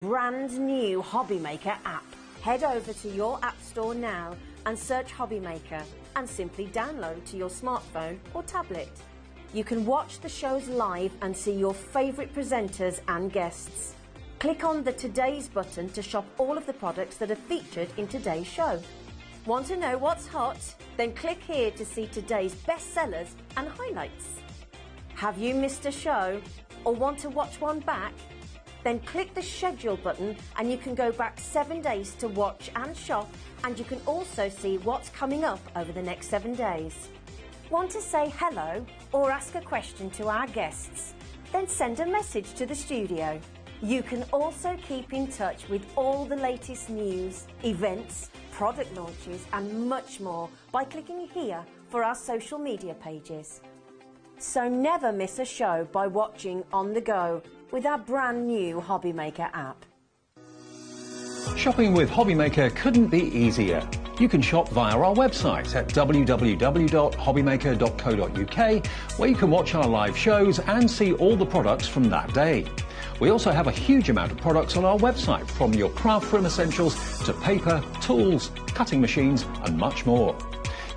Brand new HobbyMaker app. Head over to your app store now and search HobbyMaker and simply download to your smartphone or tablet. You can watch the shows live and see your favourite presenters and guests. Click on the Today's button to shop all of the products that are featured in today's show. Want to know what's hot? Then click here to see today's bestsellers and highlights. Have you missed a show or want to watch one back? Then click the schedule button and you can go back 7 days to watch and shop, and you can also see what's coming up over the next 7 days. Want to say hello or ask a question to our guests? Then send a message to the studio. You can also keep in touch with all the latest news, events, product launches and much more by clicking here for our social media pages. So never miss a show by watching on the go with our brand new HobbyMaker app. Shopping with HobbyMaker couldn't be easier. You can shop via our website at www.hobbymaker.co.uk, where you can watch our live shows and see all the products from that day. We also have a huge amount of products on our website, from your craft room essentials to paper, tools, cutting machines and much more.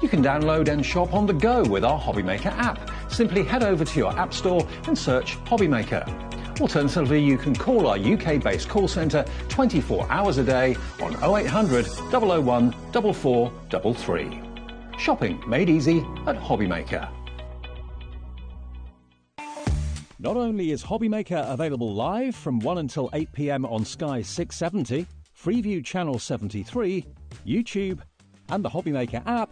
You can download and shop on the go with our HobbyMaker app. Simply head over to your app store and search HobbyMaker. Alternatively, you can call our UK-based call centre 24 hours a day on 0800 001 4433. Shopping made easy at HobbyMaker. Not only is HobbyMaker available live from 1 until 8 p.m. on Sky 670, Freeview Channel 73, YouTube and the HobbyMaker app,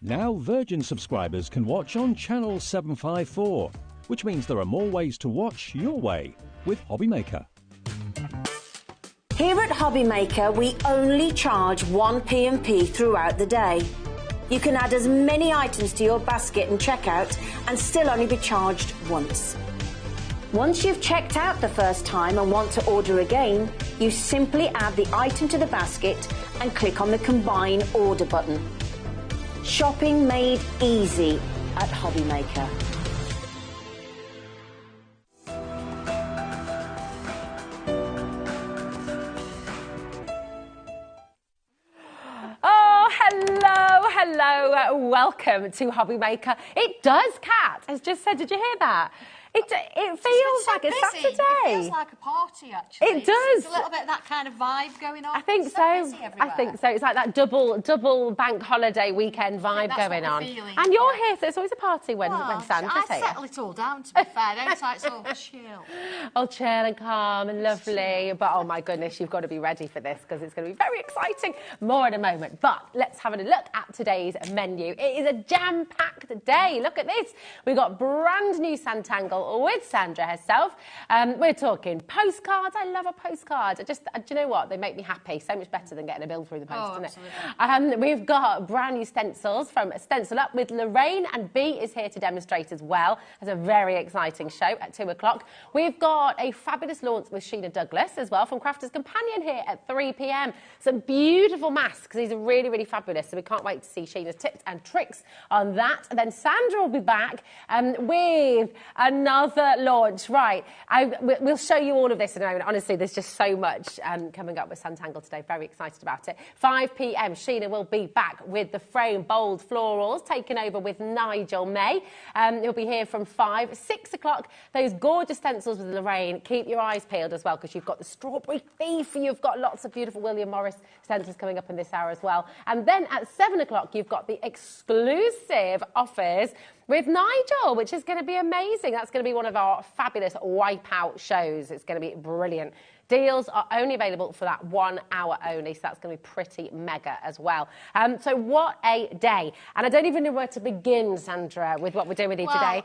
now Virgin subscribers can watch on Channel 754, which means there are more ways to watch your way with HobbyMaker. Here at HobbyMaker, we only charge 1 P&P throughout the day. You can add as many items to your basket and checkout and still only be charged once. Once you've checked out the first time and want to order again, you simply add the item to the basket and click on the Combine Order button. Shopping made easy at HobbyMaker. Hello, welcome to HobbyMaker. It does, Kat has just said, did you hear that? It feels like it's Saturday. It feels like a party, actually. It does. It's a little bit of that kind of vibe going on. I think so. I think so. It's like that double bank holiday weekend vibe going on. And you're here, so it's always a party when Sandra's here. I settle it all down, to be fair, don't I? It's all chill. All chill and calm and lovely. But oh my goodness, you've got to be ready for this because it's going to be very exciting. More in a moment. But let's have a look at today's menu. It is a jam-packed day. Look at this. We've got brand new Santangle with Sandra herself. We're talking postcards. I love a postcard. Do you know what? They make me happy. So much better than getting a bill through the post, isn't it? We've got brand new stencils from Stencil Up with Lorraine, and B is here to demonstrate as well. It's a very exciting show at 2 o'clock. We've got a fabulous launch with Sheena Douglas as well from Crafter's Companion here at 3 p.m. Some beautiful masks. These are really, really fabulous. So we can't wait to see Sheena's tips and tricks on that. And then Sandra will be back with another launch. Right, we'll show you all of this in a moment. Honestly, there's just so much coming up with Santangle today. Very excited about it. 5 p.m. Sheena will be back with the Frame Bold Florals, taking over with Nigel May. He'll be here from 5. 6 o'clock, those gorgeous stencils with Lorraine. Keep your eyes peeled as well, because you've got the Strawberry Thief. You've got lots of beautiful William Morris stencils coming up in this hour as well. And then at 7 o'clock, you've got the exclusive offers with Nigel, which is going to be amazing. That's going to be one of our fabulous Wipeout shows. It's going to be brilliant. Deals are only available for that 1 hour only, so that's going to be pretty mega as well. So what a day. And I don't even know where to begin, Sandra, with what we're doing with you today.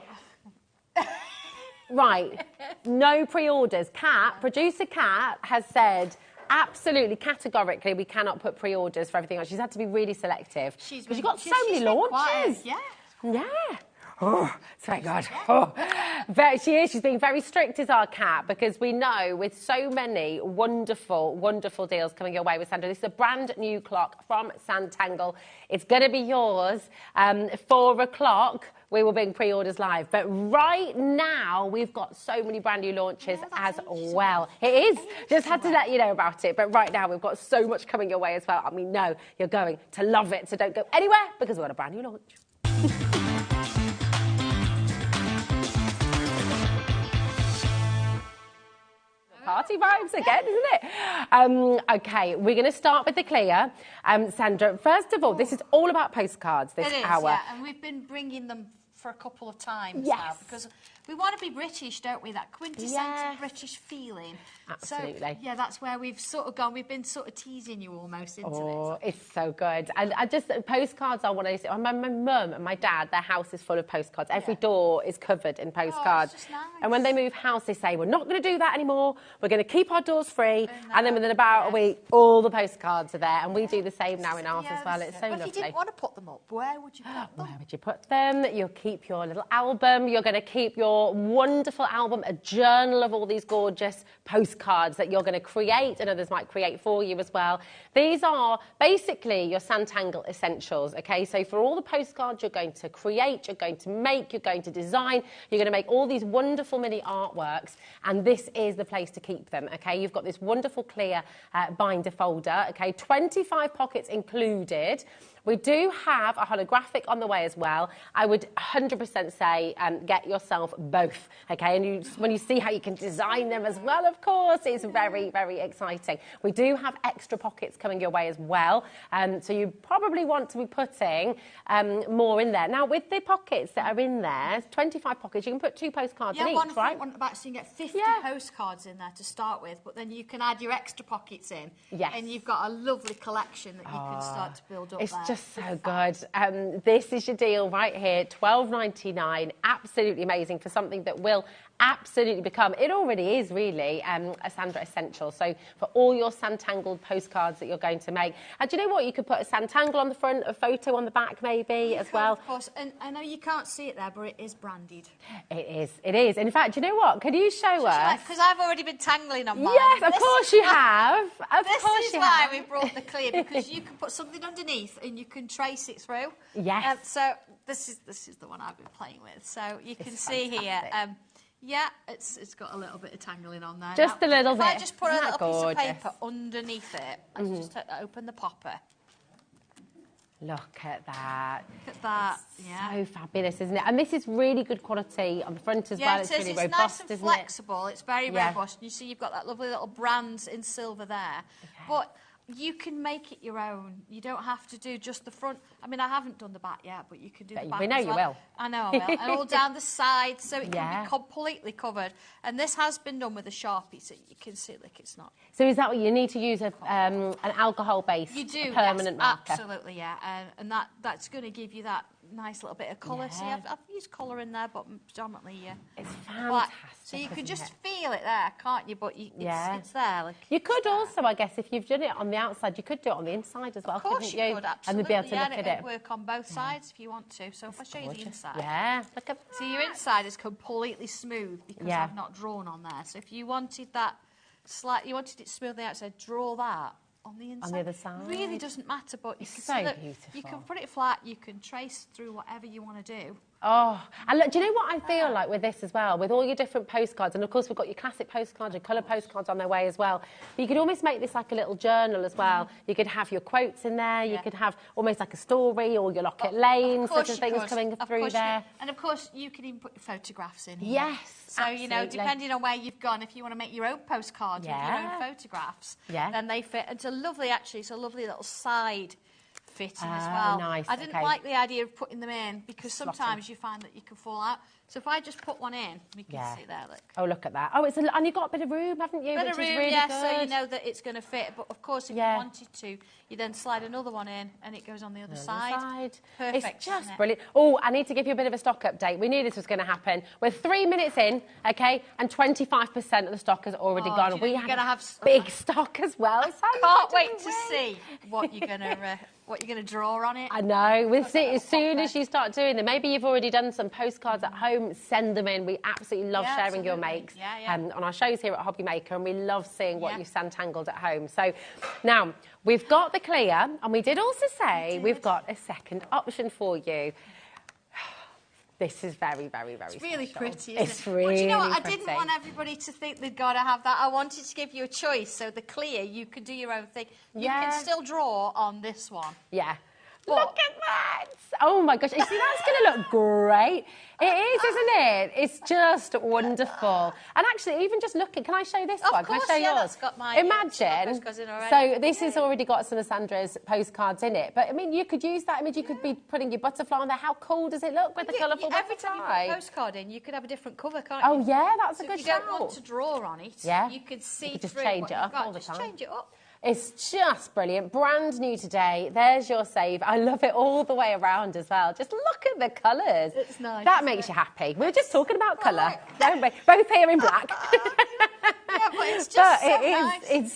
Right, no pre-orders. Producer Kat has said absolutely categorically we cannot put pre-orders for everything else. She's had to be really selective. Because you've got so many launches. Yeah. Yeah. Oh, it's very good. Oh. She's being very strict, is our cat, because we know with so many wonderful, wonderful deals coming your way with Sandra. This is a brand new clock from Santangle. It's going to be yours. 4 o'clock, we will bring pre-orders live. But right now, we've got so many brand new launches as well. It is. Just had to let you know about it. But right now, we've got so much coming your way as well. And we know you're going to love it. So don't go anywhere, because we've got a brand new launch. Party vibes again, isn't it? Okay, we're going to start with the clear. Sandra, first of all, this is all about postcards this hour. Yeah, and we've been bringing them for a couple of times now, because we want to be British, don't we? That quintessential British feeling. Absolutely. So, yeah, that's where we've sort of gone. We've been sort of teasing you almost into this. Oh, it's so good. And I just, postcards are one of those. My mum and my dad, their house is full of postcards. Every door is covered in postcards. Oh, it's just nice. And when they move house, they say, we're not going to do that anymore. We're going to keep our doors free. And then within about a week, all the postcards are there. And we do the same now in ours as well. It's so lovely. But if you didn't want to put them up, where would you put them? Where would you put them? You'll keep your little album. You're going to keep your wonderful album, a journal of all these gorgeous postcards that you're going to create, and others might create for you as well. These are basically your Santangle essentials, okay? So for all the postcards you're going to create, you're going to make, you're going to design, you're going to make all these wonderful mini artworks, and this is the place to keep them, okay? You've got this wonderful clear binder folder, okay? 25 pockets included. We do have a holographic on the way as well. I would 100% say get yourself both, okay? And when you see how you can design them as well, of course, it's very, very exciting. We do have extra pockets coming your way as well. So you probably want to be putting more in there. Now, with the pockets that are in there, 25 pockets, you can put 2 postcards in each, one right? One at the back, so you can get 50 postcards in there to start with, but then you can add your extra pockets in. Yes. And you've got a lovely collection that you can start to build up It's there. just so good. This is your deal right here, $12.99. Absolutely amazing for something that will absolutely become, it already is really, a Sandra essential. So for all your Santangled postcards that you're going to make. And do you know what? You could put a Santangle on the front, a photo on the back maybe as well. Of course. And I know you can't see it there, but it is branded. It is. It is. In fact, do you know what? Can you show us? Because I've already been tangling on mine. Yes, of course you have. Of This course is you why have. we brought the clear, because you can put something underneath and you can trace it through. Yes. So this is the one I've been playing with. So you can see here. Yeah, it's got a little bit of tangling on there. Just a little bit. If I just put a little piece of gorgeous? paper underneath it, let's just open the popper. Look at that. Look at that. So fabulous, isn't it? And this is really good quality on the front as well. It's really robust, nice and isn't flexible. It's very Yeah. robust. You see, you've got that lovely little brand in silver there. But you can make it your own. You don't have to do just the front. I mean, I haven't done the back yet, but you can do the back. We know as you well. will. I know I will. And all down the sides, so it Yeah. can be completely covered. And this has been done with a Sharpie, so you can see, like, it's not. So is that what you need to use an alcohol-based You do, permanent yes, marker? absolutely, yeah. And that's going to give you that nice little bit of colour. See, I've used colour in there, but predominantly, It's black. fantastic. So you can isn't just it? feel it there, can't you? But it's there. Like, You could also, I guess, if you've done it on the outside, you could do it on the inside as well, of course couldn't you you? could, And absolutely. they'd be able to yeah, look and at it'd it. work on both sides if you want to. So if I show you the inside. Yeah, look at that. So your inside is completely smooth because Yeah. I've not drawn on there. So if you wanted that you wanted it smooth on the outside, draw that on the inside. On the other side. Really doesn't matter, but you It's can so see that beautiful. you can put it flat, you can trace through whatever you want to do. Oh, and look, do you know what I feel like with this as well? With all your different postcards, and of course we've got your classic postcards and colour postcards on their way as well. But you could almost make this like a little journal as well. You could have your quotes in there, you could have almost like a story or your Locket Lane, sort of things coming through there. And of course you can even put your photographs in here. Yes, So, you know, absolutely. depending on where you've gone, if you want to make your own postcards with your own photographs, then they fit. It's a lovely, actually, it's a lovely little side fitting as well. Nice, I didn't okay. like the idea of putting them in because sometimes you find that you can fall out. So if I just put one in, we can see there, look. Oh, look at that. Oh, and you've got a bit of room, haven't you? Bit of room, really yeah, good. so you know that it's going to fit. But of course, if you wanted to, you then slide another one in and it goes on the other side. Perfect. It's just brilliant. Oh, I need to give you a bit of a stock update. We knew this was going to happen. We're 3 minutes in, okay, and 25% of the stock has already gone. We had a big stock as well. I can't wait to see what you're going to... what you're going to draw on it. I know. We'll see as soon as you start doing them. Maybe you've already done some postcards at home. Send them in. We absolutely love sharing your makes on our shows here at HobbyMaker, and we love seeing what you've Santangled at home. So now we've got the clear, and we did also say we've got a second option for you. This is very, very, very It's really special. pretty, isn't it's it? really Well, do you know what? I pretty. didn't want everybody to think they'd got to have that. I wanted to give you a choice. So the clear, you could do your own thing. You can still draw on this one. Yeah. Look at that! Oh my gosh, you see that's going to look great. It is, isn't it? It's just wonderful. And actually, even just looking, can I show this one? Can I show yours? That's got my Imagine. postcards in already. So this has already got some of Sandra's postcards in it. But I mean, you could use that image. You could be putting your butterfly on there. How cool does it look with the colourful butterfly? Every time you put a postcard in, you could have a different cover, can't you? Oh yeah, that's a So good if you shout. don't want to draw on it, you could see you could just through change what it you've up got. all the Just time. change it up. It's just brilliant. Brand new today. There's your save. I love it all the way around as well. Just look at the colours. It's nice. That makes you happy. We were just talking about colour. Don't we? Both here in black. Yeah, but it's just nice. It's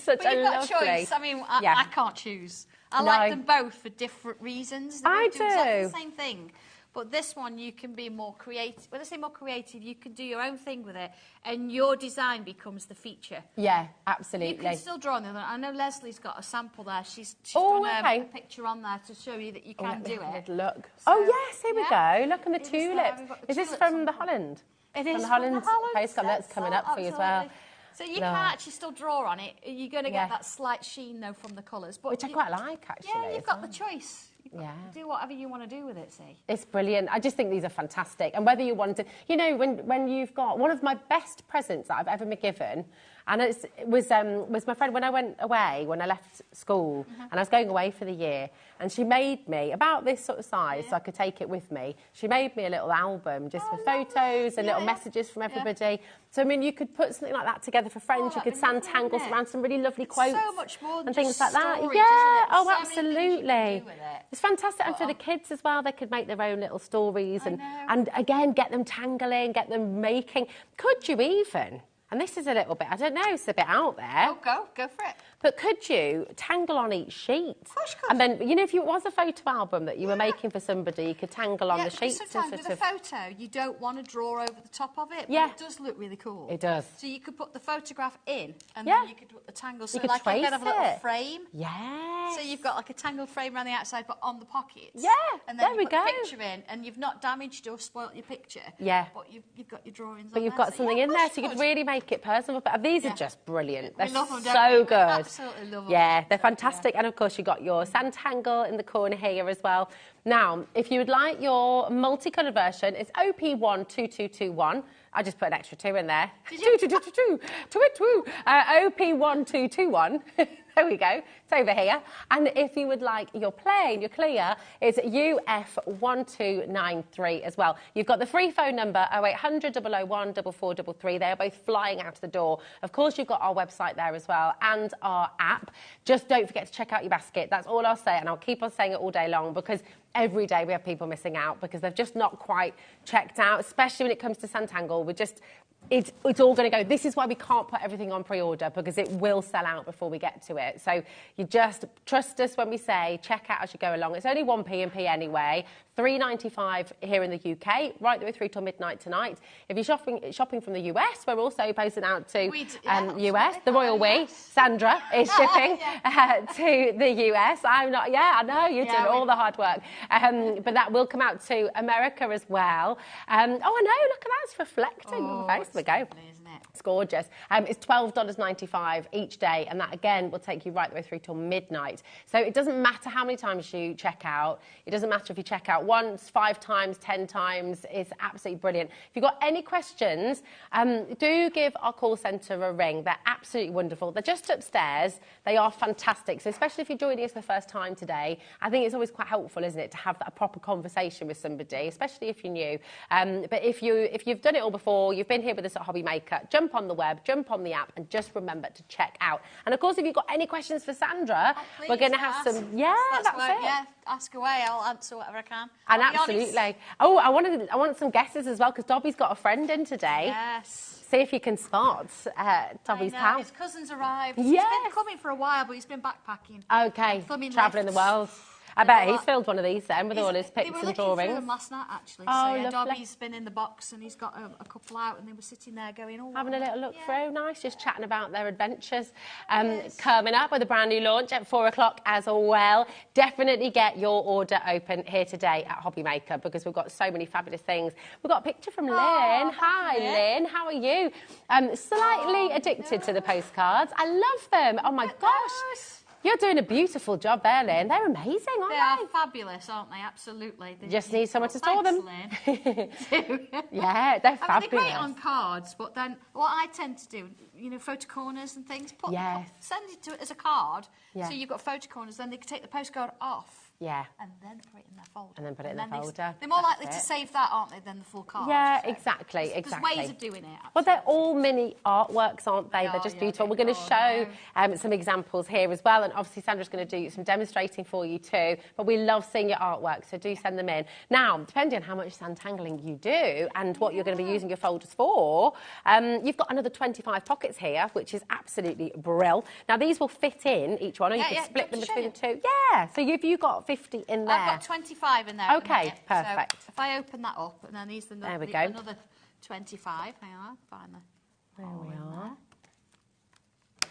such but a you've got lovely... a choice. I mean, I can't choose. I like them both for different reasons. They I do exactly do. the same thing. But this one, you can be more creative. When I say more creative, you can do your own thing with it, and your design becomes the feature. Yeah, absolutely. You can still draw on the other one. I know Leslie's got a sample there. She's done a picture on there to show you that you can do it. Look. So, oh, yes, here we go. Look, and the It is there. tulips. We've got the Is this tulips from on the there. Holland? It is from the Holland postcard. That's Stencil, coming up for you as well. So you can actually still draw on it. You're going to get that slight sheen, though, from the colours. Which I quite like, actually. Yeah, you've got the choice. Yeah. Do whatever you want to do with it, see. It's brilliant. I just think these are fantastic. And whether you want to, you know, when you've got one of my best presents that I've ever been given, and it was my friend when I went away, when I left school, and I was going away for the year, and she made me, about this sort of size, so I could take it with me, she made me a little album just with photos and little messages from everybody. So, I mean, you could put something like that together for friends. You could Santangle around some really lovely quotes so much more than and things just like that. stories, Yeah, isn't it? oh, So many things you can absolutely. do with it. It's fantastic. And for the kids as well, they could make their own little stories and again, get them tangling, get them making. Could you even, and this is a little bit, I don't know, it's a bit out there. Oh, go for it. But could you tangle on each sheet? Of course you could. And then, you know, if it was a photo album that you were making for somebody, you could tangle on the sheets. Sometimes with a photo, you don't want to draw over the top of it, but it does look really cool. It does. So you could put the photograph in, and then you could put the tangle. So could like you could have a little trace it. frame. Yeah. So you've got like a tangled frame around the outside, but on the pockets. Yeah, And then there we you put go. the picture in, and you've not damaged or spoilt your picture. Yeah. But you've got your drawings But on you've there, got so something yeah, in of there, course so you could could. really make it personal. But these are just brilliant. They're We love them, so don't we? We good. absolutely love them. Yeah, they're fantastic. And of course, you've got your Santangle in the corner here as well. Now, if you would like your multicoloured version, it's OP12221. I just put an extra 2 in there. OP1221. There we go. It's over here. And if you would like your plain, your clear, it's UF1293 as well. You've got the free phone number 0800 001 4433. They are both flying out the door. Of course, you've got our website there as well and our app. Just don't forget to check out your basket. That's all I'll say, and I'll keep on saying it all day long because every day we have people missing out because they've just not quite checked out, especially when it comes to Santangle. We're just... It's all going to go. This is why we can't put everything on pre-order because it will sell out before we get to it. So you just trust us when we say check out as you go along. It's only 1p anyway. $3.95 here in the UK, right the way through till midnight tonight. If you're shopping from the US, we're also posting out to US. The Royal We, Sandra, is shipping to the US. I'm not. Yeah, I know you're doing all the hard work, but that will come out to America as well. Oh, I know. Look at that. It's reflecting on the face. There we go. it? It's gorgeous. It's $12.95 each day, and that again will take you right the way through till midnight. So it doesn't matter how many times you check out. It doesn't matter if you check out once, 5 times, 10 times. It's absolutely brilliant. If you've got any questions, do give our call centre a ring. They're absolutely wonderful. They're just upstairs. They are fantastic. So especially if you're joining us for the first time today, I think it's always quite helpful, isn't it, to have a proper conversation with somebody, especially if you're new. But if you've done it all before, you've been here with us at HobbyMaker, jump on the web, jump on the app, and just remember to check out. And of course, if you've got any questions for Sandra, we're going to have some. Yeah, that's it. Yeah, ask away. I'll answer whatever I can. And absolutely. Oh, I want some guesses as well, because Dobby's got a friend in today. Yes. See if you can spot Dobby's pal. His cousin's arrived. Yes. He's been coming for a while, but he's been backpacking. Okay, travelling the world. I bet he's filled one of these then with all his pics and drawings. They were looking through them last night, actually. Oh, so yeah, lovely. Dobby's been in the box and he's got a couple out, and they were sitting there going, oh, having a little look through, nice, just chatting about their adventures. Coming up with a brand new launch at 4 o'clock as well. Definitely get your order open here today at HobbyMaker, because we've got so many fabulous things. We've got a picture from Lynn. Hi, Lynn. How are you? Slightly addicted to the postcards. I love them. Oh, my gosh. You're doing a beautiful job there, Lynn. They're amazing, aren't they? They are fabulous, aren't they? Absolutely. You just need someone to store them. Lynn. Yeah, they're fabulous. I mean, they're great on cards, but then what I tend to do, you know, photo corners and things, send it to it as a card. Yeah. So you've got photo corners, then they can take the postcard off. Yeah. And then put it in their folder. And then put it in the folder. They're more likely to save that, aren't they, than the full card? Yeah, so exactly. There's ways of doing it. Absolutely. Well, they're all mini artworks, aren't they? They're just beautiful. We're going to show some examples here as well. And obviously, Sandra's going to do some demonstrating for you too. But we love seeing your artwork, so do send them in. Now, depending on how much sandtangling you do and what you're going to be using your folders for, you've got another 25 pockets here, which is absolutely brill. Now, these will fit in each one, or you can split them between the two. Yeah, so if you've got 50 in there. I've got 25 in there. Okay, perfect. So if I open that up, and then these are another 25. Hang on, find them. There we are.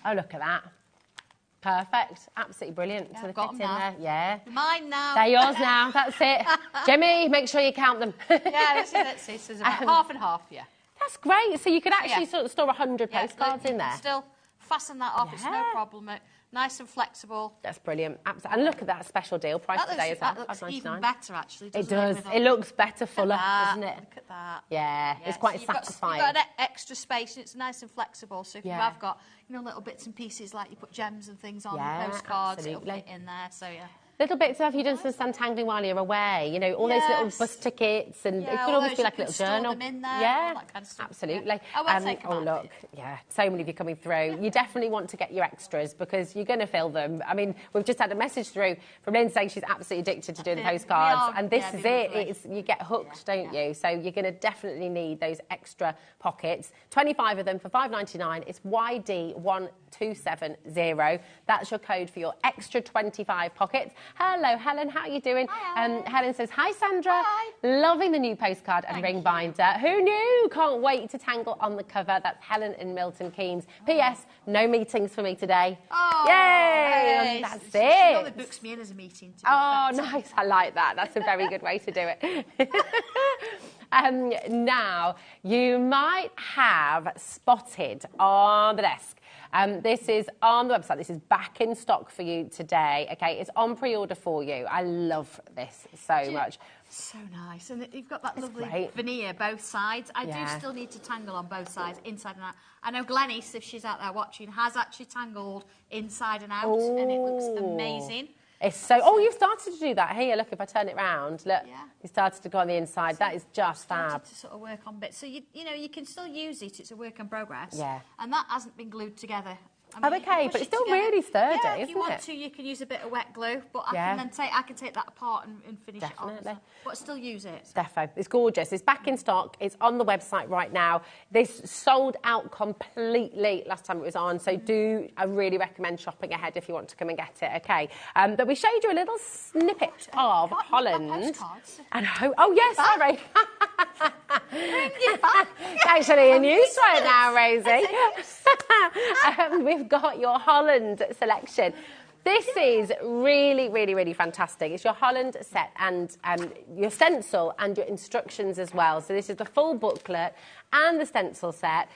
Oh, look at that. Perfect. Absolutely brilliant. Yeah, so they got fit them in now. there. Yeah. They're mine now. They're yours now. That's it. Jimmy, make sure you count them. Yeah, let's see. So there's about half and half, yeah. That's great. So you could actually sort of store 100 postcards in there. Still fasten that off. It's no problem. Nice and flexible. That's brilliant. Absolutely. And look at that special deal price today as well. That looks even better, actually. It does. It looks better, fuller, doesn't it? Look at that. Yeah, it's quite satisfying. You've got an extra space, and it's nice and flexible. So if you have got, you know, little bits and pieces like you put gems and things on postcards, it'll fit in there. So yeah. Little bits of, you've done some sandtangling while you're away, you know, all those little bus tickets, and it could almost be like a little journal. Them in there, yeah, all that kind of stuff. Absolutely. Yeah. I will take them oh, look, so many of you coming through. You definitely want to get your extras, because you're going to fill them. I mean, we've just had a message through from Lynn saying she's absolutely addicted to doing the postcards, and this is it. You get hooked, don't you? So you're going to definitely need those extra pockets. 25 of them for $5.99. It's YD1270. That's your code for your extra 25 pockets. Hello, Helen. How are you doing? Hi. Helen says, hi, Sandra. Hi. Loving the new postcard and ring binder. Who knew? Can't wait to tangle on the cover. That's Helen in Milton Keynes. P.S. No meetings for me today. Oh, yay! That's it. She normally books me in as a meeting. Oh, nice. I like that. That's a very good way to do it. Now, you might have spotted on the desk. This is on the website. This is back in stock for you today. Okay, it's on pre-order for you. I love this so much. So nice. And you've got that lovely veneer both sides. I do still need to tangle on both sides, inside and out. I know Glenys, if she's out there watching, has actually tangled inside and out, and it looks amazing. It's so... Oh, you've started to do that. Here, look, if I turn it round, look, you started to go on the inside. That is just fab. To sort of work on bits. So, you know, you can still use it. It's a work in progress. Yeah. And that hasn't been glued together. I mean, okay, but it's still really sturdy, isn't it? If you want to, you can use a bit of wet glue, but I can take that apart and finish it off. But still use it. Defo. It's gorgeous. It's back in stock. It's on the website right now. This sold out completely last time it was on, so I really recommend shopping ahead if you want to come and get it, okay? But we showed you a little snippet of Holland. And oh, yes, sorry. Actually in use right now, Rosie. We've got your Holland selection. This is really, really, really fantastic. It's your Holland set and your stencil and your instructions as well. So this is the full booklet and the stencil set.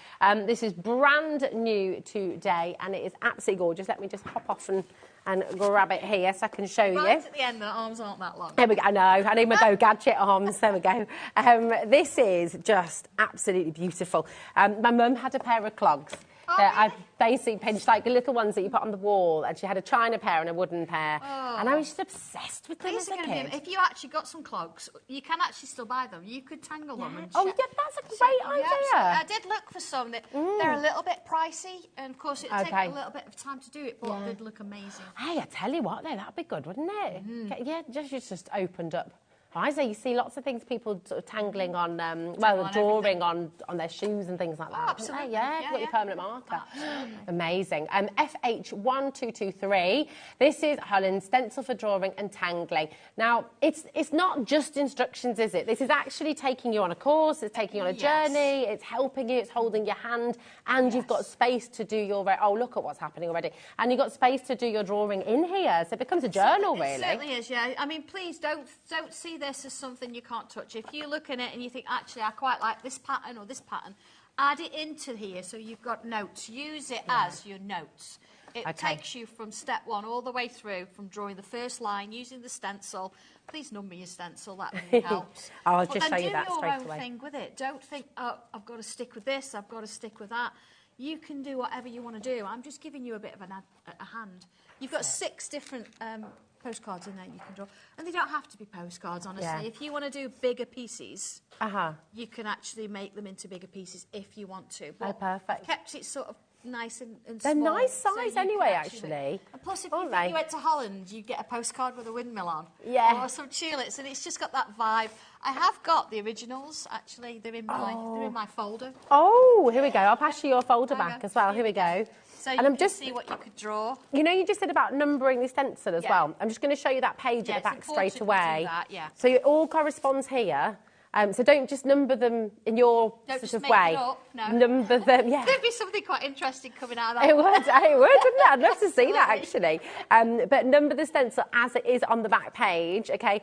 This is brand new today and it is absolutely gorgeous. Let me just hop off and grab it here so I can show you. Right at the end, the arms aren't that long. There we go. I know. I need my Go Gadget arms. There we go. This is just absolutely beautiful. My mum had a pair of clogs. I basically pinched like the little ones that you put on the wall, and she had a china pair and a wooden pair, and I was just obsessed with them as a kid. If you actually got some clogs, you can actually still buy them. You could tangle them. And yeah, that's a great idea. I did look for some. They're a little bit pricey, and of course it'd take a little bit of time to do it, but they'd look amazing. Hey, I tell you what, though, that'd be good, wouldn't it? Yeah, just opened up. I say you see lots of things people sort of tangling on, drawing on their shoes and things like that. Oh, absolutely. Yeah, you've got your permanent marker. Amazing. FH1223. This is Holland's stencil for drawing and tangling. Now, it's not just instructions, is it? This is actually taking you on a course. It's taking you on a journey. It's helping you. It's holding your hand, and you've got space to do your. Oh, look at what's happening already. And you've got space to do your drawing in here, so it becomes a journal, really. It certainly is. Yeah. I mean, please don't see this as something you can't touch. If you look at it and you think, actually, I quite like this pattern or this pattern, add it into here so you've got notes. Use it as your notes. It takes you from step one all the way through, from drawing the first line, using the stencil. Please number your stencil, that really helps. I'll just show you that straight away. Do your own thing with it. Don't think, oh, I've got to stick with this, I've got to stick with that. You can do whatever you want to do. I'm just giving you a bit of a hand. You've got 6 different postcards in there you can draw. And they don't have to be postcards, honestly. Yeah. If you want to do bigger pieces, you can actually make them into bigger pieces if you want to. But perfect. I've kept it sort of nice and They're small. nice size so anyway, actually. And plus, if you went to Holland, you get a postcard with a windmill on. Yeah. Or some tulips, and it's just got that vibe. I have got the originals, actually. They're in my folder. Oh, here we go. I'll pass you your folder back as well. Here we go. So you can see what you could draw. You know, you just said about numbering the stencil as well. I'm just going to show you that page at the back straight away. So it all corresponds here. So don't just number them in your sort of way. Number them, yeah. There'd be something quite interesting coming out of that. It would, wouldn't it? I'd love to see that, actually. But number the stencil as it is on the back page, OK?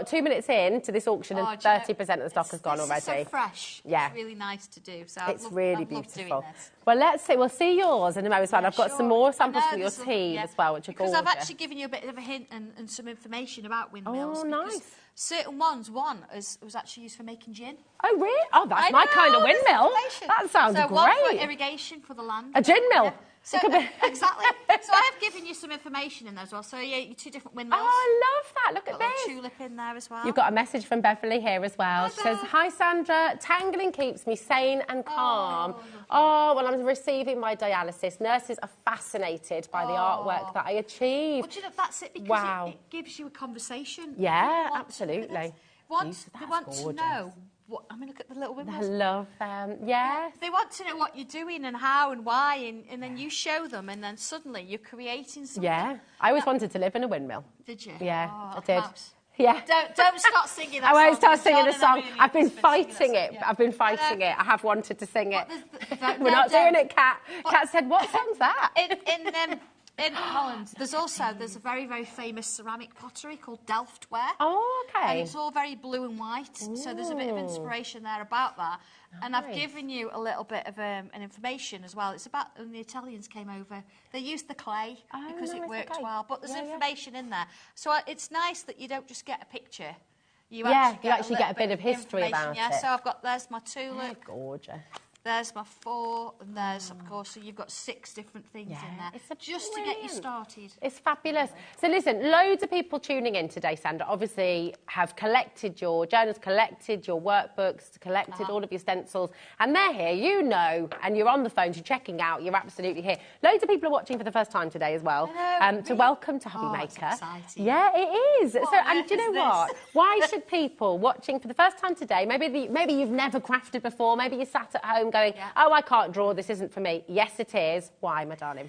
2 minutes in to this auction and 30% of the stock has gone already. It's so fresh. Yeah. It's really nice to do. So it's really beautiful. This. Well, let's see. We'll see yours in a moment as well. I've got some more samples for your tea as well, which are gorgeous. Because I've actually given you a bit of a hint and some information about windmills. Oh, nice. Certain ones, one was actually used for making gin. Oh, really? Oh, that's my kind of windmill. That sounds great. One for irrigation for the land. A gin mill. Yeah. So, exactly. So I have given you some information in there as well. So yeah, 2 different windmills. Oh, I love that. Look at this. A tulip in there as well. You've got a message from Beverly here as well. She says, "Hi Sandra, tangling keeps me sane and calm. Oh, well, I'm receiving my dialysis. Nurses are fascinated by the artwork that I achieve." Well, do you know, that's it, because it gives you a conversation. Yeah, absolutely. They want to know. I mean, look at the little windmills. I love them, yeah. They want to know what you're doing and how and why, and then you show them, and then suddenly you're creating something. Yeah, I always wanted to live in a windmill. Did you? Yeah, I did. Perhaps. Yeah. Don't start singing that song. I won't start song. singing the song. I've been fighting it. I've been fighting it. I have wanted to sing it. We're not doing it, Kat. Kat said, "What song's that?" In Holland, there's a very, very famous ceramic pottery called Delftware. Oh, okay. And it's all very blue and white, so there's a bit of inspiration there about that. And I've given you a little bit of an information as well. It's about when the Italians came over. They used the clay because it worked well, but there's information in there. So it's nice that you don't just get a picture. You actually get a bit of history about it. So there's my tulip. Oh, gorgeous. There's my 4, and there's, of course, so you've got 6 different things in there, just to get you started. It's fabulous. So listen, loads of people tuning in today, Sandra, obviously have collected your journals, collected your workbooks, collected all of your stencils, and they're here, you know, and you're on the phone, you're checking out, you're absolutely here. Loads of people are watching for the first time today as well. To welcome to HobbyMaker. It's exciting. Yeah, it is. And do you know what? Why should people watching for the first time today, maybe you've never crafted before, maybe you sat at home going, oh, I can't draw, this isn't for me. Yes, it is. Why, my darling?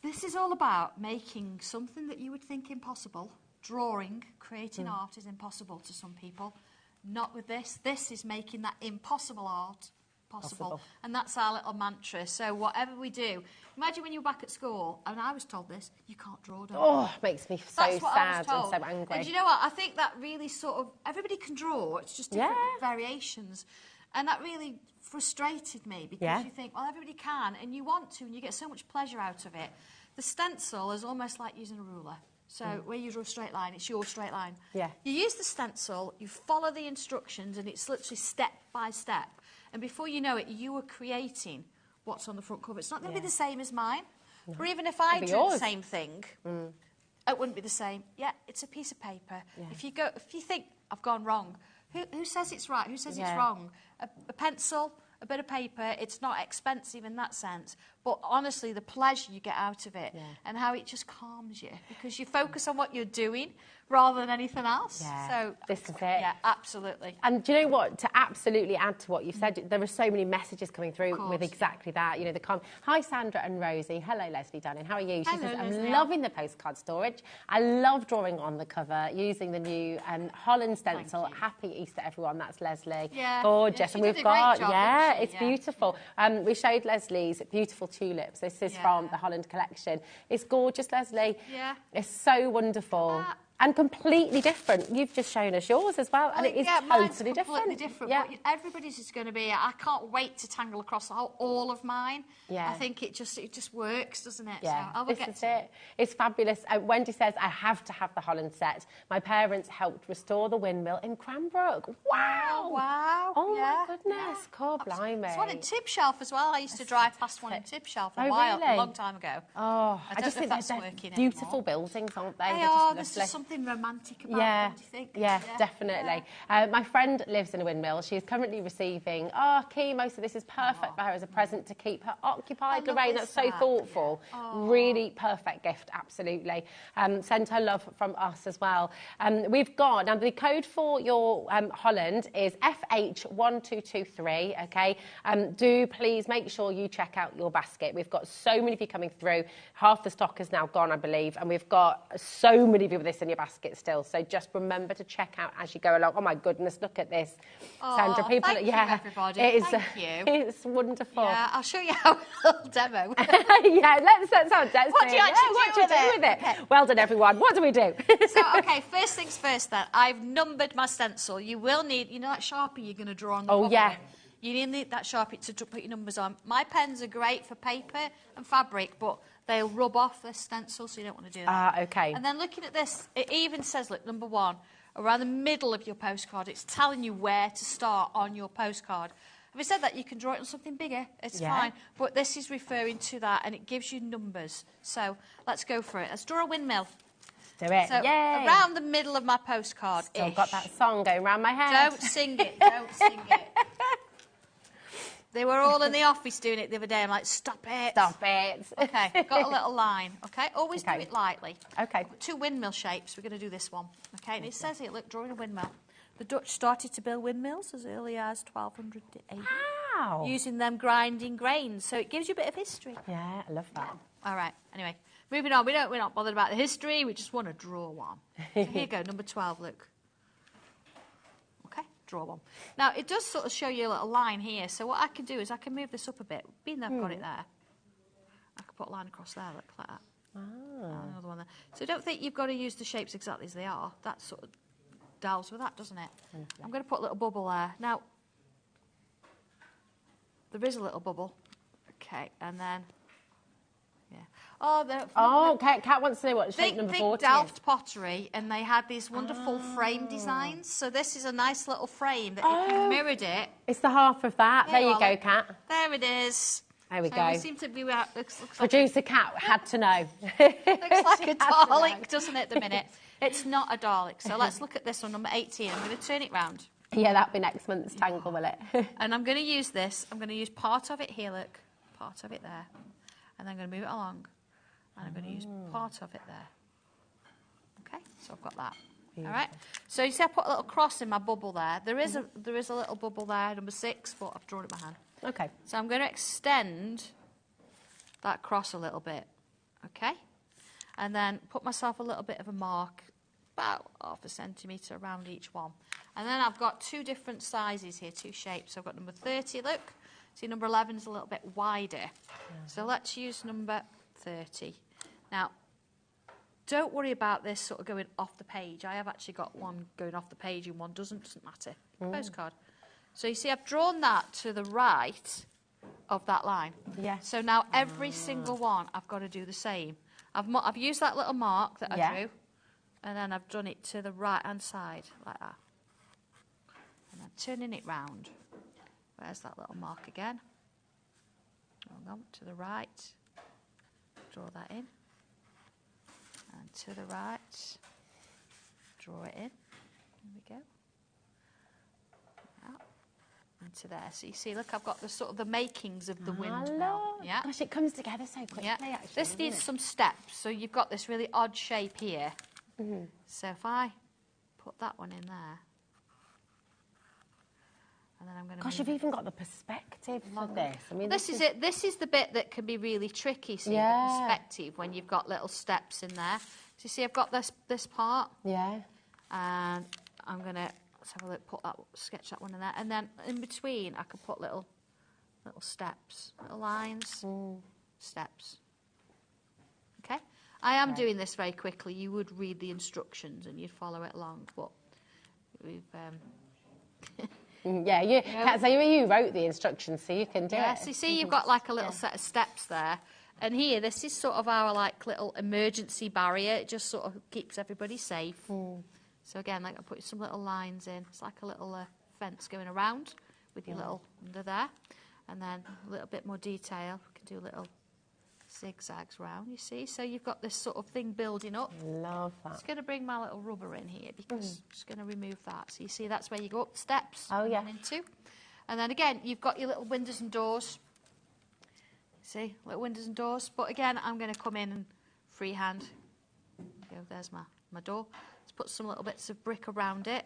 This is all about making something that you would think impossible. Drawing, creating art is impossible to some people. Not with this. This is making that impossible art possible. And that's our little mantra. So whatever we do, imagine when you were back at school, and I was told this, you can't draw, don't you? Oh, it makes me so That's what I sad was told. and so angry. And you know what? I think that really sort of, everybody can draw, it's just different variations. And that really frustrated me because you think, well, everybody can, and you want to, and you get so much pleasure out of it. The stencil is almost like using a ruler. So where you draw a straight line, it's your straight line. Yeah. You use the stencil, you follow the instructions, and it's literally step by step. And before you know it, you are creating what's on the front cover. It's not going to be the same as mine. No. Or even if I do the same thing, it wouldn't be the same. Yeah, it's a piece of paper. Yeah. If you think, I've gone wrong, who says it's right? Who says it's wrong? A pencil, a bit of paper, it's not expensive in that sense. But honestly, the pleasure you get out of it and how it just calms you because you focus on what you're doing rather than anything else. Yeah. So this is it. Yeah, absolutely. And do you know what? To absolutely add to what you've said, there are so many messages coming through with exactly that. You know, hi Sandra and Rosie. Hello Leslie darling. How are you? She says, I'm loving the postcard storage. I love drawing on the cover using the new Holland stencil. Happy Easter everyone. That's Leslie. Yeah. Gorgeous. Yeah, and we've got it's beautiful. We showed Leslie's beautiful tulips. This is from the Holland collection. It's gorgeous, Leslie. Yeah. It's so wonderful. And completely different. You've just shown us yours as well, and it is totally completely different. Yeah. But everybody's is going to be. I can't wait to tangle across all of mine. Yeah. I think it just works, doesn't it? Yeah. So this is it. It's fabulous. Wendy says I have to have the Holland set. My parents helped restore the Windmill in Cranbrook. Wow! Oh, wow! Oh my goodness! God blimey! There's one in Tib Shelf as well. I used to drive past one in Tib Shelf a while, a long time ago. Oh, I just think that's working beautiful buildings, aren't they? They are. There's just something romantic about them, do you think? Yeah, definitely. My friend lives in a windmill. She's currently receiving chemo, so this is perfect for her as a present to keep her occupied. Lorraine, that's so thoughtful. Really perfect gift, absolutely. Send her love from us as well. We've got, now the code for your Holland is FH1223, okay? Do please make sure you check out your basket. We've got so many of you coming through. Half the stock is now gone, I believe, and we've got so many of you with this in your basket still. So just remember to check out as you go along. Oh my goodness, look at this, Sandra. People, thank you, everybody. Thank you. It's wonderful. Yeah, I'll show you how a little demo. Yeah, let's what do you actually do with it? Okay. Well done, everyone. What do we do? So, okay, first things first. Then I've numbered my stencil. You will need, you know, that Sharpie you're going to draw on the bottom. Yeah. You need that Sharpie to put your numbers on. My pens are great for paper and fabric, but they'll rub off the stencil, so you don't want to do that. Okay. And then looking at this, it even says, look, number 1, around the middle of your postcard, it's telling you where to start on your postcard. Having said that, you can draw it on something bigger. It's fine. But this is referring to that, and it gives you numbers. So let's go for it. Let's draw a windmill. Do it. So around the middle of my postcard. Still got that song going around my head. Don't sing it. Don't sing it. They were all in the office doing it the other day. I'm like, stop it. Stop it. Okay, got a little line. Okay, always do it lightly. Okay. I've got 2 windmill shapes. We're going to do this one. Okay, and it says here, look, drawing a windmill. The Dutch started to build windmills as early as 1200 AD. Wow. Using them grinding grains. So it gives you a bit of history. Yeah, I love that. All right, anyway, moving on. We're not bothered about the history. We just want to draw one. So here you go, number 12, look. Draw one. Now, it does sort of show you a little line here, so what I can do is I can move this up a bit. Being that I've got it there, I can put a line across there, look, like that. Another one there. So don't think you've got to use the shapes exactly as they are. That sort of delves with that, doesn't it? I'm going to put a little bubble there. Now, there is a little bubble. Okay, and then... Yeah. Kat wants to know what shape number 40 is. Delft pottery, and they had these wonderful frame designs. So this is a nice little frame that if you mirrored it... It's the half of that. There you go, Kat. There it is. There we go. We seem to be... Looks Producer Kat had to know. Looks like a Dalek, doesn't it, at the minute? It's not a Dalek. So let's look at this one, number 18. I'm going to turn it round. Yeah, that'll be next month's tangle, will it? And I'm going to use this. I'm going to use part of it here, look. Part of it there. And then I'm going to move it along. And I'm going to use part of it there. Okay, so I've got that. All right. So you see, I put a little cross in my bubble there. There is a little bubble there, number 6, but I've drawn it by hand. Okay. So I'm going to extend that cross a little bit. Okay. And then put myself a little bit of a mark, about ½ centimetre around each one. And then I've got 2 different sizes here, 2 shapes. So I've got number 30, look. See, number 11 is a little bit wider. So let's use number 30. Now, don't worry about this sort of going off the page. I have actually got one going off the page and one doesn't matter. Postcard. So you see, I've drawn that to the right of that line. Yeah. So now every single one, I've got to do the same. I've used that little mark that I drew, and then I've done it to the right-hand side, like that. And then turning it round. Where's that little mark again? Hold on, to the right. Draw that in. And to the right, draw it in. There we go. And to there. So you see, look, I've got the sort of the makings of the windmill. Yeah. Gosh, it comes together so quickly. Yeah. Actually, this needs some steps. So you've got this really odd shape here. So if I put that one in there, and then I'm going to. Gosh, you've even got the perspective for this. I mean, this is it. This is the bit that can be really tricky. See, the perspective when you've got little steps in there. So you see, I've got this part. Yeah. And I'm going to let's have a look. Sketch that one in there, and then in between I can put little steps, little lines, steps. Okay. I am doing this very quickly. You would read the instructions and you'd follow it along, but we've. Yeah, you wrote the instructions, so you can do it. So you see, you've got like a little set of steps there, and here, this is sort of our like little emergency barrier. It just sort of keeps everybody safe. So again, like I put some little lines in. It's like a little fence going around with your little under there, and then a little bit more detail. We can do little zigzags round. You see, so you've got this sort of thing building up. Love that. I'm just going to bring my little rubber in here because I'm just going to remove that. So you see, that's where you go up the steps. Oh yeah. Into, and then again, you've got your little windows and doors. See, little windows and doors. But again, I'm going to come in and freehand. There go, there's my door. Let's put some little bits of brick around it.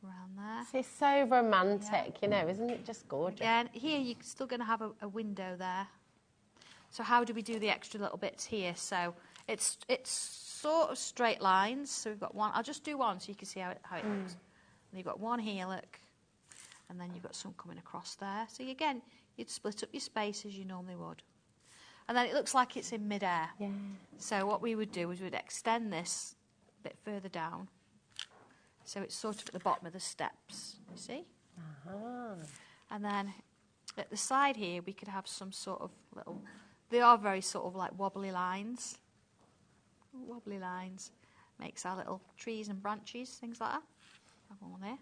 Around there. It's so romantic, you know, isn't it just gorgeous? Again, here you're still going to have a window there. So how do we do the extra little bits here? So it's sort of straight lines. So we've got one. I'll just do one so you can see how it looks. And you've got one here, look. And then you've got some coming across there. So again, you'd split up your space as you normally would. And then it looks like it's in mid-air. Yeah. So what we would do is we'd extend this a bit further down. So it's sort of at the bottom of the steps, you see? And then at the side here, we could have some sort of little... They are very sort of like wobbly lines. Wobbly lines. Makes our little trees and branches, things like that. Have one there.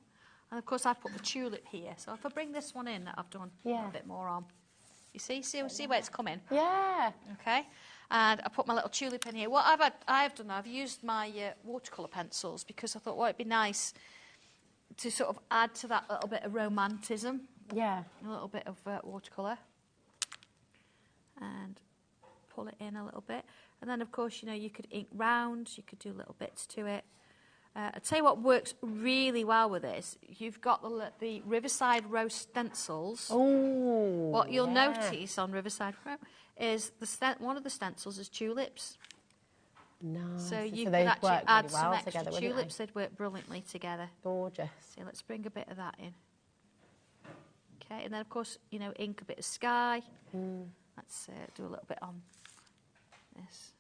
And of course, I've put the tulip here. So if I bring this one in that I've done a bit more on. You see where it's coming? Yeah. Okay. And I put my little tulip in here. What I've done, I've used my watercolour pencils because I thought, well, it'd be nice to sort of add to that little bit of romanticism. Yeah. A little bit of watercolour. And pull it in a little bit. And then, of course, you know, you could ink round. You could do little bits to it. I'll tell you what works really well with this. You've got the Riverside Row stencils. Oh, what you'll notice on Riverside Row is one of the stencils is tulips. Nice. So you could actually add really some well extra together, tulips. They'd work brilliantly together. Gorgeous. So let's bring a bit of that in. Okay, and then, of course, you know, ink a bit of sky. Let's do a little bit on this.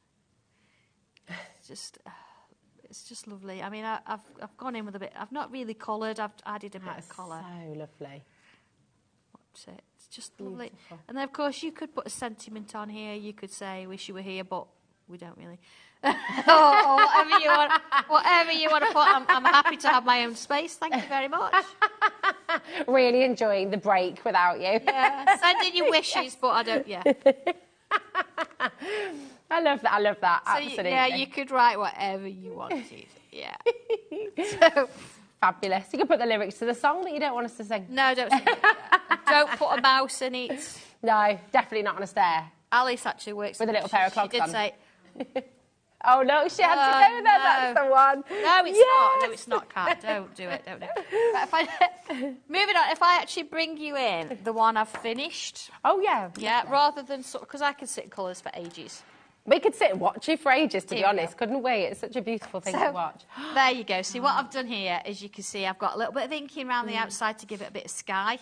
It's just lovely. I mean, I've gone in with a bit. I've not really coloured. I've added a bit of colour. So lovely. Watch it. It's just lovely. And then, of course, you could put a sentiment on here. You could say, "Wish you were here," but we don't really. or whatever you want to put. I'm happy to have my own space. Thank you very much. Really enjoying the break without you. Yeah, send in your wishes, but I don't. Yeah. I love that. So absolutely. you could write whatever you wanted. Yeah. So fabulous. You could put the lyrics to the song that you don't want us to sing. No, don't sing it. Don't put a mouse in it. No, definitely not on a stair. Alice actually works with a little pair of clogs on. She did say. Oh no, she had to go there. No. That's the one. No, it's not. No, it's not, Kat. Don't do it. Don't do it. But moving on, if I actually bring you in the one I've finished. Oh yeah. Yeah, rather than sort of, because I can sit in colours for ages. We could sit and watch you for ages, to be honest, couldn't we? It's such a beautiful thing to watch. There you go. See, what I've done here, as you can see, I've got a little bit of inking around the outside to give it a bit of sky.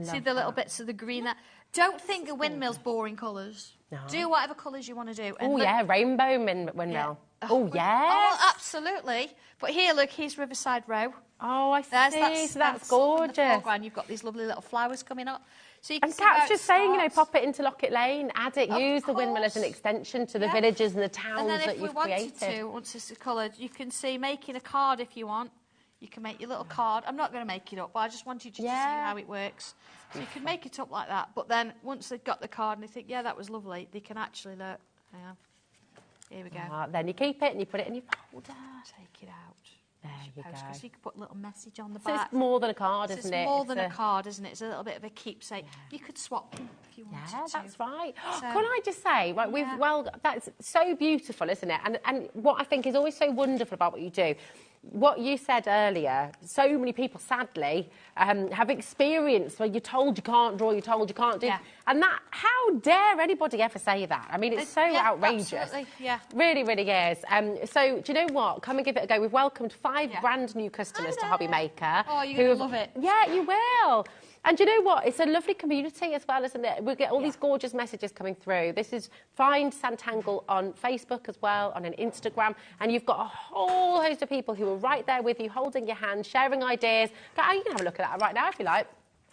See the little bits of the green there? Don't think the windmill's boring colours. No. Do whatever colours you want to do. Oh, yeah, rainbow windmill. Yeah. Oh, yes. Oh, absolutely. But here, look, here's Riverside Row. Oh, I see. That's gorgeous. In the foreground, you've got these lovely little flowers coming up. So you can and Kat's just saying, you know, pop it into Locket Lane, add it, use the windmill as an extension to the villages and the towns that you've created. And then if we wanted to, once it's coloured, you can see making a card if you want. You can make your little card. I'm not going to make it up, but I just wanted you to see how it works. So you can make it up like that. But then once they've got the card and they think, yeah, that was lovely, they can actually look. Hang on. Here we go. Then you keep it and you put it in your folder. Take it out. There you go. So you can put a little message on the so back. It's more than a card, isn't it? It's more than a card, isn't it? It's a little bit of a keepsake. You could swap them if you wanted to. Yeah, that's right. So, can I just say, right, that's so beautiful, isn't it? And what I think is always so wonderful about what you do, what you said earlier, so many people, sadly, have experienced where you're told you can't draw, you're told you can't do. And that, how dare anybody ever say that? I mean, it's so outrageous. Absolutely, yeah. Really, really is. So, do you know what? Come and give it a go. We've welcomed 5 brand new customers to HobbyMaker. Oh, you're going to love it. Yeah, you will. And do you know what? It's a lovely community as well, isn't it? We get all these gorgeous messages coming through. This is Find Santangle on Facebook as well, on an Instagram. And you've got a whole host of people who are right there with you, holding your hand, sharing ideas. You can have a look at that right now if you like.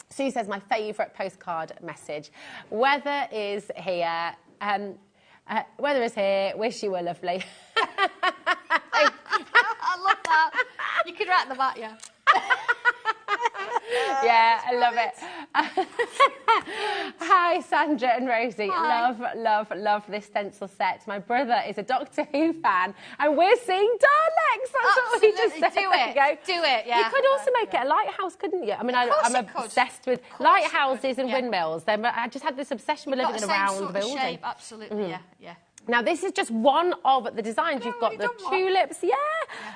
Sue says, my favourite postcard message. Weather is here. Weather is here. Wish you were lovely. I love that. You could write the back, yeah. Yeah, I love it. Hi, Sandra and Rosie. Hi. Love this stencil set. My brother is a Doctor Who fan, and we're seeing Daleks. That's what we just said. Do it, yeah. You could also make it a lighthouse, couldn't you? I mean, I'm obsessed with lighthouses and windmills. I just had this obsession with living in a round building. Shape. Absolutely, yeah. Now, this is just one of the designs. You've got the tulips. Yeah.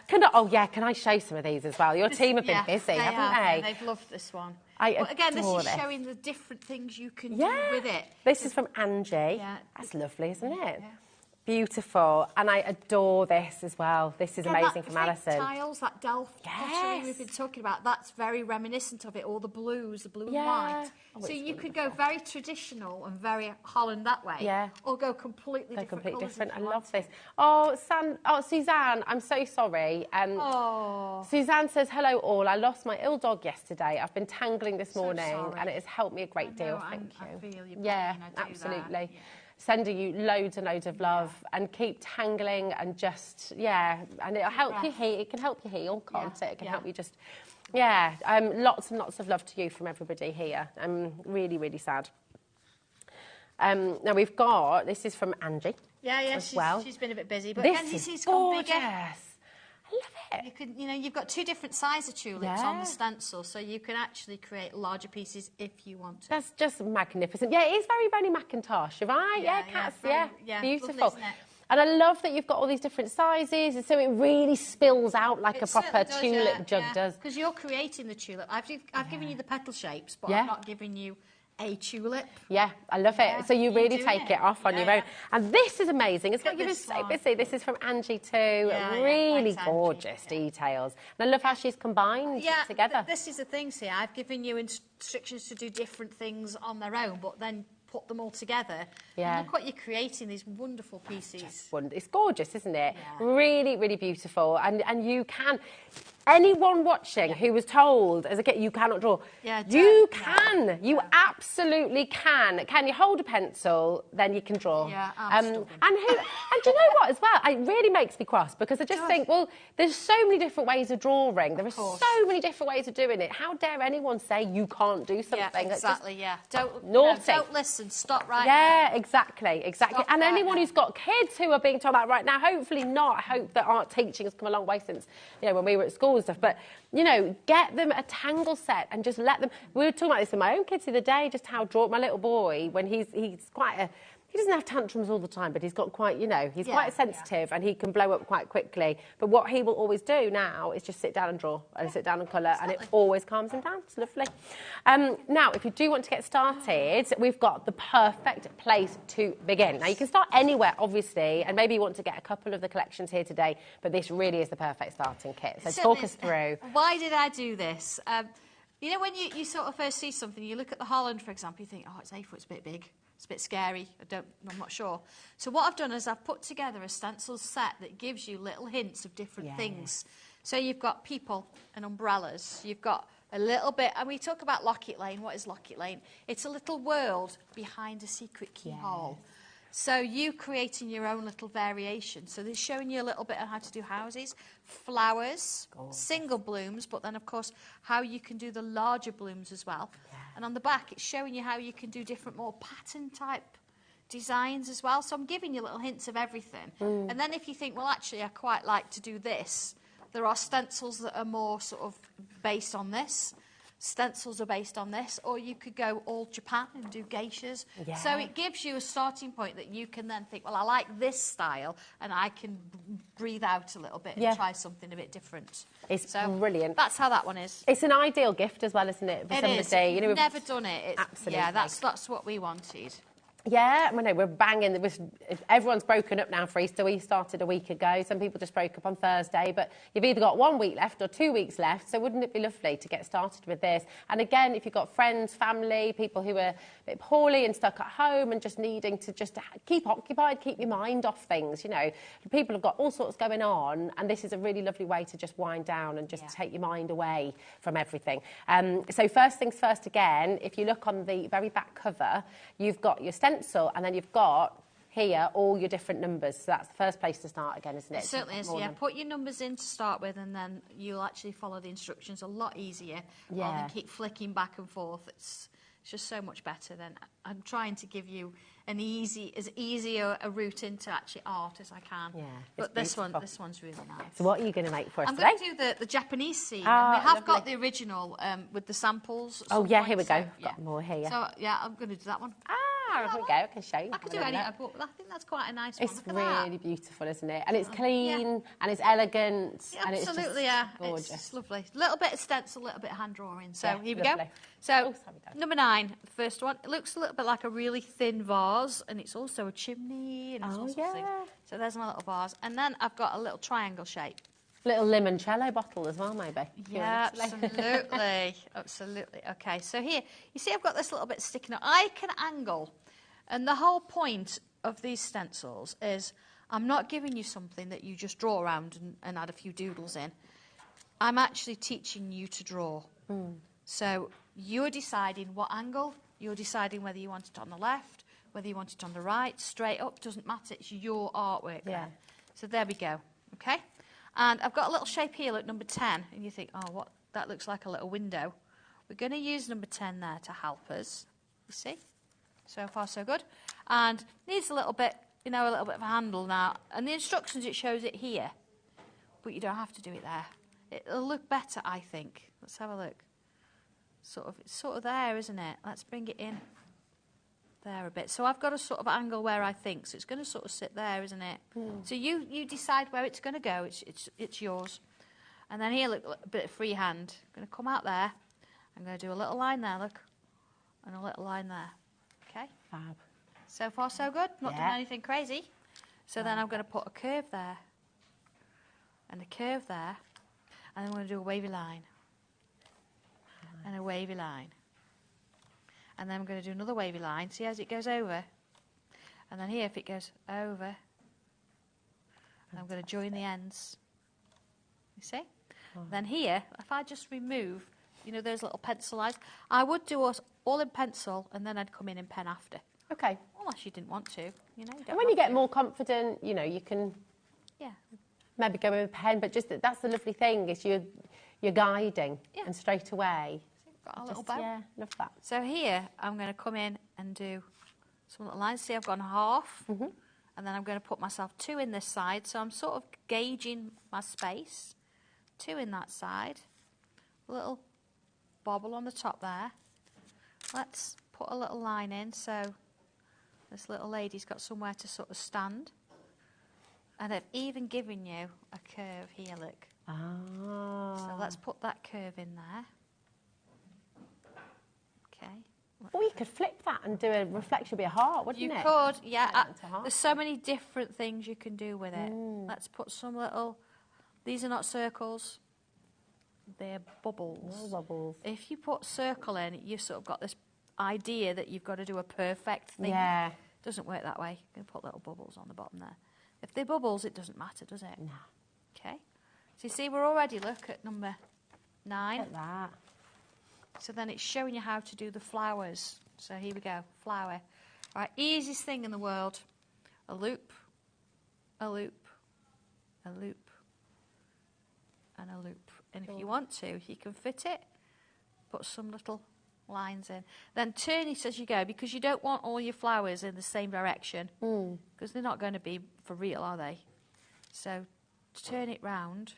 Can I show some of these as well? Your team have been busy, haven't they? They've loved this one. Again, this is showing the different things you can do with it. This is from Angie. Yeah. That's lovely, isn't it? Yeah. Beautiful. And I adore this as well. This is amazing from Alison. Tiles, that Delft pottery we've been talking about, that's very reminiscent of it, all the blues, the blue and white. So you could go very traditional and very Holland that way, or go completely different. I love this. Oh, Suzanne, I'm so sorry. Suzanne says, hello all. I lost my ill dog yesterday. I've been tangling this morning and it has helped me a great deal. Thank you. I feel your pain. Absolutely. Sending you loads and loads of love and keep tangling and just, and it'll help you heal. It can help you heal, can't it? It can help you just, lots and lots of love to you from everybody here. I'm really, really sad. Now we've got, this is from Angie. She's been a bit busy, but this is gorgeous. I love it. You've got 2 different sizes of tulips on the stencil, so you can actually create larger pieces if you want to. That's just magnificent. Yeah, it is very Bonnie Macintosh, right? Beautiful. Lovely, isn't it? And I love that you've got all these different sizes, so it really spills out like a proper tulip jug does. Because you're creating the tulip. I've given you the petal shapes, but I've not given you a tulip. Yeah, I love it. So you really take it off on your own. And this is amazing. It's what you've been so busy. This is from Angie too. Really gorgeous details. And I love how she's combined together. This is the thing, see, I've given you instructions to do different things on their own, but then put them all together. And look what you're creating, these wonderful pieces. It's gorgeous, isn't it? Really, really beautiful. And you can... Anyone watching who was told as a kid you cannot draw, you can. You absolutely can. Can you hold a pencil? Then you can draw. Yeah, and do you know what as well? It really makes me cross because I just think, well, there's so many different ways of drawing. There are so many different ways of doing it. How dare anyone say you can't do something? Yeah, exactly. Don't listen. Stop right now. Yeah, exactly. And anyone who's got kids who are being told that right now, hopefully not. I hope that art teaching has come a long way since when we were at school and stuff. But get them a tangle set and just let them. We were talking about this with my own kids the other day, just how my little boy, when he's he doesn't have tantrums all the time, but he's got quite, you know, he's quite sensitive and he can blow up quite quickly. But what he will always do now is just sit down and draw and sit down and colour, and it always calms him down. It's lovely. Now, if you do want to get started, we've got the perfect place to begin. Now, you can start anywhere, obviously, and maybe you want to get a couple of the collections here today, but this really is the perfect starting kit. So talk us through. Why did I do this? You know, when you sort of first see something, you look at the Holland, for example, you think, oh, it's A4, it's a bit big. It's a bit scary. I'm not sure. So what I've done is I've put together a stencil set that gives you little hints of different things. So you've got people and umbrellas. You've got a little bit, and we talk about Locket Lane. What is Locket Lane? It's a little world behind a secret keyhole. So you creating your own little variation. So they're showing you a little bit on how to do houses, flowers, single blooms, but then, of course, how you can do the larger blooms as well. Yeah. And on the back, it's showing you how you can do different, more pattern-type designs as well. So I'm giving you little hints of everything. And then if you think, well, actually, I quite like to do this, there are stencils that are more sort of based on this. Stencils are based on this, or you could go all Japan and do geishas. Yeah. So it gives you a starting point that you can then think, well, I like this style, and I can breathe out a little bit and try something a bit different. It's brilliant. That's how that one is. It's an ideal gift as well, isn't it? For somebody. Is. You know, we've never done it. Absolutely. Yeah, that's what we wanted. Yeah, I know, we're banging. Everyone's broken up now for Easter. We started a week ago. Some people just broke up on Thursday, but you've either got 1 week left or 2 weeks left, so wouldn't it be lovely to get started with this? And again, if you've got friends, family, people who are a bit poorly and stuck at home and just needing to just keep occupied, keep your mind off things, you know, people have got all sorts going on, and this is a really lovely way to just wind down and just take your mind away from everything. So first things first again, if you look on the very back cover, you've got your stencil, and then you've got here all your different numbers. So that's the first place to start again, isn't it? It certainly is, yeah. Put your numbers in to start with, and then you'll actually follow the instructions a lot easier rather than keep flicking back and forth. It's just so much better than I'm trying to give you as easy a route into actually art as I can. Yeah, but this one's really nice. So what are you going to make for us today? I'm going to do the Japanese scene. Oh, we have got the original with the samples. Oh yeah, here we go. Got more here. So yeah, I'm going to do that one. Here we go, I can show you. I can do any, but I think that's quite a nice one. It's really beautiful, isn't it? And it's clean, and it's elegant, and it's just gorgeous. It's lovely. A little bit of stencil, a little bit of hand drawing. So here we go. So number 9, the first one. It looks a little bit like a really thin vase, and it's also a chimney, and it's all sorts of things. So there's my little vase, and then I've got a little triangle shape. Little limoncello bottle as well, maybe. Yeah, absolutely. Absolutely. Okay, so here, you see I've got this little bit sticking out. I can angle, and the whole point of these stencils is I'm not giving you something that you just draw around and add a few doodles in. I'm actually teaching you to draw. So you're deciding what angle, you're deciding whether you want it on the left, whether you want it on the right, straight up, doesn't matter, it's your artwork there. So there we go, okay? And I've got a little shape here, look, number 10, and you think, oh, what? That looks like a little window. We're going to use number 10 there to help us, you see? So far, so good. And needs a little bit, you know, a little bit of a handle now. And the instructions, it shows it here, but you don't have to do it there. It'll look better, I think. Let's have a look. It's sort of there, isn't it? Let's bring it in there a bit. So I've got a sort of angle where I think, so it's going to sort of sit there, isn't it? So you decide where it's going to go. It's yours. And then here, look, a bit of freehand. I'm going to come out there. I'm going to do a little line there, look, and a little line there. Okay? Fab. So far, so good. Not doing anything crazy. So then I'm going to put a curve there, and a curve there, and then I'm going to do a wavy line, and a wavy line. And then I'm going to do another wavy line. See as it goes over? And then here, if it goes over, I'm going to join the ends. You see? Then here, if I just remove, you know, those little pencil lines, I would do us all in pencil, and then I'd come in pen after. Okay. Unless you didn't want to, you know. And when you get more confident, you know, you can maybe go with a pen, but just that's the lovely thing, is you're guiding, and straight away. Got a little bow. Yeah, love that. So here, I'm going to come in and do some little lines. See, I've gone half, and then I'm going to put myself 2 in this side. So I'm sort of gauging my space. 2 in that side. A little bobble on the top there. Let's put a little line in. So This little lady's got somewhere to sort of stand. And they've even given you a curve here, look. Ah. So let's put that curve in there. Okay. Or you could flip that and do a reflection, be a heart, wouldn't it? You could, yeah. Into heart. There's so many different things you can do with it. Let's put some little... These are not circles. They're bubbles. No bubbles. If you put circle in, you've sort of got this idea that you've got to do a perfect thing. Yeah. It doesn't work that way. You can put little bubbles on the bottom there. If they're bubbles, it doesn't matter, does it? No. Okay. So you see, we're already, look at number 9. Look at that. So then it's showing you how to do the flowers. So here we go, flower. All right, easiest thing in the world. A loop, a loop, a loop, and a loop. And if you want to, you can fit it, put some little lines in. Then turn it as you go, because you don't want all your flowers in the same direction, because they're not going to be for real, are they? So turn it round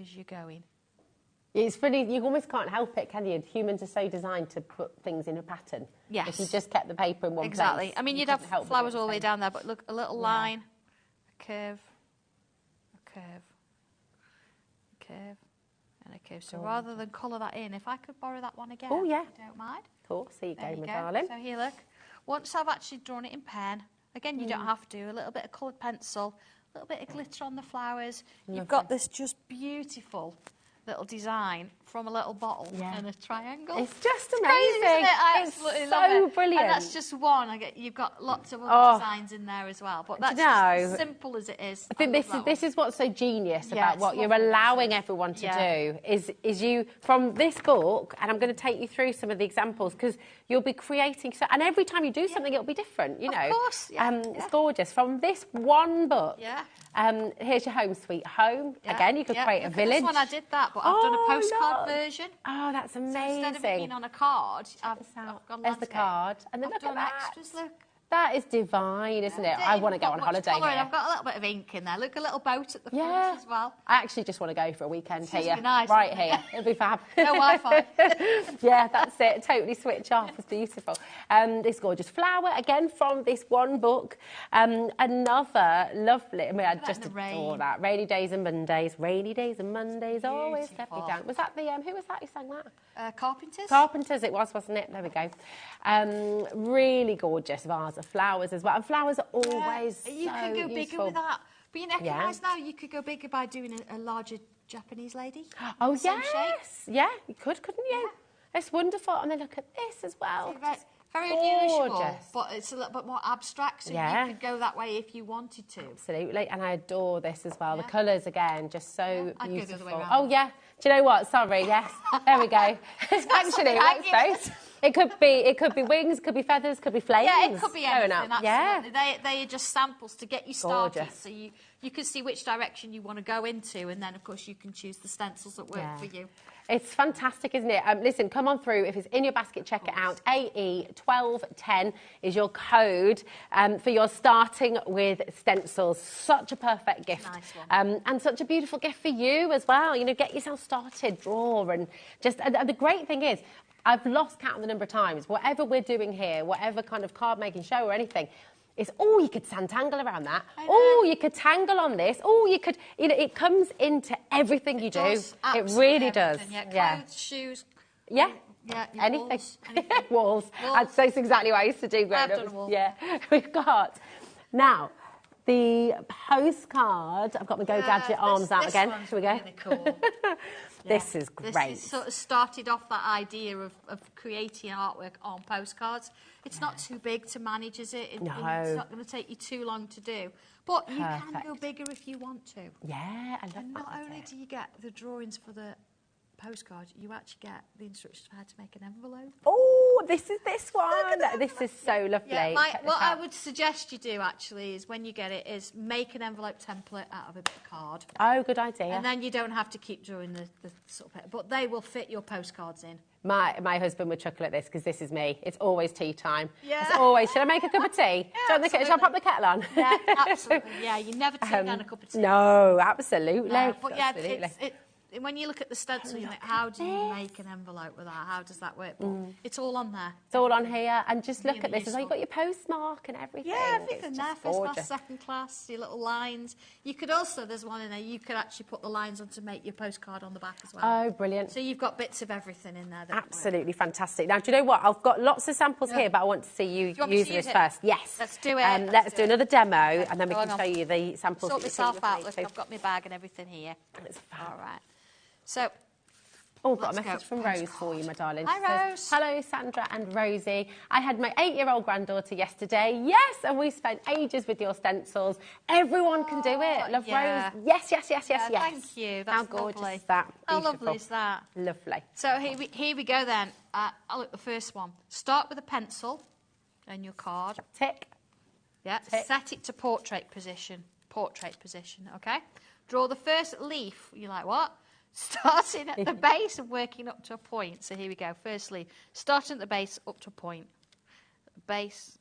as you're going. It's funny, you almost can't help it, can you? Humans are so designed to put things in a pattern. Yes. If you just kept the paper in one place. Exactly. I mean, you'd have help flowers all the way down there, but look, a little line, a curve, a curve, a curve, and a curve. So rather than colour that in, if I could borrow that one again, oh, yeah. if you don't mind. Of course, there you There go, you my go. darling. So here, look. Once I've actually drawn it in pen, again, you don't have to, a little bit of coloured pencil, a little bit of glitter on the flowers. You've got this just beautiful little design from a little bottle and a triangle. It's just amazing. Crazy, isn't it? I It's absolutely so love it. brilliant. And that's just one. You've got lots of other designs in there as well. But that's just as simple as it is. I think this is what's so genius about it's what you're lovely, allowing everyone to do is you, from this book, and I'm going to take you through some of the examples, because you'll be creating, and every time you do something, it'll be different, you know. Of course, It's gorgeous. From this one book, here's your home sweet home. Again, you could create a village. This one I did that, but I've done a postcard version. Oh, that's amazing. So instead of it being on a card, I've gone There's the landscape. card. And then I've look done at that. extras, look. That is divine, isn't it? I want to go on holiday here. I've got a little bit of ink in there. Look, a little boat at the front as well. I actually just want to go for a weekend It's here. be nice, right isn't it? here. It'll be fab. No Wi-Fi. Yeah, that's it. Totally switch off. It's beautiful. This gorgeous flower, again, from this one book. Another lovely, I mean, I just adore that. Rainy days and Mondays. Rainy days and Mondays always let me down. Was that the, who was that who sang that? Carpenters. Carpenters it was, wasn't it? There we go. Really gorgeous vase of flowers as well. And flowers are always you so could go bigger useful. with that. But you recognise now you could go bigger by doing a larger Japanese lady. Oh, Same yes. Yeah, you could, couldn't you? It's wonderful. And then look at this as well. Very gorgeous. unusual, but it's a little bit more abstract, so you could go that way if you wanted to. Absolutely, and I adore this as well. The colours, again, just so I'd beautiful. go the other way Oh, yeah. Do you know what? Sorry, yes. There we go. Actually, what's those? It could be wings, it could be feathers, it could be flames. Yeah, it could be anything, absolutely. Yeah. They are just samples to get you started. Gorgeous. So you can see which direction you want to go into, and then, of course, you can choose the stencils that work for you. It's fantastic, isn't it? Listen, come on through. If it's in your basket, check it out. AE1210 is your code for your starting with stencils. Such a perfect gift. Nice one. And such a beautiful gift for you as well. You know, get yourself started, draw, and just... And the great thing is, I've lost count of the number of times, whatever we're doing here, whatever kind of card-making show or anything, it's, you could tangle around that. You could tangle on this. You could, you know, it comes into everything you do. It really does. Yeah, clothes, shoes. Yeah. Yeah, anything. Walls. Walls. That's exactly what I used to do growing up. Yeah. We've got, now, the postcard. I've got my Go Gadget arms out again. Here we go. Really cool. This is great. This is sort of started off that idea of creating artwork on postcards. It's not too big to manage, is it? No. It's not going to take you too long to do. But you can go bigger if you want to. Yeah, I love that. And not only do you get the drawings for the postcard, you actually get the instructions for how to make an envelope. Oh, this is this one. This is so lovely. Yeah, what I would suggest you do actually is when you get it is make an envelope template out of a card. Oh, good idea. And then you don't have to keep drawing the sort of, but they will fit your postcards in. My husband would chuckle at this because this is me. It's always tea time. Yeah. It's always, should I make a cup of tea? Shall I pop the kettle on? Yeah, absolutely. Yeah, you never turn down a cup of tea. No, absolutely. But yeah, absolutely. when you look at the stencil, you think, how do you make an envelope with that? How does that work? But it's all on there. It's all on here. And just look Really at this. As well, useful. you've got your postmark and everything. Yeah, everything It's there. just First gorgeous. class, second class, your little lines. You could also, there's one in there, you could actually put the lines on to make your postcard on the back as well. Oh, brilliant. So you've got bits of everything in there. That Absolutely fantastic. Now, do you know what? I've got lots of samples here, but I want to see you using this first. Yes. Let's do it. Let's do another demo, and then we can show you the samples. Sort that you myself out. think Look, you'll I've got my bag and everything here. It's fab. All right. So, oh, got a let's message go. from Rose for you, my darling. Hi, She says, Rose. hello, Sandra and Rosie. I had my 8-year-old granddaughter yesterday. Yes, and we spent ages with your stencils. Everyone can do it. Love yeah. Rose. Yes, yes, yes, yes, Yeah, yes. thank you. How That's gorgeous lovely. is that? How Beautiful. lovely is that? Lovely. So here we go then. I'll look at the first one. Start with a pencil and your card. Tick. Yeah. Tick. Set it to portrait position. Portrait position. Okay. Draw the first leaf. You're like, what? Starting at the base and working up to a point. So here we go. First leaf. Starting at the base up to a point. Base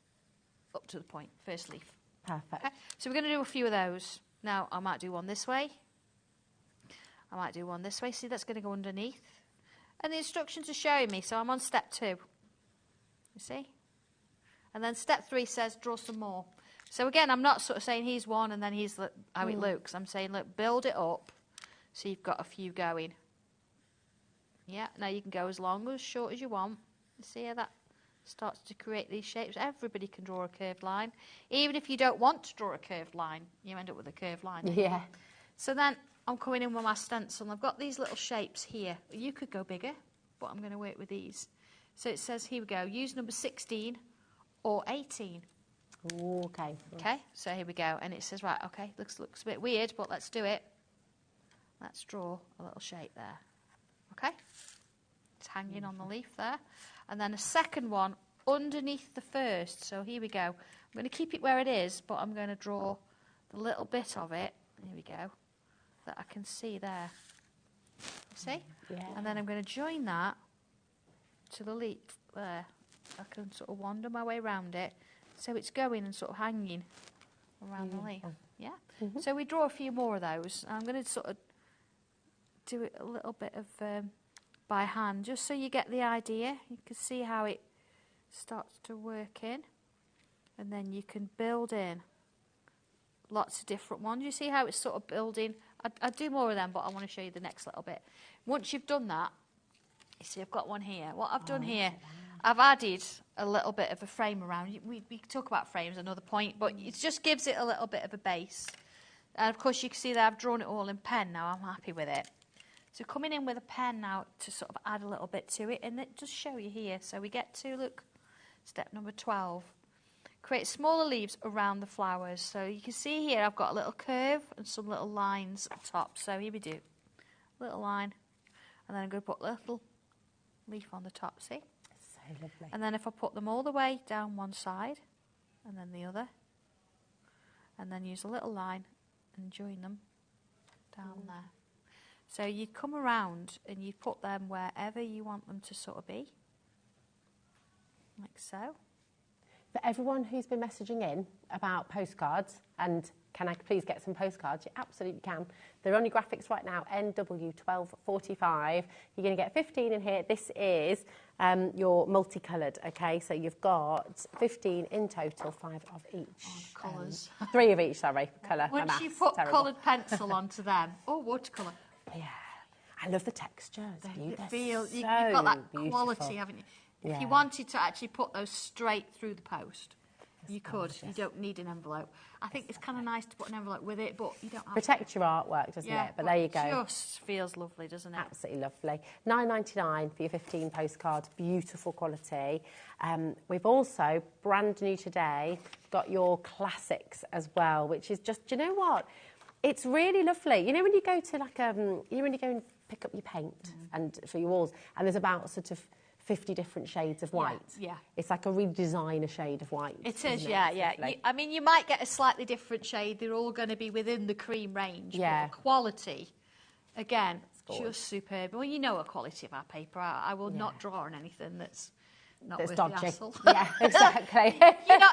up to the point. First leaf. Perfect. Okay. So we're going to do a few of those. Now I might do one this way. I might do one this way. See, that's going to go underneath. And the instructions are showing me, so I'm on step 2. You see? And then step 3 says draw some more. So again, I'm not sort of saying here's one and then here's how it looks. I'm saying, look, build it up so you've got a few going. Yeah, now you can go as long or as short as you want. You see how that starts to create these shapes? Everybody can draw a curved line. Even if you don't want to draw a curved line, you end up with a curved line. Yeah. So then I'm coming in with my stencil and I've got these little shapes here. You could go bigger, but I'm going to work with these. So it says, here we go, use number 16 or 18. Ooh, okay. Okay, so here we go. And it says, right, okay, looks a bit weird, but let's do it. Let's draw a little shape there. Okay? It's hanging on the leaf there. And then a second one underneath the first. So here we go. I'm going to keep it where it is, but I'm going to draw the little bit of it. Here we go. That I can see there. See? Yeah. And then I'm going to join that to the leaf there. I can sort of wander my way around it. So it's going and sort of hanging around the leaf. Yeah? So we draw a few more of those. I'm going to sort of do it a little bit of by hand, just so you get the idea. You can see how it starts to work in. And then you can build in lots of different ones. You see how it's sort of building? I'd do more of them, but I want to show you the next little bit. Once you've done that, you see I've got one here. What I've done here, I've added a little bit of a frame around. We talk about frames another point, but it just gives it a little bit of a base. And of course you can see that I've drawn it all in pen now. I'm happy with it. So coming in with a pen now to sort of add a little bit to it, and it just show you here. So we get to, look, step number 12. Create smaller leaves around the flowers. So you can see here I've got a little curve and some little lines at the top. So here we do. Little line. And then I'm going to put a little leaf on the top, see? So lovely. And then if I put them all the way down one side, and then the other, and then use a little line and join them down there. So you come around and you put them wherever you want them to sort of be, like so. For everyone who's been messaging in about postcards, and can I please get some postcards? You absolutely can. They're on your graphics right now, NW1245. You're going to get 15 in here. This is your multicoloured, okay? So you've got 15 in total, 5 of each. Oh, colours. 3 of each, sorry, colour. Once you put coloured pencil onto them, or watercolour. Yeah. I love the texture. It's beautiful. You've got that quality, haven't you? If Yeah. you wanted to actually put those straight through the post, you could. You don't need an envelope. I think it's kind of nice to put an envelope with it, but you don't have Protect your artwork, doesn't it? But there you go. It just feels lovely, doesn't it? Absolutely lovely. $9.99 for your 15 postcards. Beautiful quality. We've also, brand new today, got your classics as well, which is just, do you know what? It's really lovely. You know when you go to like, when you go and pick up your paint and for your walls, and there's about sort of 50 different shades of white. Yeah. It's like a redesign a shade of white. It is, isn't yeah, It's yeah. lovely. I mean, you might get a slightly different shade. They're all going to be within the cream range. Yeah. But the quality, again, gorgeous. just superb. Well, you know the quality of our paper. I will not draw on anything that's that's with dodgy. the hassle. Yeah, exactly.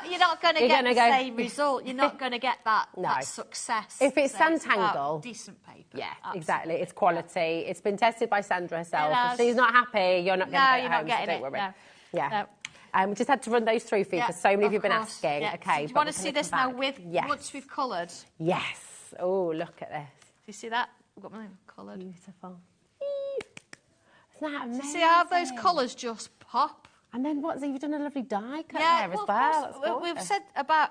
you're not going to get the same result. You're not going to get that, that success. If it's so Sanntangle, decent paper. Yeah, absolutely. exactly. It's quality. It's been tested by Sandra herself. If she's not happy, you're not going to get it home, so don't worry. No. Yeah. No. We just had to run those through for you because so many of you have been asking. Yeah. Okay, So do you want to see this now with once we've coloured? Yes. Oh, look at this. Do you see that? We've got mine coloured. Beautiful. Isn't that amazing? See how those colours just pop? And then you've done a lovely die cut there as well. We've said about,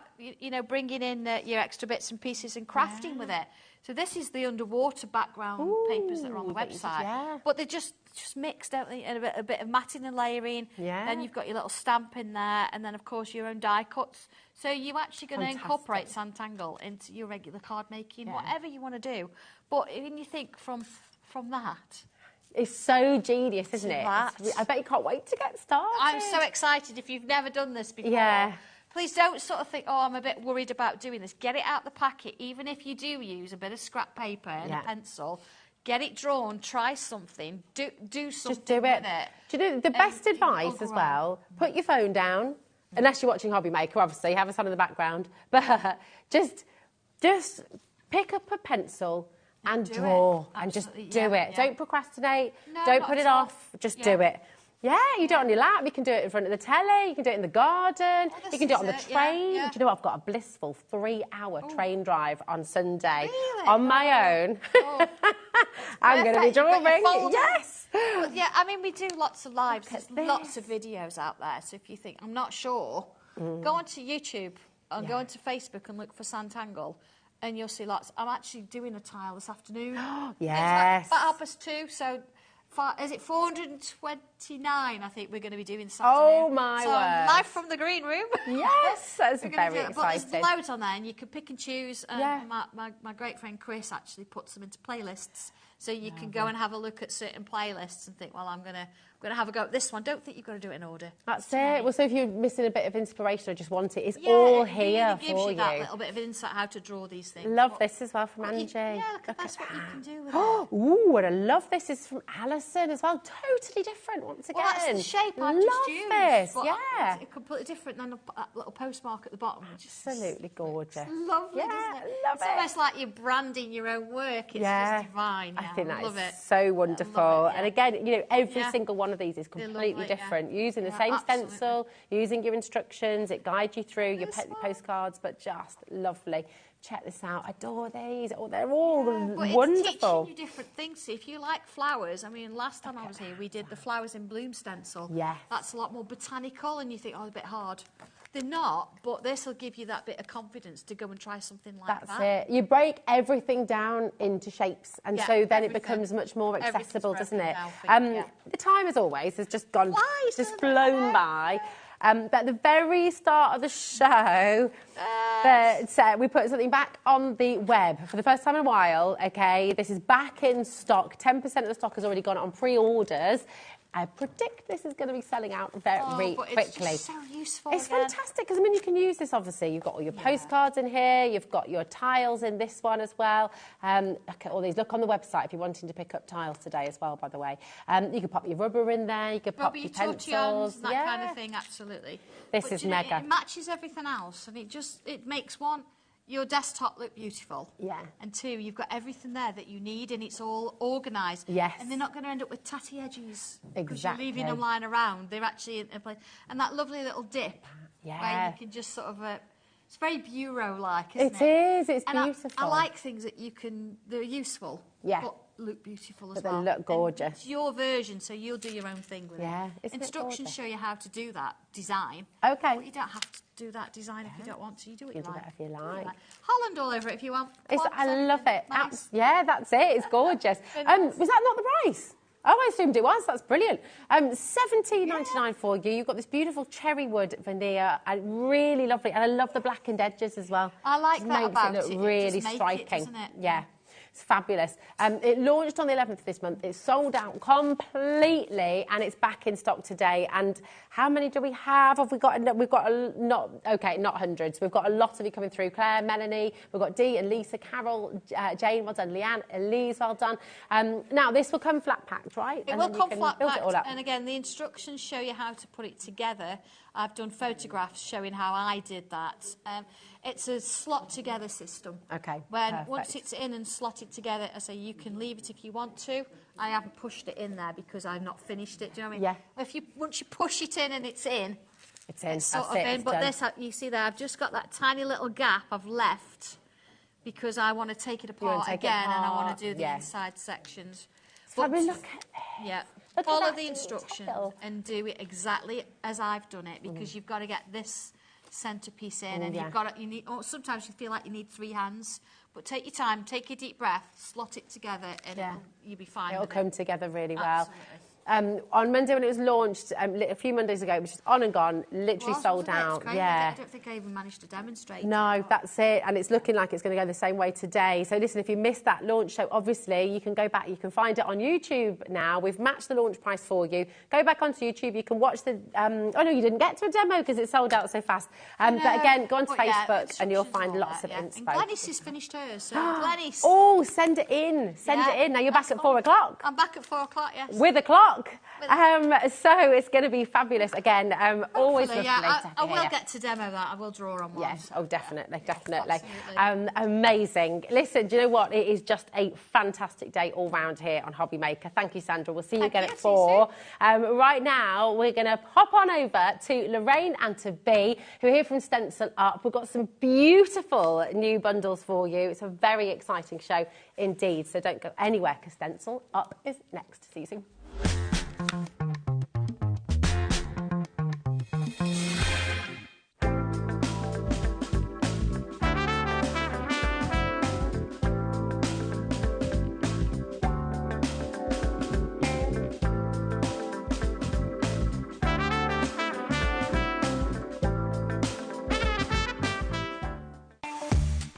bringing in your extra bits and pieces and crafting with it. So this is the underwater background papers that are on the website. But they're just mixed, don't they? And a bit of matting and layering. Yeah. Then you've got your little stamp in there. And then, of course, your own die cuts. So you're actually going to incorporate Sanntangle into your regular card making, whatever you want to do. But when you think from that... It's so genius, isn't it? I bet you can't wait to get started. I'm so excited if you've never done this before. Yeah. Please don't sort of think, oh, I'm a bit worried about doing this. Get it out the packet, even if you do use a bit of scrap paper and a pencil. Get it drawn, try something, do something Just do it. with it. Do you know, the best advice as well, put your phone down, unless you're watching HobbyMaker, obviously, have us on in the background, but just pick up a pencil and draw and just do it. Yeah. Don't procrastinate. No, don't put it off. Just do it. Yeah, you do it on your lap. You can do it in front of the telly. You can do it in the garden. You can do it on the train. Yeah. Do you know what? I've got a blissful 3-hour train drive on Sunday really? on my own. Oh. I'm going to be drawing. Yes. Well, yeah, I mean, we do lots of lives. There's lots of videos out there. So if you think, I'm not sure, go onto YouTube and go onto Facebook and look for Sanntangle. And you'll see lots. I'm actually doing a tile this afternoon. Yes. It's about 2:30, so is it 429? I think we're going to be doing this afternoon. Oh my word! Live from the green room. Yes, that's very exciting. But there's loads on there, and you can pick and choose. My great friend Chris actually puts them into playlists, so you can go and have a look at certain playlists and think, well, I'm going to have a go at this one. Don't think you've got to do it in order. That's it. Well, so if you're missing a bit of inspiration or just want it, it's all here gives for you. That little bit of insight how to draw these things. Love this as well from Angie. That's what you can do with it. Ooh, and I love this is from Alison as well. Totally different once again. Well, that's the shape I just used. This, It's completely different than a little postmark at the bottom. Absolutely gorgeous. It's lovely, isn't it? Love it's almost like you're branding your own work. It's just divine. I think that love is it. so wonderful. And again, every Yeah. single one of these is completely different. Using the Yeah, same absolutely. stencil, using your instructions, it guides you through your postcards, but just lovely. Check this out. I adore these. Oh, they're all wonderful. It's teaching you different things. So if you like flowers, I mean, last time I was here, we did the flowers in bloom stencil. Yes. That's a lot more botanical, and you think, oh, a bit hard. They're not, but this will give you that bit of confidence to go and try something like that. That's it. You break everything down into shapes, and so then it becomes much more accessible, doesn't it? The time, as always, has just gone, flown by. But at the very start of the show, we put something back on the web for the first time in a while. Okay, this is back in stock. 10% of the stock has already gone on pre-orders. I predict this is going to be selling out very quickly. It's just so useful. It's fantastic because, I mean, you can use this, obviously. You've got all your postcards in here. You've got your tiles in this one as well. Look at all these. Look on the website if you're wanting to pick up tiles today as well, by the way. You can pop your rubber in there. You can pop your pencils. That kind of thing, absolutely. This is mega. It matches everything else, and it makes your desktop look beautiful. Yeah. And 2, you've got everything there that you need, and it's all organised. Yes. And they're not going to end up with tatty edges. Exactly. Because you're leaving them lying around. They're actually in a place. And that lovely little dip. Yeah. Where you can just sort of... it's very bureau-like, isn't it? It is. It's and beautiful. I like things that they're useful. Yeah. But look beautiful as But well. they look gorgeous. And it's your version, so you'll do your own thing with Yeah. it. Instructions show you how to do that design. Okay. But you don't have to do that design if you don't want to. You do what you do like. that if you like. Holland all over it if you want. I love it. Nice. Yeah, that's it. It's gorgeous. Was that not the price? Oh, I assumed it was. That's brilliant. $17.99 for you. You've got this beautiful cherry wood veneer, and really lovely. And I love the blackened edges as well. I like that about it. Makes it look It really just makes striking. it, doesn't it? Yeah. It's fabulous. It launched on the 11th of this month. It's sold out completely, and it's back in stock today. And how many do we have? Have we got? We've got not hundreds. We've got a lot of you coming through. Claire, Melanie, we've got Dee and Lisa, Carol, Jane, well done, Leanne, Elise, well done. Now this will come flat packed, right? It will come flat packed, and again, the instructions show you how to put it together. I've done photographs showing how I did that. It's a slot together system. Okay. Once it's in and slotted together, I say you can leave it if you want to. I haven't pushed it in there because I've not finished it. Do you know what I mean? Yeah. Once you push it in and it's in, it's sort of in. But this, you see there, I've just got that tiny little gap I've left because I want to take it apart again, and I want to do the inside sections. But look at this. Yeah. Follow the instructions and do it exactly as I've done it, because you've got to get this centerpiece in, and you need. Or sometimes you feel like you need 3 hands, but take your time, take a deep breath, slot it together, and you'll be fine. It'll come together really well. Absolutely. On Monday when it was launched, a few Mondays ago, it was just on and gone, literally sold out. Yeah. I don't think I even managed to demonstrate. No, that's it. And it's looking like it's going to go the same way today. So listen, if you missed that launch show, obviously you can go back, you can find it on YouTube now. We've matched the launch price for you. Go back onto YouTube, you can watch the... oh no, you didn't get to a demo because it sold out so fast. But again, go onto Facebook and you'll find lots of inspo. And Glenys has finished hers, so Glenys... Oh, send it in. Send it in. Now you're back at 4 o'clock. I'm back at 4 o'clock, yes. With a clock. So it's going to be fabulous again. Always lovely. I will get to demo that. I will draw on one. Yes, oh definitely. Amazing. Listen, do you know what? It is just a fantastic day all round here on HobbyMaker. Thank you, Sandra. We'll see you again at 4. Right now, we're going to pop on over to Lorraine and to Bea, who are here from Stencil Up. We've got some beautiful new bundles for you. It's a very exciting show indeed. So don't go anywhere, because Stencil Up is next. See you soon.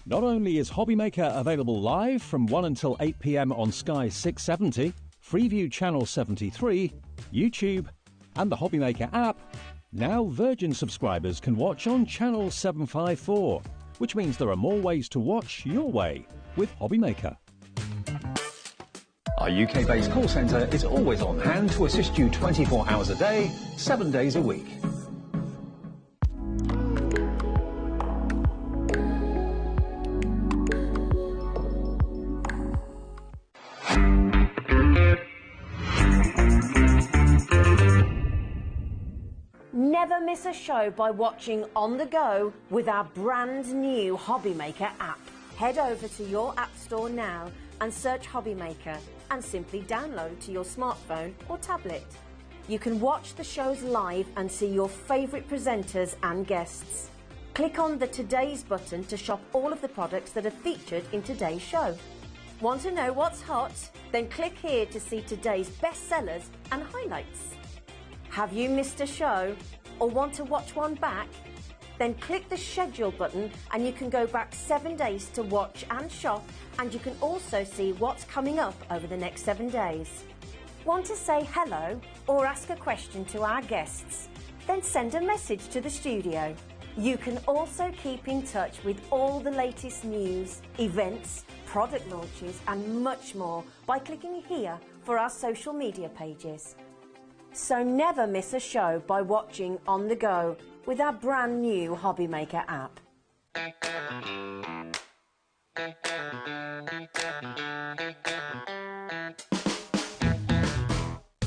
Not only is HobbyMaker available live from 1 until 8 p.m. on Sky 670, Freeview Channel 73, YouTube, and the HobbyMaker app, now Virgin subscribers can watch on Channel 754, which means there are more ways to watch your way with HobbyMaker. Our UK-based call centre is always on hand to assist you 24 hours a day, 7 days a week. Never miss a show by watching on the go with our brand new HobbyMaker app. Head over to your app store now and search HobbyMaker and simply download to your smartphone or tablet. You can watch the shows live and see your favourite presenters and guests. Click on the Today's button to shop all of the products that are featured in today's show. Want to know what's hot? Then click here to see today's bestsellers and highlights. Have you missed a show or want to watch one back? Then click the schedule button and you can go back 7 days to watch and shop, and you can also see what's coming up over the next 7 days. Want to say hello or ask a question to our guests? Then send a message to the studio. You can also keep in touch with all the latest news, events, product launches and much more by clicking here for our social media pages. So never miss a show by watching on the go with our brand new HobbyMaker app.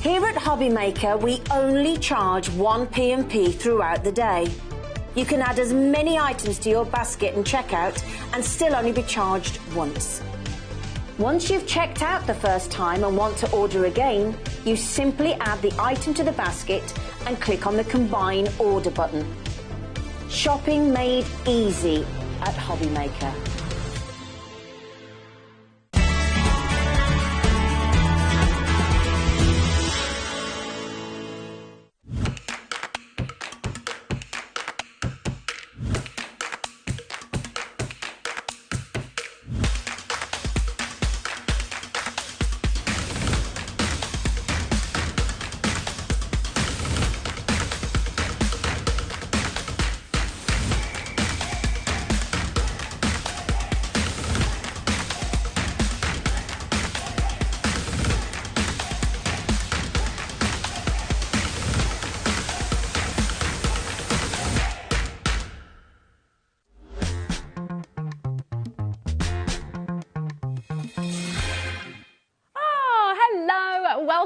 Here at HobbyMaker, we only charge 1 P&P throughout the day. You can add as many items to your basket and checkout and still only be charged once. Once you've checked out the first time and want to order again, you simply add the item to the basket and click on the Combine Order button. Shopping made easy at HobbyMaker.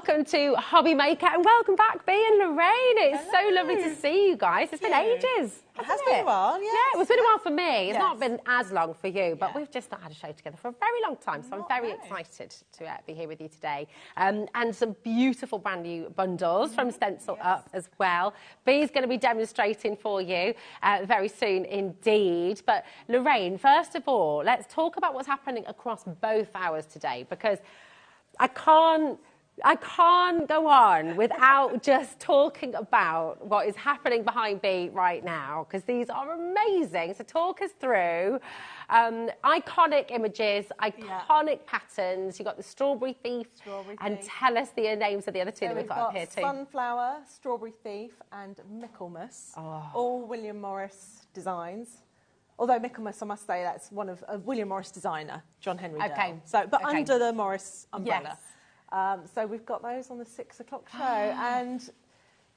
welcome to HobbyMaker and welcome back, Bea and Lorraine. It's so lovely to see you guys. It's been ages. It has been a while, yeah. Yeah, it's been a while for me. It's not been as long for you, but we've just not had a show together for a very long time, so I'm very excited to be here with you today. And some beautiful brand new bundles from Stencil Up as well. Bea's going to be demonstrating for you very soon indeed. But Lorraine, first of all, let's talk about what's happening across both hours today, because I can't go on without just talking about what is happening behind me right now, because these are amazing. So talk us through iconic images, iconic patterns. You've got the Strawberry Thief, and tell us the names of the other two that we've got up here too. Sunflower, Strawberry Thief and Michaelmas, all William Morris designs. Although Michaelmas, I must say, that's one of a William Morris designer, John Henry Dale. So, but under the Morris umbrella. So we've got those on the 6 o'clock show. And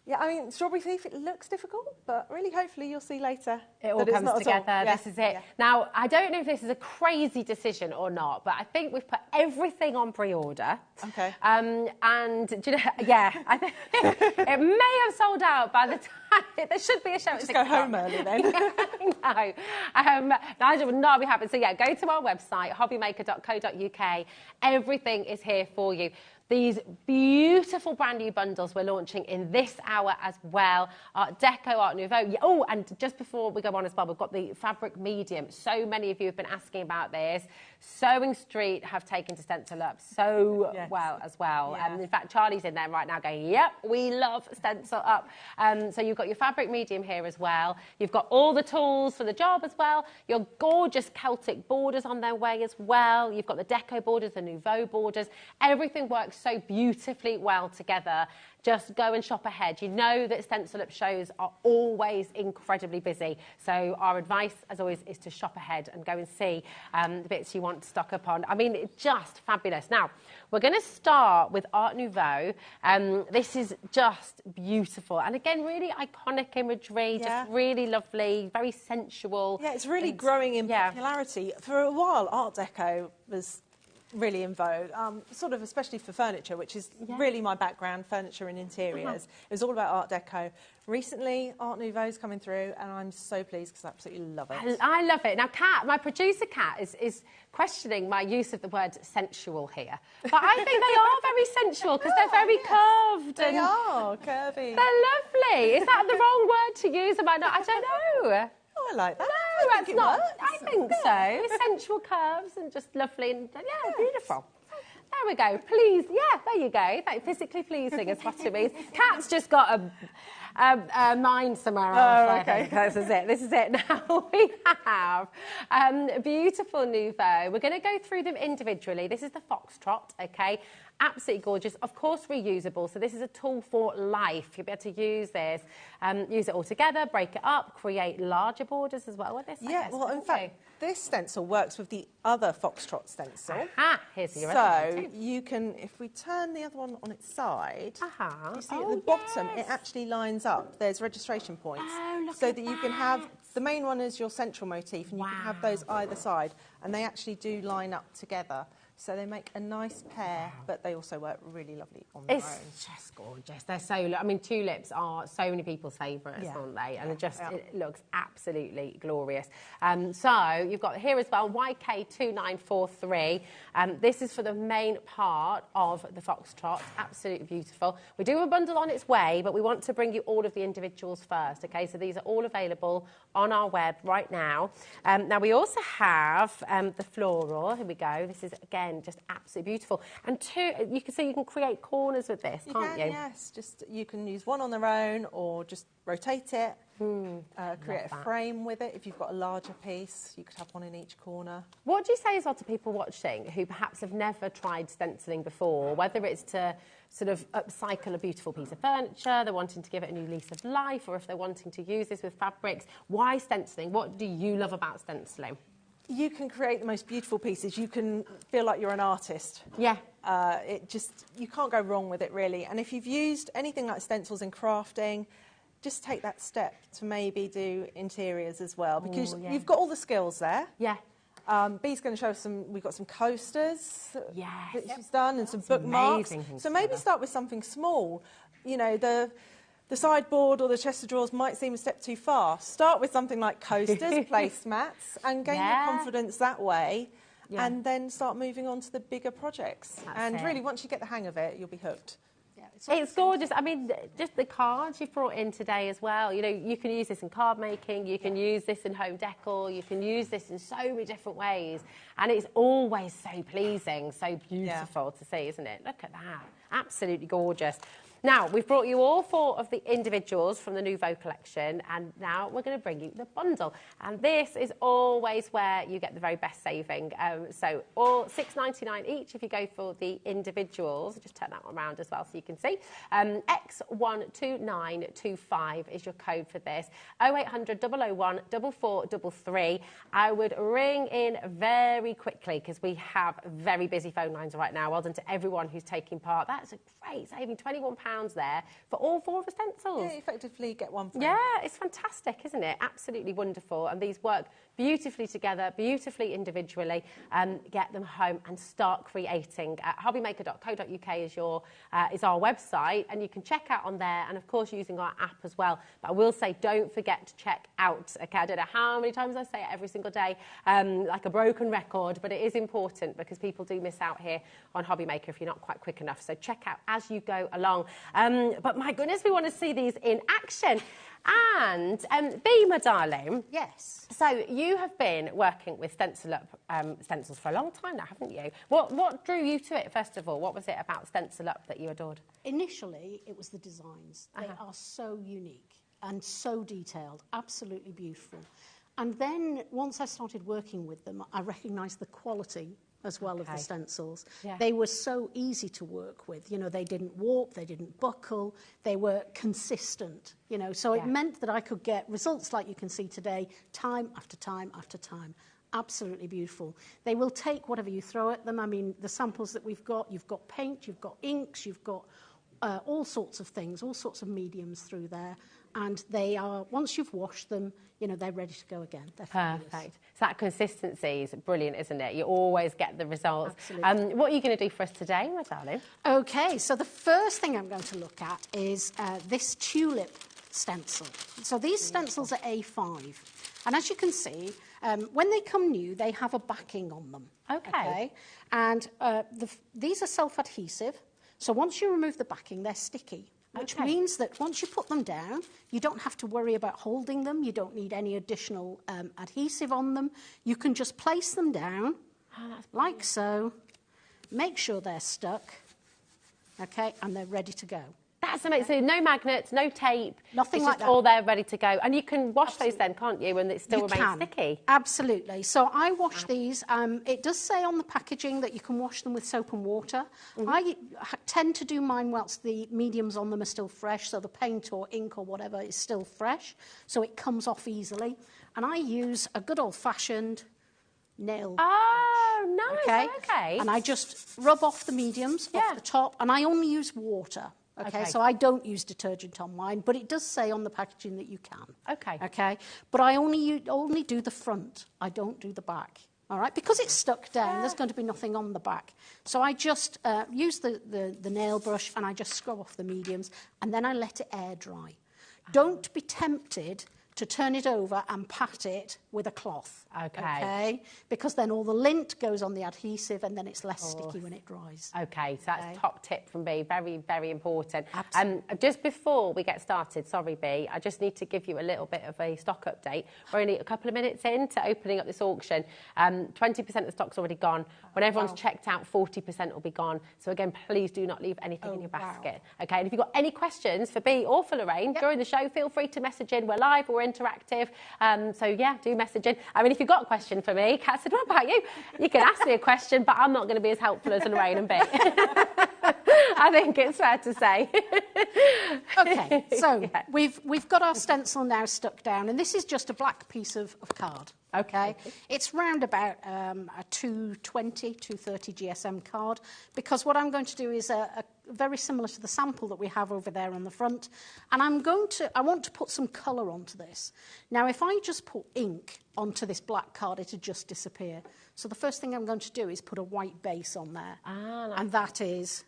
yeah, I mean, Strawberry Thief, it looks difficult, but really, hopefully, you'll see later. It all comes together. This is it. Now, I don't know if this is a crazy decision or not, but I think we've put everything on pre-order. Okay. And, do you know, I think it may have sold out by the time. There should be a show at 6 o'clock. Just go home early then. No. Nigel would not be happy. So, yeah, go to our website, hobbymaker.co.uk. Everything is here for you. These beautiful brand new bundles we're launching in this hour as well. Art Deco, Art Nouveau. Oh, and just before we go on as well, we've got the fabric medium. So many of you have been asking about this. Sewing Street have taken to Stencil Up so well as well. And in fact, Charlie's in there right now going, yep, we love Stencil Up. So you've got your fabric medium here as well. You've got all the tools for the job as well. Your gorgeous Celtic borders on their way as well. You've got the Deco borders, the Nouveau borders. Everything works so beautifully well together. Just go and shop ahead. You know that Stencil Up shows are always incredibly busy. So our advice, as always, is to shop ahead and go and see the bits you want to stock up on. I mean, it's just fabulous. Now, we're going to start with Art Nouveau. This is just beautiful. And again, really iconic imagery, just really lovely, very sensual. Yeah, it's really growing in popularity. For a while, Art Deco was really in vogue, sort of especially for furniture, which is really my background, furniture and interiors. It was all about Art Deco. Recently, Art Nouveau's coming through, and I'm so pleased because I absolutely love it. I love it. Now, Kat, my producer Kat, is questioning my use of the word sensual here. But I think they are very sensual because they're very curved. They are curvy. They're lovely. Is that the wrong word to use? Am I not? I don't know. Oh, I like that. No, that's not. I think so. Sensual curves and just lovely and beautiful. There we go. Please, there you go. Physically pleasing is what it means. Kat's just got a mind somewhere else. Okay. This is it. This is it. Now we have a beautiful Nouveau. We're going to go through them individually. This is the Foxtrot, okay? Absolutely gorgeous. Of course, reusable. So this is a tool for life. You'll be able to use this, use it all together, break it up, create larger borders as well with this. Well, in fact, this stencil works with the other Foxtrot stencil. Here's the So you can, if we turn the other one on its side, you see at the bottom, it actually lines up. There's registration points. So that you can have, the main one is your central motif, and you can have those either side, and they actually do line up together. So they make a nice pair, but they also work really lovely on their own. It's just gorgeous. They're so, I mean, tulips are so many people's favourites, aren't they? And it looks absolutely glorious. So you've got here as well, YK2943. This is for the main part of the Foxtrot. Absolutely beautiful. We do have a bundle on its way, but we want to bring you all of the individuals first, okay? So these are all available on our web right now. Now, we also have the Floral. Here we go. This is, again, just absolutely beautiful. And you can see you can create corners with this, can't you? Yes, just you can use one on their own or just rotate it, create a frame with it. If you've got a larger piece, you could have one in each corner. What do you say as well to people watching who perhaps have never tried stenciling before, whether it's to sort of upcycle a beautiful piece of furniture, they're wanting to give it a new lease of life, or if they're wanting to use this with fabrics? Why stenciling? What do you love about stenciling? You can create the most beautiful pieces. You can feel like you're an artist. Yeah. You can't go wrong with it, really. And if you've used anything like stencils in crafting, just take that step to maybe do interiors as well, because you've got all the skills there. Yeah. Bee's going to show us we've got some coasters yes. that she's done, and some bookmarks. So maybe together. start with something small. You know, the sideboard or the chest of drawers might seem a step too far. Start with something like coasters, placemats, and gain your confidence that way. Yeah. And then start moving on to the bigger projects. And really, once you get the hang of it, you'll be hooked. It's gorgeous. I mean, just the cards you've brought in today as well. You know, you can use this in card making, you can use this in home decor, you can use this in so many different ways. And it's always so pleasing, so beautiful to see, isn't it? Look at that. Absolutely gorgeous. Now, we've brought you all 4 of the individuals from the Nouveau collection, and now we're going to bring you the bundle. And this is always where you get the very best saving. So all £6.99 each if you go for the individuals. Just turn that one around as well so you can see. X12925 is your code for this. 0800 001 4433. I would ring in very quickly because we have very busy phone lines right now. Well done to everyone who's taking part. That's a great saving, £21 there for all 4 of the stencils. Yeah, you effectively get one for Yeah, it's fantastic, isn't it? Absolutely wonderful. And these work beautifully together, beautifully individually. Get them home and start creating. HobbyMaker.co.uk is our website, and you can check out on there, and of course using our app as well. But I will say, don't forget to check out. Okay, I don't know how many times I say it every single day, like a broken record, but it is important because people do miss out here on HobbyMaker if you're not quite quick enough. So check out as you go along. But my goodness, we want to see these in action. And Bea, my darling. Yes. So you have been working with stencils for a long time now, haven't you? What drew you to it, first of all? What was it about Stencil Up that you adored? Initially, it was the designs. They are so unique and so detailed, absolutely beautiful. And then once I started working with them, I recognised the quality as well of the stencils. Yeah. They were so easy to work with. You know, they didn't warp, they didn't buckle, they were consistent, you know. So it meant that I could get results like you can see today, time after time after time. Absolutely beautiful. They will take whatever you throw at them. I mean, the samples that we've got, you've got paint, you've got inks, you've got all sorts of things, all sorts of mediums through there. And they are, once you've washed them, you know, they're ready to go again. They're fabulous. Perfect. So that consistency is brilliant, isn't it? You always get the results. Absolutely. What are you going to do for us today, my darling? Okay, so the first thing I'm going to look at is this tulip stencil. So these stencils are A5. And as you can see, when they come new, they have a backing on them. Okay. And these are self-adhesive. So once you remove the backing, they're sticky. Which means that once you put them down, you don't have to worry about holding them. You don't need any additional adhesive on them. You can just place them down, like so. Make sure they're stuck, okay, and they're ready to go. That's amazing. So no magnets, no tape. Nothing like that. It's just all there ready to go. And you can wash those then, can't you, and it still remains sticky? Absolutely. So I wash these. It does say on the packaging that you can wash them with soap and water. I tend to do mine whilst the mediums on them are still fresh, so the paint or ink or whatever is still fresh, so it comes off easily. And I use a good old-fashioned nail brush. Oh, nice. Okay. And I just rub off the mediums off the top, and I only use water. Okay, so I don't use detergent on mine, but it does say on the packaging that you can. Okay, but I only do the front. I don't do the back. All right, because it's stuck down, there's going to be nothing on the back. So I just use the nail brush and I just scrub off the mediums, and then I let it air dry. Don't be tempted to turn it over and pat it with a cloth. Okay. Because then all the lint goes on the adhesive and then it's less sticky when it dries. Okay, so that's top tip from Bea. Very, very important. Absolutely. Just before we get started, sorry, Bea, I just need to give you a little bit of a stock update. We're only a couple of minutes into opening up this auction. 20% of the stock's already gone. When everyone's checked out, 40% will be gone. So again, please do not leave anything in your basket. Okay, and if you've got any questions for Bea or for Lorraine during the show, feel free to message in. We're live, we're interactive. So yeah, do message in. I mean, if you've got a question for me, Kat said, what about you? You can ask me a question, but I'm not going to be as helpful as Lorraine and Bea. I think it's fair to say. Okay, so we've got our stencil now stuck down, and this is just a black piece of card. Okay. It's round about a 220, 230 GSM card, because what I'm going to do is a very similar to the sample that we have over there on the front, and I want to put some colour onto this. Now, if I just put ink onto this black card, it'd just disappear. So the first thing I'm going to do is put a white base on there, and that is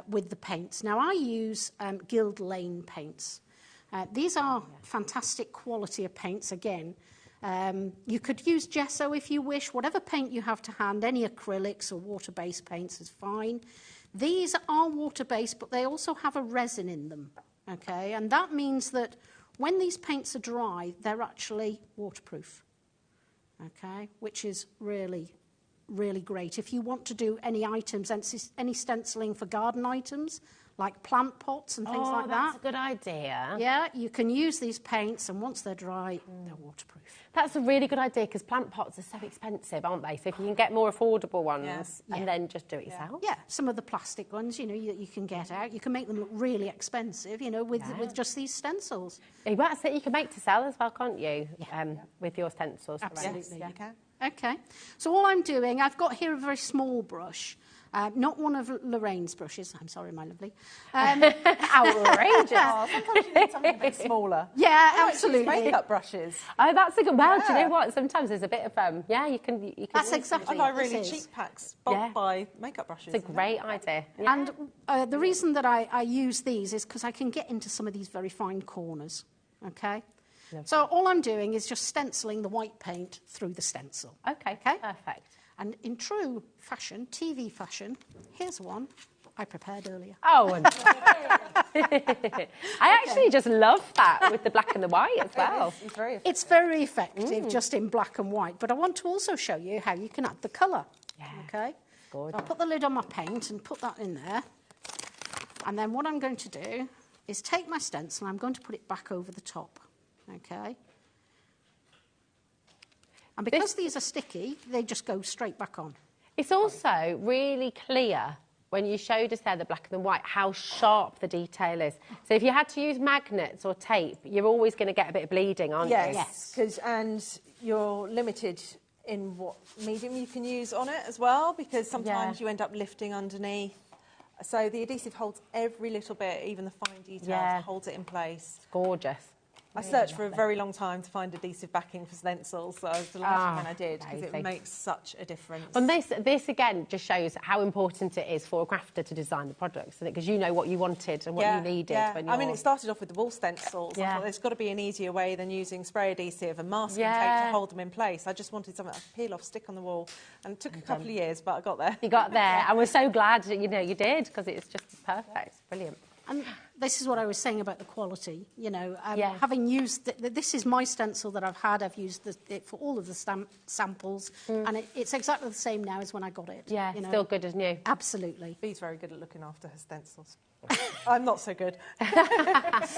with the paints. Now, I use Guild Lane paints. These are fantastic quality of paints, again. You could use gesso if you wish, whatever paint you have to hand, any acrylics or water-based paints is fine. These are water-based, but they also have a resin in them, okay? And that means that when these paints are dry, they're actually waterproof, okay? Which is really, really great. If you want to do any items, any stenciling for garden items, like plant pots and things like that. That's a good idea. Yeah, you can use these paints, and once they're dry, they're waterproof. That's a really good idea, because plant pots are so expensive, aren't they? So if you can get more affordable ones and then just do it yourself. Yeah, some of the plastic ones, you know, you can get out. You can make them look really expensive, you know, with just these stencils. Well, that's it. You can make to sell as well, can't you? With your stencils. Absolutely, you can. Okay, so all I'm doing, I've got here a very small brush. Not one of Lorraine's brushes. I'm sorry, my lovely. Outrageous. Sometimes you need something a bit smaller. Yeah, absolutely. Makeup brushes. Oh, that's a good. Well, do you know what? Sometimes there's a bit of you can. That's exactly. I buy really cheap packs, bulk buy makeup brushes. It's a great idea. Yeah. And the reason that I use these is because I can get into some of these very fine corners. Okay. Lovely. So all I'm doing is just stenciling the white paint through the stencil. Okay. Perfect. And in true fashion, TV fashion, here's one I prepared earlier. Oh, I actually just love that with the black and the white as well. It's very effective just in black and white, but I want to also show you how you can add the colour. Yeah. Okay? So I'll put the lid on my paint and put that in there. And then what I'm going to do is take my stencil and I'm going to put it back over the top. Okay? And because these are sticky, they just go straight back on. It's also really clear when you showed us there the black and the white how sharp the detail is. So if you had to use magnets or tape, you're always going to get a bit of bleeding, aren't you? Yes, and you're limited in what medium you can use on it as well, because sometimes you end up lifting underneath. So the adhesive holds every little bit, even the fine details, holds it in place. It's gorgeous. I searched for a very long time to find adhesive backing for stencils, so I was delighted when I did, because it makes such a difference. And this again just shows how important it is for a crafter to design the products, isn't it? Because you know what you wanted and what you needed. Yeah, when I mean, it started off with the wall stencils. I thought there's got to be an easier way than using spray adhesive and masking tape to hold them in place. I just wanted something I could peel off, stick on the wall, and it took a couple of years, but I got there. You got there, and we're so glad that you did, because it's just perfect. Brilliant. And this is what I was saying about the quality, you know, having used, this is my stencil that I've had, I've used it for all of the samples, and it's exactly the same now as when I got it. Yeah, you know? Still good as new. Absolutely. Bee's very good at looking after her stencils. I'm not so good.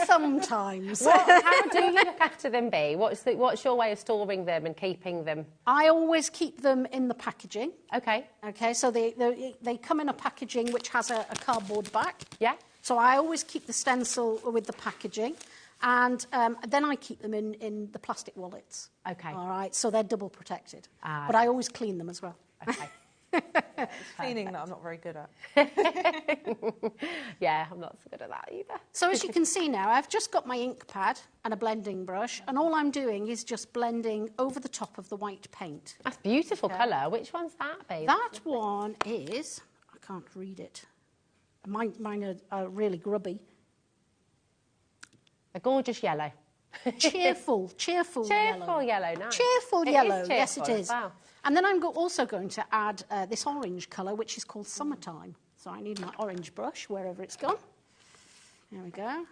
Sometimes. How do you look after them, Bee? What's your way of storing them and keeping them? I always keep them in the packaging. Okay. Okay, so they come in a packaging which has a cardboard back. Yeah. So I always keep the stencil with the packaging, and then I keep them in the plastic wallets. Okay. All right, so they're double protected. But I always clean them as well. Okay. Cleaning that I'm not very good at. Yeah, I'm not so good at that either. So as you can see now, I've just got my ink pad and a blending brush, and all I'm doing is just blending over the top of the white paint. That's beautiful colour. Which one's that, babe? That one is, I can't read it. Mine are really grubby. A gorgeous yellow. Cheerful Cheerful yellow, nice. Cheerful yellow, cheerful, yes it is. Wow. And then I'm also going to add this orange colour, which is called Summertime. So I need my orange brush, wherever it's gone. There we go.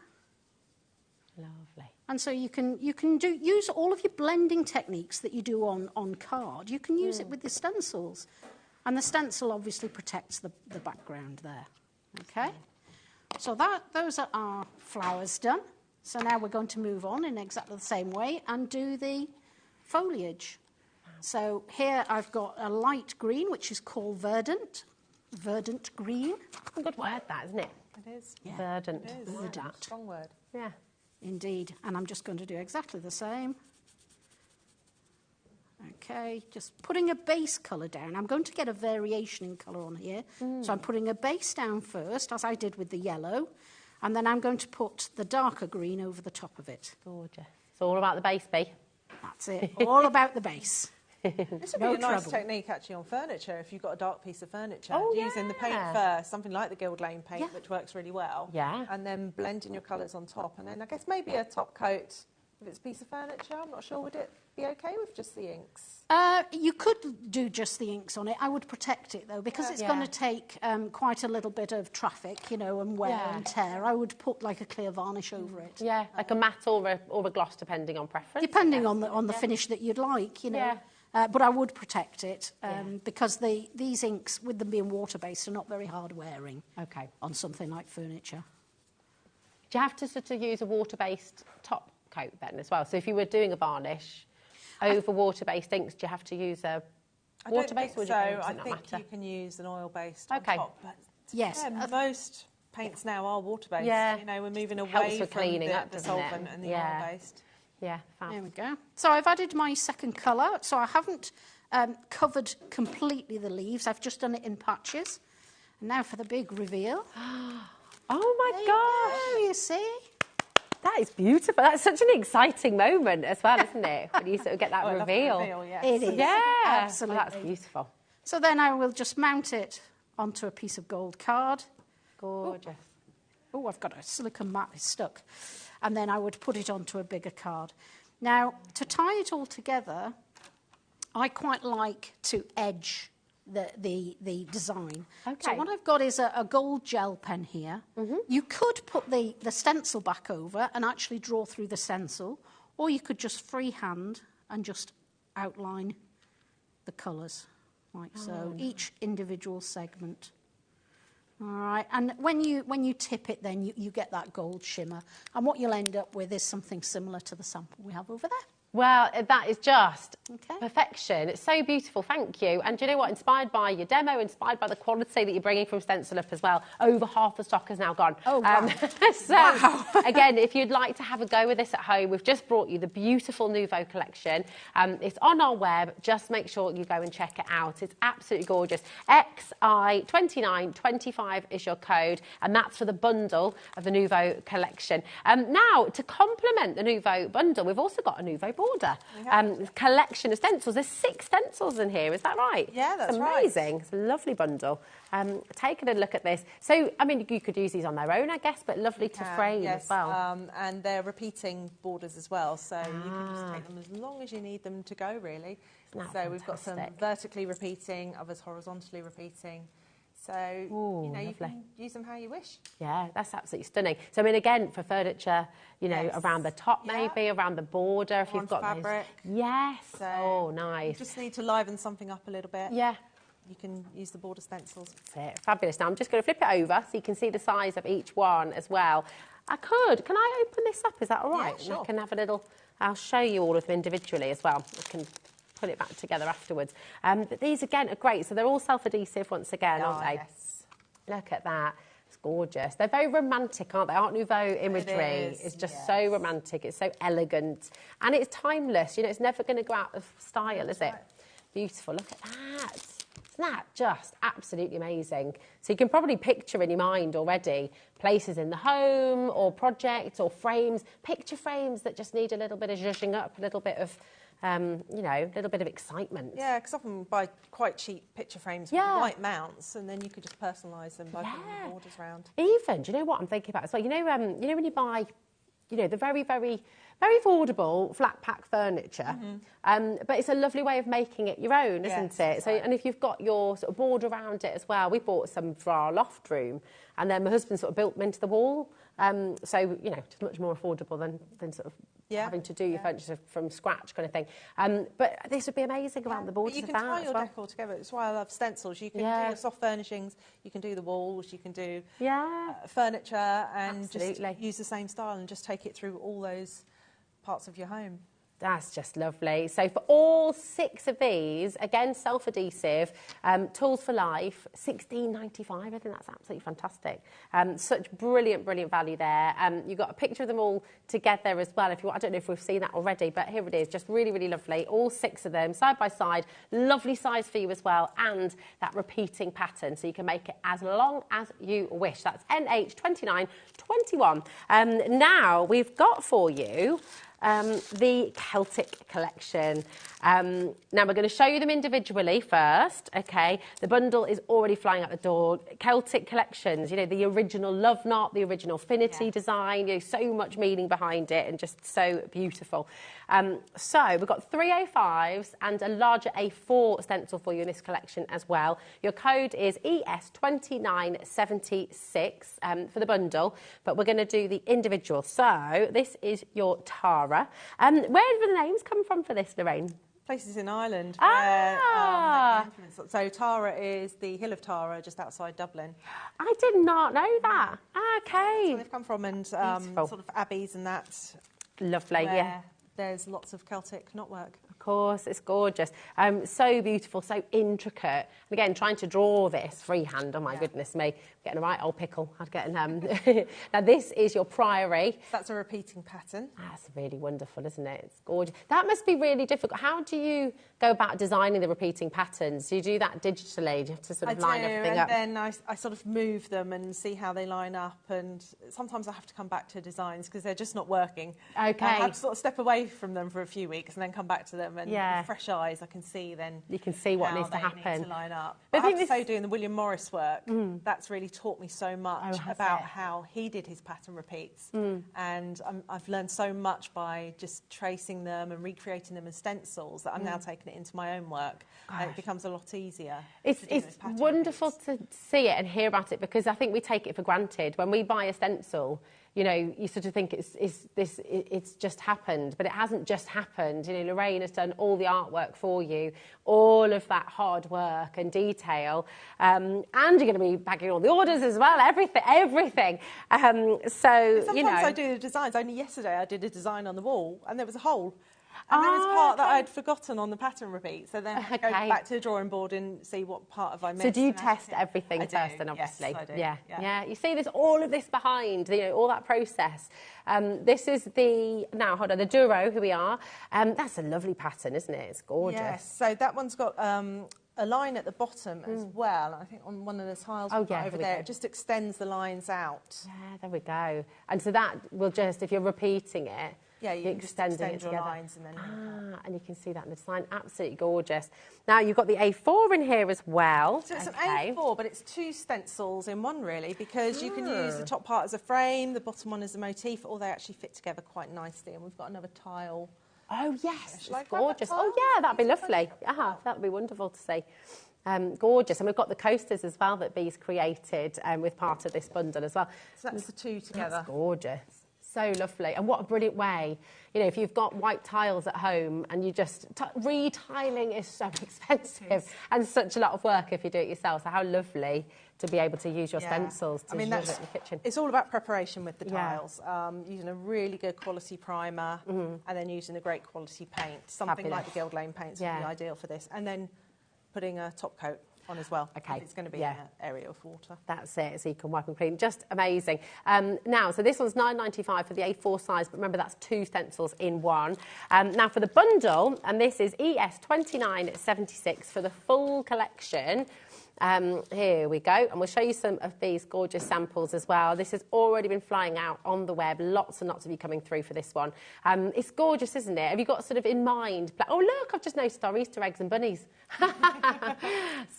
Lovely. And so you can use all of your blending techniques that you do on card. You can use it with the stencils. And the stencil obviously protects the background there. Okay? So those are our flowers done. So now we're going to move on in exactly the same way and do the foliage. So here I've got a light green, which is called verdant green. A good word, that, isn't it? It is. Yeah. Verdant. It is. Verdant. Strong word. Yeah. Indeed. And I'm just going to do exactly the same. Okay, just putting a base colour down. I'm going to get a variation in colour on here. So I'm putting a base down first, as I did with the yellow, and then I'm going to put the darker green over the top of it. Gorgeous. It's all about the base, Bee. That's it, all about the base. This would be a nice technique actually on furniture if you've got a dark piece of furniture. Using the paint first, something like the Guild Lane paint, which works really well. Yeah. And then blending your colours on top. And then I guess maybe a top coat if it's a piece of furniture. I'm not sure, would it be okay with just the inks? You could do just the inks on it. I would protect it though, because it's going to take quite a little bit of traffic, you know, and wear and tear. I would put like a clear varnish over it. Yeah, like a matte or a gloss, depending on preference. Depending on the finish that you'd like, you know. Yeah. But I would protect it because these inks, with them being water-based, are not very hard wearing. Okay. On something like furniture. Do you have to sort of use a water-based top coat then as well? So if you were doing a varnish over water-based inks, do you have to use a water-based? I think you can use an oil-based on top. But yes. Most paints now are water-based. Yeah. You know, we're moving away Helps with from cleaning up, the doesn't solvent it? and the oil-based. Yeah, fab. There we go. So I've added my second colour. So I haven't covered completely the leaves. I've just done it in patches. And now for the big reveal. Oh my gosh! You see? That is beautiful. That's such an exciting moment as well, isn't it? When you sort of get that reveal. It is. Yeah, absolutely. Well, that's beautiful. So then I will just mount it onto a piece of gold card. Gorgeous. Oh, I've got a silicone mat, it's stuck. And then I would put it onto a bigger card. Now, to tie it all together, I quite like to edge the design. Okay. So what I've got is a gold gel pen here. You could put the stencil back over and actually draw through the stencil, or you could just freehand and just outline the colours, like so, each individual segment. All right, and when you tip it, then you get that gold shimmer. And what you'll end up with is something similar to the sample we have over there. Well, that is just perfection. It's so beautiful, thank you. And do you know what? Inspired by your demo, inspired by the quality that you're bringing from Stencil Up as well, over half the stock is now gone. Oh, wow. Again, if you'd like to have a go with this at home, we've just brought you the beautiful Nouveau collection. It's on our web. Just make sure you go and check it out. It's absolutely gorgeous. XI2925 is your code, and that's for the bundle of the Nouveau collection. Now, to complement the Nouveau bundle, we've also got a Nouveau border. Collection of stencils. There's 6 stencils in here, is that right? Yeah, that's right. It's amazing. It's a lovely bundle. Taking a look at this. So, I mean, you could use these on their own, I guess, but lovely to frame as well. And they're repeating borders as well, so you can just take them as long as you need them to go, really. So we've got some vertically repeating, others horizontally repeating. So, you know, you can use them how you wish. Yeah, that's absolutely stunning. So, I mean, again, for furniture, you know, around the top maybe, around the border, if you've got fabric. Those. Yes. So oh, nice. You just need to liven something up a little bit. Yeah. You can use the border stencils. That's it. Fabulous. Now, I'm just going to flip it over so you can see the size of each one as well. Can I open this up? Is that all right? Yeah, sure. I can have a little, I'll show you all of them individually as well. I can put it back together afterwards. But these, again, are great. So they're all self-adhesive once again, aren't they? Yes. Look at that. It's gorgeous. They're very romantic, aren't they? Art Nouveau imagery is just so romantic. It's so elegant. And it's timeless. You know, it's never going to go out of style, is it? Beautiful. Look at that. Isn't that just absolutely amazing? So you can probably picture in your mind already places in the home or projects or frames, picture frames that just need a little bit of zhuzhing up, a little bit of, you know, a little bit of excitement. Yeah, because often we buy quite cheap picture frames with white mounts, and then you could just personalise them by putting the borders around. Even, do you know what I'm thinking about as well? You know when you buy, you know, the very, very, very affordable flat pack furniture, but it's a lovely way of making it your own, isn't it? So, and if you've got your sort of border around it as well, we bought some for our loft room, and then my husband sort of built them into the wall. So, you know, it's much more affordable than sort of having to do your furniture from scratch kind of thing. But this would be amazing around the borders of that. You can tie your decor together. That's why I love stencils. You can do your soft furnishings, you can do the walls, you can do furniture, and just use the same style and just take it through all those parts of your home. That's just lovely. So for all 6 of these, again, self-adhesive, Tools for Life, $16.95. I think that's absolutely fantastic. Such brilliant, brilliant value there. You've got a picture of them all together as well. If you, I don't know if we've seen that already, but here it is. Just really, really lovely. All 6 of them, side by side. Lovely size for you as well. And that repeating pattern, so you can make it as long as you wish. That's NH2921. Now, we've got for you the Celtic collection. Now we're going to show you them individually first, okay? The bundle is already flying out the door. Celtic collections, you know, the original love knot, the original finity design, you know, so much meaning behind it and just so beautiful. So we've got 3 A5s and a larger A4 stencil for you in this collection as well. Your code is ES2976 for the bundle, but we're going to do the individual. So this is your Tara. Where do the names come from for this, Lorraine? Places in Ireland. Ah! Where, so Tara is the Hill of Tara, just outside Dublin. I did not know that. Okay. That's where they've come from, and sort of abbeys and that. Lovely, yeah. There's lots of Celtic knotwork. Of course, it's gorgeous. So beautiful, so intricate. And again, trying to draw this freehand, oh my goodness me, getting a right old pickle. I'd get now this is your Priory. That's a repeating pattern. That's really wonderful, isn't it? It's gorgeous. That must be really difficult. How do you go about designing the repeating patterns? Do you do that digitally? Do you have to sort of line everything up? And then I sort of move them and see how they line up, and sometimes I have to come back to designs because they're just not working. Okay. I have to sort of step away from them for a few weeks and then come back to them, and with fresh eyes I can see then you can see what needs to happen. Need to line up. But I have to say, doing the William Morris work, that's really taught me so much about how he did his pattern repeats, and I've learned so much by just tracing them and recreating them as stencils that I'm now taking it into my own work, and it becomes a lot easier. It's wonderful to see it and hear about it, because I think we take it for granted when we buy a stencil. You know, you sort of think it's just happened, but it hasn't just happened. You know, Lorraine has done all the artwork for you, all of that hard work and detail, and you're going to be bagging all the orders as well, everything. Sometimes I do the designs. Only yesterday I did a design on the wall, and there was a hole. And there was part that I'd forgotten on the pattern repeat, so then I go back to the drawing board and see what part have I missed. So do you test everything first, then obviously? Yes, I do. Yeah. You see, there's all of this behind, you know, all that process. This is the the Duro. Here we are. That's a lovely pattern, isn't it? It's gorgeous. Yes. So that one's got a line at the bottom as well. I think on one of the tiles over there, it just extends the lines out. Yeah, there we go. And so that will just, if you're repeating it. Yeah, you can just extend your lines and then... and you can see that in the design. Absolutely gorgeous. Now, you've got the A4 in here as well. So it's an A4, but it's 2 stencils in one, really, because you can use the top part as a frame, the bottom one as a motif, or they actually fit together quite nicely. And we've got another tile. Oh, yes, it's gorgeous. Oh, yeah, that'd be lovely. That'd be wonderful to see. Gorgeous. And we've got the coasters as well that Bee's created with part of this bundle as well. So that's the 2 together. That's gorgeous. So lovely. And what a brilliant way. You know, if you've got white tiles at home and you just... Retiling is so expensive and such a lot of work if you do it yourself. So how lovely to be able to use your stencils to use it in the kitchen. It's all about preparation with the tiles. Using a really good quality primer and then using a great quality paint. Something like the Guild Lane paints would be ideal for this. And then putting a top coat on as well. Okay. It's going to be in an area of water. That's it, so you can wipe and clean. Just amazing. Now, so this one's $9.95 for the A4 size, but remember that's 2 stencils in one. Now for the bundle, and this is ES2976 for the full collection. Here we go, and we'll show you some of these gorgeous samples as well. This has already been flying out on the web. Lots and lots of you coming through for this one. It's gorgeous, isn't it? Have you got sort of in mind? Oh, look, I've just noticed our Easter eggs and bunnies.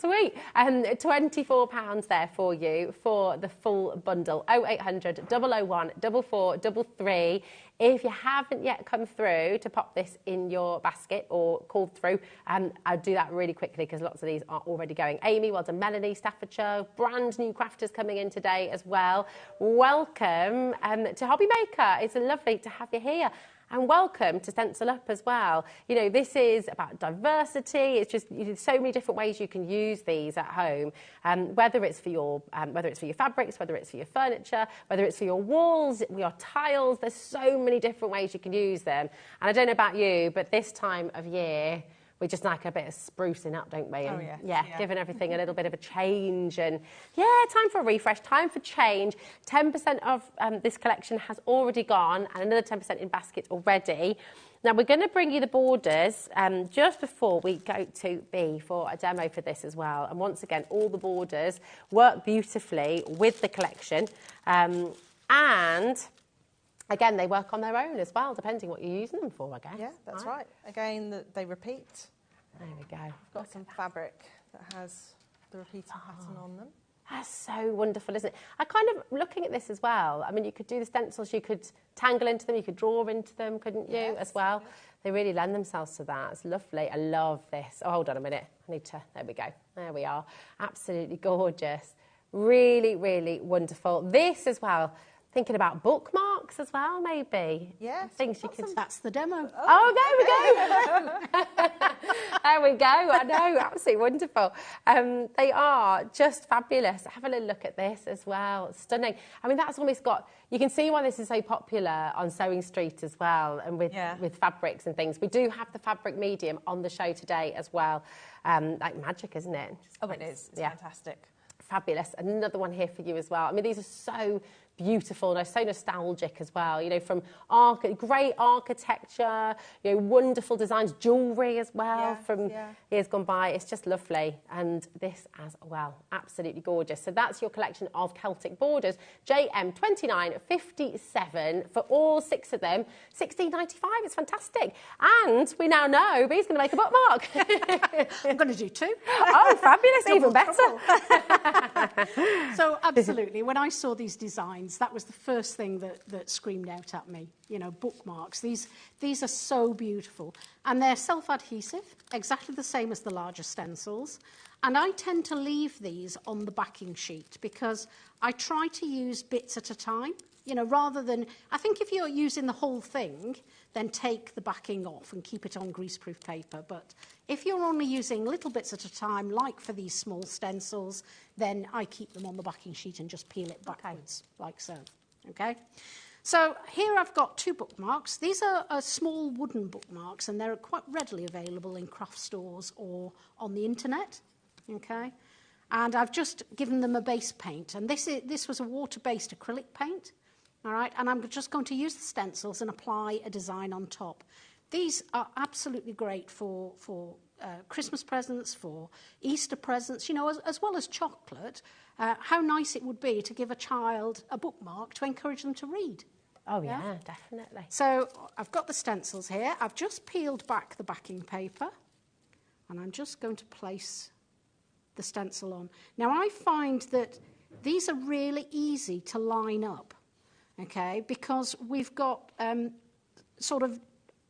Sweet. £24 there for you for the full bundle. 0800 001 4433. If you haven't yet come through to pop this in your basket or called through, I'll do that really quickly because lots of these are already going. Amy, well done. Melanie, Staffordshire, brand new crafters coming in today as well. Welcome to HobbyMaker. It's lovely to have you here. And welcome to Stencil Up as well. You know, this is about diversity. It's just so many different ways you can use these at home, whether it's for your fabrics, whether it's for your furniture, whether it's for your walls, your tiles. There's so many different ways you can use them. And I don't know about you, but this time of year, we just like a bit of sprucing up, don't we? And yeah, giving everything a little bit of a change. And yeah, time for a refresh, time for change. 10% of this collection has already gone and another 10% in basket already. Now, we're going to bring you the borders just before we go to B for a demo for this as well. And once again, all the borders work beautifully with the collection. And again, they work on their own as well, depending what you're using them for, I guess. Yeah, that's right. Again, they repeat. There we go. I've got some fabric that has the repeating pattern on them. That's so wonderful, isn't it? I kind of, looking at this as well, I mean, you could do the stencils, you could tangle into them, you could draw into them, couldn't you, as well? They really lend themselves to that. It's lovely. I love this. Oh, hold on a minute. I need to, there we go. There we are. Absolutely gorgeous. Really, really wonderful. This as well. Thinking about bookmarks as well, maybe. Yeah. Things you could. That's the demo. Oh, there we go. There we go. I know, absolutely wonderful. They are just fabulous. Have a little look at this as well. Stunning. I mean, that's almost got. You can see why this is so popular on Sewing Street as well, and with fabrics and things. We do have the fabric medium on the show today as well. Like magic, isn't it? Oh, it is. It's fantastic. Fabulous. Another one here for you as well. I mean, these are so beautiful and so nostalgic as well, you know, from great architecture, you know, wonderful designs, jewellery as well from years gone by. It's just lovely. And this as well, absolutely gorgeous. So that's your collection of Celtic borders, JM2957 for all 6 of them, £16.95. It's fantastic. And we now know Bee's going to make a bookmark. I'm going to do 2. Oh, fabulous, even better. So absolutely, when I saw these designs, that was the first thing that screamed out at me. You know, bookmarks. These are so beautiful. And they're self-adhesive, exactly the same as the larger stencils. And I tend to leave these on the backing sheet because I try to use bits at a time. You know, rather than, I think if you're using the whole thing, then take the backing off and keep it on greaseproof paper. But if you're only using little bits at a time, like for these small stencils, then I keep them on the backing sheet and just peel it backwards, like so. Okay? So here I've got 2 bookmarks. These are small wooden bookmarks, and they're quite readily available in craft stores or on the internet. Okay? And I've just given them a base paint. And this was a water-based acrylic paint. All right, and I'm just going to use the stencils and apply a design on top. These are absolutely great for Christmas presents, for Easter presents, you know, as well as chocolate. How nice it would be to give a child a bookmark to encourage them to read. Oh, yeah, definitely. So I've got the stencils here. I've just peeled back the backing paper, and I'm just going to place the stencil on. Now, I find that these are really easy to line up. Okay, because we've got sort of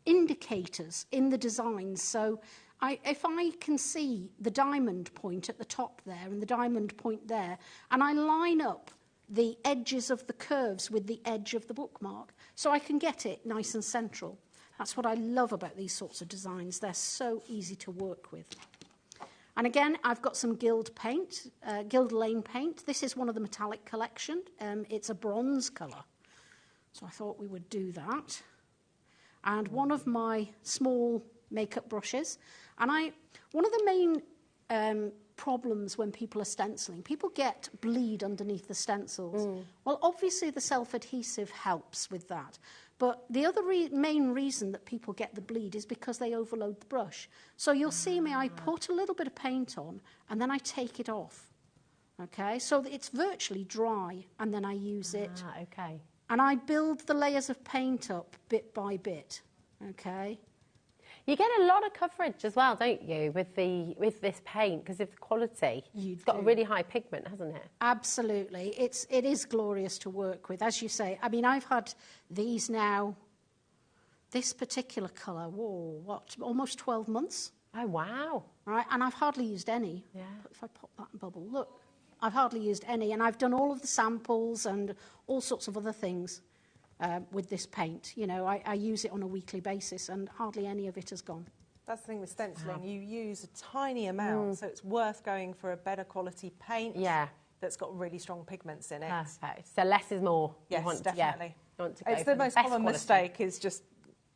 indicators in the designs. So if I can see the diamond point at the top there and the diamond point there, and I line up the edges of the curves with the edge of the bookmark, so I can get it nice and central. That's what I love about these sorts of designs. They're so easy to work with. And again, I've got some Guild paint, Guild Lane paint. This is one of the metallic collection. It's a bronze colour. So I thought we would do that. And one of my small makeup brushes. And one of the main problems when people are stenciling, people get bleed underneath the stencils. Well, obviously the self-adhesive helps with that. But the other main reason that people get the bleed is because they overload the brush. So you'll see me, I put a little bit of paint on and then I take it off. Okay, so it's virtually dry and then I use it. Okay. And I build the layers of paint up bit by bit, okay? You get a lot of coverage as well, don't you, with this paint, because of the quality. It's got a really high pigment, hasn't it? Absolutely. It is glorious to work with, as you say. I mean, I've had these now, this particular colour, almost 12 months. Oh, wow. Right, and I've hardly used any. Yeah. If I pop that in bubble, look. I've hardly used any, and I've done all of the samples and all sorts of other things. with this paint. You know, I use it on a weekly basis and hardly any of it has gone. That's the thing with stenciling. You use a tiny amount, so it's worth going for a better quality paint that's got really strong pigments in it. Perfect. So less is more. Yes, definitely. It's the most common mistake is just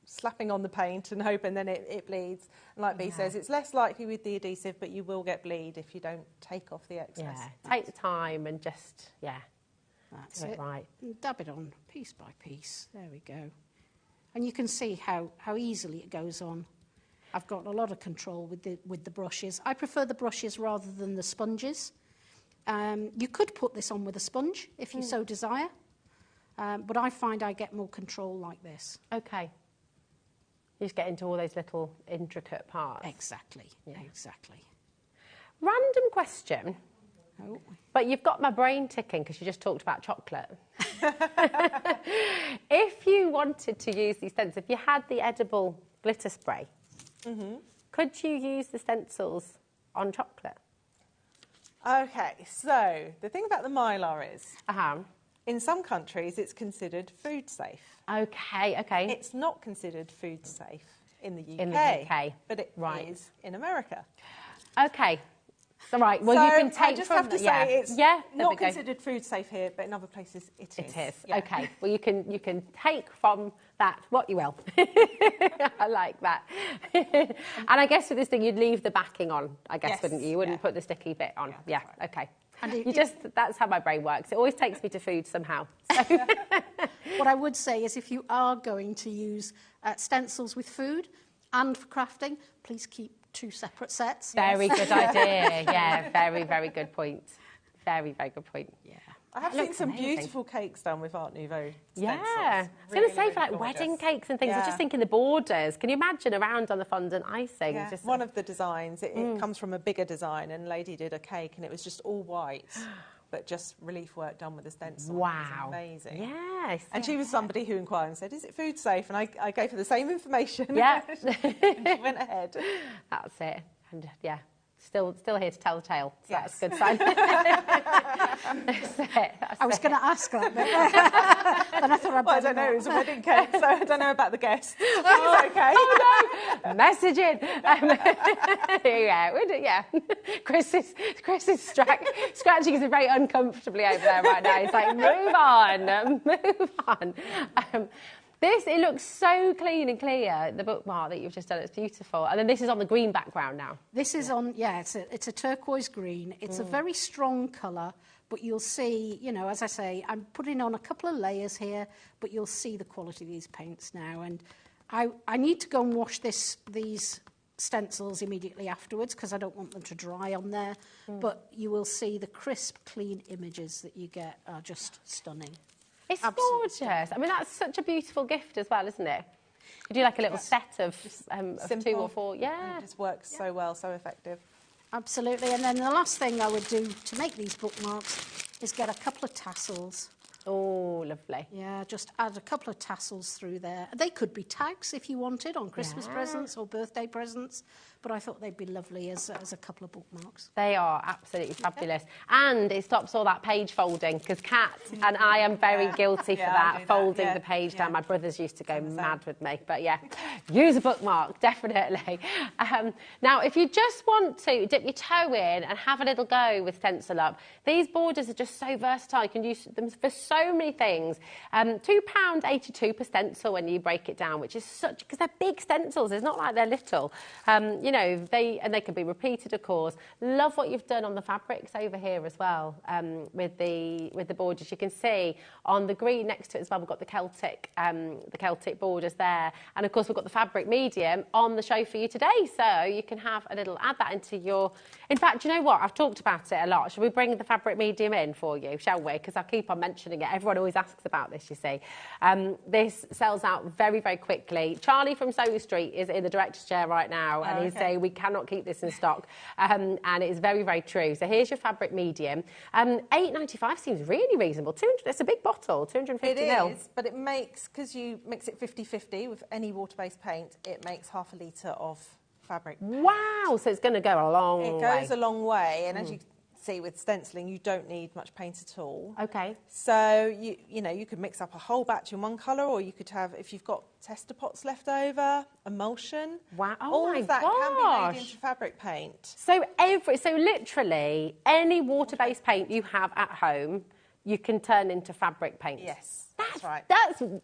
slapping on the paint and hoping then it bleeds. And like Bea says, it's less likely with the adhesive, but you will get bleed if you don't take off the excess. Yeah, take the time and just, that's do it right. And dab it on piece by piece. There we go. And you can see how easily it goes on. I've got a lot of control with the brushes. I prefer the brushes rather than the sponges. You could put this on with a sponge if you so desire, but I find I get more control like this. Okay. You just get into all those little intricate parts. Exactly, exactly. Random question, but you've got my brain ticking because you just talked about chocolate. If you wanted to use these stencils, if you had the edible glitter spray, could you use the stencils on chocolate? Okay, so the thing about the Mylar is, in some countries it's considered food safe. Okay, okay. It's not considered food safe in the UK. In the UK. But it is in America. Okay. So, right, well, so you can take I just have to say it's not considered food safe here, but in other places it is. It is. Yeah. Okay. Well, you can take from that what you will. I like that. And I guess with this thing, you'd leave the backing on, I guess, wouldn't you? You wouldn't put the sticky bit on. Yeah, okay. And that's how my brain works. It always takes me to food somehow. So. What I would say is if you are going to use stencils with food and for crafting, please keep 2 separate sets. Very good idea. Yeah, very, very good point. Very, very good point. Yeah. I have seen some beautiful cakes done with Art Nouveau stencils. Yeah. I was going to say, for like wedding cakes and things, I was just thinking the borders. Can you imagine around on the fondant icing? Yeah. Just one of the designs, it comes from a bigger design, and a lady did a cake and it was just all white. But just relief work done with a stencil. Wow. Amazing. Yes. And she was somebody who inquired and said, is it food safe? And I gave her the same information. Yeah. And she went ahead. That's it. And still here to tell the tale. So yes. That's a good sign. That's it. I was going to ask that, but then I thought I don't know, it was a wedding cake, so I don't know about the guests. It's okay. Oh no! Message it. Yeah. Chris is scratching his very uncomfortably over there right now. He's like, move on. It looks so clean and clear, the bookmark that you've just done. It's beautiful. And then this is on the green background now. This is on, it's a turquoise green. It's a very strong colour, but you'll see, you know, as I say, I'm putting on a couple of layers here, but you'll see the quality of these paints now. And I need to go and wash these stencils immediately afterwards because I don't want them to dry on there. But you will see the crisp, clean images that you get are just stunning. It's gorgeous. I mean, that's such a beautiful gift as well, isn't it? You do like a little set of 2 or 4. Yeah. It just works so well, so effective. Absolutely. And then the last thing I would do to make these bookmarks is get a couple of tassels. Oh, lovely. Yeah, just add a couple of tassels through there. They could be tags if you wanted on Christmas presents or birthday presents, but I thought they'd be lovely as a couple of bookmarks. They are absolutely fabulous. And it stops all that page folding, because Kat and I am very guilty for that, folding the page down. My brothers used to go mad with me, but yeah, use a bookmark, definitely. Now, if you just want to dip your toe in and have a little go with Stencil Up, these borders are just so versatile. You can use them for so many things. £2.82 per stencil when you break it down, which is such, because they're big stencils. It's not like they're little. You know, they can be repeated, of course. Love what you've done on the fabrics over here as well, with the borders. You can see on the green next to it as well, we've got the Celtic borders there, and of course we've got the fabric medium on the show for you today. So you can have a little, add that into your. In fact, you know what? I've talked about it a lot. Shall we bring the fabric medium in for you? Shall we? Because I keep on mentioning it. Everyone always asks about this. You see, this sells out very, very quickly. Charlie from Soho Street is in the director's chair right now, and he's saying we cannot keep this in stock, and it is very, very true. So here's your fabric medium. £8.95 seems really reasonable. 200. It's a big bottle, 250 ml. It is, but it makes, because you mix it 50-50 with any water-based paint, it makes half a litre of fabric. Wow! So it's going to go a long way. It goes a long way, and as you see with stenciling, you don't need much paint at all. Okay. So you could mix up a whole batch in one colour, or you could have, if you've got tester pots left over, emulsion. Wow! Oh all my of that gosh. can be made into fabric paint. So literally any water-based paint you have at home, you can turn into fabric paint. Yes. That's right.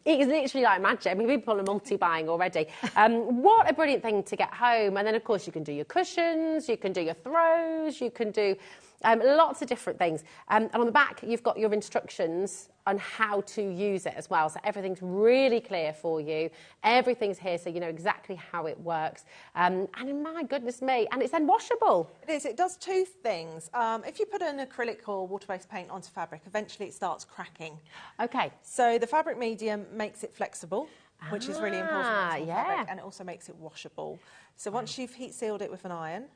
It's literally like magic. I mean, people are multi-buying already. What a brilliant thing to get home. And then, of course, you can do your cushions, you can do your throws, you can do lots of different things. And on the back, you've got your instructions on how to use it as well. So everything's really clear for you. Everything's here, so you know exactly how it works. And my goodness me, and it's then washable. It is. It does two things. If you put an acrylic or water-based paint onto fabric, eventually it starts cracking. Okay. So the fabric medium makes it flexible, which is really important on fabric, and it also makes it washable. So once you've heat sealed it with an iron,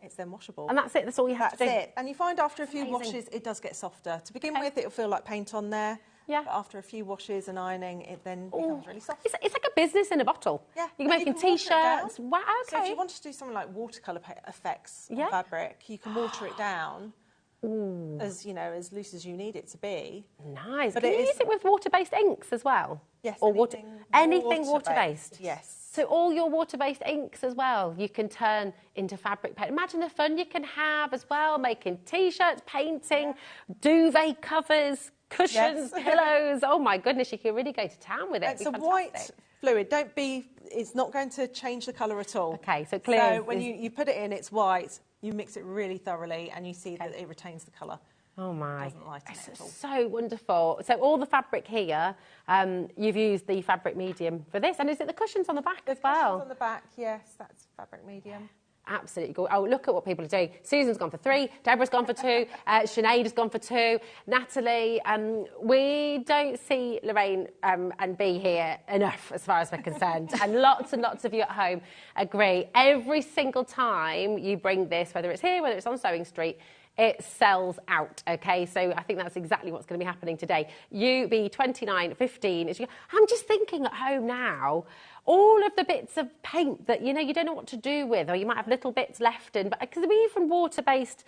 it's then washable. And that's it, that's all you have to do? That's it. And you find after a few washes, it does get softer. To begin with, it'll feel like paint on there. Yeah. But after a few washes and ironing, it then becomes really soft. It's like a business in a bottle. Yeah. You're making T-shirts. Wow, okay. So if you wanted to do something like watercolour effects on fabric, you can water it down. As as loose as you need it to be. Nice. But can you use it with water-based inks as well? Yes. Or anything water-based? Yes. So all your water-based inks as well, you can turn into fabric paint. Imagine the fun you can have as well, making T-shirts, painting, duvet covers, cushions, pillows. Oh my goodness, you can really go to town with it. It's a white fluid. It's not going to change the colour at all. Okay, so clear. So when you put it in, it's white. You mix it really thoroughly, and you see that it retains the colour. Oh my! It doesn't lighten it at all. So wonderful. So all the fabric here, you've used the fabric medium for this, and is it the cushions on the back as well? The cushions on the back, yes, that's fabric medium. Absolutely cool. Oh, look at what people are doing. Susan's gone for 3, Deborah's gone for 2, Sinead has gone for 2, Natalie. We don't see Lorraine and Bea here enough as far as we're concerned. And lots of you at home agree. Every single time you bring this, whether it's here, whether it's on Sewing Street, it sells out, okay? So I think that's exactly what's going to be happening today. You be 29, 15. I'm just thinking at home now, all of the bits of paint that, you don't know what to do with, or you might have little bits left in, but because even water-based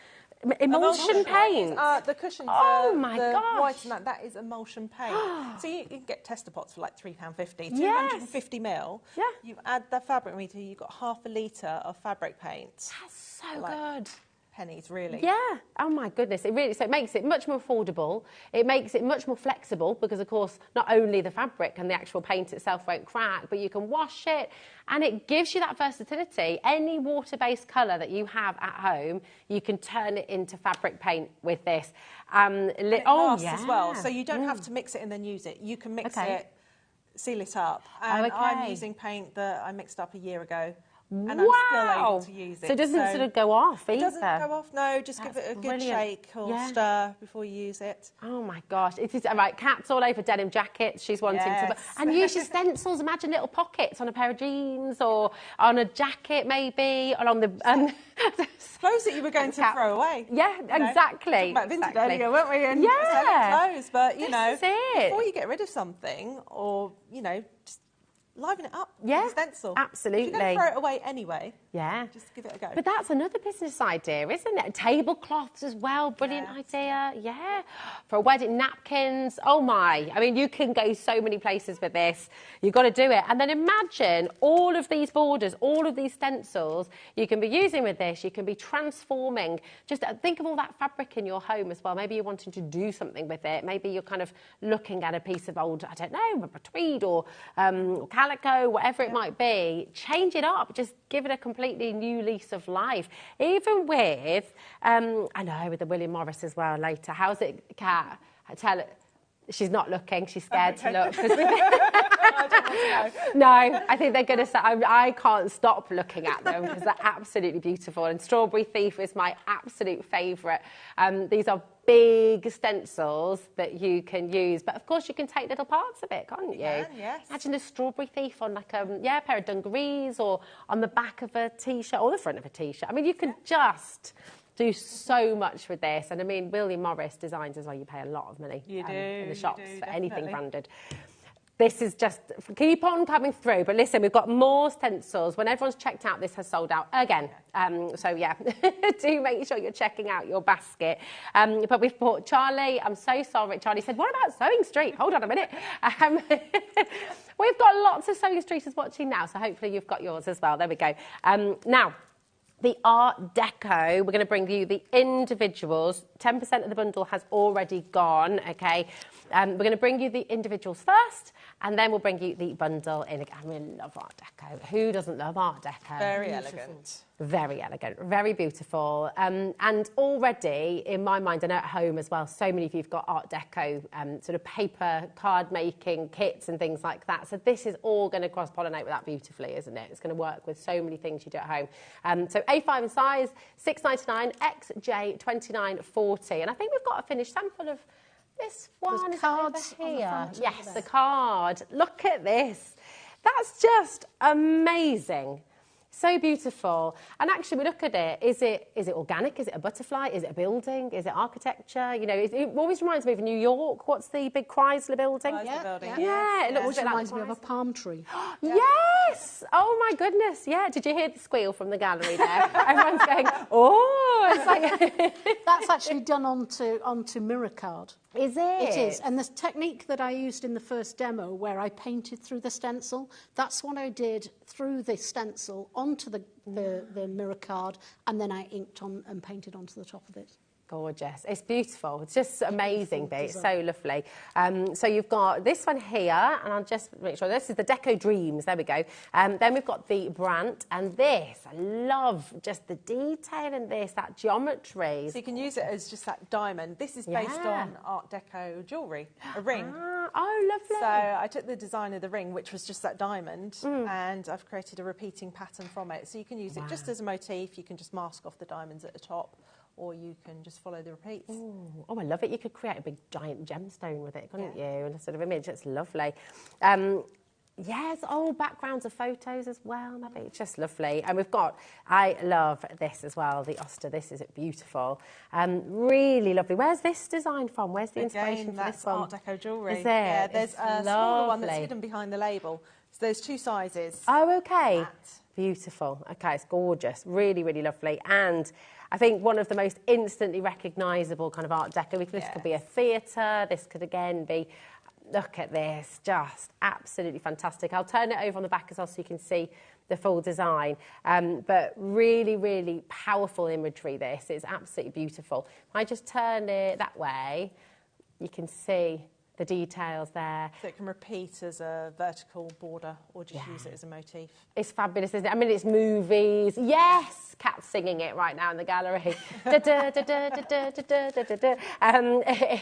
emulsion paint. The cushions, my the gosh. white and that is emulsion paint. So you can get tester pots for like £3.50, 250 ml. Yeah. You add the fabric meter, you've got half a litre of fabric paint. That's so good. Pennies, really. Yeah. Oh my goodness. So it makes it much more affordable. It makes it much more flexible because, of course, not only the fabric and the actual paint itself won't crack, but you can wash it, and it gives you that versatility. Any water-based colour that you have at home, you can turn it into fabric paint with this. And it lasts as well, so you don't have to mix it and then use it. You can mix it, seal it up. And I'm using paint that I mixed up a year ago. And I'm still able to use it. So it doesn't sort of go off either? It doesn't go off, no. Just give it a good shake or stir before you use it. Oh, my gosh. It is, right, Kat's all over denim jackets. She's wanting to... And use your stencils. Imagine little pockets on a pair of jeans or on a jacket, maybe, or on the... clothes that you were going to throw away. Yeah, exactly. About vintage earlier, weren't we? And selling clothes. But, before you get rid of something or, just... liven it up with a stencil. Absolutely. If you're going to throw it away anyway, just give it a go. But that's another business idea, isn't it? Tablecloths as well, brilliant idea. Yeah. For wedding napkins, oh my. I mean, you can go so many places with this. You've got to do it. And then imagine all of these borders, all of these stencils you can be using with this. You can be transforming. Just think of all that fabric in your home as well. Maybe you're wanting to do something with it. Maybe you're kind of looking at a piece of old, I don't know, a tweed or calico, whatever it might be. Change it up. Just give it a completely new lease of life. Even with, I know, with the William Morris as well later. How's it, Kat? Tell it. She's not looking. She's scared to look. No, I think they're going to say, I can't stop looking at them because they're absolutely beautiful. And Strawberry Thief is my absolute favourite. These are big stencils that you can use. But, of course, you can take little parts of it, can't you? Yes. Imagine a Strawberry Thief on like a pair of dungarees or on the back of a T-shirt or the front of a T-shirt. I mean, you can just do so much with this. And, I mean, William Morris designs as well. You pay a lot of money in the shops for anything branded. This is just, keep on coming through. But listen, we've got more stencils. When everyone's checked out, this has sold out again. So yeah, do make sure you're checking out your basket. But we've bought Charlie. I'm so sorry. Charlie said, what about Sewing Street? Hold on a minute. We've got lots of Sewing Streeters watching now, so hopefully you've got yours as well. There we go. Now, the Art Deco, we're going to bring you the individuals. 10% of the bundle has already gone, okay? We're going to bring you the individuals first, and then we'll bring you the bundle in. I mean, love Art Deco. Who doesn't love Art Deco? Very elegant. Very elegant, very beautiful. And already, in my mind, I know at home as well, so many of you have got Art Deco sort of paper card making kits and things like that. So this is all going to cross-pollinate with that beautifully, isn't it? It's going to work with so many things you do at home. So A5 in size, $6.99, XJ $29.40. And I think we've got a finished sample of this one. There's cards over here. on the front Yes, the card. Look at this. That's just amazing. So beautiful. And actually, we look at it, is it organic? Is it a butterfly? Is it a building? Is it architecture? You know, it always reminds me of New York. What's the big Chrysler building? Chrysler building. Yeah, it looks Also a bit reminds like me of a palm tree. Yes! Oh my goodness, yeah. Did you hear the squeal from the gallery there? Everyone's going, oh! It's like That's actually done onto mirror card. Is it? It is. And the technique that I used in the first demo where I painted through the stencil, that's what I did through the stencil onto the mirror card, and then I inked on and painted onto the top of it. Gorgeous. It's beautiful. It's just amazing, Bea. It's so lovely. So you've got this one here, and I'll just make sure this is the Deco Dreams. There we go. Then we've got the Brandt, and this. I love just the detail in this, that geometry. So you can use it as just that diamond. This is based on Art Deco jewellery, a ring. Oh, lovely. So I took the design of the ring, which was just that diamond, and I've created a repeating pattern from it. So you can use it just as a motif. You can just mask off the diamonds at the top, or you can just follow the repeats. Ooh. Oh, I love it. You could create a big giant gemstone with it, couldn't you? And a sort of image. It's lovely. Yes, backgrounds of photos as well, maybe. It's just lovely. And we've got, I love this as well, the Oster. This is really lovely. Where's this design from? Where's the inspiration for this one? Art Deco jewellery. Is it? Yeah, there's it's a smaller one that's hidden behind the label. So there's two sizes. Oh, okay. Beautiful. Okay, it's gorgeous. Really, really lovely. And I think one of the most instantly recognisable kind of Art Deco. This could be a theatre. This could, again, be... Look at this. Just absolutely fantastic. I'll turn it over on the back as well so you can see the full design. But really, really powerful imagery, this. It's absolutely beautiful. If I just turn it that way, you can see the details there. So it can repeat as a vertical border or just use it as a motif. It's fabulous, isn't it? I mean, it's movies. Yes! Cat's singing it right now in the gallery. It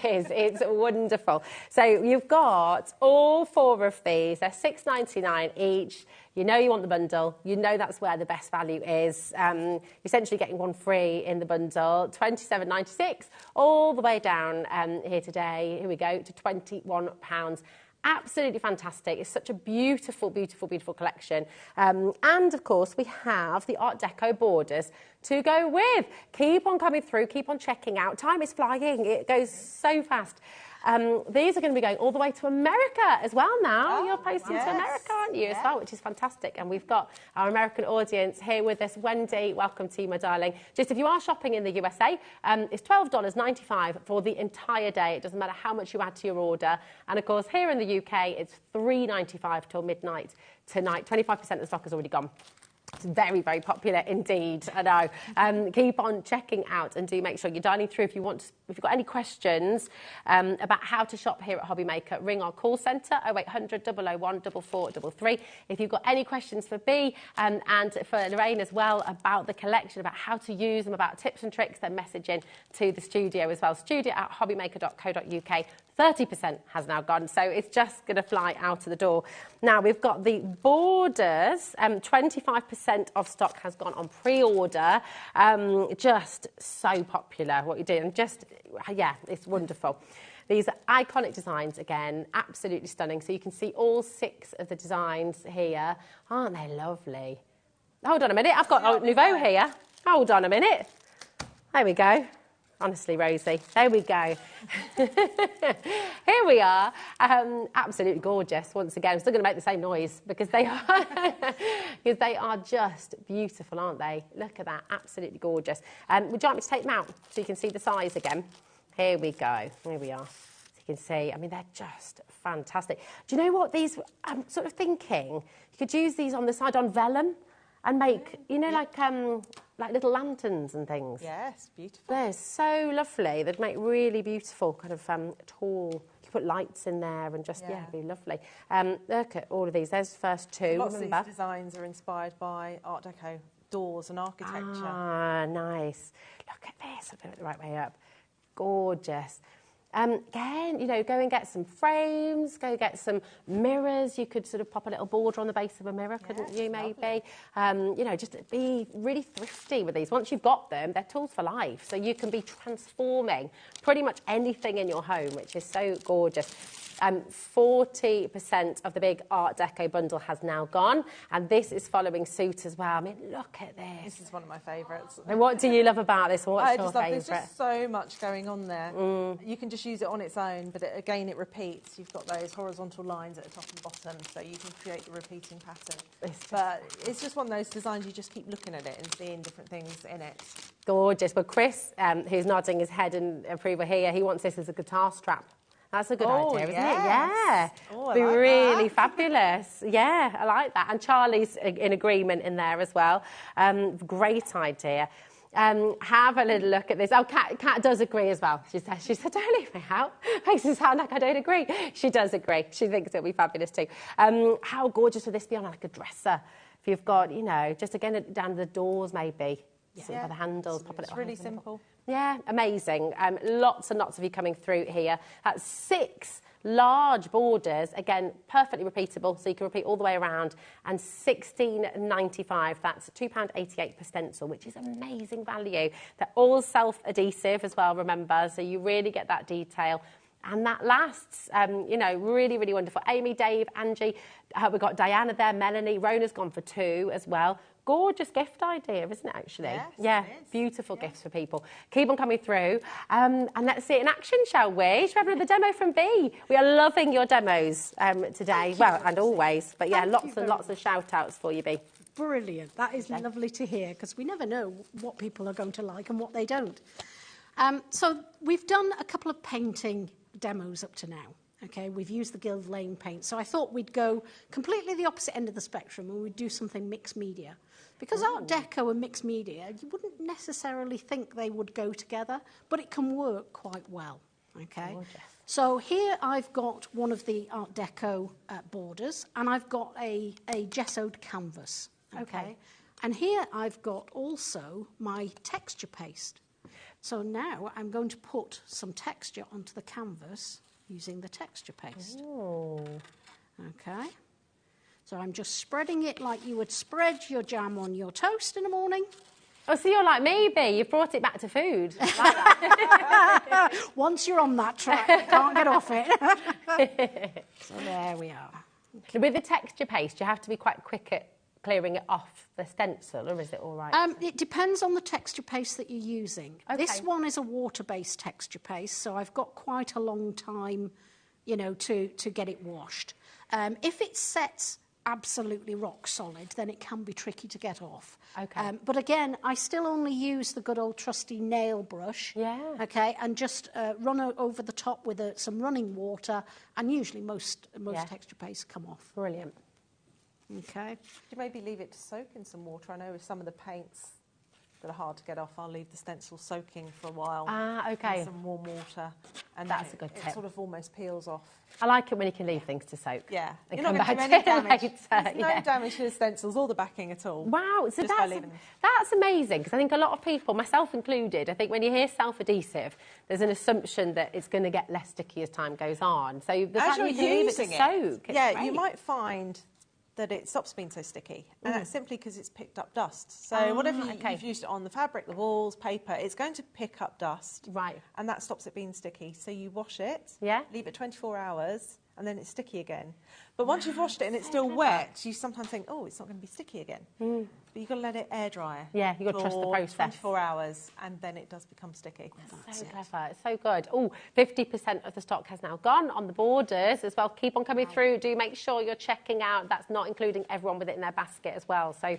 is. It's wonderful. So you've got all four of these. They're $6.99 each. You know you want the bundle. You know that's where the best value is. You're essentially getting one free in the bundle. $27.96 all the way down here today. Here we go, to £21. Absolutely fantastic. It's such a beautiful, beautiful, beautiful collection. And, of course, we have the Art Deco borders to go with. Keep on coming through. Keep on checking out. Time is flying. It goes so fast. These are going to be going all the way to America as well now. You're posting to America, aren't you, as well, which is fantastic. And we've got our American audience here with us. Wendy, welcome to you, my darling. Just if you are shopping in the USA, it's $12.95 for the entire day. It doesn't matter how much you add to your order. And, of course, here in the UK, it's $3.95 till midnight tonight. 25% of the stock has already gone. It's very, very popular indeed, I know. Keep on checking out and do make sure you're dialing through if you've got any questions about how to shop here at HobbyMaker. Ring our call centre, 0800 001 4433. If you've got any questions for Bea and for Lorraine as well about the collection, about how to use them, about tips and tricks, then message in to the studio as well. studio@hobbymaker.co.uk. 30% has now gone, so it's just going to fly out of the door. Now, we've got the borders. 25% of stock has gone on pre-order. Just so popular, what you're doing. It's wonderful. These are iconic designs, again, absolutely stunning. So you can see all 6 of the designs here. Aren't they lovely? Hold on a minute, I've got Nouveau here. Hold on a minute. There we go. honestly, Rosie. There we go. Here we are. Absolutely gorgeous. Once again, I'm still going to make the same noise because they are, because they are just beautiful, aren't they? Look at that. Absolutely gorgeous. Would you like me to take them out so you can see the size again? Here we go. Here we are. So you can see, I mean, they're just fantastic. Do you know what these, I'm sort of thinking, you could use these on the side on vellum and make, you know, like little lanterns and things. Yes, beautiful. They're so lovely. They'd make really beautiful kind of tall, you could put lights in there and just, yeah, be lovely. Look at all of these. There's the first two. Lots of these designs are inspired by Art Deco doors and architecture. Ah, nice. Look at this. I'll put it the right way up. Gorgeous. Again, you know, go and get some frames, go get some mirrors. You could sort of pop a little border on the base of a mirror, couldn't you, maybe? You know, just be really thrifty with these. Once you've got them, they're tools for life. So you can be transforming pretty much anything in your home, which is so gorgeous. 40% of the big Art Deco bundle has now gone, and this is following suit as well. I mean, look at this. This is one of my favourites. And what do you love about this? What's your favourite? There's just so much going on there. You can just use it on its own, but again, it repeats. You've got those horizontal lines at the top and bottom, so you can create the repeating pattern. It's just one of those designs you just keep looking at it and seeing different things in it. Gorgeous. Well, Chris, who's nodding his head in approval here, he wants this as a guitar strap. That's a good idea, isn't it? Yeah. Oh, be like really fabulous. Yeah, I like that. And Charlie's in agreement in there as well. Great idea. Have a little look at this. Oh, Kat does agree as well. She said, don't leave me out. Makes it sound like I don't agree. She does agree. She thinks it'll be fabulous too. How gorgeous would this be on like a dresser? If you've got, you know, just again down the doors maybe. Yeah. By the handles. Pop it. It's really simple. Yeah, amazing. Lots and lots of you coming through here. 6 large borders, again, perfectly repeatable, so you can repeat all the way around, and £16.95. That's £2.88 per stencil, which is amazing value. They're all self-adhesive as well, remember, so you really get that detail. And that lasts, you know, really, really wonderful. Amy, Dave, Angie, we've got Diana there, Melanie, Rona's gone for 2 as well. Gorgeous gift idea, isn't it, actually? Yes, yeah, it is. Beautiful gifts for people. Keep on coming through. And let's see it in action, shall we? Should we have another demo from Bea? We are loving your demos today. Well, and always. But yeah, lots and lots of shout-outs for you, Bea. Brilliant. That is lovely to hear, because we never know what people are going to like and what they don't. So we've done a couple of painting demos up to now. Okay, we've used the Guild Lane paint. So I thought we'd go completely the opposite end of the spectrum and we'd do something mixed media. Because Art Deco and mixed media, you wouldn't necessarily think they would go together, but it can work quite well. Okay, gorgeous. So here I've got one of the Art Deco borders, and I've got a gessoed canvas. Okay, and here I've got also my texture paste. So now I'm going to put some texture onto the canvas using the texture paste. Ooh. Okay. So I'm just spreading it like you would spread your jam on your toast in the morning. Oh, so you're like me, Bea. You've brought it back to food. Like that. Once you're on that track, you can't get off it. So there we are. Okay. With the texture paste, you have to be quite quick at clearing it off the stencil, or is it all right? It depends on the texture paste that you're using. Okay. This one is a water-based texture paste, so I've got quite a long time, you know, to get it washed. If it sets absolutely rock solid, then it can be tricky to get off. Okay. But again, I still only use the good old trusty nail brush. Yeah. Okay, and just run over the top with some running water, and usually most texture pastes come off. Brilliant. Okay. You maybe leave it to soak in some water. I know with some of the paints that are hard to get off, I'll leave the stencil soaking for a while. Ah, okay. In some warm water. And that's a good tip. It sort of almost peels off. I like it when you can leave things to soak. Yeah. And You're come not back going to do any to it damage. later. There's no damage to the stencils or the backing at all. Wow, so that's amazing, because I think a lot of people, myself included, I think when you hear self-adhesive, there's an assumption that it's going to get less sticky as time goes on. So the fact that you can leave it to soak, yeah, you might find that it stops being so sticky, and that's simply because it's picked up dust. So whatever you've used it on, the fabric, the walls, paper, it's going to pick up dust. Right. And that stops it being sticky. So you wash it, yeah, leave it 24 hours, and then it's sticky again. But once you've washed it and it's still wet, you sometimes think, oh, it's not going to be sticky again. But you've got to let it air dry. Yeah, you've got to trust the process. 24 hours, and then it does become sticky. That's so clever. It's so good. Oh, 50% of the stock has now gone on the borders as well. Keep on coming through. Do make sure you're checking out. That's not including everyone with it in their basket as well. So,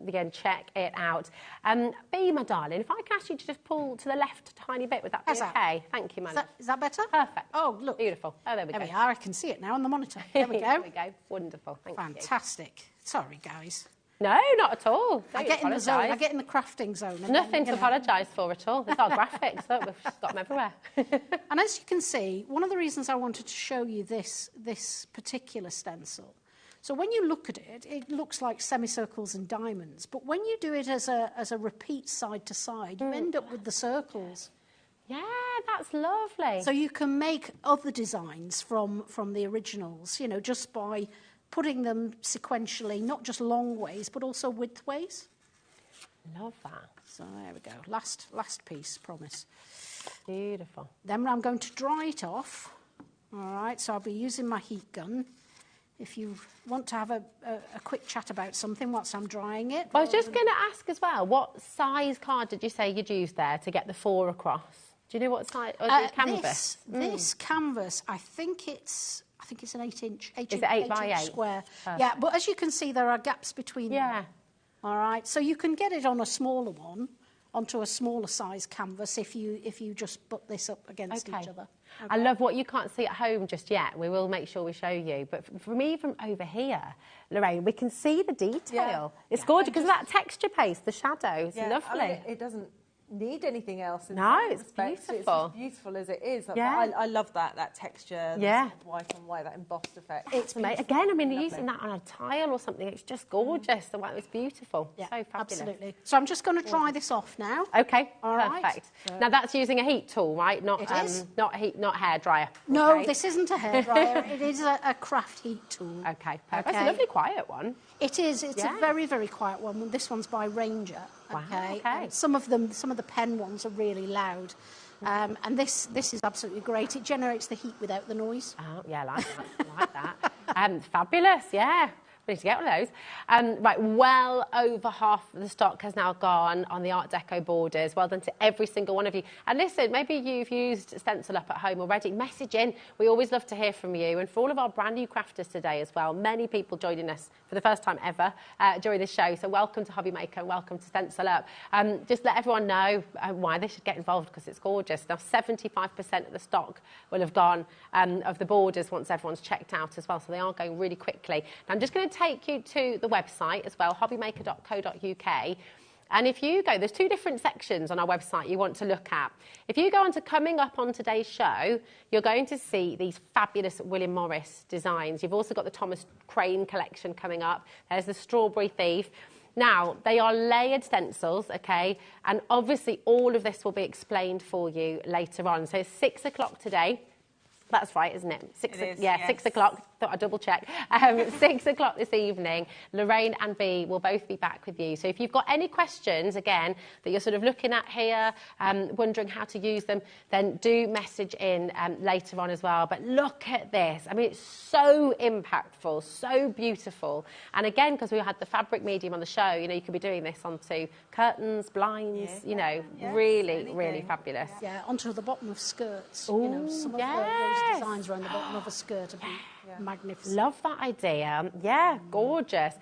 again, check it out. Bea, my darling, if I can ask you to just pull to the left a tiny bit, would that be okay? Thank you, Manny. Is that better? Perfect. Oh, look. Beautiful. Oh, there we go. There we are. I can see it now on the monitor. There we go. There we go. Wonderful. Thank you. Fantastic. Sorry, guys. No, not at all. I get in the zone. I get in the crafting zone. Nothing to apologise for at all. It's our graphics. Look, we've just got them everywhere. And as you can see, one of the reasons I wanted to show you this particular stencil. So when you look at it, it looks like semicircles and diamonds. But when you do it as a repeat side to side, you end up with the circles. Yeah, that's lovely. So you can make other designs from the originals, you know, just by putting them sequentially, not just long ways, but also width ways. Love that. So there we go. Last piece, promise. Beautiful. Then I'm going to dry it off. All right, so I'll be using my heat gun. If you want to have a quick chat about something whilst I'm drying it. Well, I was just going to ask as well, what size card did you say you'd used there to get the 4 across? Do you know what size? Or is it canvas? This canvas, I think it's an 8-inch. Is it 8 by 8? Square. Yeah, but as you can see, there are gaps between them. All right, so you can get it on a smaller one, onto a smaller size canvas if you just put this up against each other. Okay. I love what you can't see at home just yet. We will make sure we show you. But for me, from over here, Lorraine, we can see the detail. Yeah. It's gorgeous because of that texture paste, the shadows. Lovely. I mean, it doesn't need anything else. No, it's beautiful. It's as beautiful as it is. Yeah. I love that texture, the sort of white on white, that embossed effect. It's amazing. Again, I mean, using that on a tile or something, it's just gorgeous. The white was beautiful. Yeah, so fabulous. Absolutely. So I'm just going to dry this off now. Okay, all perfect. Right. So now that's using a heat tool, right? Not not hair dryer. No, okay. This isn't a hair dryer. It is a craft heat tool. Okay, perfect. It's a lovely quiet one. It is. It's a very, very quiet one. This one's by Ranger. Wow, okay. Some of the pen ones are really loud. And this is absolutely great. It generates the heat without the noise. Oh, yeah, I like that. I like that. Fabulous, yeah. We need to get one of those. Right, well over half of the stock has now gone on the Art Deco borders. Well done to every single one of you. And listen, maybe you've used Stencil up at home already. Message in. We always love to hear from you. And for all of our brand new crafters today as well, many people joining us for the first time ever during this show. So welcome to HobbyMaker, welcome to Stencil Up. Just let everyone know why they should get involved because it's gorgeous. Now, 75% of the stock will have gone of the borders once everyone's checked out as well. So they are going really quickly. Now, I'm just going to take you to the website as well, hobbymaker.co.uk. And if you go, there's 2 different sections on our website you want to look at. If you go on to coming up on today's show, you're going to see these fabulous William Morris designs. You've also got the Thomas Crane collection coming up. There's the Strawberry Thief. Now, they are layered stencils, okay? And obviously all of this will be explained for you later on. So it's 6 o'clock today. That's right, isn't it? 6 o'clock. Thought I'd double check. 6 o'clock this evening, Lorraine and Bea will both be back with you. So if you've got any questions, again, that you're sort of looking at here, wondering how to use them, then do message in later on as well. But look at this. I mean, it's so impactful, so beautiful. And again, because we had the fabric medium on the show, you know, you could be doing this onto curtains, blinds, you know, really, really fabulous. Yeah, onto the bottom of skirts. Ooh, you know, some of those designs are on the bottom of a skirt. Magnificent. Love that idea. Yeah, gorgeous.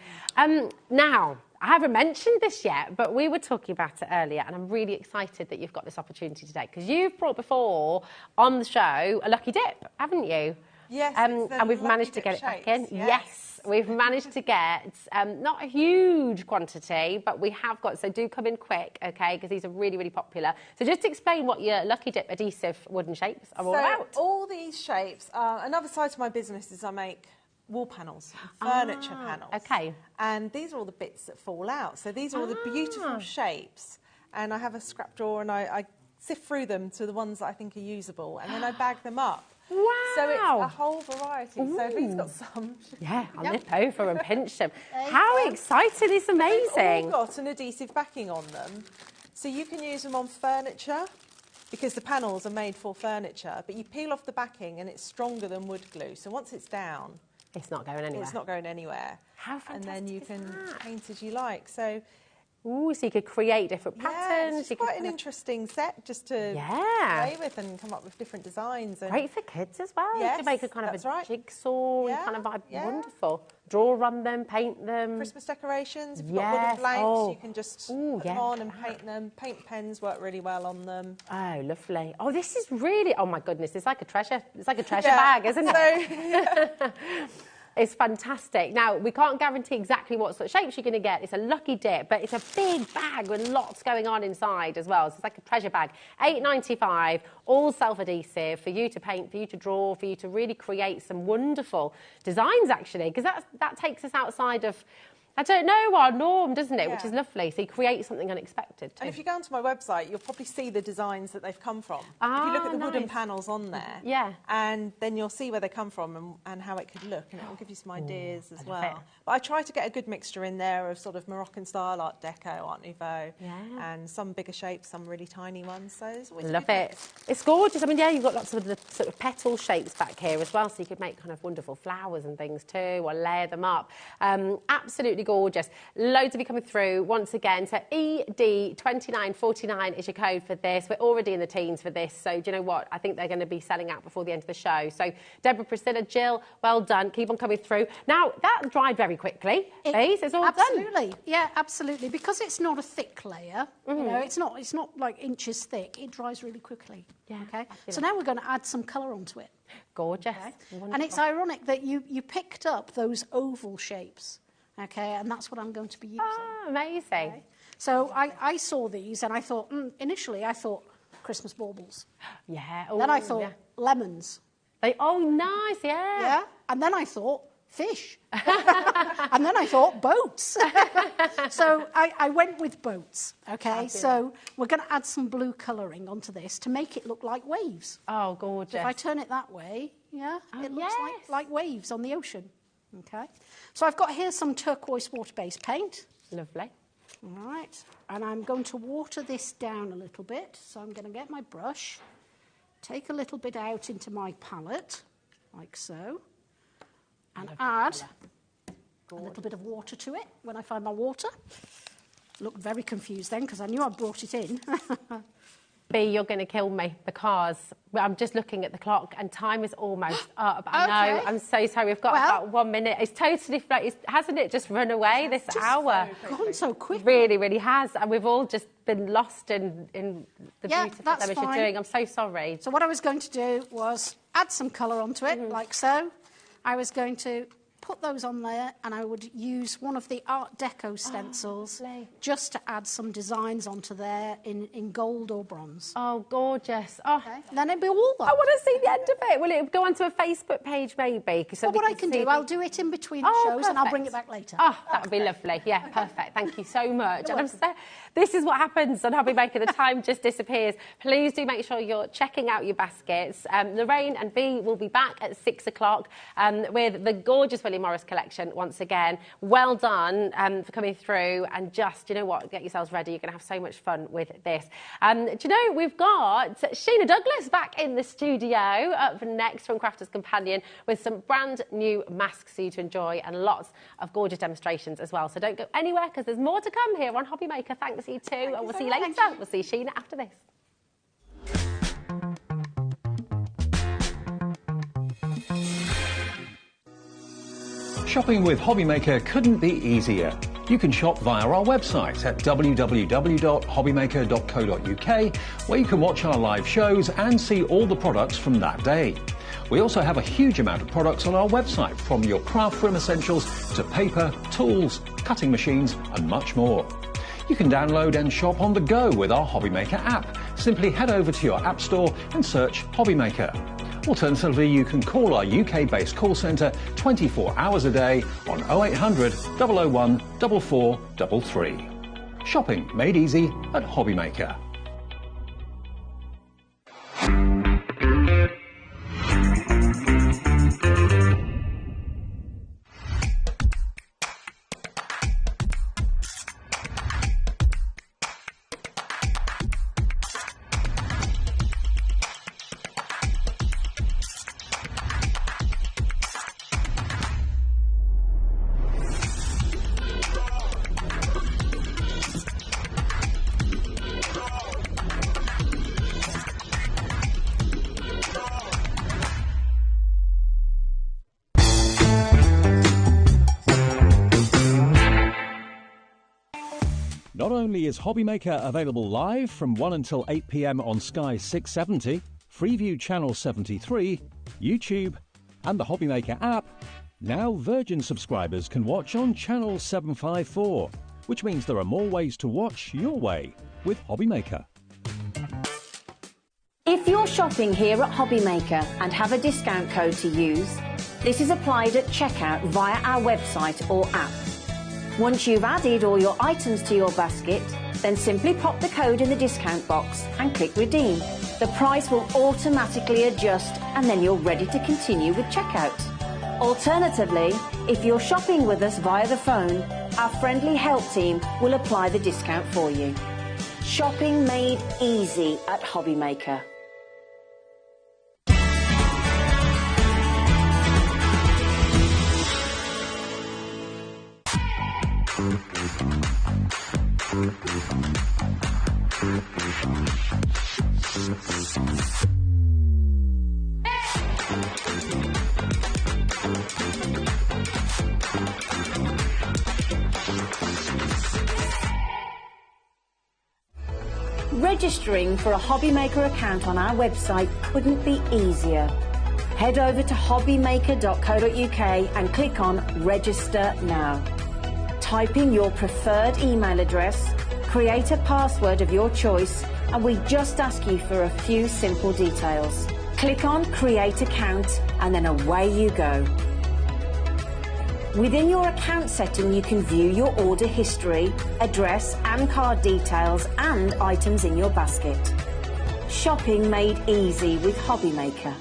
Now, I haven't mentioned this yet, but we were talking about it earlier, and I'm really excited that you've got this opportunity today because you've brought before on the show a lucky dip, haven't you? Yes. And we've managed to get it back in. Yes, we've managed to get not a huge quantity, but we have got. So do come in quick, okay? Because these are really, really popular. So just explain what your lucky dip adhesive wooden shapes are all about. All these shapes are another side to my business is I make wall panels, furniture panels. Okay. And these are all the bits that fall out. So these are all the beautiful shapes. And I have a scrap drawer and I sift through them to the ones that I think are usable, and then I bag them up. Wow. So it's a whole variety. Ooh. So Bea's got some. Yeah, I'll nip over and pinch them. How exciting, it's amazing. They've all got an adhesive backing on them. So you can use them on furniture. because the panels are made for furniture, but you peel off the backing and it's stronger than wood glue. So once it's down, it's not going anywhere. It's not going anyway. How fantastic! And then you can paint as you like. So. Ooh, so you could create different patterns. It's quite an interesting set just to play with and come up with different designs. And great for kids as well. Yes, you could make a kind of a jigsaw, kind of wonderful. Draw on them, paint them. Christmas decorations. If you've got wooden blanks, you can just put them on and paint them. Paint pens work really well on them. Oh, lovely. Oh, this is really, oh my goodness, it's like a treasure. It's like a treasure bag, isn't it? It's fantastic. Now, we can't guarantee exactly what sort of shapes you're going to get. It's a lucky dip, but it's a big bag with lots going on inside as well. So it's like a treasure bag. £8.95, all self-adhesive for you to paint, for you to draw, for you to really create some wonderful designs, actually, because that takes us outside of, I don't know, our norm, doesn't it? Which is lovely. So you create something unexpected too. And if you go onto my website, you'll probably see the designs that they've come from. If you look at the wooden panels on there, and then you'll see where they come from and how it could look, and it will give you some ideas as well. But I try to get a good mixture in there of sort of Moroccan style, Art Deco, Art Nouveau, and some bigger shapes, some really tiny ones. So it's always love it. It's gorgeous. I mean, you've got lots of the sort of petal shapes back here as well, so you could make kind of wonderful flowers and things too, or layer them up. Absolutely gorgeous. Loads of you coming through once again. So ED2949 is your code for this. We're already in the teens for this. So do you know what? I think they're going to be selling out before the end of the show. So Deborah, Priscilla, Jill, well done. Keep on coming through. Now, that dried very quickly. It's all done. Absolutely. Yeah, absolutely. Because it's not a thick layer, you know, it's not like inches thick. It dries really quickly. Yeah. Okay. So now we're going to add some colour onto it. Gorgeous. Okay? And it's ironic that you picked up those oval shapes. Okay, and that's what I'm going to be using. Oh, amazing. Okay. So I saw these and I thought, initially I thought Christmas baubles. Yeah. Then I thought lemons. Oh, nice, Yeah. And then I thought fish. And then I thought boats. So I went with boats, okay? So we're going to add some blue colouring onto this to make it look like waves. Oh, gorgeous. So if I turn it that way, it looks like waves on the ocean. Okay, so I've got here some turquoise water-based paint. Lovely. All right, and I'm going to water this down a little bit. So I'm going to get my brush, take a little bit out into my palette, like so, and add a little bit of water to it when I find my water. Looked very confused then because I knew I brought it in. B, you're going to kill me because I'm just looking at the clock and time is almost up. I know, I'm so sorry. We've got about 1 minute. It's totally, hasn't it just run away this hour? Gone so quick. It really, really has. And we've all just been lost in the beautiful damage you're doing. I'm so sorry. So what I was going to do was add some colour onto it, like so. I was going to put those on there and I would use one of the Art Deco stencils just to add some designs onto there in gold or bronze. Oh, gorgeous. Oh. Okay. Then it'll be all that. I want to see the end of it. Will it go onto a Facebook page maybe? So what I can do, I'll do it in between the shows and I'll bring it back later. Oh, that would be lovely. Yeah, perfect. Thank you so much. And this is what happens on HobbyMaker. The time just disappears. Please do make sure you're checking out your baskets. Lorraine and B will be back at 6 o'clock with the gorgeous William Morris collection once again. Well done for coming through and just, you know what, get yourselves ready. You're going to have so much fun with this. Do you know, we've got Sheena Douglas back in the studio up next from Crafter's Companion with some brand new masks for you to enjoy and lots of gorgeous demonstrations as well. So don't go anywhere because there's more to come here on HobbyMaker. Thanks you too, and we'll see you later. We'll see Sheena after this. Shopping with HobbyMaker couldn't be easier. You can shop via our website at www.hobbymaker.co.uk, where you can watch our live shows and see all the products from that day. We also have a huge amount of products on our website, from your craft room essentials to paper, tools, cutting machines and much more. You can download and shop on the go with our HobbyMaker app. Simply head over to your app store and search HobbyMaker. Alternatively, you can call our UK-based call centre 24 hours a day on 0800 001 4433. Shopping made easy at HobbyMaker. Not only is HobbyMaker available live from 1 until 8 p.m. on Sky 670, Freeview Channel 73, YouTube, and the HobbyMaker app, now Virgin subscribers can watch on Channel 754, which means there are more ways to watch your way with HobbyMaker. If you're shopping here at HobbyMaker and have a discount code to use, this is applied at checkout via our website or app. Once you've added all your items to your basket, then simply pop the code in the discount box and click redeem. The price will automatically adjust and then you're ready to continue with checkout. Alternatively, if you're shopping with us via the phone, our friendly help team will apply the discount for you. Shopping made easy at HobbyMaker. Registering for a HobbyMaker account on our website couldn't be easier. Head over to hobbymaker.co.uk and click on Register Now. Type in your preferred email address, create a password of your choice, and we just ask you for a few simple details. Click on Create Account and then away you go. Within your account setting, you can view your order history, address and card details and items in your basket. Shopping made easy with HobbyMaker.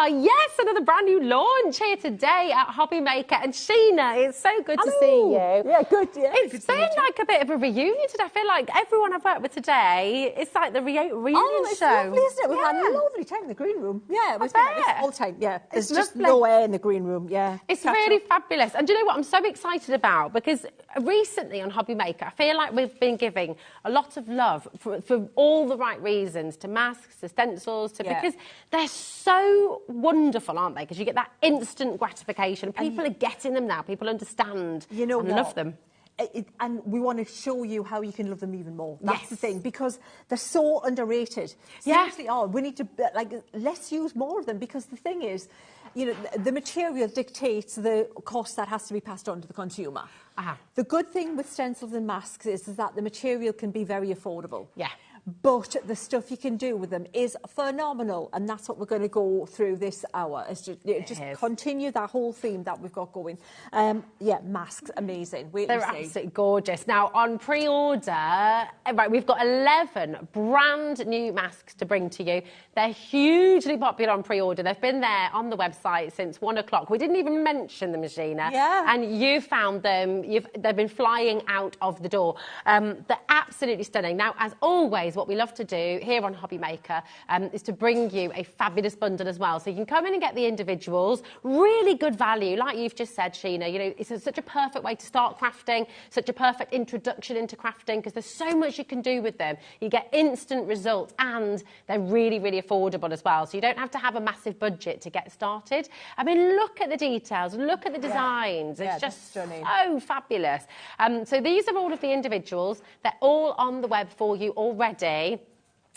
Yes, another brand new launch here today at HobbyMaker. And Sheena, it's so good to see you. Yeah, good. Yeah, it's been like a bit of a reunion today. I feel like everyone I've worked with today, it's like the reunion it's show. Lovely, isn't it? We've had a lovely time in the green room. Yeah, it was all the time. Yeah, there's just lovely. no air in the green room. Yeah, it's really fabulous. And do you know what I'm so excited about? Because recently on HobbyMaker, I feel like we've been giving a lot of love for all the right reasons to masks, to stencils, because they're so wonderful, aren't they? Because you get that instant gratification. People are getting them now. People understand and love them. And we want to show you how you can love them even more. That's the thing, because they're so underrated. Seriously, we need to, let's use more of them, because the thing is, the material dictates the cost that has to be passed on to the consumer. The good thing with stencils and masks is that the material can be very affordable. Yeah. But the stuff you can do with them is phenomenal, and that's what we're going to go through this hour. Is just continue that whole theme that we've got going. Masks, amazing. They're absolutely gorgeous. Now, on pre-order, we've got 11 brand new masks to bring to you. They're hugely popular on pre-order. They've been there on the website since 1 o'clock. We didn't even mention them, Sheena. Yeah. And you found them. They've been flying out of the door. They're absolutely stunning. Now, as always, what we love to do here on HobbyMaker is to bring you a fabulous bundle as well. So you can come in and get the individuals, really good value, like you've just said, Sheena. It's such a perfect way to start crafting, such a perfect introduction into crafting, because there's so much you can do with them. You get instant results, and they're really, really affordable as well. So you don't have to have a massive budget to get started. I mean, look at the details, look at the designs. It's just stunning. So fabulous. So these are all of the individuals. They're all on the web for you already.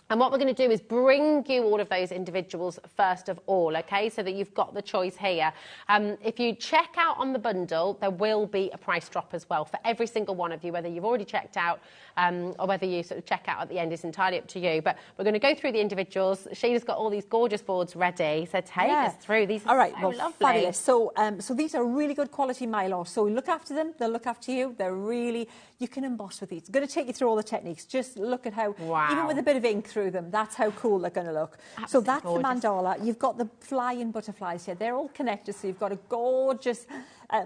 And what we're going to do is bring you all of those individuals first of all, okay, so that you've got the choice here. If you check out on the bundle, there will be a price drop as well for every single one of you, whether you've already checked out or whether you sort of check out at the end. Is entirely up to you. But we're going to go through the individuals. Sheena's got all these gorgeous boards ready, so take us through. These are so lovely. Fabulous. So these are really good quality mylar. So look after them. They'll look after you. They're really, you can emboss with these. I'm going to take you through all the techniques. Just look at how, even with a bit of ink through them, that's how cool they're going to look. Absolutely so that's gorgeous. The mandala. You've got the flying butterflies here. They're all connected, so you've got a gorgeous,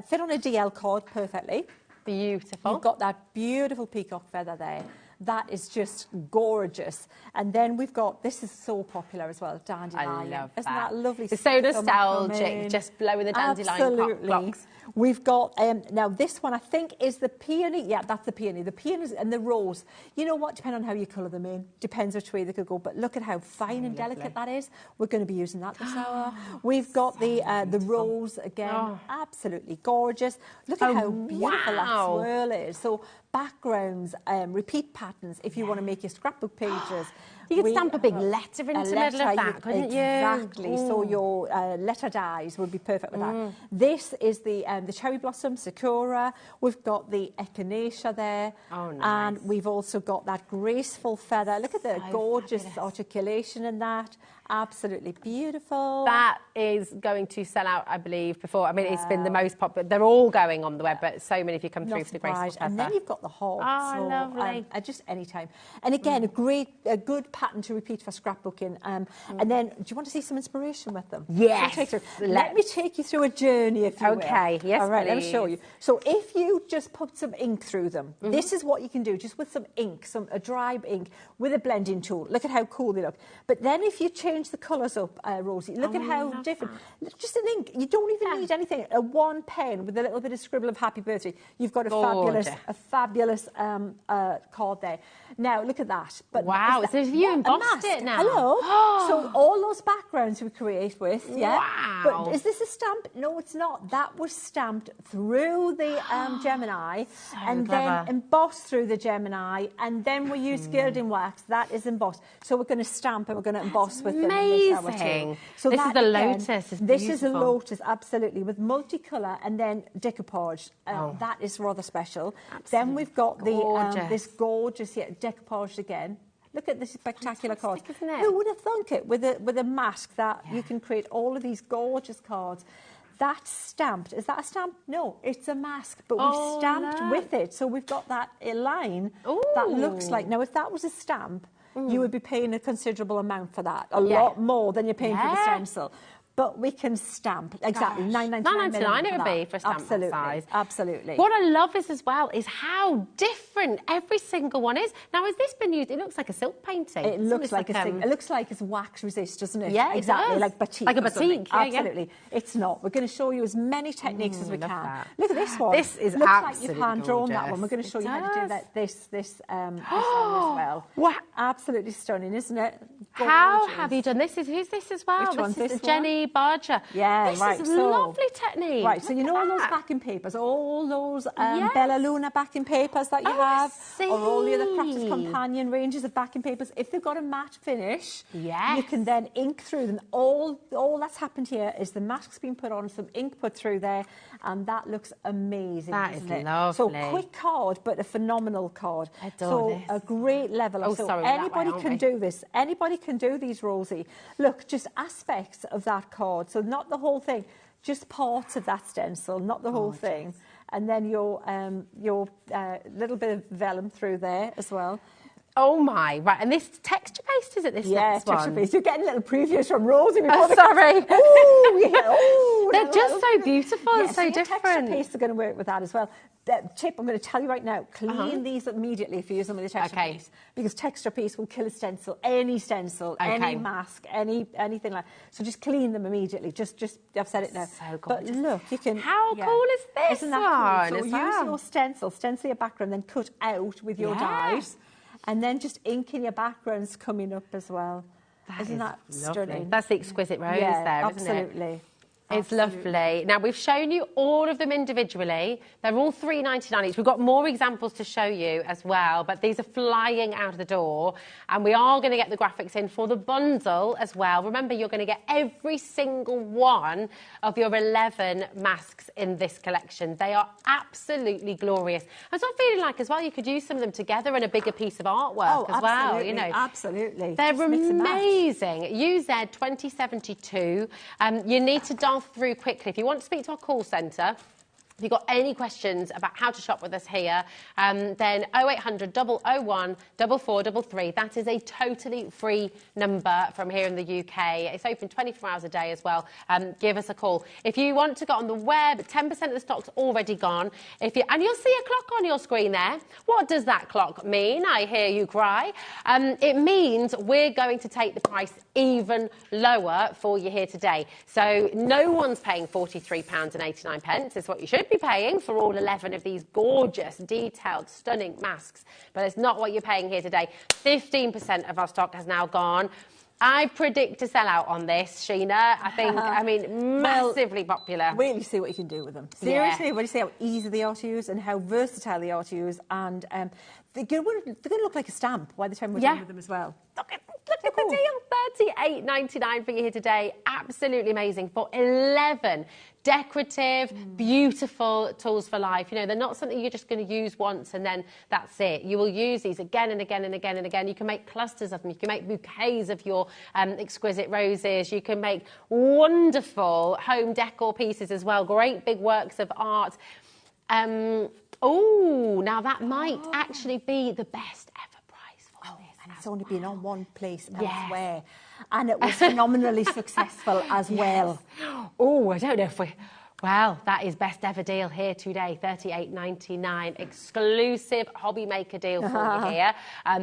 fit on a DL card perfectly. Beautiful. You've got that beautiful peacock feather there. That is just gorgeous. And then we've got, this is so popular as well, dandelion. I love Isn't that lovely? It's so nostalgic, just blowing the dandelion clocks. We've got, now this one I think is the peony. Yeah, that's the peony. The peonies and the rose. You know what, depending on how you colour them in, depends which way they could go. But look at how fine and delicate that is. We're going to be using that this hour. We've got the rose again, absolutely gorgeous. Look at how beautiful that swirl is. So backgrounds, repeat patterns, if you want to make your scrapbook pages. You could stamp a big letter into the middle of that, couldn't you? Exactly. So your letter dies would be perfect with that. This is the cherry blossom, sakura. We've got the echinacea there. Oh, nice. And we've also got that graceful feather. Look at the gorgeous articulation in that. Absolutely beautiful. That is going to sell out, I believe, before. I mean, it's been the most popular. They're all going on the web, but so many of you come through for the graceful feather. And then you've got the hog. Oh, lovely. Just any time. And again, a good pattern to repeat for scrapbooking. And then, do you want to see some inspiration with them? Yes. Let me take you through a journey, if you will. Okay, yes, all right, please. let me show you. So if you just put some ink through them, this is what you can do, just with some ink, a dry ink, with a blending tool. Look at how cool they look. But then if you change the colours up, Rosie, look at how different. Just an ink. You don't even need anything. A one pen with a little bit of scribble of happy birthday. You've got a fabulous card there. Now, look at that. But wow, so you embossed it now. Hello. So all those backgrounds we create with, Wow. But is this a stamp? No, it's not. That was stamped through the Gemini and then embossed through the Gemini, and then we use gilding wax. That is embossed. So we're going to stamp and we're going to emboss with them. Amazing. So this is the lotus. This is a lotus, absolutely, with multicolour and then decoupage. That is rather special. Absolutely. Then we've got this gorgeous decoupage again. Look at this spectacular card. Who would have thunk it with a mask that you can create all of these gorgeous cards? That's stamped. Is that a stamp? No, it's a mask, but we've stamped with it. So we've got that line that looks like. Now, if that was a stamp, you would be paying a considerable amount for that, a lot more than you're paying for the stencil. But we can stamp, exactly, $9.99 it would be for a stamp that size. Absolutely. What I love as well is how different every single one is. Now, has this been used? It looks like a silk painting. It looks like a silk. It looks like it's wax resist, doesn't it? Yeah, exactly, like batik. Like a batik, absolutely. It's not. We're going to show you as many techniques as we can. Look at this one. This is looks absolutely like you've hand drawn that one. We're going to show you how to do that. This one as well. Wow. Absolutely stunning, isn't it? Gorgeous. How have you done this? Who's this as well? Which one? This is Jenny Barger. Yeah, this right. is a lovely technique. Right, so you know all those backing papers, all those Bella Luna backing papers that you have, or all the other Practice Companion ranges of backing papers, if they've got a matte finish, you can then ink through them. All that's happened here is the mask's been put on, some ink put through there, and that looks amazing, that is it? Lovely. So quick card, but a phenomenal card. I adore this. A great level. Oh, so sorry, anybody can do this. Anybody can do these, Rosie. Look, just aspects of that card. So not the whole thing, just parts of that stencil, not the whole thing. And then your little bit of vellum through there as well. Oh my, right, and this texture-based, is it, this next one? Yeah, texture-based. You're getting little previews from Rosie before sorry. They're just so beautiful and so different. Texture-based are going to work with that as well. Tip, I'm going to tell you right now, clean these immediately if you use them with a texture piece, because texture piece will kill a stencil, any mask, anything like that. So just clean them immediately. Just I've said it now. So but look, you can. How cool is this? Isn't that cool? So use your stencil your background, then cut out with your dies, and then just ink in your backgrounds coming up as well. Isn't that stunning? That's the exquisite rose there, isn't it? Absolutely. It's lovely. Now, we've shown you all of them individually. They're all $3.99 each. We've got more examples to show you as well, but these are flying out of the door. And we are going to get the graphics in for the bundle as well. Remember, you're going to get every single one of your 11 masks in this collection. They are absolutely glorious. I was feeling like as well, you could use some of them together in a bigger piece of artwork as well. You know, absolutely. They're amazing. UZ2072. You need to dial through quickly. If you want to speak to our call centre, If you've got any questions about how to shop with us here, then 0800 001 4433. That is a totally free number from here in the UK. It's open 24 hours a day as well. Give us a call. If you want to go on the web, 10% of the stock's already gone. And you'll see a clock on your screen there. What does that clock mean? I hear you cry. It means we're going to take the price even lower for you here today. So no one's paying £43.89. It's what you should be paying for all 11 of these gorgeous, detailed, stunning masks. But it's not what you're paying here today. 15% of our stock has now gone. I predict a sellout on this, Sheena. I think, I mean, massively popular. Wait till you see what you can do with them. Seriously, when you see how easy they are to use and how versatile they are to use, and they're going to look like a stamp by the time we're done with them as well. Look at the deal. $38.99 for you here today. Absolutely amazing for 11 decorative, beautiful tools for life. You know, they're not something you're just going to use once and then that's it. You will use these again and again and again and again. You can make clusters of them. You can make bouquets of your exquisite roses. You can make wonderful home decor pieces as well. Great big works of art. Oh, now that might actually be the best ever price for this. And it's only been on one place elsewhere. And it was phenomenally successful as well. Oh, I don't know if we... Well, that is best ever deal here today, $38.99. Exclusive HobbyMaker deal for you here.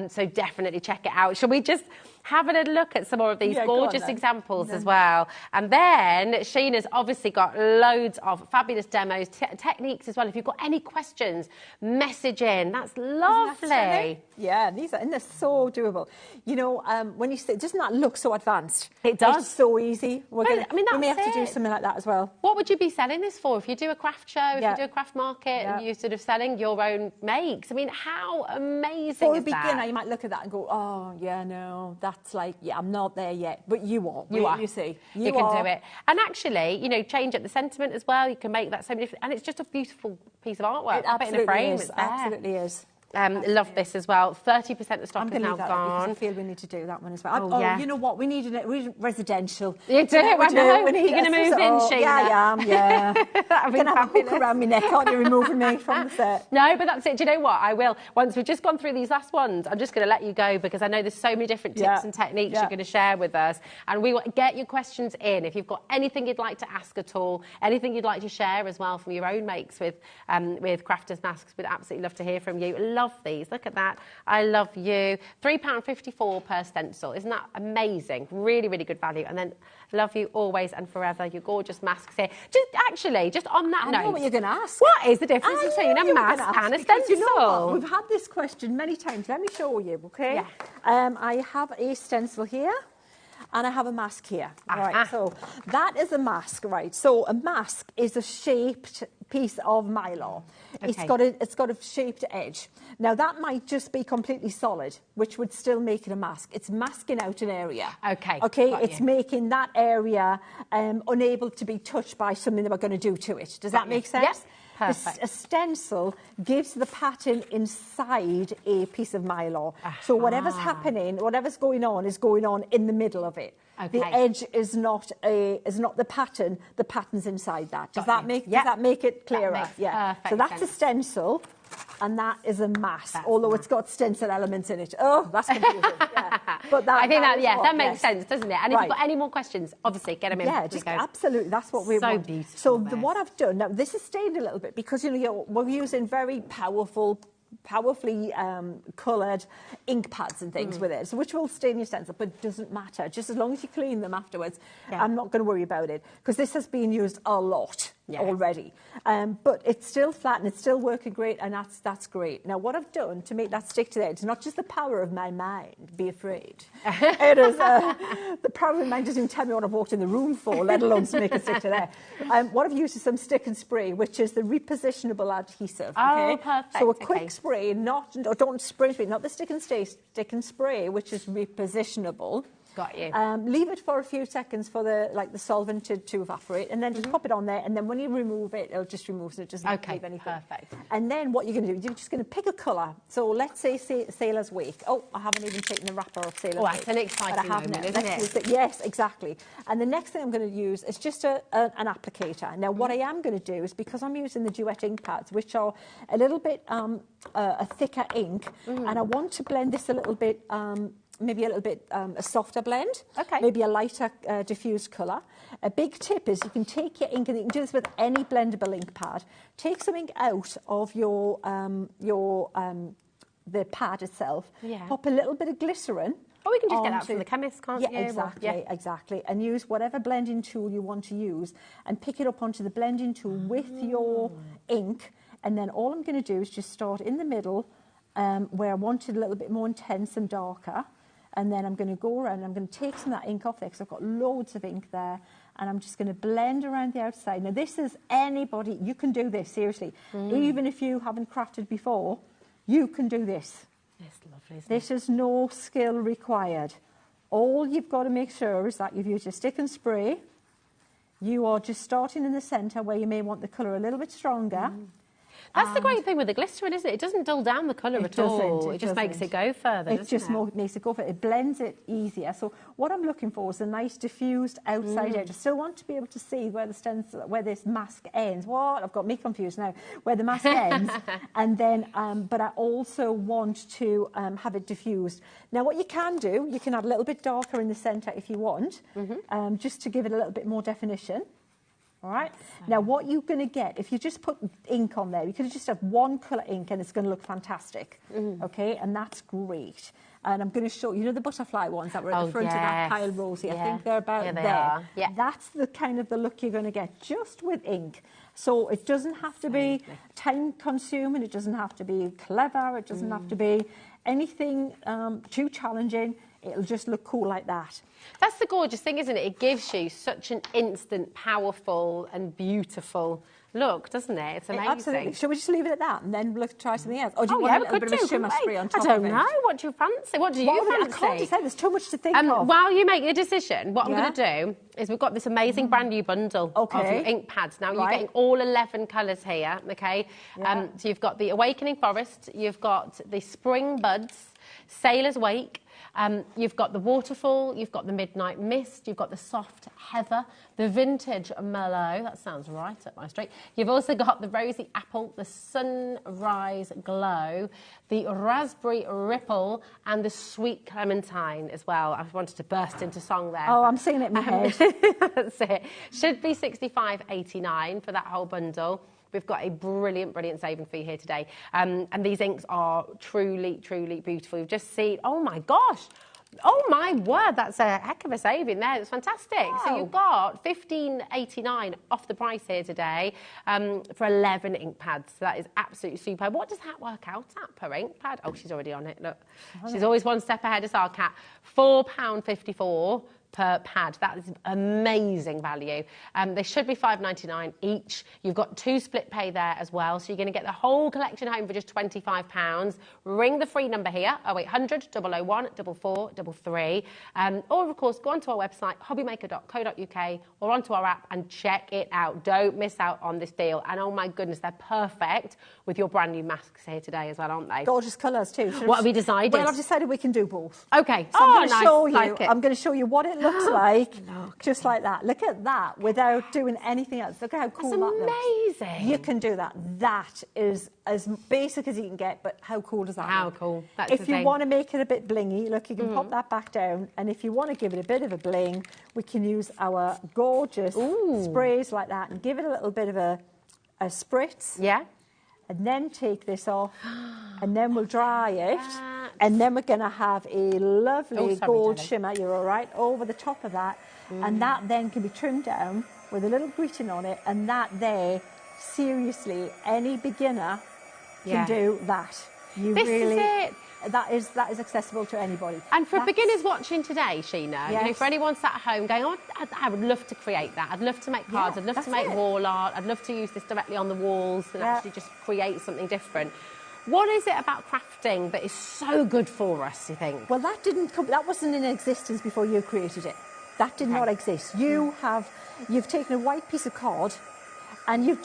So definitely check it out. Shall we just have a little look at some more of these gorgeous examples as well? And then Sheena's obviously got loads of fabulous demos, techniques as well. If you've got any questions, message in. That's lovely. Yeah, these are, and they're so doable. You know, when you say, doesn't that look so advanced? It does. It's so easy. We may have to do something like that as well. What would you be selling this for? If you do a craft show, if you do a craft market, and you're sort of selling your own makes. I mean, how amazing is that? For a beginner, you might look at that and go, oh, yeah, no, that's like, yeah, I'm not there yet. But you are. You are. You see. You can do it. And actually, you know, change up the sentiment as well. You can make that so many different, and it's just a beautiful piece of artwork. It absolutely in a frame. is. Absolutely is. Love this as well. 30% of the stock is now gone. I feel we need to do that one as well. You know what? We need residential. You do? I know. You're going to move in, Sheena. Yeah, I am, yeah. That would be fabulous. Have a hook around my neck, aren't you, removing me from the set? No, but that's it. Do you know what? I will. Once we've just gone through these last ones, I'm just going to let you go because I know there's so many different tips and techniques you're going to share with us. And we will get your questions in. If you've got anything you'd like to ask at all, anything you'd like to share as well from your own makes with crafters masks, we'd absolutely love to hear from you. Love these. Look at that. I love you. £3.54 per stencil. Isn't that amazing? Really, really good value. And then love you always and forever. Your gorgeous masks here. Just on that note. I know what you're going to ask. What is the difference between a mask and a stencil? You know what? We've had this question many times. Let me show you, okay? Yeah. I have a stencil here. And I have a mask here. Right, so that is a mask, right? So a mask is a shaped piece of mylar. Okay. It's got a shaped edge. Now that might just be completely solid, which would still make it a mask. It's masking out an area. Okay. Okay. It's making that area unable to be touched by something that we're going to do to it. Does that make sense? Yes. Perfect. A stencil gives the pattern inside a piece of mylar. So whatever's happening, whatever's going on is going on in the middle of it. Okay. The edge is not the pattern. The pattern's inside that. Does that make it clearer? So that's a stencil. And that is a mask, although it's got stencil elements in it. Oh, that's confusing. But that makes sense, doesn't it? And if you've got any more questions, obviously get them in. Yeah, just absolutely. That's what we want. Beautiful. So what I've done now, this has stayed a little bit because we're using very powerfully coloured ink pads and things with it, so which will stain your stencil, but it doesn't matter. Just as long as you clean them afterwards, I'm not going to worry about it because this has been used a lot already. But it's still flat and it's still working great, and that's great. Now, what I've done to make that stick to the edge, not just the power of my mind, be afraid. It is the power of my mind doesn't even tell me what I've walked in the room for, let alone to make it stick to there. What I've used is some stick and spray, which is the repositionable adhesive. Oh, perfect. So a quick spray, don't spray, not the stick and spray, which is repositionable. Got you. Leave it for a few seconds for the solvent to evaporate, and then just pop it on there, and then when you remove it, it'll just remove so it doesn't leave anything. Perfect. And then what you're going to do, you're just going to pick a colour. So let's say Sailor's Wake. Oh, I haven't even taken the wrapper off Sailor's Wake. That's an exciting moment, isn't it? Yes, exactly. And the next thing I'm going to use is just an applicator. Now, what I am going to do is, because I'm using the Duet ink pads, which are a little bit a thicker ink, and I want to blend this a little bit, maybe a little bit a softer blend, maybe a lighter diffused colour. A big tip is you can take your ink, and you can do this with any blendable ink pad. Take some ink out of the pad itself, pop a little bit of glycerin. Oh, we can just get that from the chemist, can't you? Exactly. And use whatever blending tool you want to use and pick it up onto the blending tool with your ink. And then all I'm going to do is just start in the middle where I want it a little bit more intense and darker. And then I'm going to go around and I'm going to take some of that ink off there because I've got loads of ink there. And I'm just going to blend around the outside. Now, this is anybody, you can do this, seriously. Even if you haven't crafted before, you can do this. It's lovely, isn't This is no skill required. All you've got to make sure is that you've used your stick and spray. You are just starting in the centre where you may want the colour a little bit stronger. That's the great thing with the glycerin, isn't it? It doesn't dull down the colour at all. It just makes it go further, It just makes it go further. It blends it easier. So what I'm looking for is a nice diffused outside edge. I still want to be able to see where the stencil, where this mask ends. What? I've got me confused now. Where the mask ends. And then, but I also want to have it diffused. Now, what you can do, you can add a little bit darker in the centre if you want, just to give it a little bit more definition. All right. Now, what you're going to get, if you just put ink on there, you could just have one colour ink and it's going to look fantastic. Okay, and that's great. And I'm going to show you, the butterfly ones that were at the front of that pile, Rosie. I think they're about there. Yeah. That's the kind of the look you're going to get just with ink. So it doesn't have to be time-consuming. It doesn't have to be clever. It doesn't have to be anything too challenging. It'll just look cool like that. That's the gorgeous thing, isn't it? It gives you such an instant, powerful and beautiful look, doesn't it? It's amazing. Absolutely. Shall we just leave it at that and then look, try something else? Or do you want a little bit of a shimmer spray on top of it? I don't know. What do you fancy? What do you fancy? I can't decide. There's too much to think of. While you make your decision, what I'm going to do is we've got this amazing brand new bundle of your ink pads. Now, you're getting all 11 colours here, okay? So you've got the Awakening Forest, you've got the Spring Buds, Sailor's Wake, you've got the Waterfall, you've got the Midnight Mist, you've got the Soft Heather, the Vintage Mellow, that sounds right up my street. You've also got the Rosy Apple, the Sunrise Glow, the Raspberry Ripple, and the Sweet Clementine as well. I wanted to burst into song there. Oh, I'm singing it in my head. That's it. Should be $65.89 for that whole bundle. We've got a brilliant, brilliant saving for you here today. And these inks are truly, truly beautiful. You've just seen, oh my gosh, oh my word, that's a heck of a saving there. It's fantastic. Wow. So you've got $15.89 off the price here today for 11 ink pads. So that is absolutely superb. What does that work out at per ink pad? Oh, she's already on it, look. She's always one step ahead of our cat. £4.54 per pad. That is amazing value. They should be $5.99 each. You've got 2 split pay there as well, so you're going to get the whole collection home for just £25. Ring the free number here, 0800 001 4433, or of course go onto our website hobbymaker.co.uk or onto our app and check it out. Don't miss out on this deal. And oh my goodness, they're perfect with your brand new masks here today as well, aren't they? Gorgeous colours too. What have we decided? Well, I've decided we can do both. Okay. So I'm going to show you what it looks like, just like that. Look at that without doing anything else. Look at how cool that looks. That's amazing. You can do that. That is as basic as you can get, but how cool does that look? How cool. That's if you want to make it a bit blingy, look, you can pop that back down. And if you want to give it a bit of a bling, we can use our gorgeous sprays like that and give it a little bit of a spritz. Yeah. And then take this off, and then we'll dry it. And then we're going to have a lovely gold shimmer, you're all right, over the top of that. And that then can be trimmed down with a little greeting on it. And that there, seriously, any beginner can do that. This is it. That is accessible to anybody. And for beginners watching today, Sheena, you know, for anyone sat at home going, oh, I would love to create that. I'd love to make cards. I'd love to make wall art. I'd love to use this directly on the walls and actually just create something different. What is it about crafting that is so good for us, you think? Well, that wasn't in existence before you created it. That did not exist. You've taken a white piece of card and you've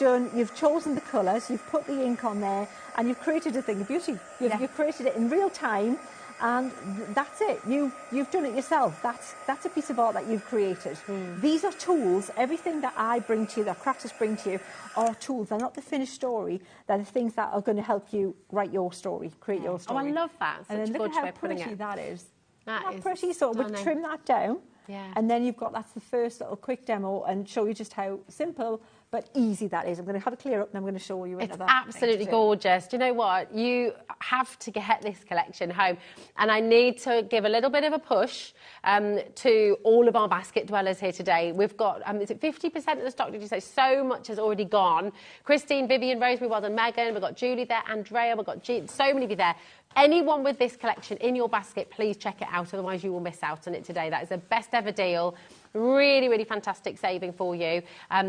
chosen the colours, you've put the ink on there, and you've created a thing of beauty. You've created it in real time, and that's it. You've done it yourself. That's a piece of art that you've created. These are tools. Everything that I bring to you, that crafters bring to you, are tools. They're not the finished story. They're the things that are going to help you write your story, create your story. Oh, I love that. Such and then a look good at way how of putting pretty it. that is. That is pretty. So we'll trim that down. Yeah. And then that's the first little quick demo and show you just how simple but easy that is. I'm going to have a clear up and I'm going to show you another. It's absolutely gorgeous. Do you know what? You have to get this collection home. And I need to give a little bit of a push to all of our basket dwellers here today. We've got, is it 50% of the stock, did you say? So much has already gone. Christine, Vivian, Rosemary, well done, Megan. We've got Julie there, Andrea, we've got Jean, so many of you there. Anyone with this collection in your basket, please check it out, otherwise you will miss out on it today. That is the best ever deal. Really, really fantastic saving for you.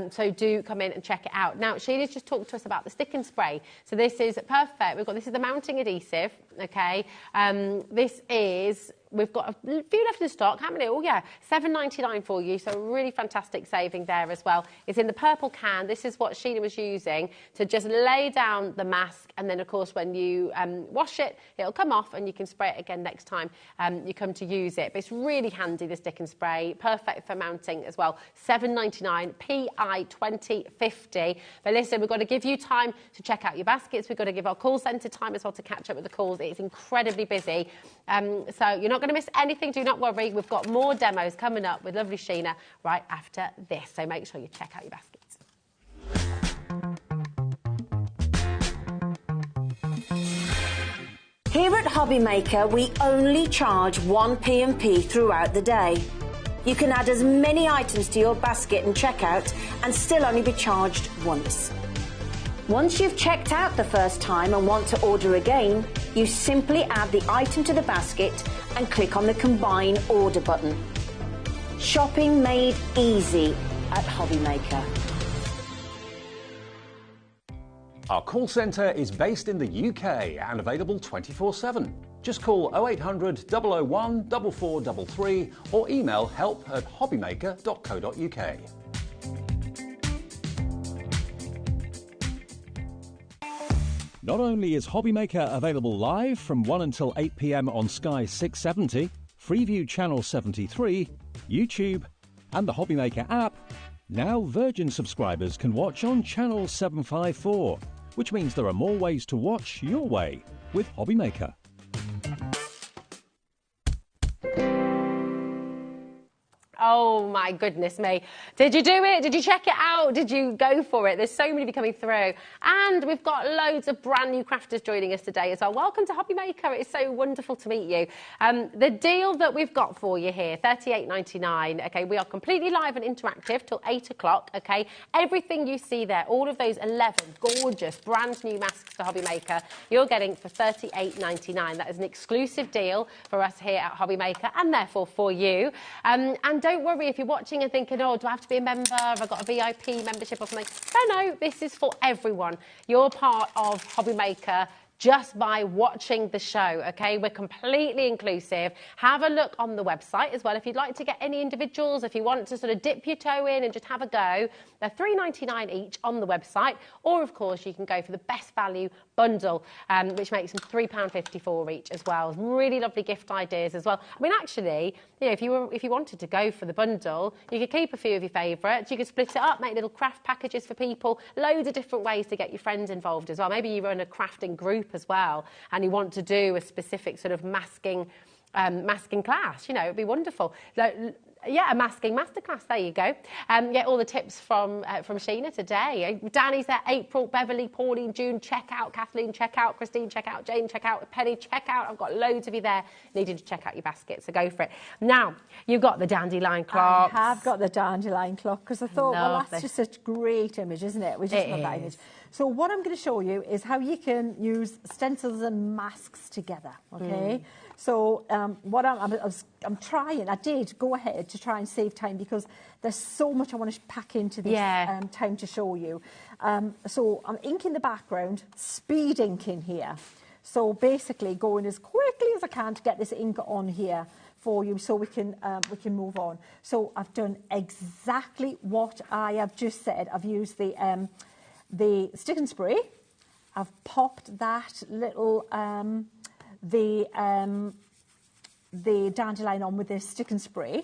So do come in and check it out. Now, Sheena's just talked to us about the stick and spray. So this is perfect. This is the mounting adhesive, okay? We've got a few left in stock. How many? Oh, yeah, $7.99 for you. So really fantastic saving there as well. It's in the purple can. This is what Sheena was using to just lay down the mask. And then, of course, when you wash it, it'll come off and you can spray it again next time you come to use it. But it's really handy, the stick and spray. Perfect for mounting as well. $7.99, PI 2050. But listen, we've got to give you time to check out your baskets. We've got to give our call centre time as well to catch up with the calls. It's incredibly busy. So you're not going to miss anything. Do not worry. We've got more demos coming up with lovely Sheena right after this. So make sure you check out your baskets. Here at HobbyMaker, we only charge 1 P&P throughout the day. You can add as many items to your basket and checkout and still only be charged once. Once you've checked out the first time and want to order again, you simply add the item to the basket and click on the Combine Order button. Shopping made easy at HobbyMaker. Our call centre is based in the UK and available 24/7. Just call 0800 001 4433 or email help@hobbymaker.co.uk. Not only is HobbyMaker available live from 1 until 8 p.m. on Sky 670, Freeview Channel 73, YouTube, and the HobbyMaker app, now Virgin subscribers can watch on Channel 754, which means there are more ways to watch your way with HobbyMaker. Oh my goodness me. Did you do it? Did you check it out? Did you go for it? There's so many of you coming through. And we've got loads of brand new crafters joining us today as well. Welcome to HobbyMaker. It's so wonderful to meet you. The deal that we've got for you here, $38.99. Okay, we are completely live and interactive till 8 o'clock. Okay, everything you see there, all of those 11 gorgeous brand new masks to HobbyMaker, you're getting for $38.99. That is an exclusive deal for us here at HobbyMaker and therefore for you. And don't worry if you're watching and thinking, oh, do I have to be a member? Have I got a VIP membership or something? No, this is for everyone. You're part of HobbyMaker just by watching the show, okay? We're completely inclusive. Have a look on the website as well. If you'd like to get any individuals, if you want to sort of dip your toe in and just have a go, they're $3.99 each on the website. Or, of course, you can go for the best value bundle, which makes them £3.54 each as well. Really lovely gift ideas as well. I mean, actually, you know, if you wanted to go for the bundle, you could keep a few of your favourites. You could split it up, make little craft packages for people. Loads of different ways to get your friends involved as well. Maybe you run a crafting group as well, and you want to do a specific sort of masking class. You know, it'd be wonderful. Yeah, a masking masterclass. There you go. Get all the tips from Sheena today. Danny's there. April, Beverly, Pauline, June. Check out. Kathleen. Check out. Christine. Check out. Jane. Check out. Penny. Check out. I've got loads of you there needing to check out your basket. So go for it. Now you've got the dandelion clock. I have got the dandelion clock because I thought, well, that's just such a great image, isn't it? We just love that image. So what I'm going to show you is how you can use stencils and masks together. Okay. So what I'm trying, I did go ahead to try and save time because there's so much I want to pack into this time to show you. So I'm inking the background, speed inking here. So basically going as quickly as I can to get this ink on here for you so we can move on. So I've done exactly what I have just said. I've used the stick and spray. I've popped that little, the dandelion on with this stick and spray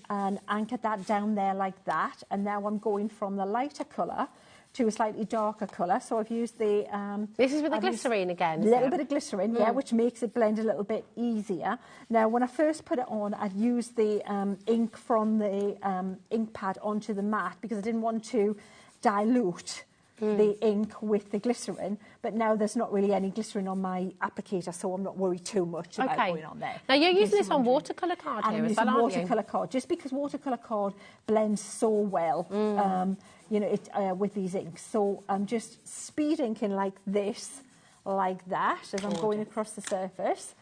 and anchored that down there like that. And now I'm going from the lighter colour to a slightly darker colour. So I've used the... this is with the glycerine again, A little bit of glycerine, yeah, which makes it blend a little bit easier. Now, when I first put it on, I'd used the ink from the ink pad onto the mat because I didn't want to dilute the ink with the glycerin, but now there's not really any glycerin on my applicator, so I'm not worried too much about going on there. Now you're using this on watercolour card here as well, aren't you? Watercolour card, just because watercolour card blends so well, you know, with these inks. So I'm just speed inking like this, like that, as I'm going across the surface.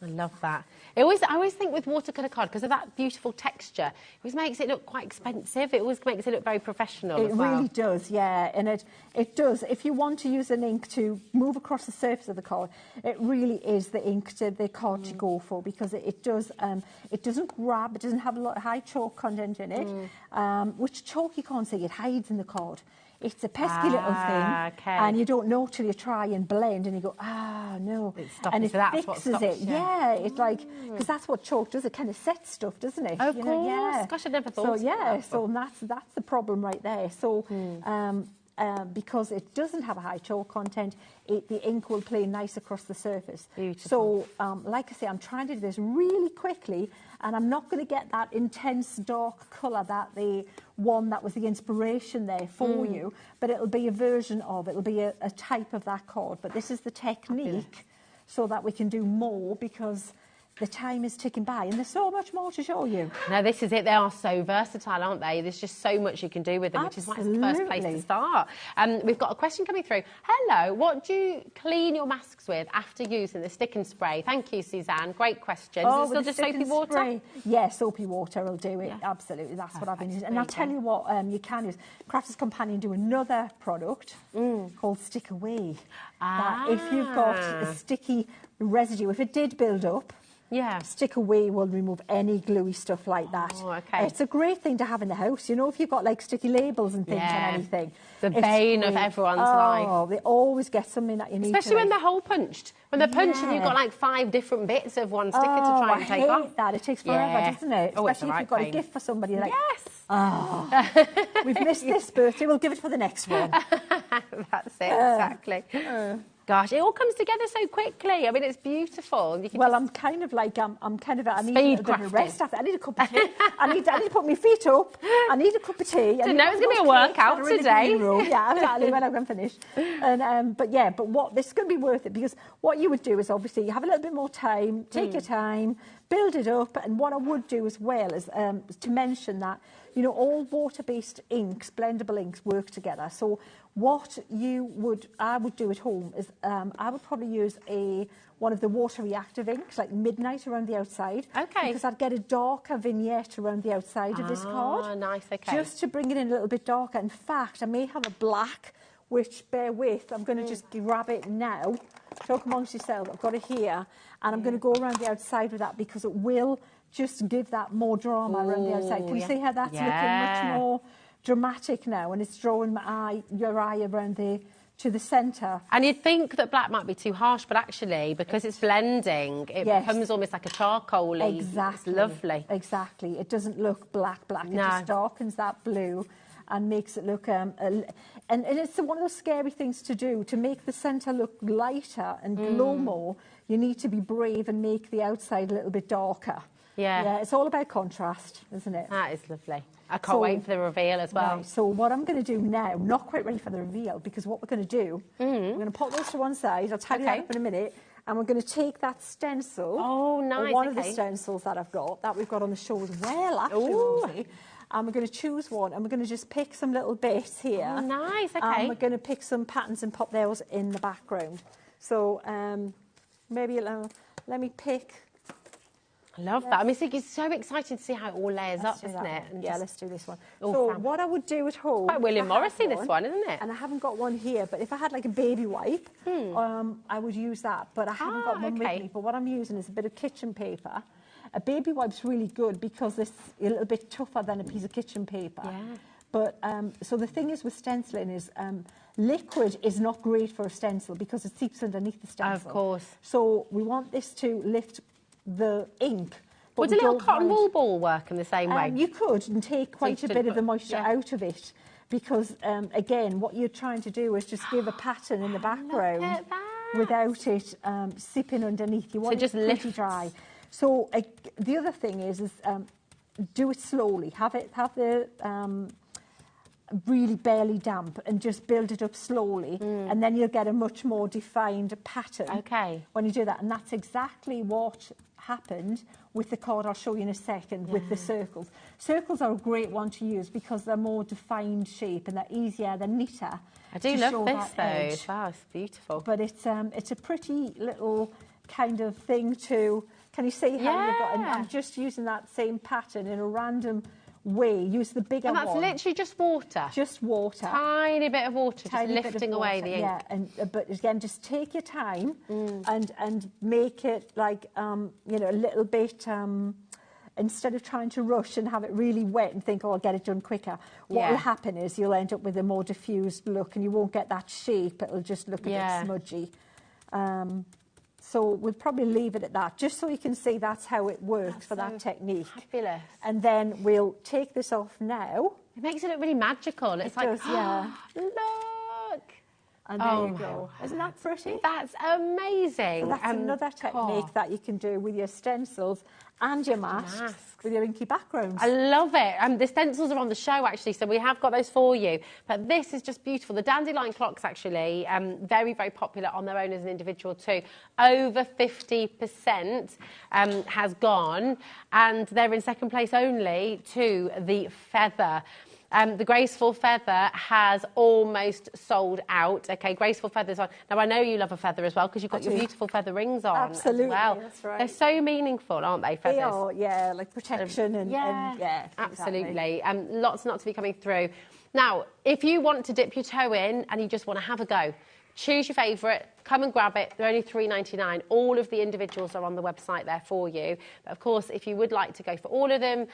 I love that. I always think with watercolour card, because of that beautiful texture, it always makes it look quite expensive. It always makes it look very professional as well. It really does, yeah. And it does. If you want to use an ink to move across the surface of the card, it really is the ink to the card to go for, because it does. It doesn't grab. It doesn't have a lot of high chalk content in it, which chalk you can't see. It hides in the card. It's a pesky little thing, and you don't know till you try and blend, and you go, no, and it fixes it. Yeah, it's like, because that's what chalk does. It kind of sets stuff, doesn't it? Of course. Yeah. Gosh, I never thought. So yeah, so that's the problem right there. So because it doesn't have a high chalk content, the ink will play nice across the surface. Beautiful. So like I say, I'm trying to do this really quickly, and I'm not going to get that intense dark colour, that the one that was the inspiration there for you, but it'll be a version of, it'll be a type of that card. But this is the technique so that we can do more, because the time is ticking by and there's so much more to show you. No, this is it. They are so versatile, aren't they? There's just so much you can do with them, which is why it's the first place to start. We've got a question coming through. Hello, what do you clean your masks with after using the stick and spray? Thank you, Suzanne. Great question. Is it still just soapy water? Yeah, soapy water will do it. Absolutely. That's what I've been using. And I'll tell you what you can use. Crafters Companion do another product called Stick Away. That if you've got a sticky residue, if it did build up, Stick Away will remove any gluey stuff like that. It's a great thing to have in the house, you know, if you've got like sticky labels and things on anything. The bane of everyone's life. Oh, they always get something that you need. Especially when they're hole punched. When they're punched and you've got like 5 different bits of one sticker to try and take off. That. It takes forever, doesn't it? Especially if you've got a gift for somebody. Like, we've missed this birthday, we'll give it for the next one. That's it, exactly. Gosh, it all comes together so quickly. I mean, it's beautiful. You can I'm kind of like, I need a bit of a rest after. I need a cup of tea. I need to put my feet up. I need a cup of tea. Didn't know it was going to be a workout today. Yeah, exactly, when I'm going to finish. And, but this is going to be worth it, because what you would do is obviously you have a little bit more time, take your time, build it up. And what I would do as well is to mention that, you know, all water-based inks, blendable inks, work together. So what I would do at home is I would probably use one of the water reactive inks, like Midnight, around the outside. Because I'd get a darker vignette around the outside of this card. Nice, just to bring it in a little bit darker. In fact, I may have a black, which, bear with, I'm going to just grab it now. Talk amongst yourselves. I've got it here, and I'm going to go around the outside with that, because it will just give that more drama around the outside. Can you see how that's looking much more dramatic now, and it's drawing your eye around to the centre. And you'd think that black might be too harsh, but actually, because it's blending, it becomes almost like a charcoal-y. Exactly. It's lovely. Exactly. It doesn't look black. It just darkens that blue and makes it look... and it's one of those scary things to do, to make the centre look lighter and glow more. You need to be brave and make the outside a little bit darker. Yeah, it's all about contrast, isn't it? That is lovely. I can't wait for the reveal as well. Right, so what I'm going to do now, not quite ready for the reveal, because what we're going to do, we're going to put those to one side. I'll tell you that in a minute. And we're going to take that stencil. Oh, nice. Or one of the stencils that we've got on the show as well, actually, Rosie. And we're going to choose one, and we're going to just pick some little bits here. Oh, nice, And we're going to pick some patterns and pop those in the background. So maybe let me pick... I I love that. I mean, it's so exciting to see how it all layers up, isn't it? And yeah, let's do this one. Oh, so what I would do at home... Quite William Morrissey, this one, isn't it? And I haven't got one here, but if I had like a baby wipe, I would use that. But I haven't got one with me. But what I'm using is a bit of kitchen paper. A baby wipe's really good because it's a little bit tougher than a piece of kitchen paper. Yeah. But so the thing is with stenciling is liquid is not great for a stencil because it seeps underneath the stencil. Of course. So we want this to lift the ink. Would a little cotton wool ball work in the same way? You could, and take quite a bit of the moisture out of it, because again, what you're trying to do is just give a pattern in the background without it seeping underneath. You want it just pretty dry. So the other thing is do it slowly. Have the really barely damp and just build it up slowly, and then you'll get a much more defined pattern. Okay. When you do that, and that's exactly what happened with the card I'll show you in a second with the circles. Circles are a great one to use because they're more defined shape and they're easier, they're neater. I do love this though. Wow, it's beautiful. But it's a pretty little kind of thing to. Can you see how you've got? And I'm just using that same pattern in a random way. Use the bigger one. And that's literally just water. Just water. Tiny bit of water, just lifting away the ink. Yeah, but again, just take your time and make it like you know, a little bit. Instead of trying to rush and have it really wet and think, oh, I'll get it done quicker. What will happen is you'll end up with a more diffused look, and you won't get that shape. It'll just look a bit smudgy. So we'll probably leave it at that, just so you can see that's how it works for that technique. Fabulous. And then we'll take this off now. It makes it look really magical. It's like, does, yeah. Look. And there you go. Isn't that pretty? That's amazing. So that's another technique that you can do with your stencils and your masks with your inky backgrounds. I love it. The stencils are on the show, actually, so we have got those for you. But this is just beautiful. The dandelion clocks, actually, very, very popular on their own as an individual too. Over 50% has gone, and they're in second place only to the feather. The graceful feather has almost sold out. Okay, graceful feathers on. Now, I know you love a feather as well because you've got your beautiful feather rings on. Absolutely, as well. That's right. They're so meaningful, aren't they, feathers? They are, yeah, like protection and absolutely. Lots and lots to be coming through. Now, if you want to dip your toe in and you just want to have a go, choose your favourite, come and grab it. They're only $3.99. All of the individuals are on the website there for you. But of course, if you would like to go for all of them,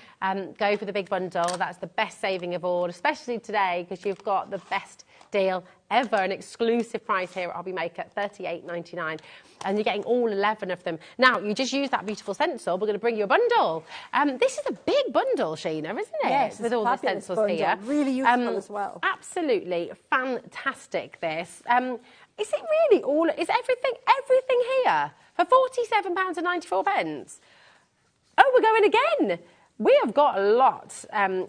go for the big bundle. That's the best saving of all, especially today, because you've got the best deal ever, an exclusive price here at HobbyMaker, $38.99. And you're getting all 11 of them. Now, you just use that beautiful stencil. We're going to bring you a bundle. This is a big bundle, Sheena, isn't it? Yes, with all the stencils bundle. Here. Really useful as well. Absolutely fantastic, this. Is it really all... Is everything here for £47.94? Oh, we're going again. We have got a lot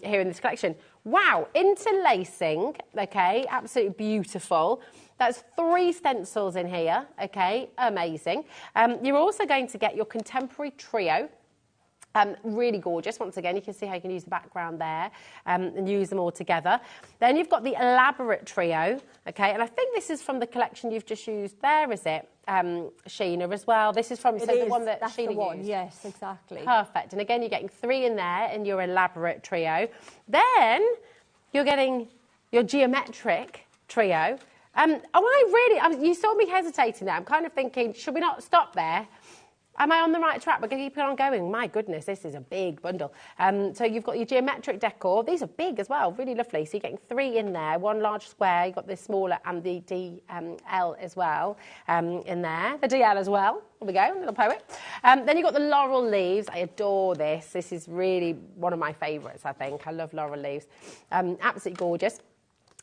here in this collection. Wow, interlacing, okay, absolutely beautiful. That's 3 stencils in here, okay, amazing. You're also going to get your contemporary trio. Really gorgeous. Once again, you can see how you can use the background there and use them all together. Then you've got the elaborate trio, okay, and I think this is from the collection you've just used there, is it, Sheena, as well? This is from the one that Sheena used. Yes, exactly. Perfect. And again, you're getting 3 in there in your elaborate trio. Then you're getting your geometric trio. You saw me hesitating there. I'm kind of thinking, should we not stop there? Am I on the right track? We're going to keep on going. My goodness, this is a big bundle. So you've got your geometric decor. These are big as well, really lovely. So you're getting 3 in there, 1 large square. You've got the smaller and the DL as well in there. The DL as well. There we go, little poet. Then you've got the laurel leaves. I adore this. This is really one of my favourites, I think. I love laurel leaves. Absolutely gorgeous.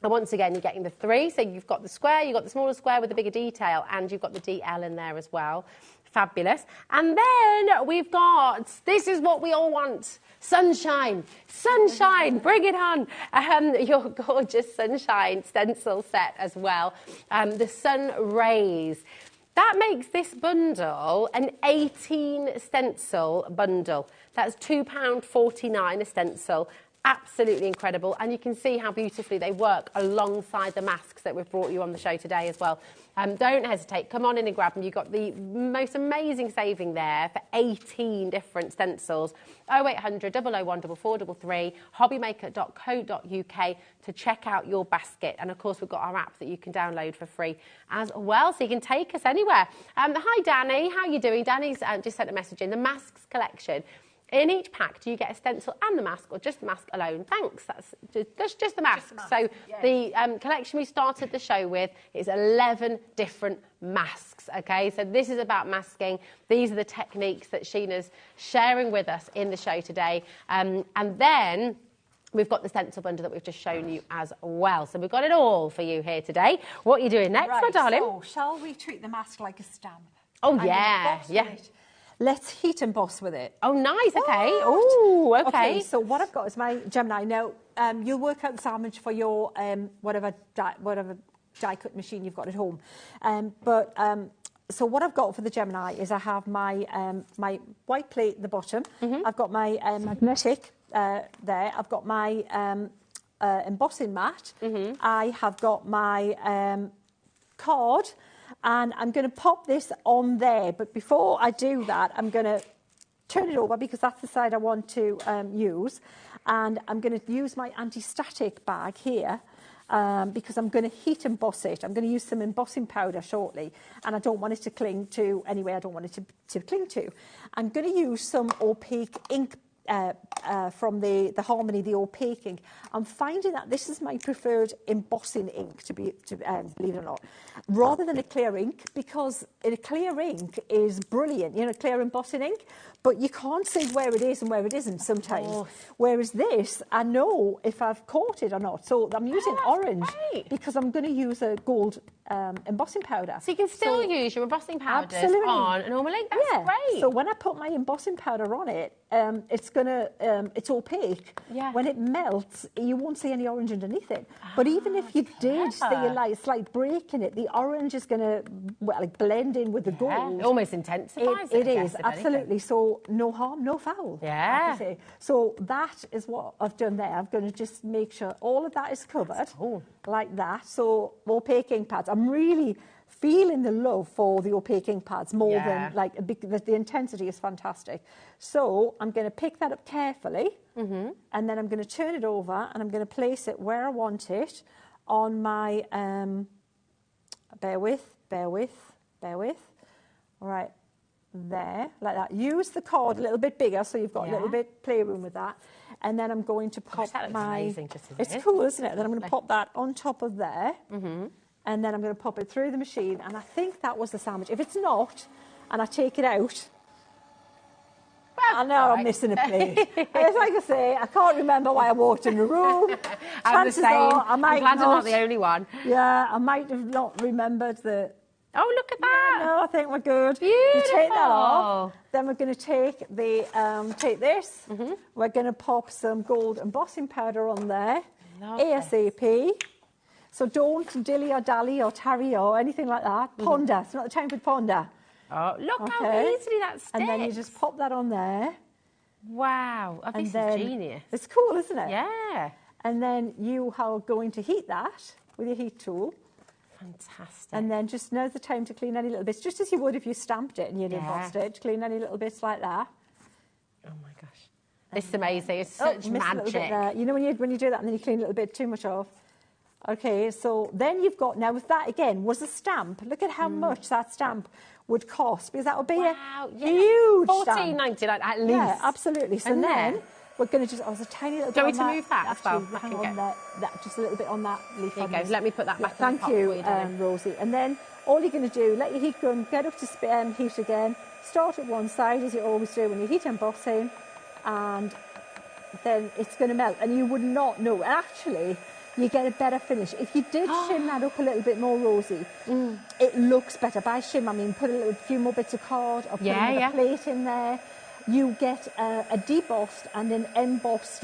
And once again, you're getting the 3. So you've got the square, you've got the smaller square with the bigger detail, and you've got the DL in there as well. Fabulous. And then we've got, this is what we all want, sunshine. Sunshine, bring it on. Your gorgeous sunshine stencil set as well. The sun rays. That makes this bundle an 18 stencil bundle. That's £2.49 a stencil. absolutely incredible, and you can see how beautifully they work alongside the masks that we've brought you on the show today as well. Don't hesitate, come on in and grab them. You've got the most amazing saving there for 18 different stencils. 0800 001 4433, hobbymaker.co.uk to check out your basket. And of course, we've got our app that you can download for free as well, so you can take us anywhere. Hi Danny, how are you doing? Danny's just sent a message in. The masks collection. In each pack, do you get a stencil and the mask, or just the mask alone? Thanks, that's just the mask. So the collection we started the show with is 11 different masks, okay? So this is about masking. These are the techniques that Sheena's sharing with us in the show today. And then we've got the stencil bundle that we've just shown you as well. So we've got it all for you here today. What are you doing next, my darling? So shall we treat the mask like a stamp? Oh, yeah, yeah. Let's heat emboss with it. Oh, nice. Okay. Oh, okay. So what I've got is my Gemini. Now, you'll work out the sandwich for your whatever die cut machine you've got at home. So what I've got for the Gemini is I have my my white plate at the bottom. I've got my magnetic there. I've got my embossing mat. I have got my card. And I'm going to pop this on there. But before I do that, I'm going to turn it over because that's the side I want to use. And I'm going to use my anti-static bag here because I'm going to heat emboss it. I'm going to use some embossing powder shortly. And I don't want it to cling to anywhere I don't want it to cling to. I'm going to use some opaque ink from the Harmony, the opaque ink. I'm finding that this is my preferred embossing ink, to believe it or not, rather than a clear ink, because a clear ink is brilliant, you know, clear embossing ink, but you can't see where it is and where it isn't sometimes. Whereas this, I know if I've caught it or not. So I'm using orange because I'm going to use a gold embossing powder. So you can still use your embossing powders on a normal ink. That's great. So when I put my embossing powder on it, it's opaque. Yeah. When it melts, you won't see any orange underneath it. But even if you did see a slight break in it, the orange is going to blend in with the gold. It almost intensifies it. It is, absolutely. So no harm, no foul. Yeah. So that is what I've done there. I'm going to just make sure all of that is covered like that. So opaque ink pads. I'm really feeling the love for the opaque ink pads more than the intensity is fantastic. So I'm going to pick that up carefully and then I'm going to turn it over and I'm going to place it where I want it on my, bear with, all right, there, like that. Use the card a little bit bigger so you've got a little bit playroom with that. And then I'm going to pop it's cool, isn't it? Then I'm going to pop that on top of there. And then I'm going to pop it through the machine. And I think that was the sandwich. If it's not, and I take it out, I know I'm missing a plate. It's like I say, I can't remember why I walked in the room. I'm the same. I'm glad I'm not the only one. Yeah, I might have not remembered the... Oh, look at that. Yeah, no, I think we're good. Beautiful. You take that off. Then we're going to take take this. We're going to pop some gold embossing powder on there. ASAP. So don't dilly or dally or tarry or anything like that. Ponder. It's not the time for ponder. Oh, look how easily that sticks. And then you just pop that on there. Wow. Oh, this is genius. It's cool, isn't it? Yeah. And then you are going to heat that with your heat tool. Fantastic. And then just now's the time to clean any little bits, just as you would if you stamped it and you'd embossed it. Clean any little bits like that. Oh my gosh. This is amazing. It's such magic. You know when you do that and then you clean a little bit too much off. Okay, so then you've got, now with that again, was a stamp. Look at how much that stamp would cost, because that would be a huge stamp. $14.99 at least. Yeah, absolutely. So then we're going to just, there's a tiny little bit on on that. Do you want me to move that as well? Hang on, that, just a little bit on that leaf. There you go. Let me put that back in the pot for you, Rosie. And then all you're going to do, let your heat gun get up to heat again. Start at one side, as you always do when you heat embossing, and then it's going to melt. And you would not know. Actually, you get a better finish. If you did shim that up a little bit more, Rosie, it looks better. By shim, I mean put a few more bits of card or put another plate in there. You get a debossed and an embossed,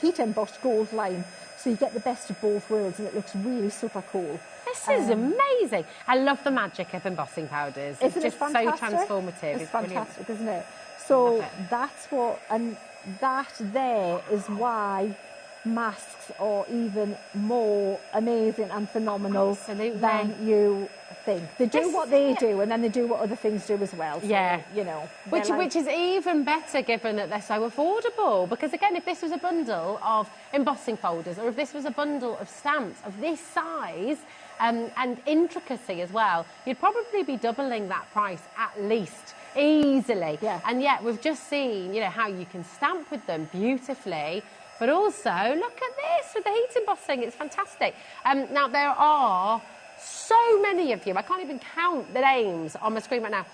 heat embossed gold line. So you get the best of both worlds and it looks really super cool. This is amazing. I love the magic of embossing powders. It's just so transformative. It's fantastic, isn't it? So that's what, and that there is why masks are even more amazing and phenomenal than you think. They do what they do, and then they do what other things do as well. So, you know, which is even better given that they're so affordable. Because again, if this was a bundle of embossing folders, or if this was a bundle of stamps of this size and intricacy as well, you'd probably be doubling that price at least. Easily. Yeah. And yet we've just seen, you know, how you can stamp with them beautifully. But also, look at this with the heat embossing. It's fantastic. Now, there are so many of you, I can't even count the names on my screen right now,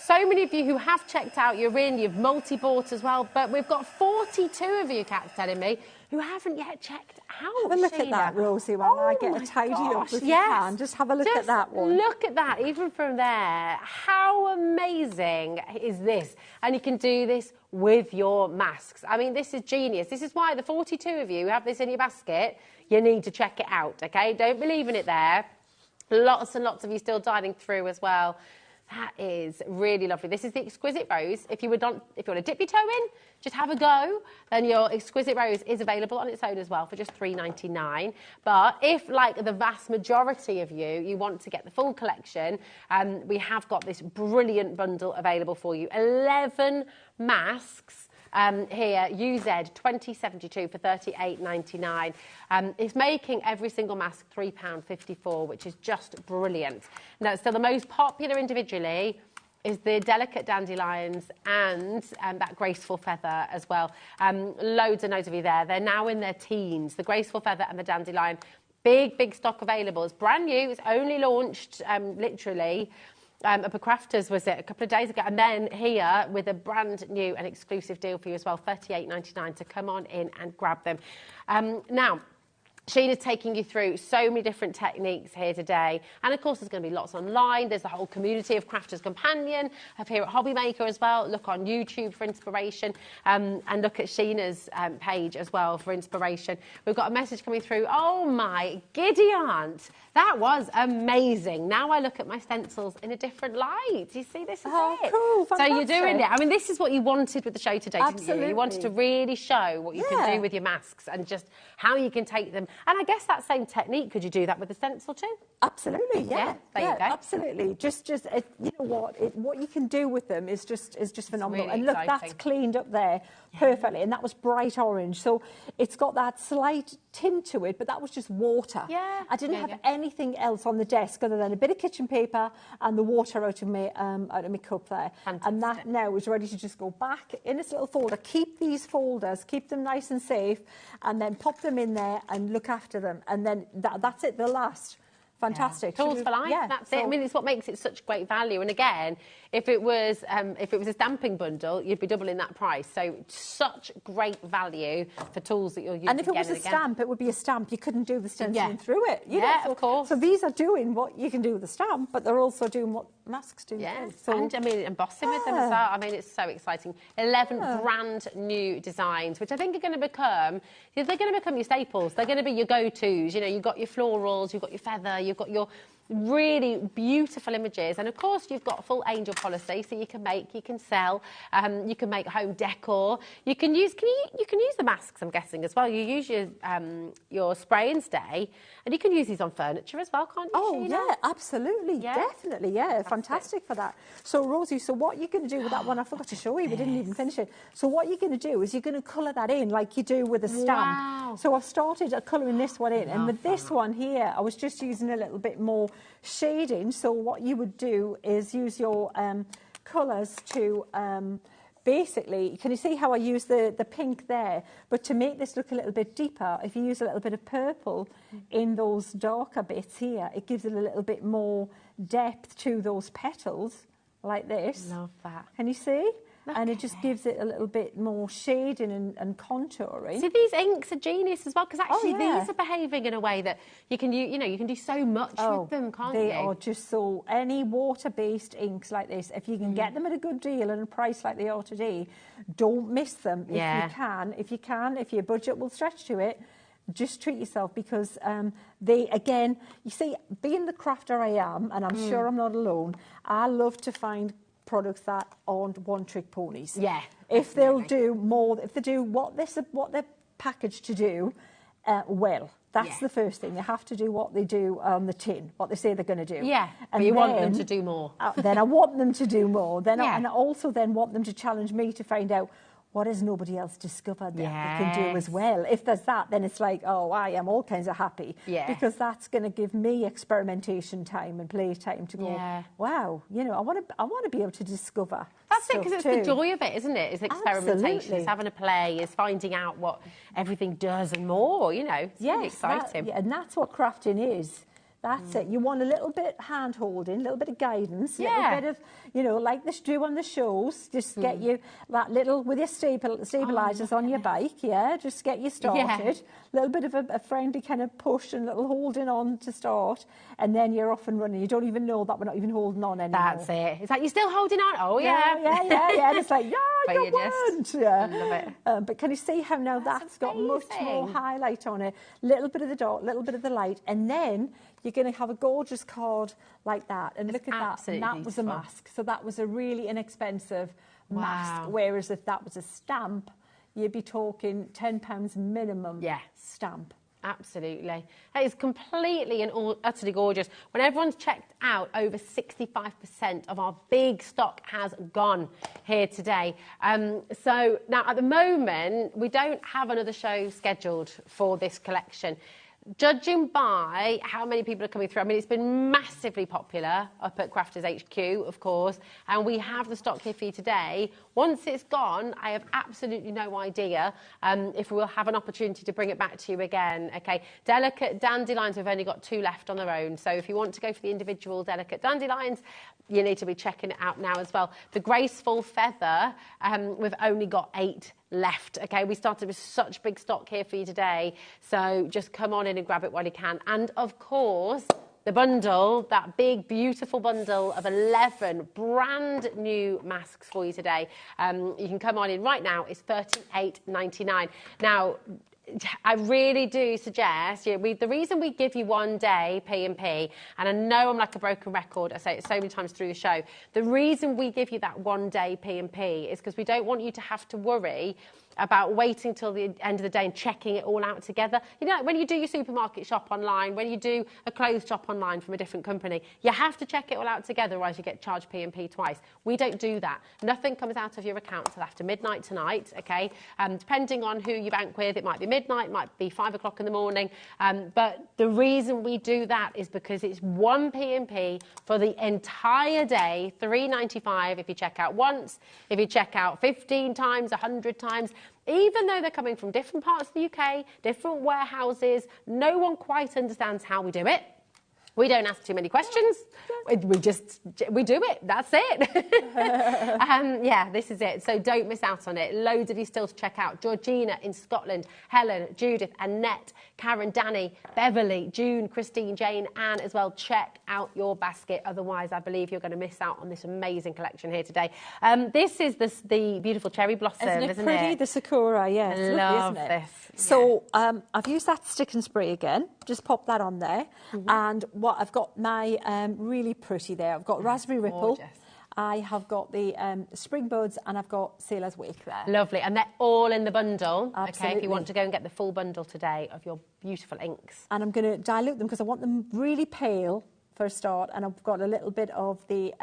so many of you who have checked out, you're in, you've multi-bought as well, but we've got 42 of you, Kat's telling me, who haven't yet checked out. Have a look at that, Rosie, while I get a tidy up if you can. Just have a look at that one. Look at that, even from there. How amazing is this? And you can do this with your masks. I mean, this is genius. This is why the 42 of you who have this in your basket, you need to check it out, okay? Don't believe in it there. Lots and lots of you still dining through as well. That is really lovely. This is the Exquisite Rose. If you want to dip your toe in, just have a go. Then your Exquisite Rose is available on its own as well for just $3.99. But if, like the vast majority of you want to get the full collection, we have got this brilliant bundle available for you. 11 masks. Here, UZ 2072 for $38.99. It's making every single mask £3.54, which is just brilliant. Now, so the most popular individually is the delicate dandelions and that graceful feather as well. Loads and loads of you there. They're now in their teens. The graceful feather and the dandelion. Big stock available. It's brand new. It's only launched literally. At Crafters, was it, a couple of days ago, and then here with a brand new and exclusive deal for you as well, $38.99, to come on in and grab them. Now, Sheena's taking you through so many different techniques here today. And of course, there's going to be lots online. There's the whole community of Crafters Companion of here at HobbyMaker as well. Look on YouTube for inspiration, and look at Sheena's page as well for inspiration. We've got a message coming through. Oh my giddy aunt, that was amazing. Now I look at my stencils in a different light. You see, this is it. Cool, so you're doing it. I mean, this is what you wanted with the show today, didn't you? You wanted to really show what you can do with your masks and just how you can take them. And I guess that same technique, could you do that with the stencil too? Absolutely, yeah. There you go. Absolutely. Just you know what you can do with them is just phenomenal. Really and look, exciting. that's cleaned up there perfectly, and that was bright orange. So it's got that slight tint to it, but that was just water. Yeah. I didn't have anything else on the desk other than a bit of kitchen paper and the water out of my cup there. Fantastic. And that now is ready to just go back in its little folder. Keep these folders, keep them nice and safe, and then pop them in there and look after them. And then that's it, they'll last. Fantastic. Yeah. Tools for life. Yeah, that's it. I mean, it's what makes it such great value. And again, if it was a stamping bundle, you'd be doubling that price. So such great value for tools that you're using. And if it was a stamp, it would be a stamp. You couldn't do the stenciling through it. You know? Of course. So these are doing what you can do with the stamp, but they're also doing what masks do. Yes, so, and I mean, embossing with them as well. I mean, it's so exciting. 11 brand new designs, which I think are going to become, they're going to become your staples. They're going to be your go-tos. You know, you've got your florals, you've got your feather, you've got your really beautiful images, and of course you've got a full angel policy, so you can make, you can sell, you can make home decor. You can use the masks, I'm guessing, as well. You use your spray and stay, and you can use these on furniture as well, can't you? Oh Sheena? yeah, absolutely, definitely, yeah, fantastic for that. So Rosie, so what you're going to do with that one, I forgot to show you, we didn't even finish it. So what you're going to do is you're going to colour that in like you do with a stamp. Wow. So I've started colouring this one in, and with this one here, I was just using a little bit more shading. So what you would do is use your colours to basically, can you see how I use the pink there? But to make this look a little bit deeper, if you use a little bit of purple in those darker bits here, it gives it a little bit more depth to those petals, like this. Love that. Can you see? And it just gives it a little bit more shading and contouring. So these inks are genius as well, because actually these are behaving in a way that you can do so much with them, can't you? They are just so, any water-based inks like this, if you can get them at a good deal and a price like they are today, don't miss them if you can. If your budget will stretch to it, just treat yourself, because they, again, you see, being the crafter I am, and I'm sure I'm not alone, I love to find products that aren't one-trick ponies. Yeah. If they'll do more, if they do what they're packaged to do, well, that's the first thing. They have to do what they do on the tin, what they say they're going to do. Yeah, and but you want them to do more. Then I want them to do more. Then and I also then want them to challenge me to find out what has nobody else discovered that they can do as well. If there's that, then it's like, oh, I am all kinds of happy. Yeah. Because that's going to give me experimentation time and play time to go, wow, you know, I want to be able to discover. That's it, because it's the joy of it, isn't it? Is experimentation, Absolutely. it's having a play, is finding out what everything does and more, you know. It's really exciting. And that's what crafting is. That's it. You want a little bit hand-holding, a little bit of guidance, a little bit of, you know, like they do on the shows, just get you that little, with your stabilisers on your bike, just get you started. A little bit of a friendly kind of push and a little holding on to start, and then you're off and running. You don't even know that we're not even holding on anymore. That's it. It's like, you're still holding on? Oh, yeah. And it's like, you weren't. Love it. But can you see how now that's got much more highlight on it? Little bit of the dark, little bit of the light, and then you're going to have a gorgeous card like that. And look at that. And that was a mask. So that was a really inexpensive mask. Whereas if that was a stamp, you'd be talking £10 minimum stamp. Absolutely. It is completely and utterly gorgeous. When everyone's checked out, over 65% of our big stock has gone here today. So now at the moment, we don't have another show scheduled for this collection. Judging by how many people are coming through, I mean, it's been massively popular up at Crafters HQ, of course, and we have the stock here for you today. Once it's gone, I have absolutely no idea if we'll have an opportunity to bring it back to you again, okay? Delicate dandelions, we've only got 2 left on their own, so if you want to go for the individual delicate dandelions, you need to be checking it out now as well. The graceful feather, we've only got 8 left. Okay, we started with such big stock here for you today, so just come on in and grab it while you can. And of course, the bundle, that big beautiful bundle of 11 brand new masks for you today. You can come on in right now. It's $38.99. Now, I really do suggest, the reason we give you 1 day P&P, and I know I'm like a broken record, I say it so many times through the show, the reason we give you that 1 day P&P is because we don't want you to have to worry about waiting till the end of the day and checking it all out together. You know, when you do your supermarket shop online, when you do a clothes shop online from a different company, you have to check it all out together, otherwise you get charged P&P twice. We don't do that. Nothing comes out of your account until after midnight tonight, okay? Depending on who you bank with, it might be midnight, might be 5 o'clock in the morning. But the reason we do that is because it's 1 P&P for the entire day, $3.95 if you check out once, if you check out 15 times, 100 times. Even though they're coming from different parts of the UK, different warehouses, no one quite understands how we do it. We don't ask too many questions. We do it. That's it. Yeah, this is it. So don't miss out on it. Loads of you still to check out. Georgina in Scotland, Helen, Judith, Annette, Karen, Danny, Beverly, June, Christine, Jane, Anne as well. Check out your basket. Otherwise, I believe you're going to miss out on this amazing collection here today. This is the beautiful cherry blossom, isn't it? Pretty? The Sakura, yes. Love lovely, isn't it? this. So I've used that stick and spray again. Just pop that on there. And what I've got my really pretty there. I've got Raspberry Ripple. Gorgeous. I have got the Spring Buds, and I've got Sailor's Wake there. Lovely. And they're all in the bundle. Absolutely. Okay, if you want to go and get the full bundle today of your beautiful inks. And I'm going to dilute them because I want them really pale for a start, and I've got a little bit of the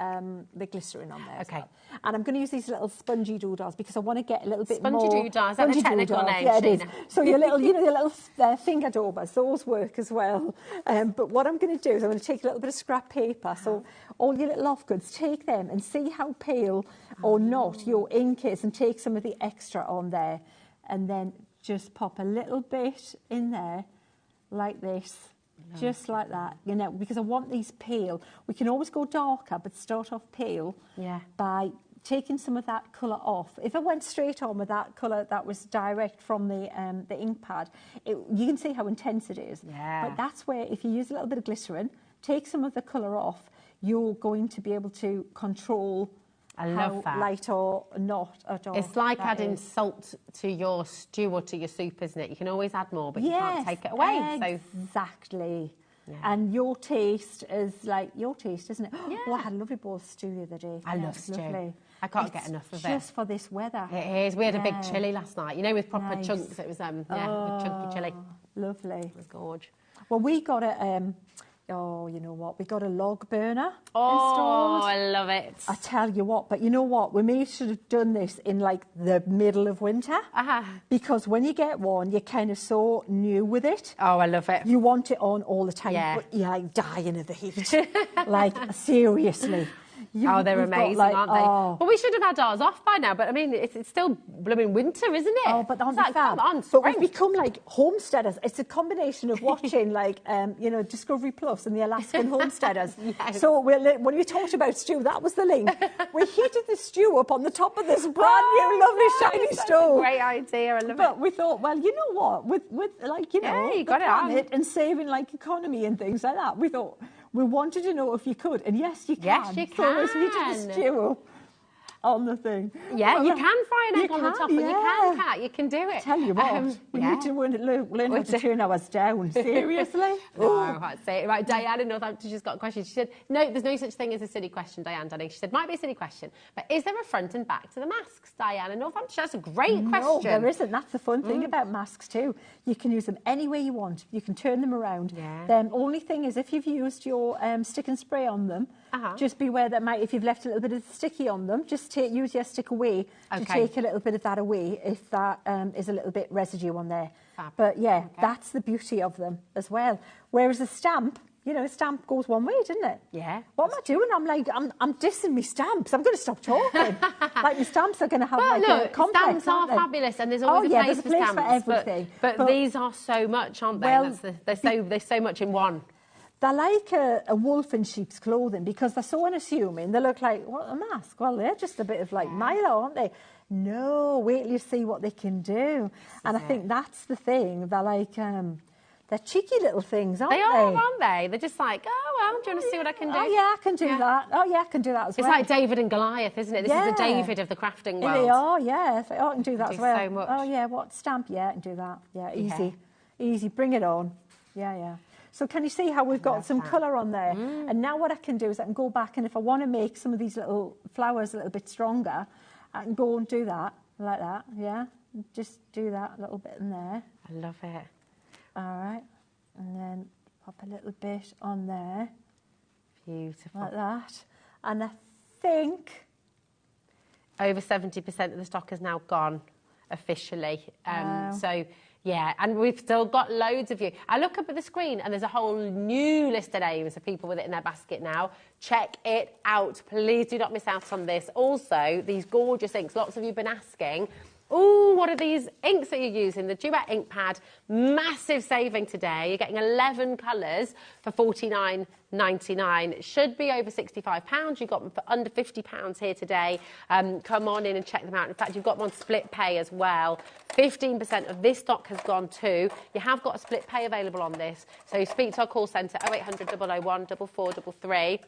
glycerin on there. Okay. As well. And I'm going to use these little spongy doodads because I want to get a little bit spongy more. Spongy doodads. Is that the technical name, yeah, Sheena? it is. So your little, your little finger daubers, those work as well. But what I'm going to do is I'm going to take a little bit of scrap paper. So all your little off goods, take them and see how pale or not your ink is, and take some of the extra on there, and then just pop a little bit in there, like this. Just like that, you know, because I want these pale. We can always go darker, but start off pale by taking some of that colour off. If I went straight on with that colour that was direct from the ink pad, you can see how intense it is. Yeah. But that's where, if you use a little bit of glycerin, take some of the colour off, you're going to be able to control I love that. Light or not at all. It's like adding salt to your stew or to your soup, isn't it? You can always add more, but you can't take it away. Exactly. And your taste is like your taste, isn't it? Yeah. Oh, I had a lovely bowl of stew the other day. I love stew. Lovely. I can't get enough of it. Just for this weather. It is. We had a big chilli last night. You know, with proper chunks. It was, with chunky chilli. Lovely. It was gorgeous. Well, we got a, oh, you know what? We got a log burner installed. Oh, I love it. I tell you what, but you know what? We may should have done this in like the middle of winter. Because when you get one, you're kind of so new with it. Oh, I love it. You want it on all the time, but you're like dying of the heat. Like, seriously. They're amazing, aren't they? Well, we should have had ours off by now, but I mean, it's still blooming winter, isn't it? Oh, but aren't they fab? Come on, but we've become like homesteaders. It's a combination of watching like, you know, Discovery Plus and the Alaskan homesteaders. So when we talked about stew, that was the link. We heated the stew up on the top of this brand new, lovely, shiny stove. Great idea, I love it. But we thought, well, you know what? With like, you know, you the got planet and saving like economy and things like that, we thought, we wanted to know if you could, and yes, you can. Yes, you can. So we heated the stew on the thing. Yeah, you can fry an egg on the top, and you can, Kat. You can do it. Tell you what, we need to learn how to turn ours down. Seriously? No, that's it. Right, Diane in Northampton just got a question. She said, no, there's no such thing as a silly question, Diane Dunning. She said, might be a silly question, but is there a front and back to the masks, Diane in Northampton? That's a great question. No, there isn't. That's the fun thing about masks too. You can use them any way you want. You can turn them around. The only thing is, if you've used your stick and spray on them, just beware that if you've left a little bit of sticky on them, just use your stick away to take a little bit of that away if that is a little bit residue on there. But yeah, that's the beauty of them as well. Whereas a stamp, you know, a stamp goes one way, doesn't it? Yeah. What am I doing? I'm like, I'm dissing my stamps. I'm going to stop talking. Like, my stamps are going to have a complex, stamps are fabulous, and there's always a place for stamps. For everything. But these are so much, aren't they? Well, they're so much in one. They're like a wolf in sheep's clothing because they're so unassuming. They look like, what, a mask? Well, they're just a bit of like Milo, aren't they? No, wait till you see what they can do. And I think that's the thing. They're like, they're cheeky little things, aren't they? They are, aren't they? They're just like, oh, well, do you want to see what I can do? Oh, yeah, I can do that. Oh, yeah, I can do that as well. It's like David and Goliath, isn't it? This is the David of the crafting world. They are, yeah. I can do that as well. So much. Oh, yeah, what stamp? Yeah, I can do that. Yeah, easy. Easy, bring it on. Yeah. So can you see how we've got some colour on there? And now what I can do is I can go back, and if I want to make some of these little flowers a little bit stronger, I can go and do that, like that, yeah? Just do that a little bit in there. I love it. All right. And then pop a little bit on there. Beautiful. Like that. And I think over 70% of the stock is now gone officially. So, yeah, and we've still got loads of you. I look up at the screen and there's a whole new list of names of people with it in their basket now. Check it out. Please do not miss out on this. Also, these gorgeous inks. Lots of you have been asking, oh, what are these inks that you're using? The Duet ink pad, massive saving today. You're getting 11 colours for $49.99. It should be over £65. You got them for under £50 here today. Come on in and check them out. In fact, you've got them on split pay as well. 15% of this stock has gone too. You have got a split pay available on this. So speak to our call centre, 0800 001 4433.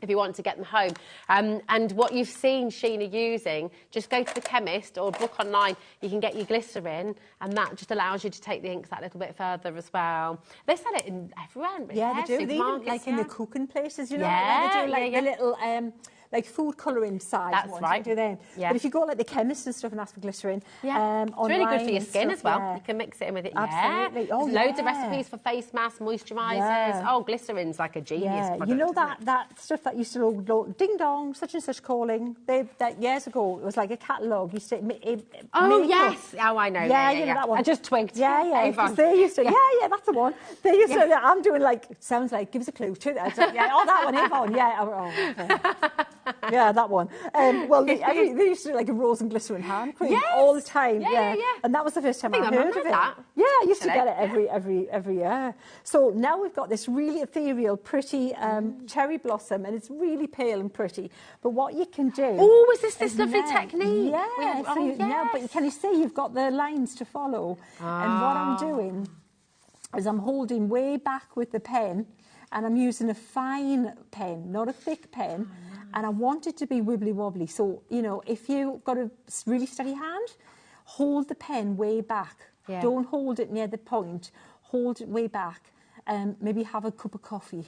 If you want to get them home. And what you've seen Sheena using, just go to the chemist or book online. You can get your glycerin, and that just allows you to take the inks that little bit further as well. They sell it in everywhere. Yeah, they do. They even, like in the cooking places, you know, they do like the little like food colouring size That's ones. right. Do them. Yeah. But if you go like the chemist and stuff and ask for glycerin, it's really good for your skin as well. Yeah. You can mix it in with it. Absolutely. Oh, there's loads of recipes for face masks, moisturisers. Yeah. Oh, glycerin's like a genius product. You know that stuff that used to go ding dong, such and such calling. That years ago, it was like a catalogue. Used to yes. Oh, I know. Yeah, you know that one. I just twigged. Yeah. They used to. Yeah, that's the one. They used to. I'm doing like sounds like give us a clue to that. That one, Avon. Yeah. Okay. Yeah, that one. Well, they used to do like a rose and glycerin hand cream all the time. Yeah. And that was the first time I heard of it. That. Yeah, I used to get it every year. So now we've got this really ethereal, pretty cherry blossom, and it's really pale and pretty. But what you can do... Oh, is this lovely technique? Yeah. But can you see you've got the lines to follow? And what I'm doing is I'm holding way back with the pen, and I'm using a fine pen, not a thick pen. And I want it to be wibbly-wobbly. So, you know, if you've got a really steady hand, hold the pen way back. Yeah. Don't hold it near the point. Hold it way back. maybe have a cup of coffee.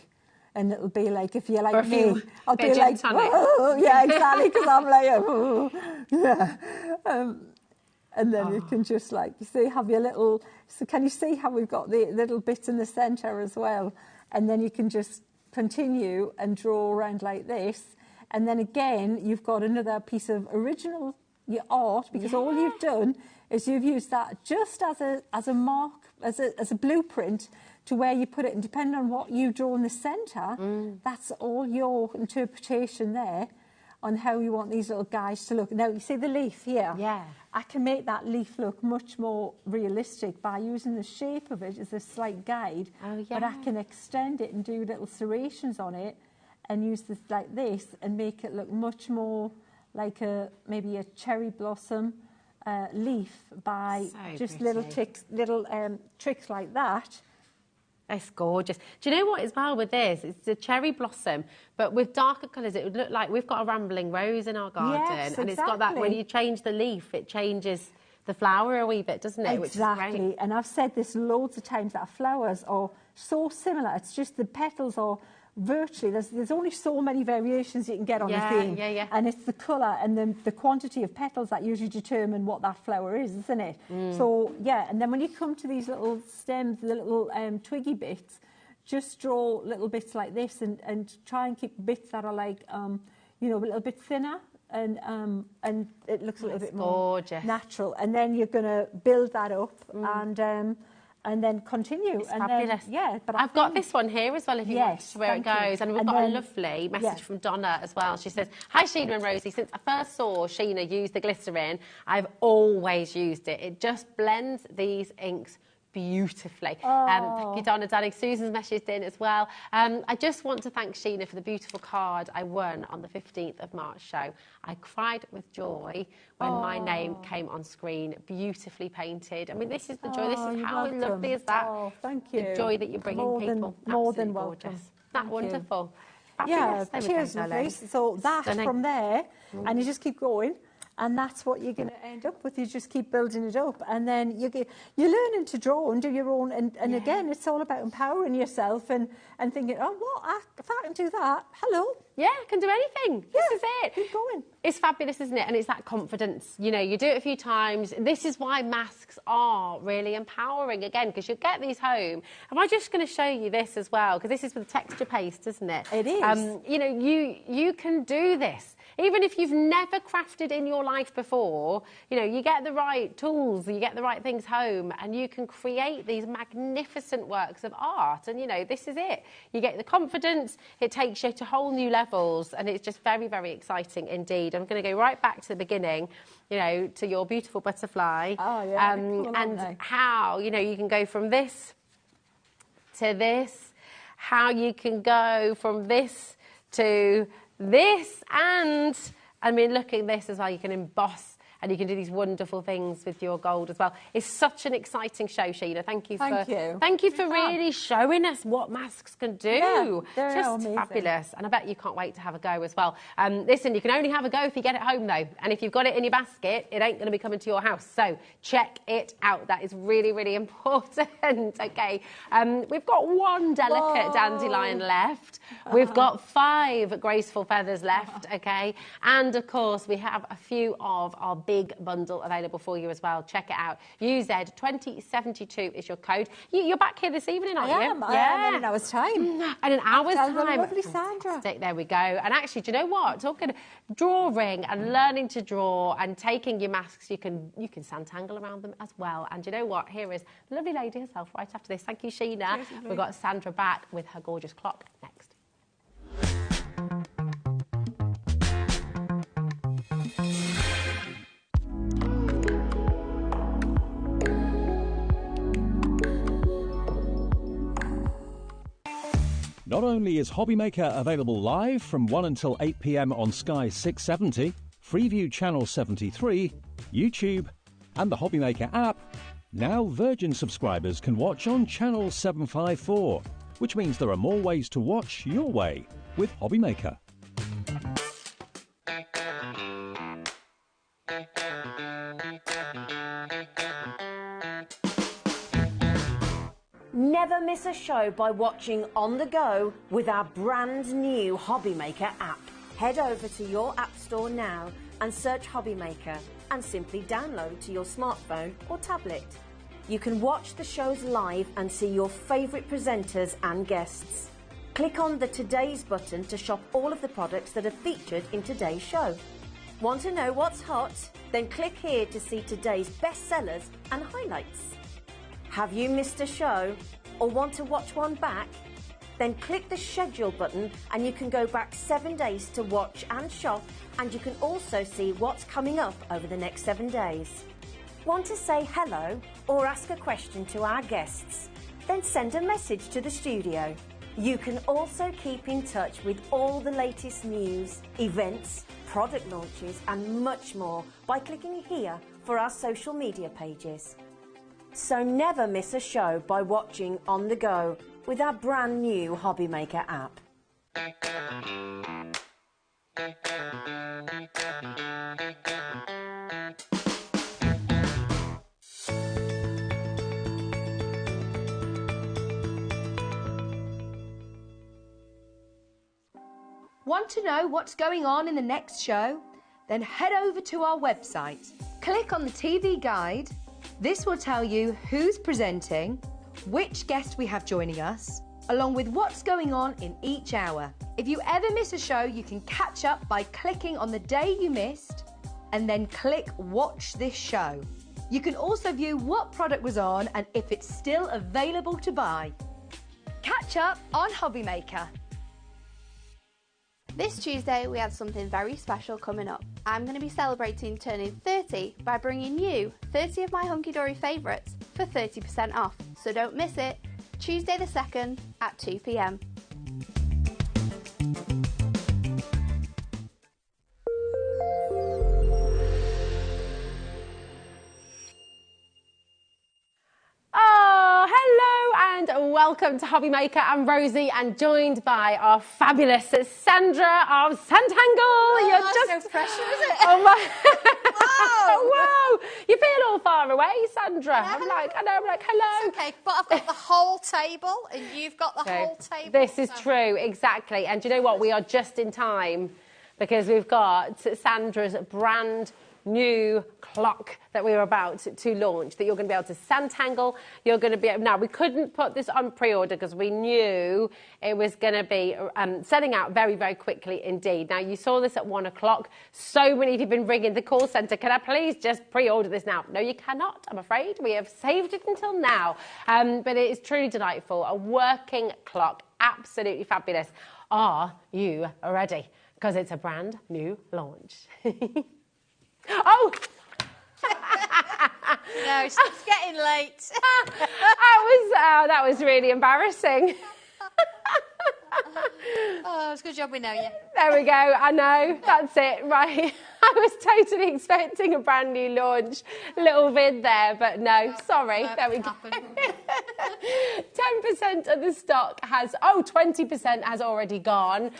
And it'll be like, if you're like me, I'll be gin like, tonic. oh, yeah, exactly, because I'm like, oh, yeah. And then you can just like, you see, have your little, so can you see how we've got the little bit in the centre as well? And then you can just continue and draw around like this. And then again, you've got another piece of original your art, because all you've done is you've used that just as a mark, as a blueprint to where you put it. And depending on what you draw in the centre, that's all your interpretation there on how you want these little guys to look. Now, you see the leaf here? Yeah. I can make that leaf look much more realistic by using the shape of it as a slight guide. Oh, yeah. But I can extend it and do little serrations on it and use this like this and make it look much more like maybe a cherry blossom leaf by just little tricks like that. It's gorgeous. Do you know what as well with this? It's a cherry blossom, but with darker colours, it would look like we've got a rambling rose in our garden. Yes, and it's got that, when you change the leaf, it changes the flower a wee bit, doesn't it? Exactly. Which is great. And I've said this loads of times, that flowers are so similar. It's just the petals are virtually, there's only so many variations you can get on a theme. Yeah. And it's the colour and the quantity of petals that usually determine what that flower is, isn't it? So, yeah, and then when you come to these little stems, the little twiggy bits, just draw little bits like this and try and keep bits that are like, you know, a little bit thinner. And it looks a little bit more natural. And then you're going to build that up and then continue. It's and fabulous. Then, but I've got this one here as well, if you want to where it goes. And we've got a lovely message from Donna as well. She says, hi, Sheena and Rosie. Since I first saw Sheena use the glycerin, I've always used it. It just blends these inks beautifully. Thank you, Donna, darling. Susan's messaged in as well. I just want to thank Sheena for the beautiful card I won on the 15th of March show. I cried with joy when my name came on screen, beautifully painted. I mean, this is the joy. This is how lovely is that? Oh, thank you. The joy that you're bringing people. More than gorgeous. welcome. That wonderful. Yeah, Fabulous. cheers, lovely. So that from there, and you just keep going. And that's what you're going to end up with. You just keep building it up. And then you're learning to draw and do your own. And again, it's all about empowering yourself and thinking, oh, what? If I can do that, hello. Yeah, I can do anything. Yeah, this is it. Keep going. It's fabulous, isn't it? And it's that confidence. You know, you do it a few times. This is why masks are really empowering, again, because you get these home. Am I just going to show you this as well? Because this is with texture paste, isn't it? It is. You know, you can do this. Even if you've never crafted in your life before, you know, you get the right tools, you get the right things home, and you can create these magnificent works of art. And, you know, this is it. You get the confidence, it takes you to whole new levels, and it's just very, very exciting indeed. I'm going to go right back to the beginning, you know, to your beautiful butterfly. Oh, yeah. And how, you know, you can go from this to this, how you can go from this to this, and I mean, look at this as well. You can emboss and you can do these wonderful things with your gold as well. It's such an exciting show, Sheena. Thank you for really showing us what masks can do. Yeah, they're just amazing. Fabulous. And I bet you can't wait to have a go as well. Listen, you can only have a go if you get it home though. And if you've got it in your basket, it ain't going to be coming to your house. So check it out. That is really, really important. Okay. We've got one delicate dandelion left. We've got 5 graceful feathers left. Okay. And of course, we have a few of our big bundle available for you as well. Check it out. UZ2072 is your code. You're back here this evening, aren't you? I am in an hour's time. In an hour's time. Lovely Sandra. There we go. And actually, do you know what? Talking drawing and learning to draw and taking your masks, you can Santangle around them as well. And do you know what? Here is the lovely lady herself right after this. Thank you, Sheena. We've got Sandra back with her gorgeous clock next. Not only is HobbyMaker available live from 1 until 8 p.m. on Sky 670, Freeview Channel 73, YouTube, and the HobbyMaker app, now Virgin subscribers can watch on Channel 754, which means there are more ways to watch your way with HobbyMaker. Never never miss a show by watching on the go with our brand new HobbyMaker app. Head over to your app store now and search HobbyMaker and simply download to your smartphone or tablet. You can watch the shows live and see your favourite presenters and guests. Click on the Today's button to shop all of the products that are featured in today's show. Want to know what's hot? Then click here to see today's bestsellers and highlights. Have you missed a show or want to watch one back? Then click the schedule button and you can go back 7 days to watch and shop, and you can also see what's coming up over the next 7 days. Want to say hello or ask a question to our guests? Then send a message to the studio. You can also keep in touch with all the latest news, events, product launches and much more by clicking here for our social media pages. So never miss a show by watching on the go with our brand new HobbyMaker app. Want to know what's going on in the next show? Then head over to our website. Click on the TV guide. This will tell you who's presenting, which guest we have joining us, along with what's going on in each hour. If you ever miss a show, you can catch up by clicking on the day you missed and then click Watch This Show. You can also view what product was on and if it's still available to buy. Catch up on HobbyMaker. This Tuesday we have something very special coming up. I'm going to be celebrating turning 30 by bringing you 30 of my hunky-dory favourites for 30% off. So don't miss it, Tuesday the 2nd at 2 p.m. Welcome to HobbyMaker. I'm Rosie and joined by our fabulous Sandra of Sandtangle. Oh, you're just so precious, is it? Oh my! Wow! Wow! You feel all far away, Sandra. Yeah. I'm like hello. It's okay, but I've got the whole table and you've got the whole table. This is true, exactly. And do you know what? We are just in time because we've got Sandra's brand new clock that we were about to launch that you're going to be able to Sandtangle. You're going to be able, now we couldn't put this on pre-order because we knew it was going to be selling out very, very quickly indeed. Now you saw this at 1 o'clock. So many of you have been ringing the call centre. Can I please just pre-order this now? No, you cannot, I'm afraid. We have saved it until now. But it is truly delightful. A working clock, absolutely fabulous. Are you ready? Because it's a brand new launch. Oh! No, it's getting late. That was really embarrassing. Oh, it's a good job we know you. There we go, I know, that's it, right. I was totally expecting a brand new launch little vid there, but no, sorry, there we go. 10% of the stock has, 20% has already gone.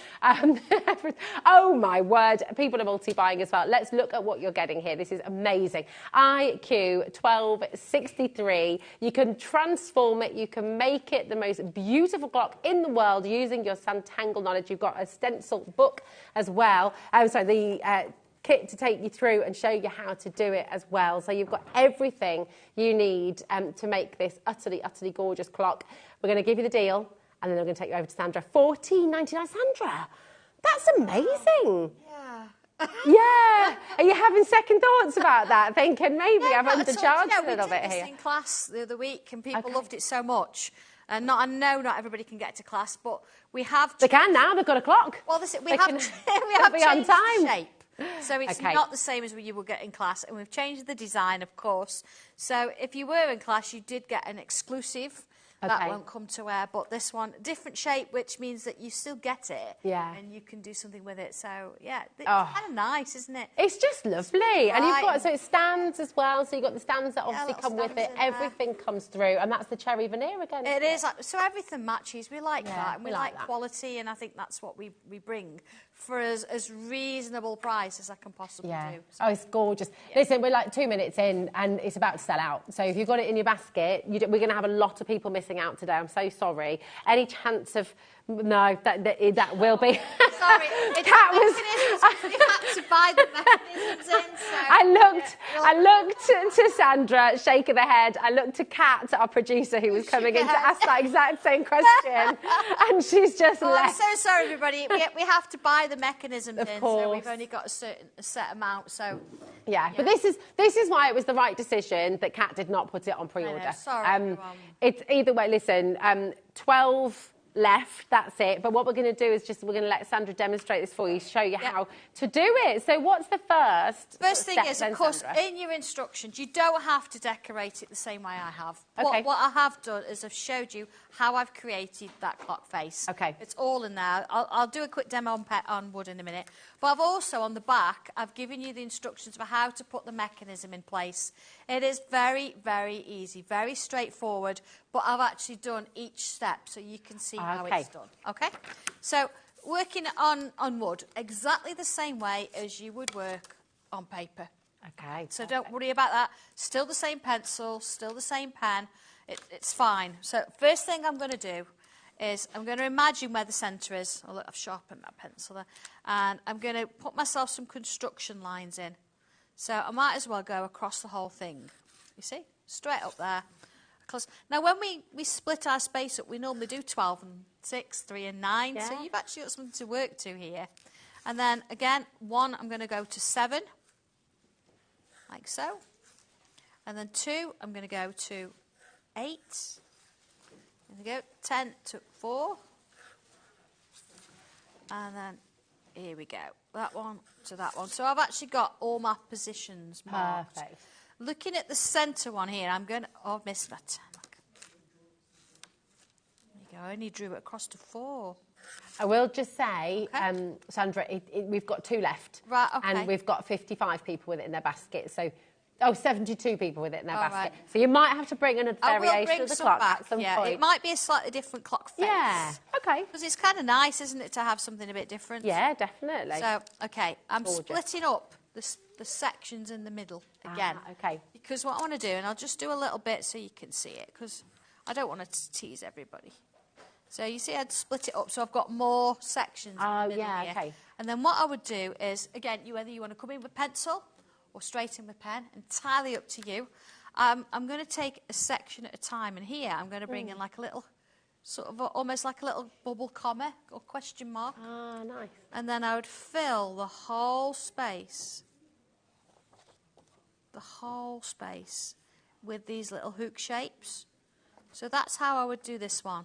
Oh my word, people are multi-buying as well. Let's look at what you're getting here. This is amazing. IQ 1263. You can transform it, you can make it the most beautiful clock in the world using your Sandtangle knowledge. You've got a stencil book as well. The kit to take you through and show you how to do it as well. So you've got everything you need to make this utterly, utterly gorgeous clock. We're going to give you the deal and then we're going to take you over to Sandra. $14.99. Sandra, that's amazing. Yeah. Yeah. Are you having second thoughts about that? Thinking maybe I've undercharged a little bit here. We did this in class the other week and people loved it so much. And I know not everybody can get to class, but we have... They can now, they've got a clock. Well, we have changed the shape. So it's Okay. not the same as what you will get in class. And we've changed the design, of course. So if you were in class, you did get an exclusive. That won't come to air, but this one, different shape, which means that you still get it. Yeah. And you can do something with it. So, yeah, it's kind of nice, isn't it? It's just lovely. And you've got, so it stands as well. So you've got the stands that obviously come with it. Everything comes through. And that's the cherry veneer again. It is. So everything matches. We like that. And we like quality. And I think that's what we bring for as reasonable price as I can possibly do. So. Oh, it's gorgeous. Yeah. Listen, we're like 2 minutes in and it's about to sell out. So if you've got it in your basket, we're going to have a lot of people missing missing out today. I'm so sorry. Any chance of... No, that will be... Sorry, it's Kat the mechanisms. We had to buy the mechanisms in, so... I looked to Sandra, shake of the head. I looked to Kat, our producer, who was coming in to ask that exact same question. And she's just left. I'm so sorry, everybody. We have to buy the mechanisms in, so we've course. only got a set amount, so... Yeah, but this is why it was the right decision that Kat did not put it on pre-order. Sorry, everyone. It's either way. Listen, 12 left. That's it. But what we're going to do is we're going to let Sandra demonstrate this for you, show you how to do it. So what's the first? First thing step is, then, of course, Sandra? in your instructions, you don't have to decorate it the same way I have. Okay. What I have done is I've showed you how I've created that clock face. Okay. It's all in there. I'll do a quick demo on wood in a minute. But I've also, on the back, I've given you the instructions for how to put the mechanism in place. It is very, very easy, very straightforward, but I've actually done each step so you can see how it's done. Okay? So, working on wood, exactly the same way as you would work on paper. Okay. So don't worry about that. Still the same pencil, still the same pen. It's fine. So first thing I'm going to do is I'm going to imagine where the centre is. Oh, look, I've sharpened my pencil there. And I'm going to put myself some construction lines in. So I might as well go across the whole thing. You see? Straight up there. Now, when we split our space up, we normally do 12 and 6, 3 and 9. Yeah. So you've actually got something to work to here. And then, again, 1, I'm going to go to 7, like so. And then 2, I'm going to go to 8. There we go, 10 to 4. And then, here we go, that one to that one. So I've actually got all my positions marked. Perfect. Looking at the centre one here, I'm going to... Oh, I've missed that. There you go. I only drew it across to 4. I will just say, Sandra, we've got 2 left. Right, okay. And we've got 55 people with it in their basket. So, 72 people with it in their basket. Right. So you might have to bring in a variation of the clock back. at some Yeah, point. it might be a slightly different clock face. Yeah, okay. Because it's kind of nice, isn't it, to have something a bit different? Yeah, definitely. So, okay, I'm Gorgeous. splitting up the sections in the middle again. Okay. Because what I want to do, and I'll just do a little bit so you can see it, because I don't want to tease everybody. So you see I'd split it up so I've got more sections in the middle here. Okay. And then what I would do is, again, whether you want to come in with pencil or straight in with pen, entirely up to you. I'm going to take a section at a time, and here I'm going to bring in like a little, sort of almost like a little bubble comma or question mark. Ah, nice. And then I would fill the whole space with these little hook shapes. So that's how I would do this one.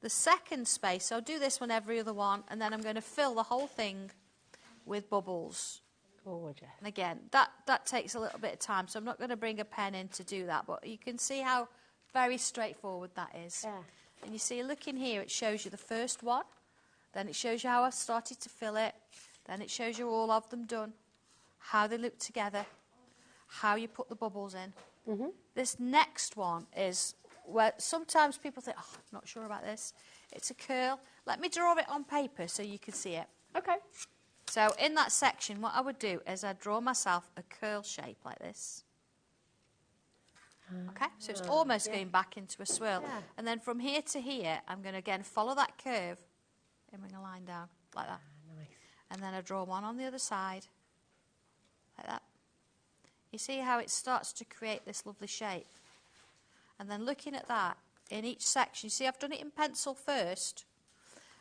The second space, so I'll do this one every other one, and then I'm going to fill the whole thing with bubbles. Gorgeous. And again, that takes a little bit of time, so I'm not going to bring a pen in to do that, but you can see how very straightforward that is. Yeah. And you see, look in here, it shows you the first one, then it shows you how I started to fill it, then it shows you all of them done, how they look together, how you put the bubbles in. Mm-hmm. This next one is where sometimes people think, oh, I'm not sure about this. It's a curl. Let me draw it on paper so you can see it. Okay. So in that section, what I would do is I'd draw myself a curl shape like this. Okay, so it's almost going back into a swirl. Yeah. And then from here to here, I'm going to again follow that curve and bring a line down like that. Nice. And then I draw one on the other side, like that. You see how it starts to create this lovely shape? And then looking at that, in each section, you see I've done it in pencil first,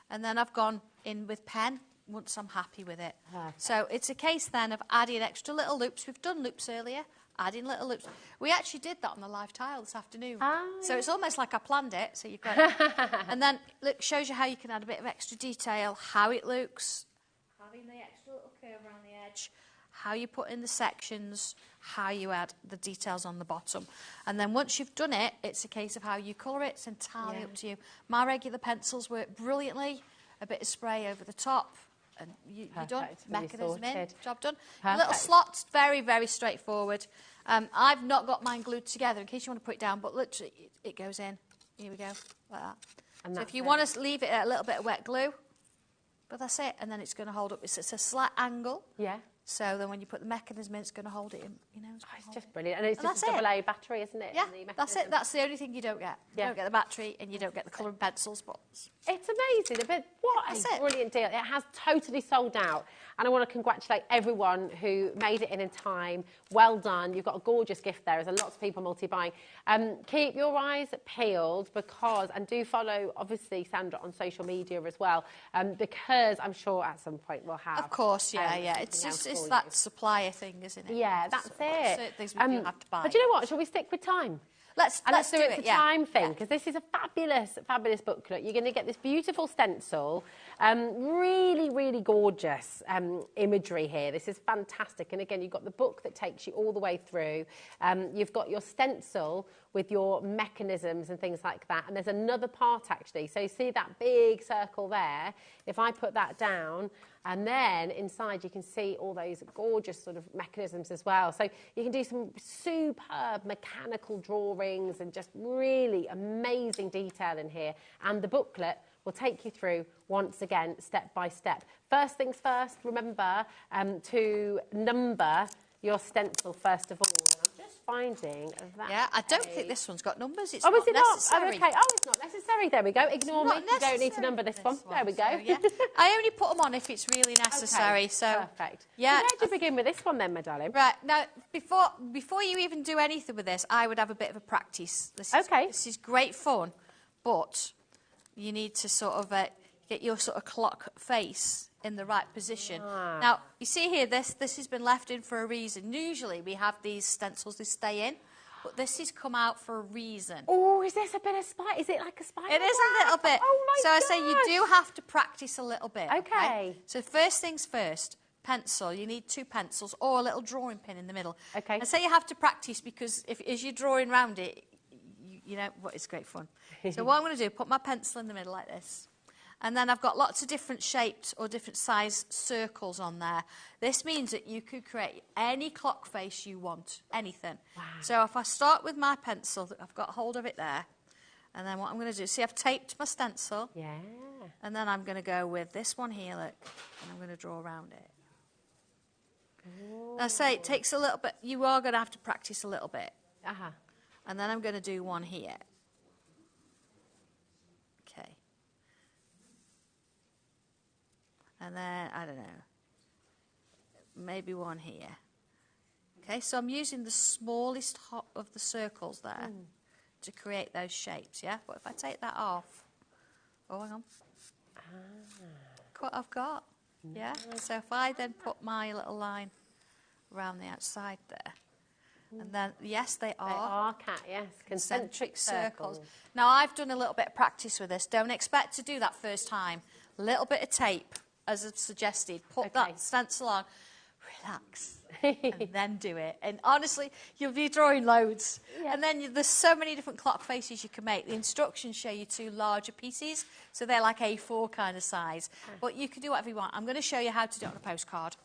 and then I've gone in with pen once I'm happy with it. Perfect. So it's a case then of adding extra little loops. We've done loops earlier, adding little loops. We actually did that on the live tile this afternoon. So it's almost like I planned it, so you've got it. And then look, shows you how you can add a bit of extra detail, how it looks, having the extra little curve around the edge, how you put in the sections, how you add the details on the bottom. And then once you've done it, it's a case of how you colour it. It's entirely up to you. My regular pencils work brilliantly. A bit of spray over the top, and you're done. Mechanism in, job done. Little slots, very, very straightforward. I've not got mine glued together in case you want to put it down, but literally it goes in. Here we go, like that. And so if you want to leave it at a little bit of wet glue, but that's it, and then it's going to hold up. It's a slight angle. Yeah. So then when you put the mechanism in, it's going to hold it in, you know. It's just brilliant. And it's just a AA battery, isn't it? Yeah, that's it. That's the only thing you don't get. You don't get the battery and you don't get the colouring pencils. But it's amazing. But what a brilliant deal. It has totally sold out. And I want to congratulate everyone who made it in time. Well done. You've got a gorgeous gift there. There's lots of people multi-buying. Keep your eyes peeled because, and do follow, obviously, Sandra on social media as well, because I'm sure at some point we'll have... Of course, yeah. It's that supplier thing, isn't it? Yeah, that's it. Certain things we do have to buy. But you know what? Shall we stick with time? Let's do it for time thing, because this is a fabulous booklet. You're going to get this beautiful stencil, really, really gorgeous imagery here. This is fantastic. And again, you've got the book that takes you all the way through. You've got your stencil with your mechanisms and things like that. And there's another part, actually. So you see that big circle there? If I put that down, and then inside you can see all those gorgeous sort of mechanisms as well. So you can do some superb mechanical drawings and just really amazing detail in here. And the booklet will take you through, once again, step by step. First things first, remember to number your stencil first of all. I'm just finding that. Yeah, I don't think this one's got numbers. It's not necessary. Oh, okay. Oh, it's not necessary. There we go. Ignore me. You don't need to number this one. There we go. So, yeah. I only put them on if it's really necessary. Okay, so perfect. Yeah. So where do you begin with this one then, my darling? Right now, before you even do anything with this, I would have a bit of a practice. This is great fun, but you need to sort of get your sort of clock face in the right position. Now, you see here, this has been left in for a reason. Usually we have these stencils, they stay in, but this has come out for a reason. Oh, is this a bit of spider? Is it like a spider? It is a little bit. Oh my gosh. So I say you do have to practice a little bit. Okay. So first things first, pencil. You need 2 pencils or a little drawing pin in the middle. Okay. I say you have to practice because as you're drawing around it, you know what, it's great fun. So what I'm going to do, put my pencil in the middle like this. And then I've got lots of different shaped or different size circles on there. This means that you could create any clock face you want, anything. Wow. So if I start with my pencil, I've got hold of it there. And then what I'm going to do, see I've taped my stencil. Yeah. And then I'm going to go with this one here, look. And I'm going to draw around it. I say it takes a little bit, you are going to have to practice a little bit. And then I'm going to do one here. Okay. And then, I don't know, maybe one here. Okay, so I'm using the smallest of the circles there to create those shapes, yeah? But if I take that off, oh, hang on. Look what I've got, yeah? So if I then put my little line around the outside there, and then, yes, they are. Yes, concentric circles. Now, I've done a little bit of practice with this. Don't expect to do that first time. A little bit of tape, as I've suggested. Put that stencil on, relax, and then do it. And honestly, you'll be drawing loads. Yeah. And then there's so many different clock faces you can make. The instructions show you 2 larger pieces, so they're like A4 kind of size. But you can do whatever you want. I'm going to show you how to do it on a postcard.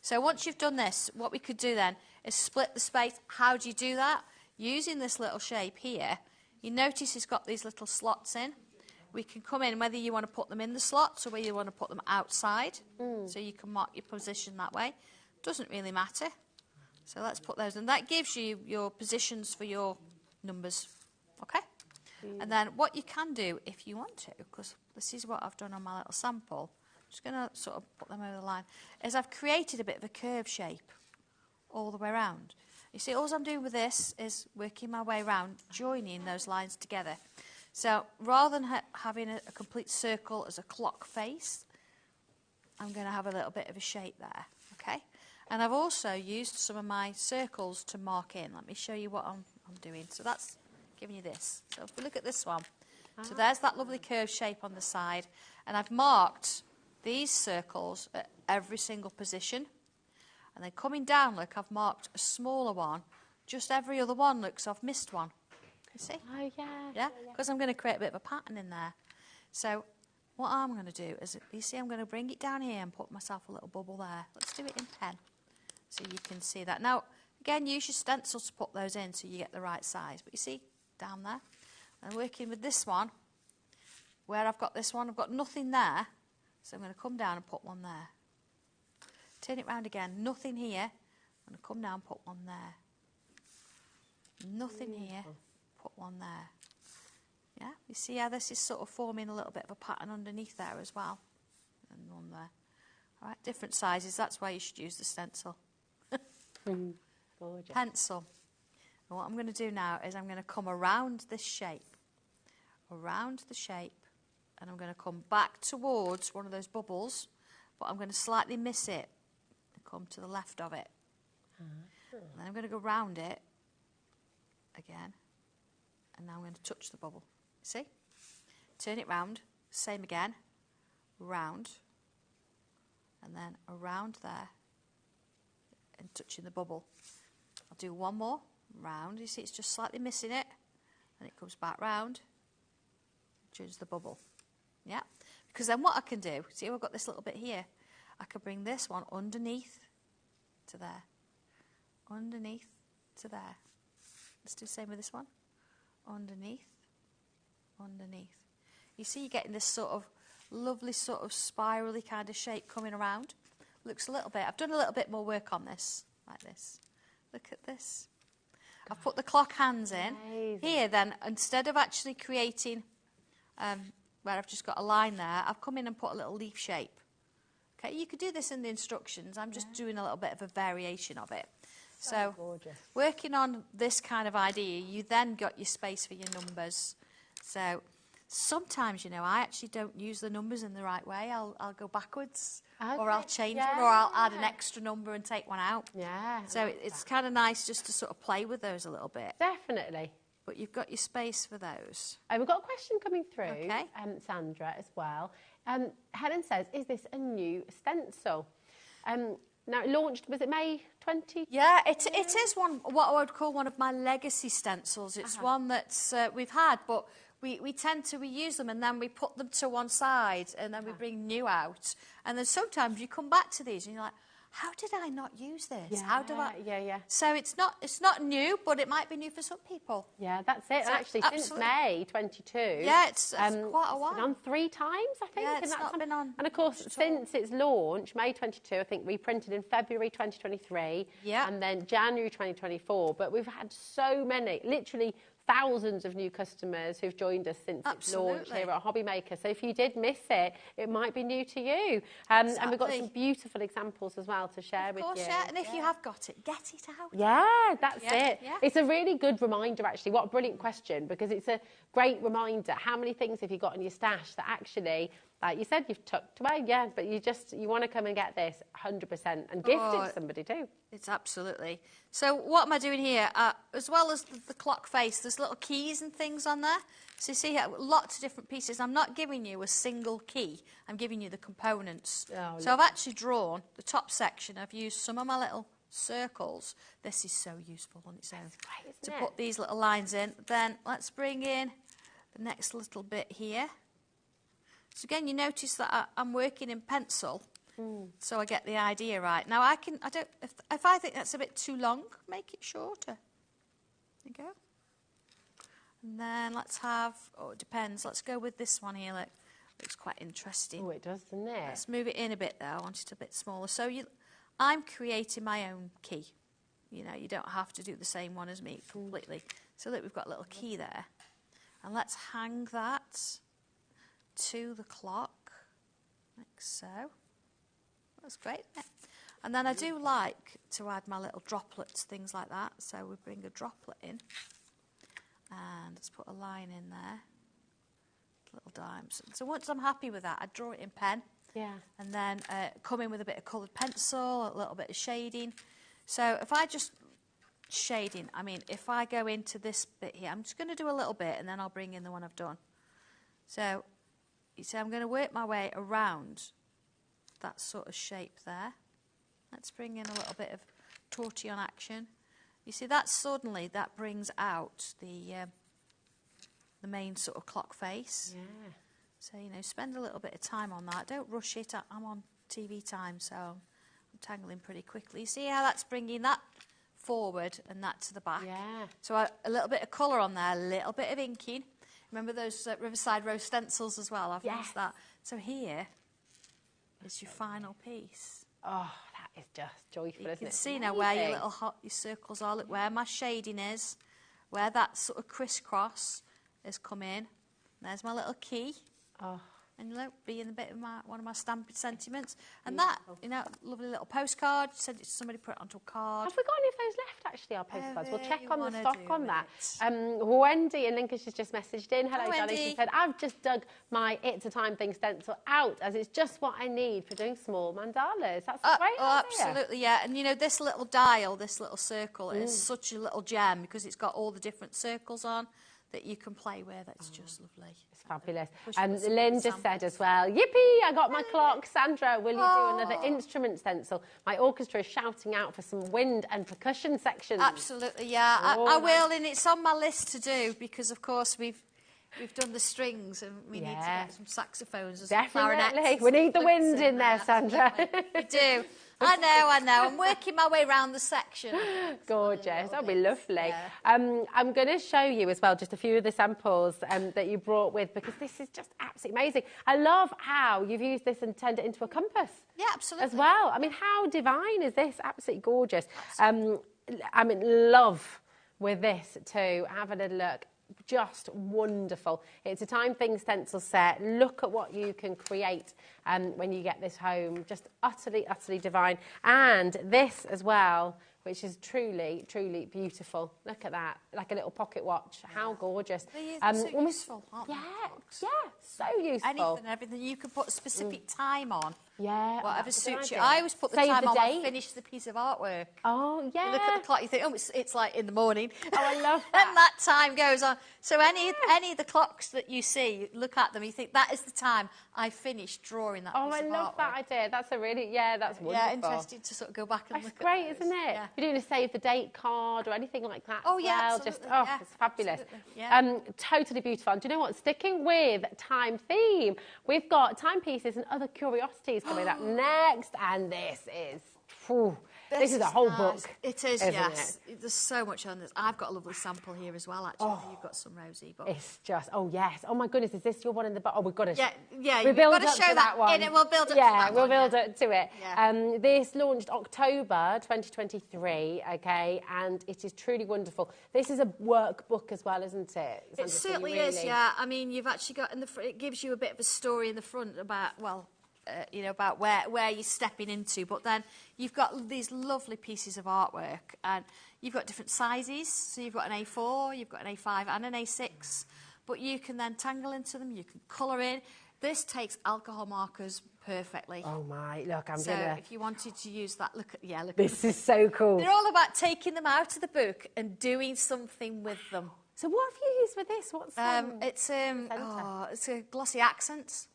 So once you've done this, what we could do then is split the space. How do you do that? Using this little shape here, you notice it's got these little slots in. We can come in, whether you want to put them in the slots or whether you want to put them outside, so you can mark your position that way. Doesn't really matter. So let's put those in. That gives you your positions for your numbers, okay? And then what you can do if you want to, because this is what I've done on my little sample, just going to sort of put them over the line, is I've created a bit of a curve shape all the way around. You see, all I'm doing with this is working my way around, joining those lines together. So rather than having a complete circle as a clock face, I'm going to have a little bit of a shape there, okay? And I've also used some of my circles to mark in. Let me show you what I'm doing. So that's giving you this. So if we look at this one, so there's that lovely curved shape on the side, and I've marked these circles at every single position. And then coming down, look, I've marked a smaller one. Just every other one looks I've missed one. You see? Oh, yeah. Yeah? Because I'm going to create a bit of a pattern in there. So what I'm going to do is, you see, I'm going to bring it down here and put myself a little bubble there. Let's do it in pen so you can see that. Now, again, use your stencil to put those in so you get the right size. But you see, down there. I'm working with this one. Where I've got this one, I've got nothing there. So I'm going to come down and put one there. Turn it round again. Nothing here. I'm going to come now and put one there. Nothing here. Put one there. Yeah, you see how this is sort of forming a little bit of a pattern underneath there as well. And one there. All right, different sizes. That's why you should use the stencil. Gorgeous. Pencil. And what I'm going to do now is I'm going to come around this shape. Around the shape. And I'm going to come back towards one of those bubbles. But I'm going to slightly miss it. And come to the left of it. And then I'm going to go round it. Again. And now I'm going to touch the bubble. See? Turn it round. Same again. Round. And then around there. And touching the bubble. I'll do one more. Round. You see it's just slightly missing it. And it comes back round. Change the bubble. Yeah. Because then what I can do, see I've got this little bit here. I can bring this one underneath to there. Underneath to there. Let's do the same with this one. Underneath. Underneath. You see you're getting this sort of lovely sort of spirally kind of shape coming around. Looks a little bit, I've done a little bit more work on this, like this. Look at this. I've put the clock hands in. Amazing. Here then, instead of actually creating, where I've just got a line there, I've come in and put a little leaf shape. Okay, you could do this in the instructions. I'm just doing a little bit of a variation of it. So gorgeous. Working on this kind of idea, you then got your space for your numbers. So sometimes, you know, I actually don't use the numbers in the right way. I'll go backwards, or I'll change one, or I'll add an extra number and take one out. Yeah. So it's kind of nice just to sort of play with those a little bit. Definitely. But you've got your space for those. We've got a question coming through, Sandra, as well. Helen says, is this a new stencil? Now, it launched, was it May 20? Yeah, it is what I would call one of my legacy stencils. It's one that's we've had, but we tend to reuse them and then we put them to one side and then we bring new out. And then sometimes you come back to these and you're like, how did I not use this? Yeah, how do I? Yeah. So it's not new, but it might be new for some people. Yeah, that's it. So actually, since May 22. Yeah, it's quite a while. It's been on 3 times, I think. Yeah, it's not been on. And of course, since its launch, May 22, I think reprinted in February 2023. Yeah. And then January 2024. But we've had so many, literally thousands of new customers who've joined us since its launch here at HobbyMaker. So if you did miss it, it might be new to you. And we've got some beautiful examples as well to share with you. Yeah. And if you have got it, get it out. Yeah, that's it. Yeah. It's a really good reminder, actually. What a brilliant question, because it's a great reminder. How many things have you got in your stash that actually, like you said, you've tucked away, but you want to come and get this 100% and gift it to somebody too. It's absolutely. So what am I doing here? As well as the clock face, there's little keys and things on there. So you see here, lots of different pieces. I'm not giving you a single key. I'm giving you the components. So I've actually drawn the top section. I've used some of my little circles. This is so useful on its own. To put these little lines in. Then let's bring in the next little bit here. So again, you notice that I'm working in pencil, so I get the idea right. Now if I think that's a bit too long, make it shorter. There you go. And then let's have, it depends. Let's go with this one here. Look, looks quite interesting. Oh, it does, doesn't it? Let's move it in a bit though. I want it a bit smaller. So I'm creating my own key. You know, you don't have to do the same one as me completely. So look, we've got a little key there. And let's hang that to the clock, like so. That's great. And then I do like to add my little droplets, things like that. So we bring a droplet in, and let's put a line in there, little dimes. So once I'm happy with that, I draw it in pen. Yeah. And then come in with a bit of coloured pencil, a little bit of shading. So if I just shading, I mean, if I go into this bit here, I'm just going to do a little bit, and then I'll bring in the one I've done. So you see, I'm going to work my way around that sort of shape there. Let's bring in a little bit of tortillon action. You see, that brings out the main sort of clock face. Yeah. So, you know, spend a little bit of time on that. Don't rush it. I'm on TV time, so I'm tangling pretty quickly. You see how that's bringing that forward and that to the back? Yeah. So a little bit of colour on there, a little bit of inking. Remember those Riverside Rose stencils as well? I've used that. So here is your final piece. Oh, that is just joyful, isn't it? You can see now where your your circles are. Look where my shading is, where that sort of crisscross has come in. There's my little key. Oh. And look, being a bit of one of my stamped sentiments. And beautiful. That, you know, lovely little postcard. Sent it to somebody, put it onto a card. Have we got any of those left, actually, our postcards? We'll check on the stock on that. Wendy in Lincolnshire's just messaged in. Hello, Johnny. She said, I've just dug my It's a Time Thing stencil out, as it's just what I need for doing small mandalas. That's a great idea. Absolutely, yeah. And, you know, this little dial, this little circle is such a little gem because it's got all the different circles on that you can play with. It's just lovely. It's fabulous. And Lynn just said as well, yippee, I got my clock. Sandra, will you do another instrument stencil? My orchestra is shouting out for some wind and percussion sections. Absolutely, yeah. I will, and it's on my list to do because, of course, we've done the strings and we need to get some saxophones and clarinets. Definitely. We need the wind in there, Sandra. We do. I know. I'm working my way around the section. Gorgeous. That'll be lovely. Yeah. I'm going to show you as well just a few of the samples that you brought with, because this is just absolutely amazing. I love how you've used this and turned it into a compass. Yeah, absolutely. As well. I mean, how divine is this? Absolutely gorgeous. I'm in love with this too. Have a little look. Just wonderful. It's a Time Thing stencil set. Look at what you can create when you get this home. Just utterly, utterly divine. And this as well, which is truly, truly beautiful. Look at that, like a little pocket watch. How gorgeous. They're so useful, aren't they? Yeah, so useful. Anything and everything. You can put a specific time on. Yeah. Whatever suits you. I always put the time on when I finish the piece of artwork. Oh, yeah. You look at the clock, you think, oh, it's like in the morning. Oh, I love that. And that time goes on. So any of the clocks that you see, look at them, you think, that is the time I finished drawing that piece of artwork. Oh, I love that idea. That's a really, that's wonderful. Yeah, interesting to sort of go back and look at great, isn't it? Yeah. You're doing a save the date card or anything like that. Oh, yeah, absolutely. It's fabulous. Yeah. Totally beautiful. And do you know what? Sticking with time theme, we've got timepieces and other curiosities coming up next, and this is this is a whole book. It is, yes. There's so much on this. I've got a lovely sample here as well, actually. You've got some, Rosie. But it's just, yes. Oh, my goodness, is this your one in the... Oh, we've got to... Yeah, we've got to show that one. And we'll build up to that we'll build up to it. Yeah. This launched October 2023, OK, and it is truly wonderful. This is a workbook as well, isn't it? It certainly is, yeah. I mean, you've actually got... it gives you a bit of a story in the front about, you know, about where you're stepping into. But then you've got these lovely pieces of artwork, and you've got different sizes. So you've got an A4, you've got an A5 and an A6. But you can then tangle into them, you can colour in. This takes alcohol markers perfectly. Oh my, look, So if you wanted to use that, look. This is so cool. They're all about taking them out of the book and doing something with them. So what have you used with this? What's it's a glossy accents.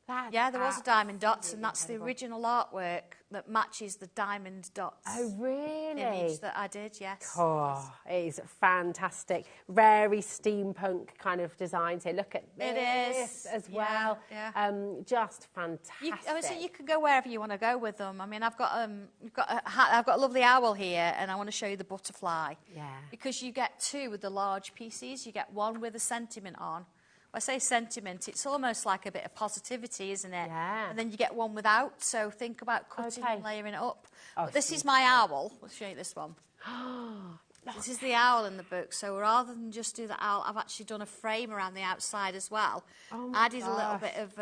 There was a diamond dots, and that's the original artwork that matches the diamond dots. Oh, really? Image that I did, yes. Oh, it is fantastic. Very steampunk kind of designs here. Look at this as well. Yeah. Just fantastic. So you can go wherever you want to go with them. I mean, I've got a lovely owl here, and I want to show you the butterfly. Yeah. Because you get two with the large pieces. You get one with a sentiment on. I say sentiment, it's almost like a bit of positivity, isn't it? Yeah. And then you get one without, so think about cutting and layering it up. But this is my owl. I'll show you this one. This is the owl in the book, so rather than just do the owl, I've actually done a frame around the outside as well. Added a little bit of,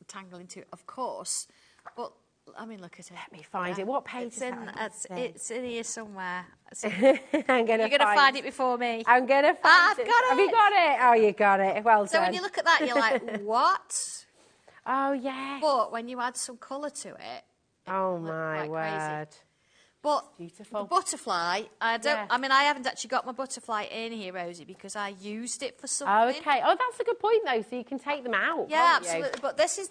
tangling to it, of course. But, I mean, look at it. Let me find it. What page is that? It's in here somewhere. You're going to find it before me. I'm going to find it. I've got it. Have you got it? Oh, you got it. Well done. So when you look at that, you're like, what? Oh, yeah. But when you add some colour to it, oh my word. Crazy. But beautiful. The butterfly, I mean, I haven't actually got my butterfly in here, Rosie, because I used it for something. Oh, okay. Oh, that's a good point, though, so you can take them out, yeah, absolutely. But this is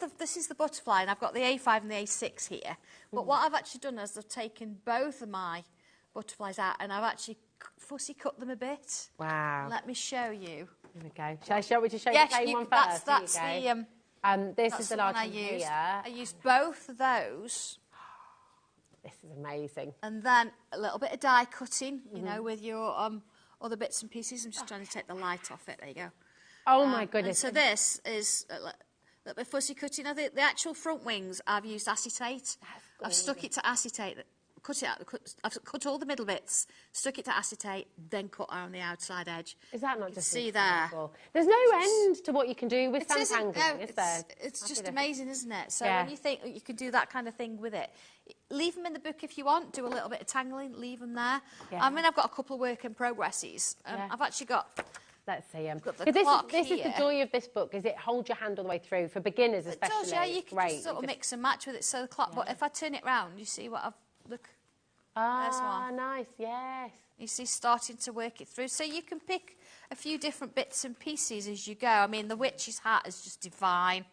the butterfly, and I've got the A5 and the A6 here. But what I've actually done is I've taken both of my butterflies out, and I've actually fussy cut them a bit. Wow. Let me show you. Here we go. Shall I show you the same one first? That's this is the large one here. I used both of those. This is amazing. And then a little bit of die cutting, you know, with your other bits and pieces. I'm just trying to take the light off it. There you go. Oh, my goodness. So this is little bit fussy cutting. The actual front wings, I've used acetate. I've stuck it to acetate. Cut it out. I've cut all the middle bits, stuck it to acetate, then cut around the outside edge. Is that not just see there? There's no end to what you can do with Sandtangling, is there? It's just amazing, isn't it? So when you think you can do that kind of thing with it, leave them in the book if you want. Do a little bit of tangling, leave them there. Yeah. I mean, I've got a couple of work in progresses. I've actually got. Let's see. This is the joy of this book, is it holds your hand all the way through for beginners, especially. It does, yeah. You can just sort of mix and match with it. So the clock. But if I turn it round, you see what I've look. Ah, nice, yes. You see, starting to work it through. So you can pick a few different bits and pieces as you go. I mean, the witch's hat is just divine.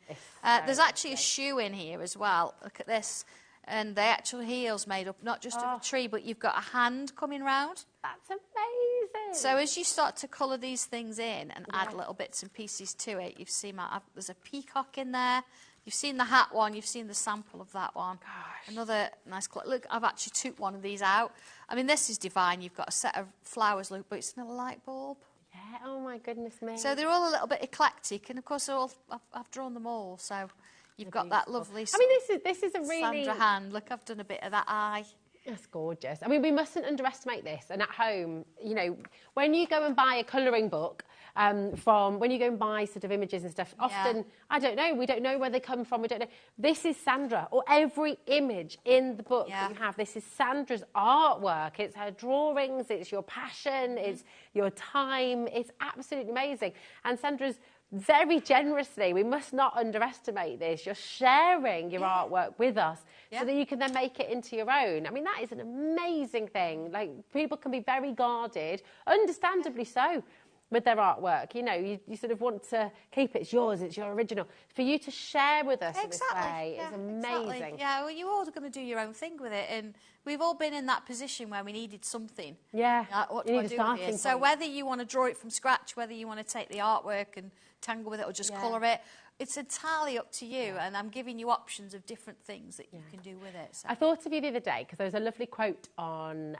There's actually a shoe in here as well. Look at this. And the actual heel's made up not just of a tree, but you've got a hand coming round. That's amazing. So as you start to colour these things in and add little bits and pieces to it, you've seen there's a peacock in there. You've seen the hat one, you've seen the sample of that one. Gosh. Another nice look, I've actually took one of these out. I mean, this is divine. You've got a set of flowers, look, but it's in a light bulb. Yeah, oh my goodness me. So they're all a little bit eclectic, and of course I've drawn them all, so you've got that lovely this is a really... Sandra hand. Look, I've done a bit of that eye. That's gorgeous. I mean, we mustn't underestimate this. And at home, you know, when you go and buy a colouring book, when you go and buy sort of images and stuff, often, I don't know, we don't know where they come from, we don't know. This is Sandra, or every image in the book that you have, this is Sandra's artwork. It's her drawings, it's your passion, it's your time. It's absolutely amazing. And Sandra's very generously, we must not underestimate this, you're sharing your artwork with us so that you can then make it into your own. I mean, that is an amazing thing. Like, people can be very guarded, understandably so, with their artwork. You know, you sort of want to keep it. It's yours, it's your original. For you to share with us in this way is amazing. Exactly. Yeah, well, you're all going to do your own thing with it, and we've all been in that position where we needed something. Yeah, like, what do I do with it? So whether you want to draw it from scratch, whether you want to take the artwork and tangle with it or just colour it, it's entirely up to you, and I'm giving you options of different things that you can do with it. So. I thought of you the other day because there was a lovely quote on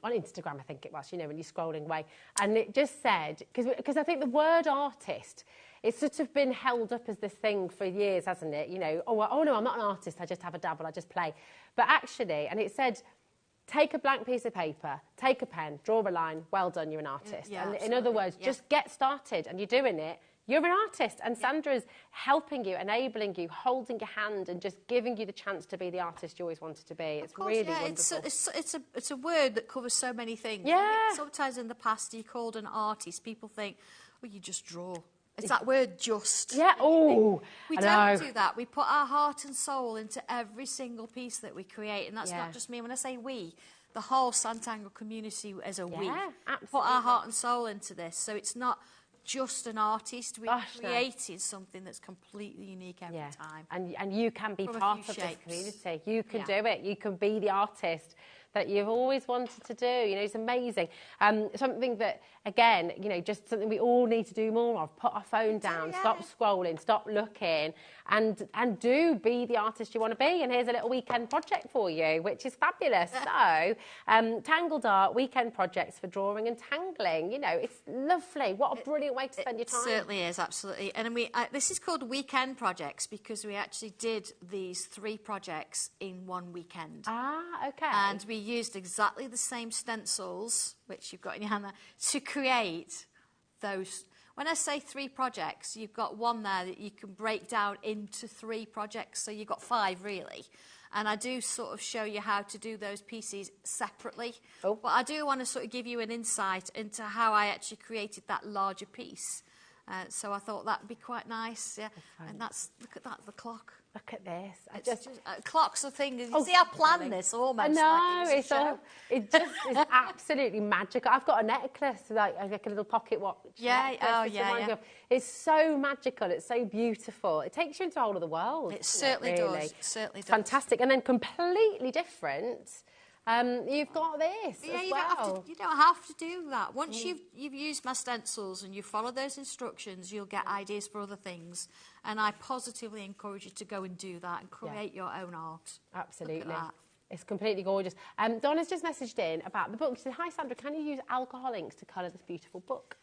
Instagram, I think it was, you know, when you're scrolling away, and it just said, because I think the word artist, it's sort of been held up as this thing for years, hasn't it? You know, oh no, I'm not an artist, I just have a dabble, I just play. But actually, and it said, take a blank piece of paper, take a pen, draw a line, well done, you're an artist. Yeah, and in other words, just get started and you're doing it. You're an artist, and Sandra's helping you, enabling you, holding your hand, and just giving you the chance to be the artist you always wanted to be. It's really wonderful. It's a word that covers so many things. Yeah. I mean, sometimes in the past, you're called an artist. People think, well, you just draw. It's that word, just. Yeah. Oh, we don't do that. We put our heart and soul into every single piece that we create, and that's not just me. When I say we, the whole Sandtangle community as a we. Absolutely. Put our heart and soul into this, so it's not just an artist. We've created something that's completely unique every time. And you can be part of this community. You can do it. You can be the artist that you've always wanted to do. You know, it's amazing. Something that, again, you know, just something we all need to do more of. Put our phone down, stop scrolling, stop looking, and do be the artist you want to be. And here's a little weekend project for you, which is fabulous. So, Tangled Art weekend projects for drawing and tangling. You know, it's lovely. What a brilliant way to spend your time. It certainly is, absolutely. And this is called weekend projects because we actually did these 3 projects in one weekend. Ah, okay. And we used exactly the same stencils, which you've got in your hand there, to create those. When I say 3 projects, you've got one there that you can break down into 3 projects, so you've got 5 really. And I do sort of show you how to do those pieces separately. But I do want to sort of give you an insight into how I actually created that larger piece. So I thought that'd be quite nice. Yeah. And look at that, the clock. Look at this. Clock's a thing. You see, I planned this almost. No, it just is absolutely magical. I've got a necklace, like a little pocket watch. Yeah, It's so magical. It's so beautiful. It takes you into a whole other world. It certainly does. It certainly does. Fantastic. And then completely different. You've got this as well. You don't have to do that. Once you've used my stencils and you follow those instructions, you'll get ideas for other things. And I positively encourage you to go and do that and create your own art. Absolutely. It's completely gorgeous. Donna's just messaged in about the book. She said, hi, Sandra, can you use alcohol inks to colour this beautiful book?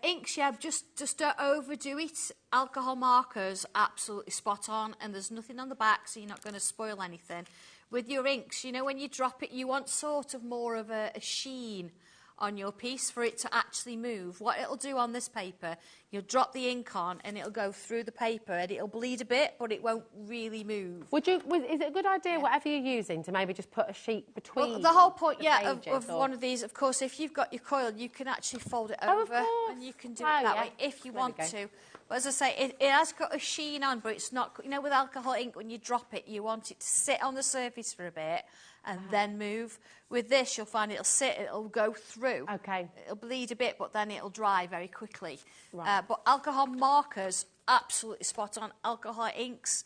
Inks, yeah, just don't overdo it. Alcohol markers, absolutely spot on, and there's nothing on the back, so you're not going to spoil anything. With your inks, you know, when you drop it, you want sort of more of a sheen on your piece for it to actually move. What it'll do on this paper, you'll drop the ink on and it'll go through the paper and it'll bleed a bit, but it won't really move. Is it a good idea, whatever you're using, to maybe just put a sheet between? Well, the whole point, of one of these, of course, if you've got your coil, you can actually fold it over and you can do it that way if you want to. But as I say, it has got a sheen on, but it's not, you know, with alcohol ink, when you drop it, you want it to sit on the surface for a bit and then move. With this, you'll find it'll sit, it'll go through. Okay. It'll bleed a bit, but then it'll dry very quickly. Right. But alcohol markers, absolutely spot on. Alcohol inks,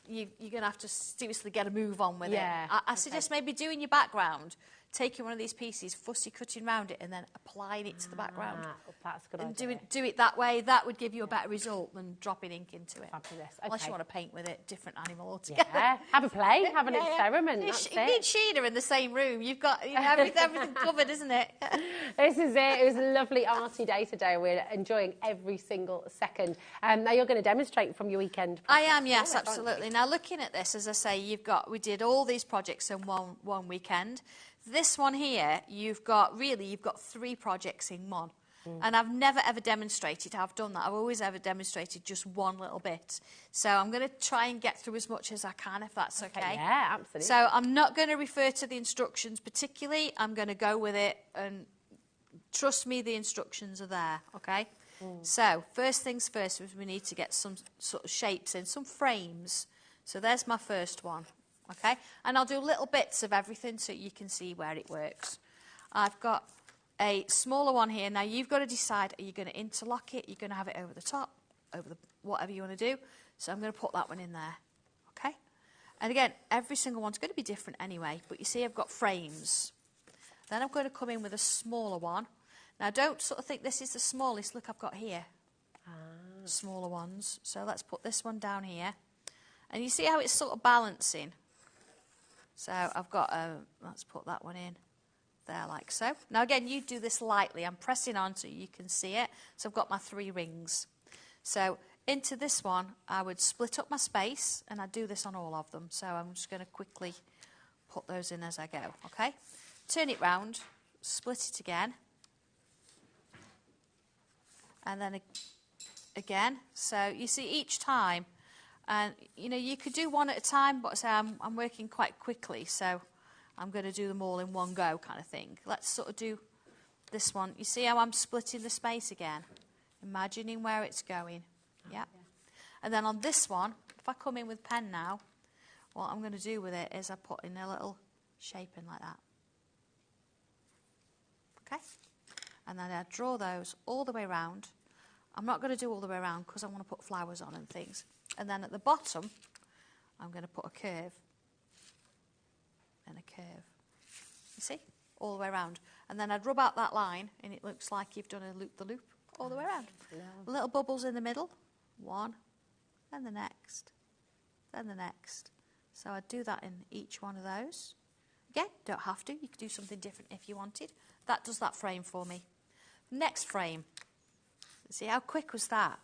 you're going to have to seriously get a move on with it. I suggest maybe doing your background, taking one of these pieces, fussy cutting around it, and then applying it to the background. That's a good idea. Do it that way. That would give you a better result than dropping ink into it. Fabulous. Okay. Unless you want to paint with it, different animal altogether. Yeah, have a play, have an experiment. You need Sheena in the same room. You've got everything covered, isn't it? This is it. It was a lovely arty day today. We're enjoying every single second. Now you're going to demonstrate from your weekend. I am, yes, absolutely. Now looking at this, as I say, we did all these projects in one weekend. This one here, you've got 3 projects in one. And I've never ever demonstrated how I've done that. I've always ever demonstrated just one little bit. So I'm going to try and get through as much as I can, if that's okay. Yeah, absolutely. So I'm not going to refer to the instructions particularly. I'm going to go with it, and trust me, the instructions are there, okay? So first things first is we need to get some sort of shapes in, some frames. So there's my first one, okay? And I'll do little bits of everything so you can see where it works. I've got a smaller one here. Now you've got to decide, are you going to interlock it? You're going to have it over the top, whatever you want to do. So I'm going to put that one in there, okay? And again, every single one's going to be different anyway, but you see I've got frames. Then I'm going to come in with a smaller one. Now don't sort of think this is the smallest. Look, I've got here smaller ones. So let's put this one down here. And you see how it's sort of balancing. So I've got, let's put that one in there like so. Now again, you do this lightly. I'm pressing on so you can see it. So I've got my 3 rings. So into this one, I would split up my space, and I do this on all of them. So I'm just going to quickly put those in as I go, okay? Turn it round, split it again. And then again. So you see each time, and you know, you could do one at a time, but say I'm working quite quickly, so I'm going to do them all in one go kind of thing. Let's sort of do this one. You see how I'm splitting the space again? Imagining where it's going. Yeah. And then on this one, if I come in with pen now, what I'm going to do with it is I put in a little shape in like that. Okay? And then I draw those all the way around. I'm not going to do all the way around because I want to put flowers on and things. And then at the bottom, I'm going to put a curve. And a curve. You see? All the way around. And then I'd rub out that line, and it looks like you've done a loop-the-loop all the way around. Little bubbles in the middle. One, then the next, then the next. So I'd do that in each one of those. Again, don't have to. You could do something different if you wanted. That does that frame for me. Next frame. See, how quick was that?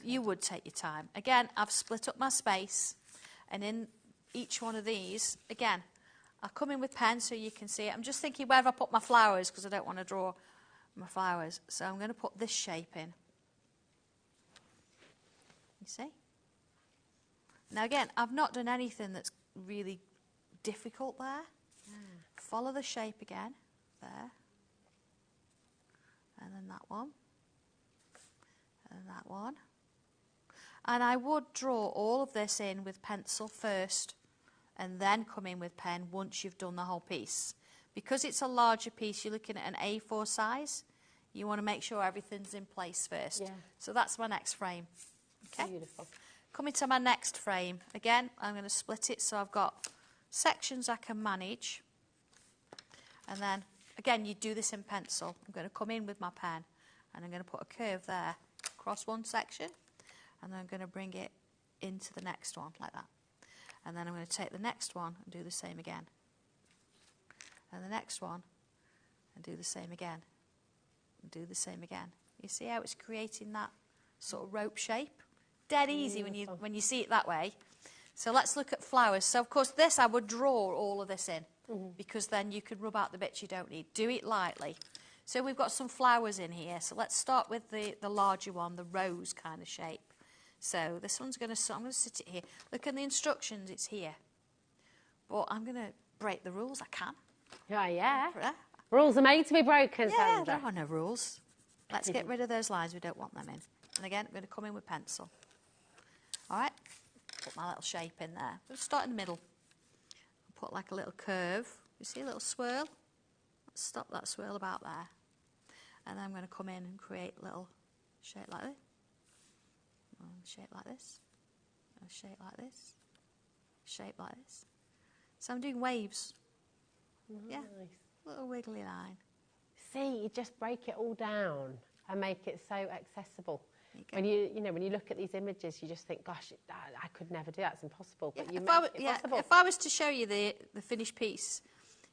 You would take your time. Again, I've split up my space, and in each one of these, again, I'll come in with pen so you can see it. I'm just thinking where have I put my flowers because I don't want to draw my flowers. So I'm going to put this shape in. You see? Now again, I've not done anything that's really difficult there. Follow the shape again. There. And then that one. And that one. And I would draw all of this in with pencil first and then come in with pen once you've done the whole piece. Because it's a larger piece, you're looking at an A4 size, you want to make sure everything's in place first. Yeah. So that's my next frame. Okay. Beautiful. Coming to my next frame, again, I'm going to split it so I've got sections I can manage. And then, again, you do this in pencil. I'm going to come in with my pen and I'm going to put a curve there across one section, and then I'm going to bring it into the next one like that. And then I'm going to take the next one and do the same again. And the next one and do the same again. And do the same again. You see how it's creating that sort of rope shape? Dead easy when you see it that way. So let's look at flowers. So, of course, this I would draw all of this in because then you could rub out the bits you don't need. Do it lightly. So we've got some flowers in here. So let's start with the larger one, the rose kind of shape. So this one's I'm going to sit it here. Look at the instructions, it's here. But I'm going to break the rules, I can. Yeah. Rules are made to be broken, Yeah, Sandra. there are no rules. Let's get rid of those lines, we don't want them in. And again, I'm going to come in with pencil. All right, put my little shape in there. We'll start in the middle. Put like a little curve. You see a little swirl? Let's stop that swirl about there. And then I'm going to come in and create a little shape like this. Shape like this. Shape like this. Shape like this. So I'm doing waves. Nice. Yeah, little wiggly line. See, you just break it all down and make it so accessible. When you look at these images, you just think, gosh, I could never do that. It's impossible. But you make it possible. If I was to show you the finished piece,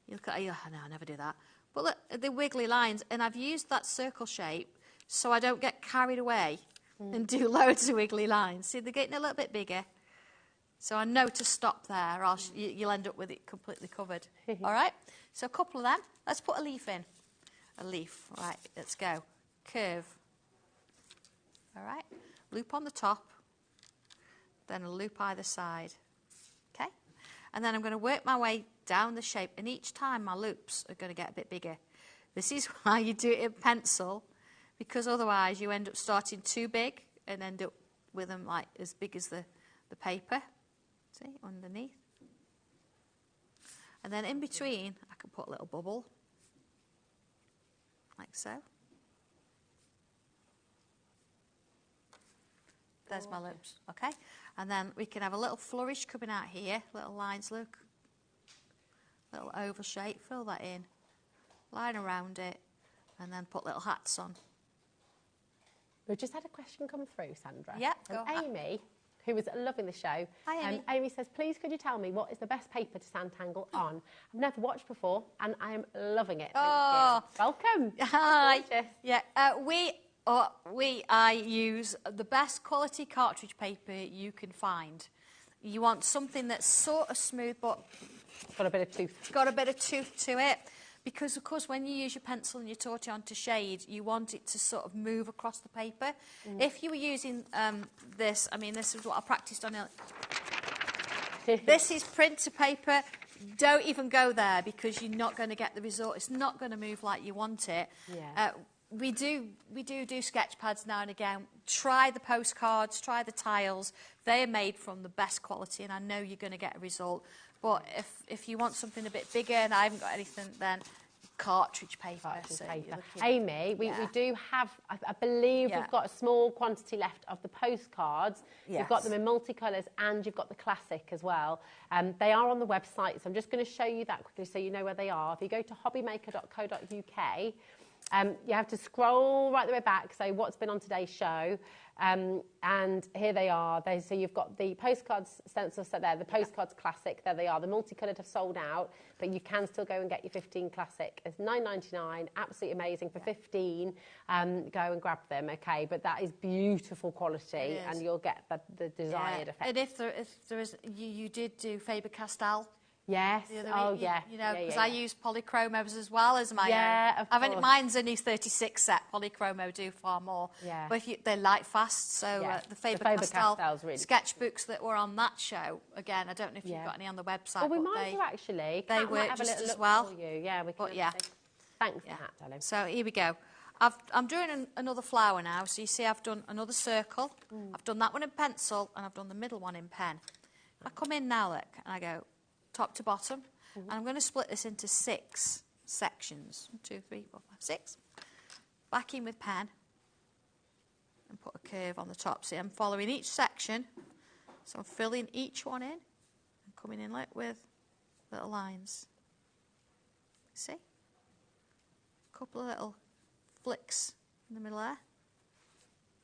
you look at it, oh, no, I never do that. But look at the wiggly lines, and I've used that circle shape so I don't get carried away and do loads of wiggly lines. See, they're getting a little bit bigger. So I know to stop there, or else you'll end up with it completely covered. All right? So a couple of them. Let's put a leaf in. A leaf. Right, let's go. Curve. All right? Loop on the top. Then a loop either side. Okay? And then I'm going to work my way down the shape. And each time my loops are going to get a bit bigger. This is why you do it in pencil. Because otherwise you end up starting too big and end up with them like as big as the paper. See, underneath. And then in between, I can put a little bubble. Like so. There's my loops, okay? And then we can have a little flourish coming out here. Little lines, look. Little oval shape, fill that in. Line around it. And then put little hats on. We've just had a question come through, Sandra. Yeah, go on. Amy, who was loving the show. Hi, Amy. Amy says, please could you tell me what is the best paper to sand tangle on? I've never watched before and I am loving it. Oh. Thank you. Welcome. Hi. Yeah, I use the best quality cartridge paper you can find. You want something that's sort of smooth but got a bit of tooth. It's got a bit of tooth to it. Because, of course, when you use your pencil and you torch it onto shade, you want it to sort of move across the paper. If you were using this, I mean, this is what I practiced on. This is printer paper. Don't even go there because you're not going to get the result. It's not going to move like you want it. Yeah. We do sketch pads now and again. Try the postcards, try the tiles. They are made from the best quality, and I know you're going to get a result. But if you want something a bit bigger and I haven't got anything, then cartridge paper. Amy, we do have, I believe we've got a small quantity left of the postcards. Yes. You've got them in multicolours and you've got the classic as well. They are on the website, so I'm just going to show you that quickly so you know where they are. If you go to hobbymaker.co.uk, you have to scroll right the way back, so what's been on today's show, and here they are. So you've got the postcards stencils set there, the postcards classic, there they are. The multicoloured have sold out, but you can still go and get your 15 classic. It's $9.99, absolutely amazing. For 15, go and grab them, okay? But that is beautiful quality, and you'll get the desired effect. And if there is, you did do Faber-Castell. Yes. Oh, yeah. You know, because I use polychromos as well as my own. Of course. Mine's only 36 set. Polychromo do far more. Yeah. But they light fast, so the Faber-Castell really sketchbooks that were on that show, again, I don't know if you've got any on the website. Well, we might do, actually. They work just as well. For you. Yeah, we can. But yeah. Thanks for that, darling. So here we go. I'm doing another flower now. So you see I've done another circle. I've done that one in pencil, and I've done the middle one in pen. If I come in now, look, and I go top to bottom, and I'm going to split this into 6 sections. 1, 2, 3, 4, 5, 6. Back in with pen, and put a curve on the top. See, I'm following each section, so I'm filling each one in, and coming in like with little lines. See? A couple of little flicks in the middle there.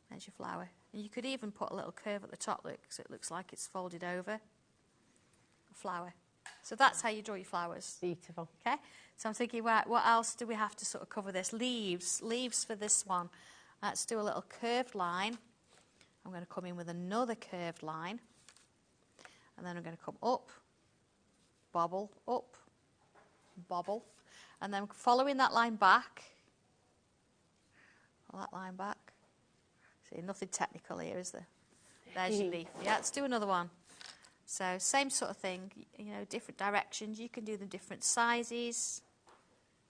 There's your flower. And you could even put a little curve at the top, look, so it looks like it's folded over. A flower. So that's how you draw your flowers. Beautiful. Okay? So I'm thinking, what else do we have to sort of cover this? Leaves for this one. Let's do a little curved line. I'm going to come in with another curved line. And then I'm going to come up, bobble, up, bobble. And then following that line back. That line back. See, nothing technical here, is there? There's your leaf. Yeah, let's do another one. So same sort of thing, you know, different directions. You can do the different sizes.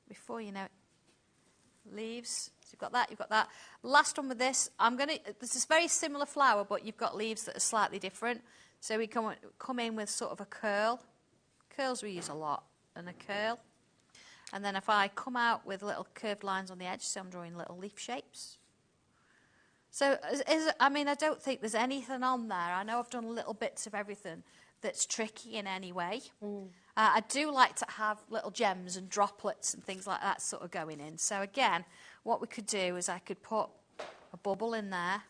Before you know it. Leaves. So you've got that, you've got that. Last one with this, this is very similar flower, but you've got leaves that are slightly different. So we come in with sort of a curl. Curls we use a lot, and a curl. And then if I come out with little curved lines on the edge, so I'm drawing little leaf shapes. So, I mean, I don't think there's anything on there. I know I've done little bits of everything that's tricky in any way. I do like to have little gems and droplets and things like that sort of going in. So again, what we could do is I could put a bubble in there.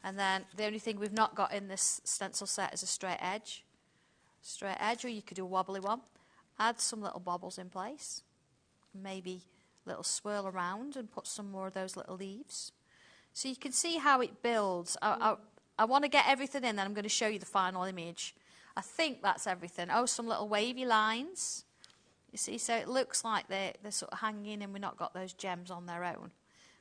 And then the only thing we've not got in this stencil set is a straight edge. Straight edge, or you could do a wobbly one. Add some little bobbles in place. Maybe a little swirl around and put some more of those little leaves. So you can see how it builds. I want to get everything in, then I'm going to show you the final image. I think that's everything. Oh, some little wavy lines. You see, so it looks like they're sort of hanging and we've not got those gems on their own.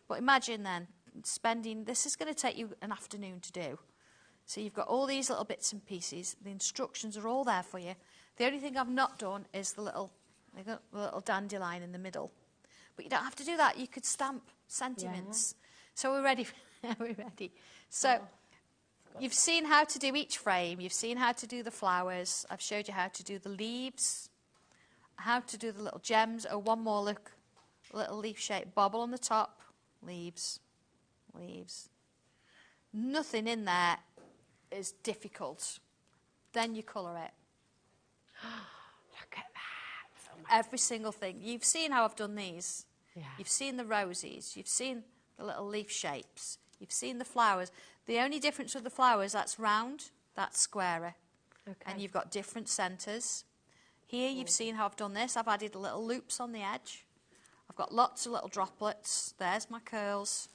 But imagine then spending, this is going to take you an afternoon to do. So you've got all these little bits and pieces. The instructions are all there for you. The only thing I've not done is the little dandelion in the middle. But you don't have to do that. You could stamp sentiments. Yeah. So we're ready. We're ready. So you've seen how to do each frame. You've seen how to do the flowers. I've showed you how to do the leaves, how to do the little gems. Oh, one more look. Little leaf shape bobble on the top. Leaves. Leaves. Nothing in there is difficult. Then you colour it. Look at that. Oh Every single thing. You've seen how I've done these. Yeah. You've seen the roses. You've seen the little leaf shapes. You've seen the flowers. The only difference with the flowers, that's round, that's squarer. Okay. And you've got different centres. Here you've seen how I've done this. I've added little loops on the edge. I've got lots of little droplets. There's my curls.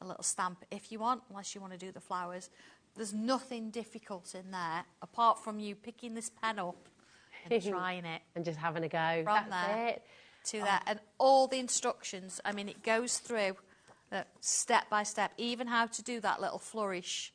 A little stamp if you want, unless you want to do the flowers. There's nothing difficult in there, apart from you picking this pen up and trying it. And just having a go. From That's there it. To that. And all the instructions, I mean, it goes through step by step, even how to do that little flourish,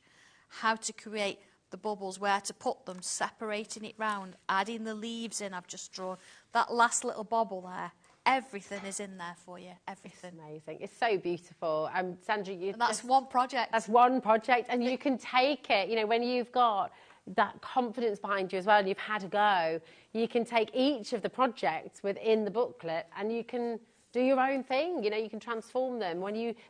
how to create the bubbles, where to put them, separating it round, adding the leaves in I've just drawn. That last little bobble there, everything is in there for you, everything. It's amazing. It's so beautiful. Sandra, that's one project. That's one project, and you can take it, you know, when you've got that confidence behind you as well and you've had a go, you can take each of the projects within the booklet and you can do your own thing, you know, you can transform them.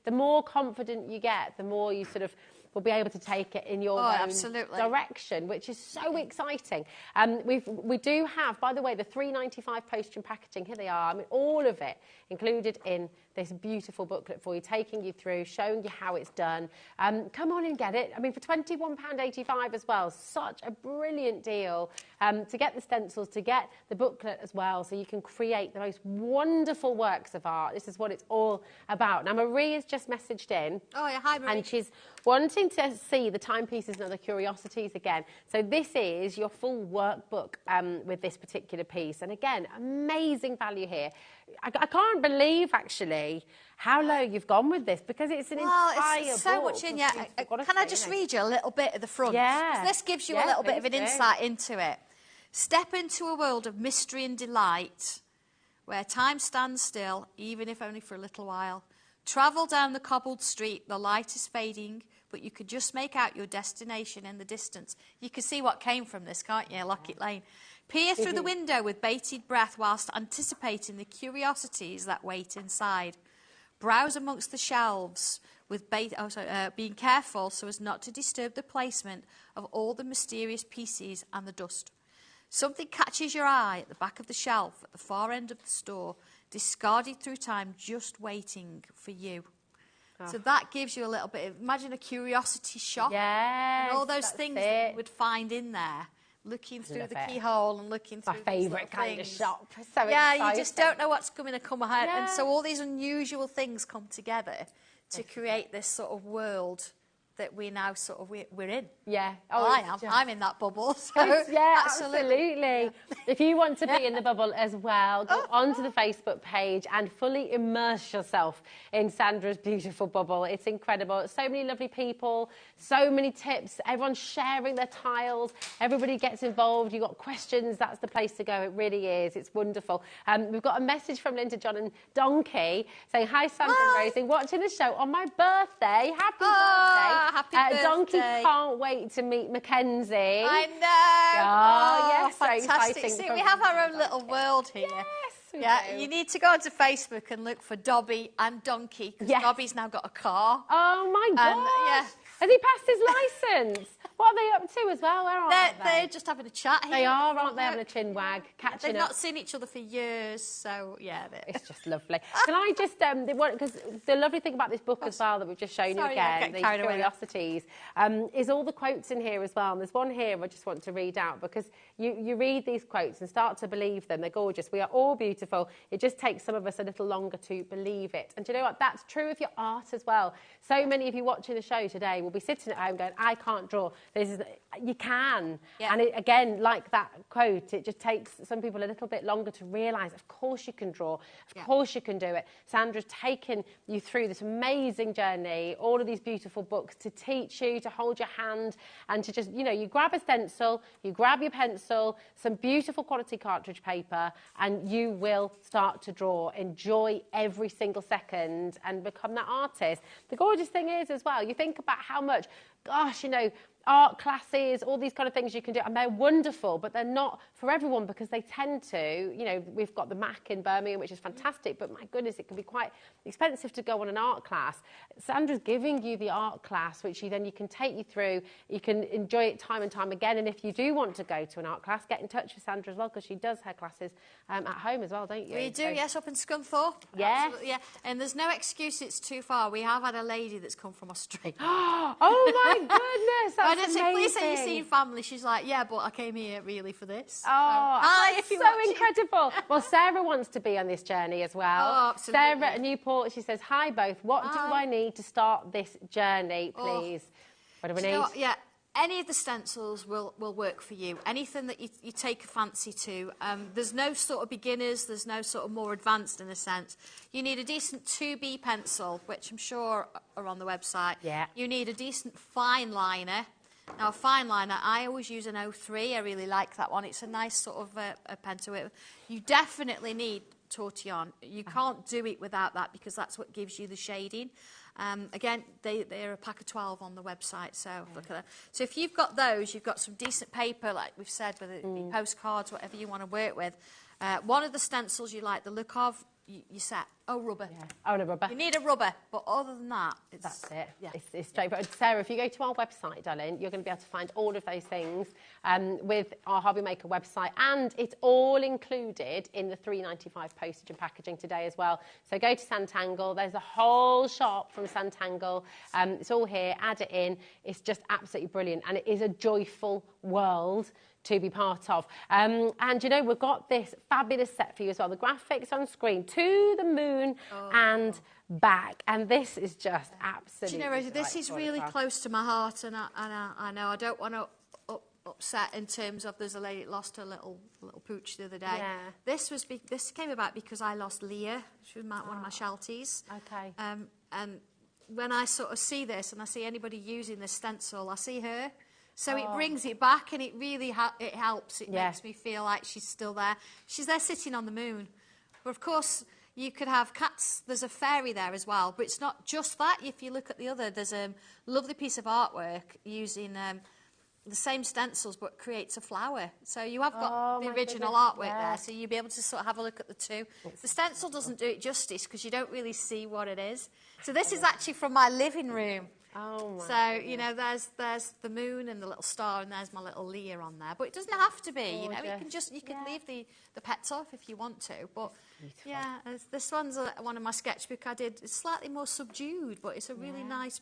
The more confident you get, the more you sort of will be able to take it in your own direction, which is so exciting. We do have, by the way, the $3.95 postage and packaging. Here they are. I mean, all of it included in this beautiful booklet for you, taking you through, showing you how it's done. Come on and get it. I mean, for £21.85 as well, such a brilliant deal to get the stencils, to get the booklet as well, so you can create the most wonderful works of art. This is what it's all about. Now, Marie has just messaged in. Oh, yeah, hi, Marie. And she's wanting to see the timepieces and other curiosities again. So this is your full workbook with this particular piece. And again, amazing value here. I can't believe, actually, how low you've gone with this, because it's an entire it's so book. much in, yeah. Can I just read you a little bit at the front? Yeah. This gives you a little bit of an insight into it. Step into a world of mystery and delight, where time stands still, even if only for a little while. Travel down the cobbled street, the light is fading, but you could just make out your destination in the distance. You can see what came from this, can't you? Lockett Lane. Peer through the window with bated breath whilst anticipating the curiosities that wait inside. Browse amongst the shelves with being careful so as not to disturb the placement of all the mysterious pieces and the dust. Something catches your eye at the back of the shelf at the far end of the store, discarded through time, just waiting for you. So that gives you a little bit of, imagine a curiosity shop. Yes, and all those things that you would find in there, looking through the keyhole and looking through my favourite kind of shop. So yeah, exciting. You just don't know what's going to come ahead. Yeah. And so all these unusual things come together to create this sort of world that we now sort of we're in. Yeah. Oh, I am. I'm in that bubble. So yeah, absolutely. Yeah. If you want to be in the bubble as well, go onto the Facebook page and fully immerse yourself in Sandra's beautiful bubble. It's incredible. So many lovely people, so many tips. Everyone's sharing their tiles. Everybody gets involved. You've got questions. That's the place to go. It really is. It's wonderful. We've got a message from Linda, John and Donkey saying, hi, Sandra and Rosie, watching the show on my birthday. Happy birthday. Happy birthday. Donkey can't wait to meet Mackenzie. I know. Oh, yes, fantastic. So see, we have our own little world here. Yes, you need to go onto Facebook and look for Dobby and Donkey, because Dobby's now got a car. Oh, my gosh. Has he passed his licence? What are they up to as well? Where are they? They're just having a chat here. They are, aren't they? Having a chin wag, catching up. They've not seen each other for years, so yeah. It's just lovely. Can I just, because the lovely thing about this book as well that we've just shown you again, these curiosities, is all the quotes in here as well. And there's one here I just want to read out, because you read these quotes and start to believe them. They're gorgeous. We are all beautiful. It just takes some of us a little longer to believe it. And do you know what? That's true of your art as well. So many of you watching the show today will be sitting at home going, I can't draw. You can. Yeah. And again, like that quote, it just takes some people a little bit longer to realise, of course you can draw. Of course you can do it. Sandra's taken you through this amazing journey, all of these beautiful books to teach you, to hold your hand, and to just, you grab a stencil, you grab your pencil, some beautiful quality cartridge paper, and you will start to draw. Enjoy every single second and become that artist. The gorgeous thing is as well, you think about how much, gosh, art classes, all these kind of things you can do, and they're wonderful, but they're not for everyone, because they tend to, we've got the Mac in Birmingham, which is fantastic, but my goodness, it can be quite expensive to go on an art class. Sandra's giving you the art class, which you can take you through. You can enjoy it time and time again, and if you do want to go to an art class, get in touch with Sandra as well, because she does her classes at home as well, don't you? We do, yes, up in Scunthorpe. Yes. Absolutely, yeah. And there's no excuse it's too far. We have had a lady that's come from Australia. Oh my goodness, that's amazing. Please say you've seen family. She's like, yeah, but I came here really for this. Oh, that's so incredible. Well, Sarah wants to be on this journey as well. Oh, absolutely. Sarah at Newport, she says, hi both. What do I need to start this journey, please? What do we need? Yeah, any of the stencils will work for you. Anything that you take a fancy to. There's no sort of beginners. There's no sort of more advanced in a sense. You need a decent 2B pencil, which I'm sure are on the website. Yeah. You need a decent fine liner. Now, a fine liner, I always use an 03. I really like that one. It's a nice sort of a pen to it. You definitely need tortillon. You can't do it without that, because that's what gives you the shading. Again, they're a pack of 12 on the website, so look at that. So if you've got those, you've got some decent paper, like we've said, whether it be postcards, whatever you want to work with. One of the stencils you like the look of, you set. Oh, rubber. Yeah. Oh, no, rubber. You need a rubber, but other than that, that's it. Yeah. It's straightforward. Sarah, if you go to our website, darling, you're going to be able to find all of those things with our HobbyMaker website, and it's all included in the $3.95 postage and packaging today as well. So go to Santangle. There's a whole shop from Santangle. It's all here. Add it in. It's just absolutely brilliant, and it is a joyful world to be part of. And we've got this fabulous set for you as well. The graphics on screen, to the moon and back. And this is just absolutely. Do you know, Rosie, this is really close to my heart, and I know I don't want to upset in terms of there's a lady that lost her little pooch the other day. Yeah. This came about because I lost Leah. She was one of my Shelties. Okay. And when I sort of see this and I see anybody using this stencil, I see her. So it brings it back, and it really it helps. It makes me feel like she's still there. She's there sitting on the moon. But of course, you could have cats. There's a fairy there as well. But it's not just that. If you look at the other, there's a lovely piece of artwork using the same stencils, but creates a flower. So you have got the original artwork there. So you'll be able to sort of have a look at the two. The stencil doesn't do it justice, because you don't really see what it is. So this is actually from my living room. Oh my So, there's the moon and the little star, and there's my little Leah on there. But it doesn't have to be, you can leave the pets off if you want to. But yeah, this one's one of my sketchbook I did. It's slightly more subdued, but it's a really nice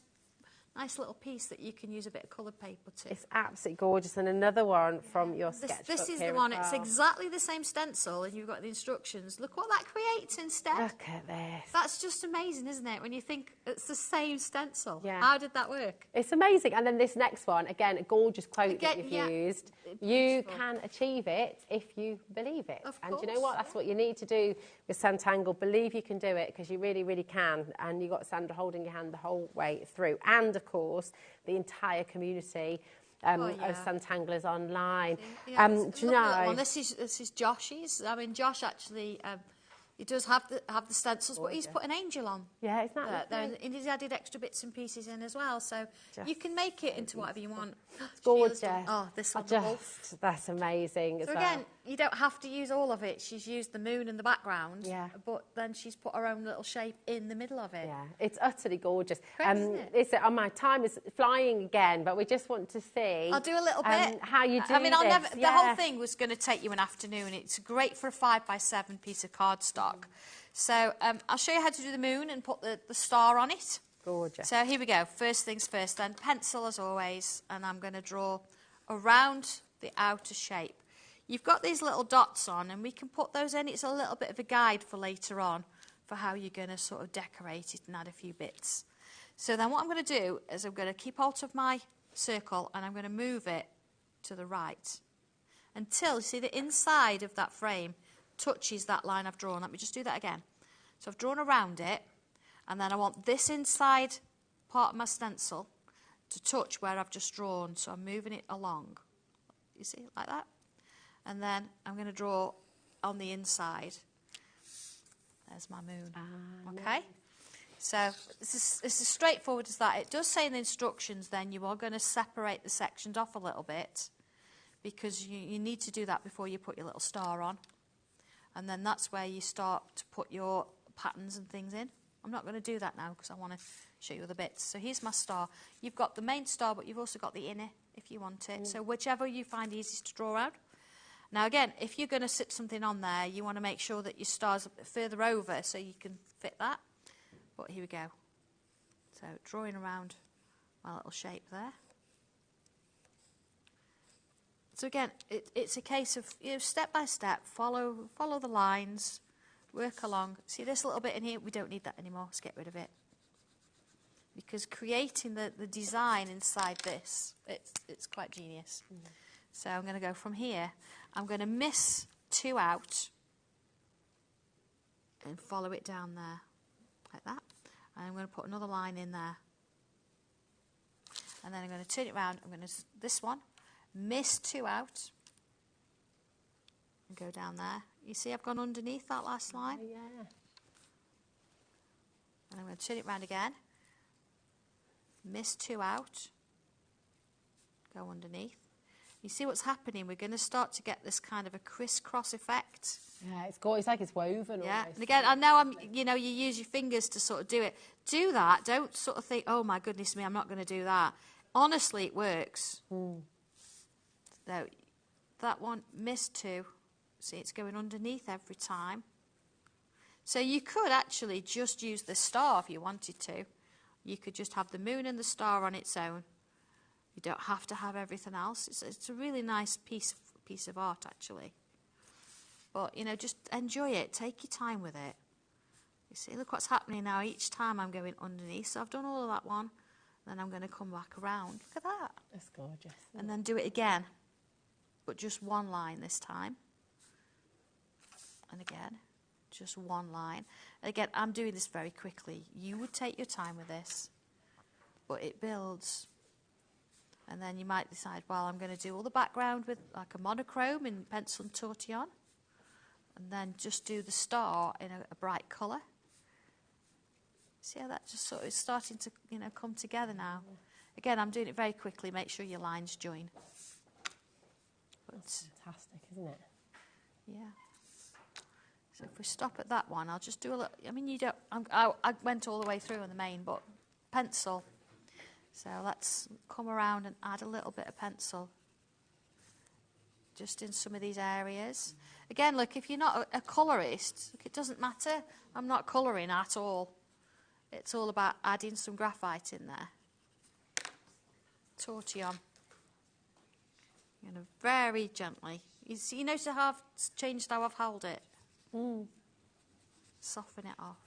Nice little piece that you can use a bit of coloured paper to. It's absolutely gorgeous. And another one from your sketchbook. This is here the one. as well. It's exactly the same stencil, and you've got the instructions. Look what that creates instead. Look at this. That's just amazing, isn't it? When you think it's the same stencil. Yeah. How did that work? It's amazing. And then this next one, again, a gorgeous quote that you've yeah. used. You can achieve it if you believe it. Of and course, you know what? That's what you need to do with Sanntangle. Believe you can do it, because you really, really can. And you've got Sandra holding your hand the whole way through. And, of course, the entire community of Sanntanglers online. Yeah, do you know? This is Josh's. I mean, Josh actually... he does have the stencils, but he's put an angel on. Yeah, isn't that lovely? And he's added extra bits and pieces in as well, so you can make it into whatever you want. It's gorgeous. Oh, this one. That's amazing. So again, you don't have to use all of it. She's used the moon in the background, but then she's put her own little shape in the middle of it. Yeah, it's utterly gorgeous. Isn't it? My time is flying again, but we just want to see. I'll do a little bit. How you do I mean, this. the whole thing was going to take you an afternoon. It's great for a 5x7 piece of cardstock. So I'll show you how to do the moon and put the star on it. Gorgeous. So here we go. First things first then. Pencil as always, and I'm going to draw around the outer shape. You've got these little dots on, and we can put those in. It's a little bit of a guide for later on for how you're going to sort of decorate it and add a few bits. So then what I'm going to do is I'm going to keep hold of my circle, and I'm going to move it to the right until, you see, the inside of that frame touches that line I've drawn. Let me just do that again. So I've drawn around it, and then I want this inside part of my stencil to touch where I've just drawn. So I'm moving it along. You see, like that. And then I'm going to draw on the inside. There's my moon. Okay? So it's as straightforward as that. It does say in the instructions then you are going to separate the sections off a little bit, because you need to do that before you put your little star on. And then that's where you start to put your patterns and things in. I'm not going to do that now because I want to show you the bits. So here's my star. You've got the main star, but you've also got the inner if you want it. So whichever you find easiest to draw out. Now again, if you're going to sit something on there, you want to make sure that your star's a bit further over so you can fit that. But here we go. So drawing around my little shape there. So again, it's a case of, step by step, follow the lines, work along. See this little bit in here? We don't need that anymore. Let's get rid of it. Because creating the design inside this, it's quite genius. So I'm going to go from here. I'm going to miss 2 out and follow it down there, like that. And I'm going to put another line in there. And then I'm going to turn it around. I'm going to, this one. Miss 2 out and go down there. You see I've gone underneath that last line? Yeah. And I'm going to turn it round again. Miss 2 out. Go underneath. You see what's happening? We're going to start to get this kind of a crisscross effect. Yeah, it's like it's woven. Yeah, almost. and again, I know you use your fingers to sort of do it. Do that. Don't sort of think, oh my goodness me, I'm not going to do that. Honestly, it works. So that one, missed 2. See, it's going underneath every time. So you could actually just use the star if you wanted to. You could just have the moon and the star on its own. You don't have to have everything else. It's a really nice piece of art, actually. But, just enjoy it. Take your time with it. You see, look what's happening now. Each time I'm going underneath. So I've done all of that one. Then I'm going to come back around. Look at that. That's gorgeous. And then do it again. But just one line this time. And again, just one line. Again, I'm doing this very quickly. You would take your time with this. But it builds. And then you might decide, well, I'm going to do all the background with like a monochrome in pencil and tortillon. And then just do the star in a bright colour. See how that just sort of is starting to, come together now. Again, I'm doing it very quickly. Make sure your lines join. That's fantastic, isn't it? Yeah. So if we stop at that one, I'll just do a little. I mean, you don't. I went all the way through on the main, but pencil. So let's come around and add a little bit of pencil. Just in some of these areas. Again, look, if you're not a colourist, look, it doesn't matter. I'm not colouring at all. It's all about adding some graphite in there. tortillon. You're going to very gently. You notice how I've changed how I've held it? Soften it off.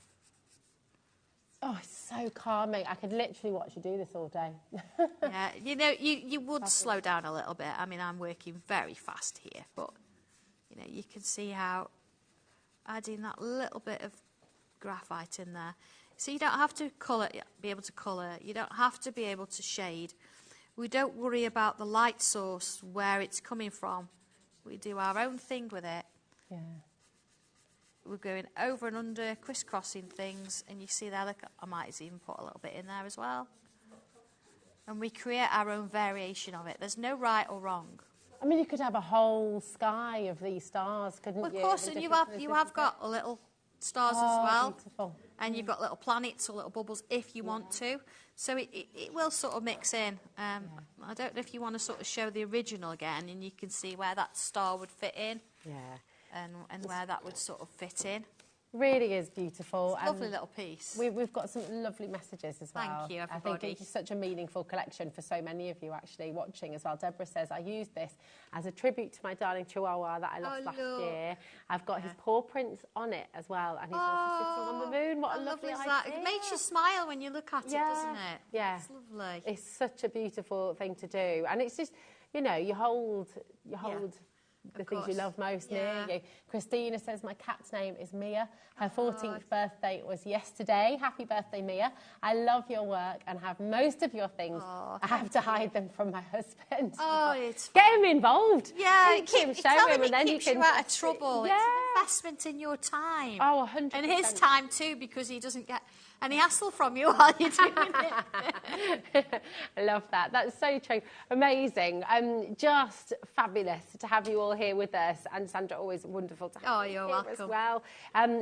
Oh, it's so calming. I could literally watch you do this all day. Yeah, you know, you would slow down a little bit. I mean, I'm working very fast here, but, you know, you can see how adding that little bit of graphite in there. So you don't have to be able to colour. You don't have to be able to shade. We don't worry about the light source, where it's coming from. We do our own thing with it. Yeah. We're going over and under, crisscrossing things, and you see there, look, I might even put a little bit in there as well. And we create our own variation of it. There's no right or wrong. I mean, you could have a whole sky of these stars, couldn't you? Of course, and you have got a little stars as well. Beautiful. And you've got little planets or little bubbles if you want to. So it will sort of mix in. I don't know if you want to sort of show the original again, and you can see where that star would fit in. Yeah. And where that would sort of fit in. Really is beautiful. It's a lovely little piece. We've got some lovely messages as well. Thank you, everybody. I think it's such a meaningful collection for so many of you actually watching as well. Deborah says, I used this as a tribute to my darling Chihuahua that I lost last year. I've got his paw prints on it as well, and he's also sitting on the moon. What a lovely idea. It makes you smile when you look at it, doesn't it? Yeah. It's lovely. It's such a beautiful thing to do. And it's just, you know, you hold the things you love most near you. Christina says, my cat's name is Mia. Her 14th birthday was yesterday. Happy birthday, Mia. I love your work and have most of your things. I have to hide them from my husband. Oh, it's Get him involved. Yeah, it keeps you out of trouble. It's an investment in your time. Oh, 100%. And his time too, because he doesn't get any hassle from you while you're doing it. I love that. That's so true. Amazing. Just fabulous to have you all here with us. And Sandra, always wonderful to have you you're here welcome. as well.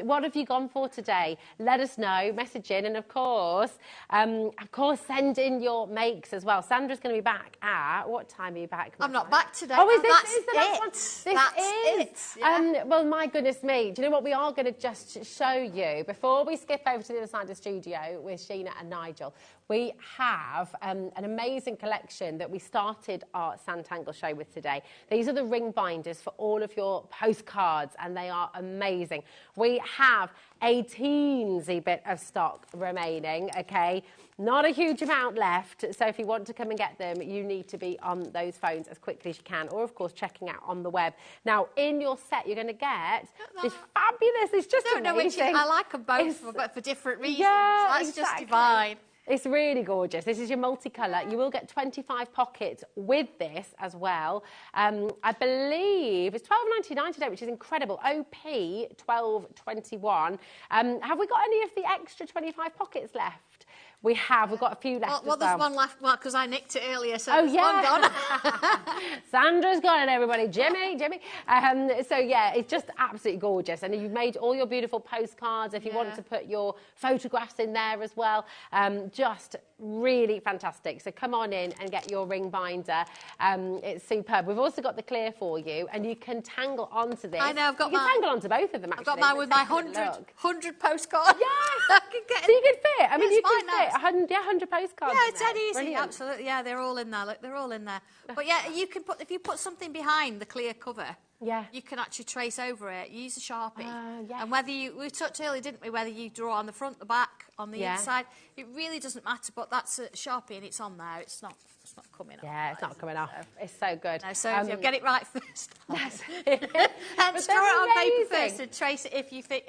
What have you gone for today? Let us know. Message in. And of course, send in your makes as well. Sandra's going to be back at... What time are you back? I'm not back today. Oh, is That's the next one? This is. Yeah. Well, my goodness me. Do you know what we are going to just show you? Before we skip over to the other side of the studio with Sheena and Nigel, we have an amazing collection that we started our Sanntangle show with today. These are the ring binders for all of your postcards, and they are amazing. We have a teensy bit of stock remaining, okay? Not a huge amount left, so if you want to come and get them, you need to be on those phones as quickly as you can, or of course checking out on the web. Now, in your set, you're going to get this fabulous, it's just amazing. I like them both, but for different reasons. Yeah, That's just divine. It's really gorgeous. This is your multicolour. You will get 25 pockets with this as well. I believe it's £12.99 today, which is incredible. OP 12.21. Have we got any of the extra 25 pockets left? We have. We've got a few left. Well, there's one left because I nicked it earlier, so there's one gone. Sandra's got it, everybody. Jimmy. So, yeah, it's just absolutely gorgeous. And you've made all your beautiful postcards. If you want to put your photographs in there as well, just really fantastic. So come on in and get your ring binder. It's superb. We've also got the clear for you, and you can tangle onto this. I know, I've got mine. You can tangle onto both of them, actually. I've got mine with my 100 postcards. Yes! So you could fit. I mean, you could fit 100 postcards. Yeah, it's dead easy. Brilliant. Absolutely. Yeah, they're all in there. Look, they're all in there. But yeah, you can put, if you put something behind the clear cover, you can actually trace over it. Use a Sharpie. And whether we talked earlier, didn't we, whether you draw on the front, the back, on the inside, it really doesn't matter, but that's a Sharpie and it's on there. It's not coming off. Yeah, it's not coming off. It's so good. No, so get it right first. That's and draw it on paper first and trace it if you think,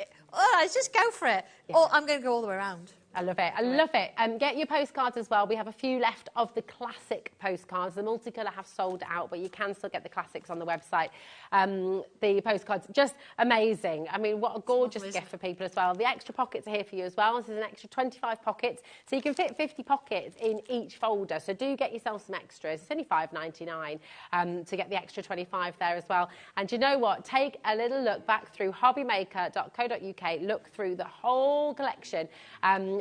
just go for it. Or I'm going to go all the way around. I love it. I love it. Get your postcards as well. We have a few left of the classic postcards. The multicolour have sold out, but you can still get the classics on the website. The postcards, just amazing. I mean, what a gorgeous gift for people as well. The extra pockets are here for you as well. This is an extra 25 pockets, so you can fit 50 pockets in each folder. So do get yourself some extras. It's only £5.99 to get the extra 25 there as well. And you know what? Take a little look back through hobbymaker.co.uk. Look through the whole collection.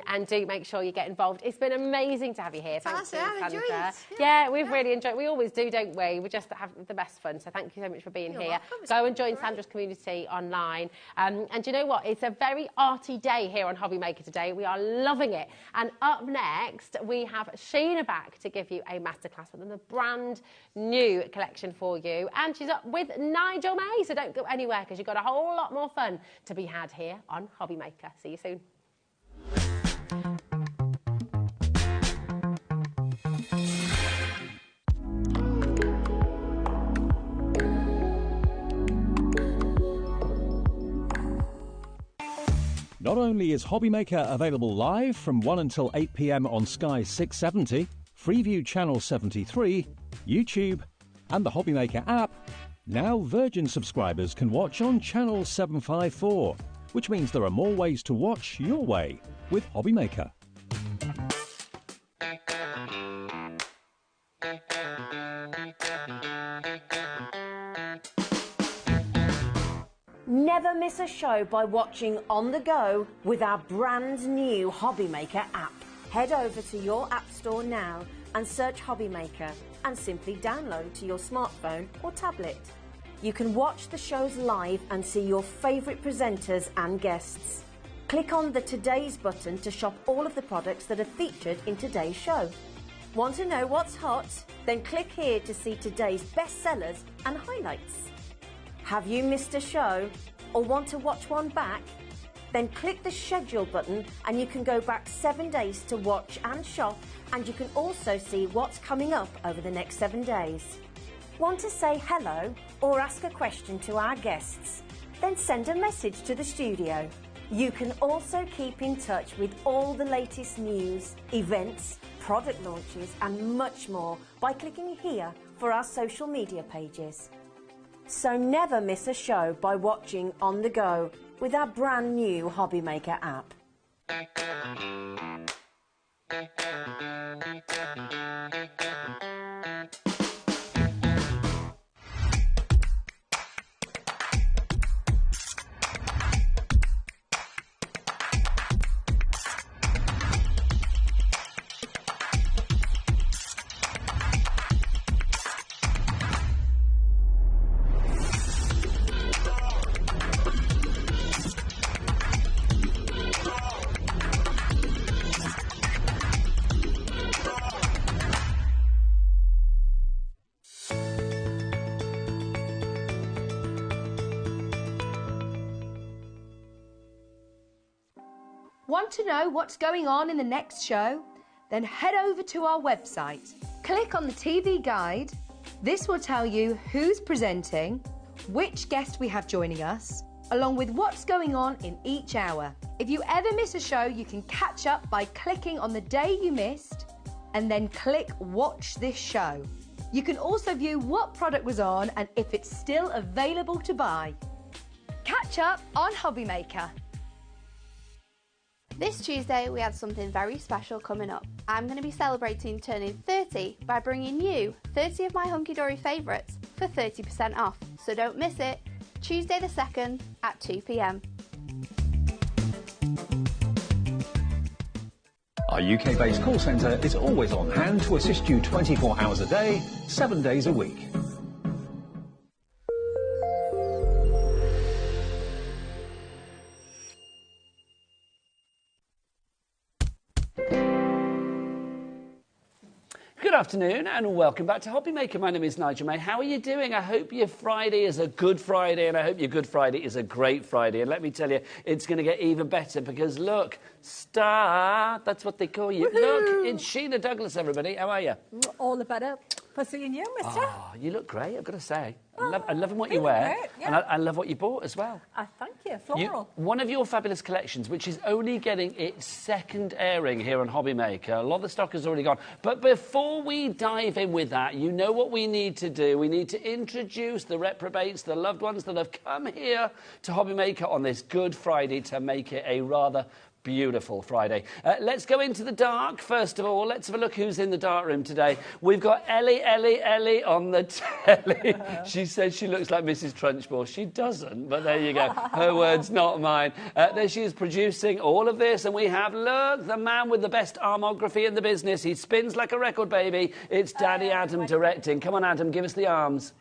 and do make sure you get involved. It's been amazing to have you here. Thank you, Sandra. Yeah, we've really enjoyed. We always do, don't we? We just have the best fun. So thank you so much for being here. Go and join Sandra's community online. And you know what? It's a very arty day here on HobbyMaker today. We are loving it. And up next, we have Sheena back to give you a masterclass with a brand new collection for you. And she's up with Nigel May. So don't go anywhere because you've got a whole lot more fun to be had here on HobbyMaker. See you soon. Not only is HobbyMaker available live from 1 until 8 p.m. on Sky 670, Freeview Channel 73, YouTube, and the HobbyMaker app, now Virgin subscribers can watch on Channel 754, which means there are more ways to watch your way with HobbyMaker. Never miss a show by watching on the go with our brand new HobbyMaker app. Head over to your app store now and search HobbyMaker and simply download to your smartphone or tablet. You can watch the shows live and see your favourite presenters and guests. Click on the Today's button to shop all of the products that are featured in today's show. Want to know what's hot? Then click here to see today's bestsellers and highlights. Have you missed a show or want to watch one back? Then click the schedule button and you can go back 7 days to watch and shop, and you can also see what's coming up over the next 7 days. Want to say hello or ask a question to our guests? Then send a message to the studio. You can also keep in touch with all the latest news, events, product launches and much more by clicking here for our social media pages. So never miss a show by watching on the go with our brand new HobbyMaker app. Want to know what's going on in the next show? Then head over to our website. Click on the TV guide. This will tell you who's presenting, which guest we have joining us, along with what's going on in each hour. If you ever miss a show, you can catch up by clicking on the day you missed and then click Watch This Show. You can also view what product was on and if it's still available to buy. Catch up on HobbyMaker. This Tuesday we have something very special coming up. I'm going to be celebrating turning 30 by bringing you 30 of my hunky-dory favourites for 30% off. So don't miss it, Tuesday the 2nd at 2 p.m. Our UK-based call centre is always on hand to assist you 24 hours a day, 7 days a week. Good afternoon and welcome back to HobbyMaker. My name is Nigel May. How are you doing? I hope your Friday is a good Friday and I hope your Good Friday is a great Friday. And let me tell you, it's going to get even better because look, Star, that's what they call you. Look, it's Sheena Douglas, everybody. How are you? All the better for seeing you, mister. Oh, you look great, I've got to say. I'm loving what you wear, yeah. and I love what you bought as well. Thank you, Floral. One of your fabulous collections, which is only getting its second airing here on HobbyMaker. A lot of the stock has already gone. But before we dive in with that, you know what we need to do. We need to introduce the reprobates, the loved ones that have come here to HobbyMaker on this Good Friday to make it a rather Beautiful Friday. Let's go into the dark, first of all. Let's have a look who's in the dark room today. We've got Ellie on the telly. She says she looks like Mrs. Trunchbull. She doesn't, but there you go. Her words, not mine. There she is producing all of this, and we have, look, the man with the best armography in the business. He spins like a record baby. It's Daddy Adam directing. Come on, Adam, give us the arms.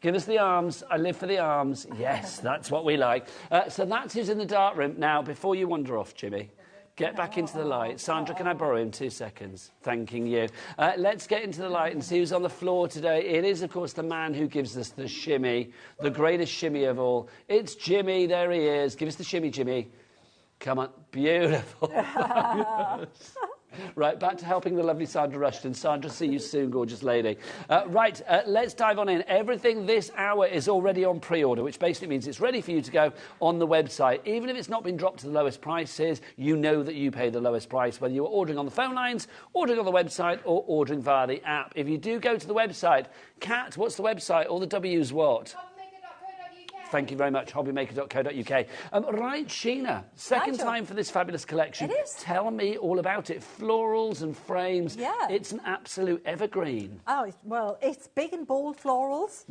Give us the arms. I live for the arms. Yes, that's what we like. So that's who's in the dark room. Now, before you wander off, Jimmy, get back into the light. Sandra, can I borrow him 2 seconds? Thanking you. Let's get into the light and see who's on the floor today. It is, of course, the man who gives us the shimmy, the greatest shimmy of all. It's Jimmy. There he is. Give us the shimmy, Jimmy. Come on. Beautiful. Right, back to helping the lovely Sandra Rushton. Sandra, see you soon, gorgeous lady. Right, let's dive on in. Everything this hour is already on pre-order, which basically means it's ready for you to go on the website. Even if it's not been dropped to the lowest prices, you know that you pay the lowest price, whether you're ordering on the phone lines, ordering on the website, or ordering via the app. If you do go to the website, Kat, what's the website? All the W's what? Thank you very much, hobbymaker.co.uk. Right, Sheena, second time for this fabulous collection. It is. Tell me all about it. Florals and frames. Yeah. It's an absolute evergreen. Oh, well, it's big and bold florals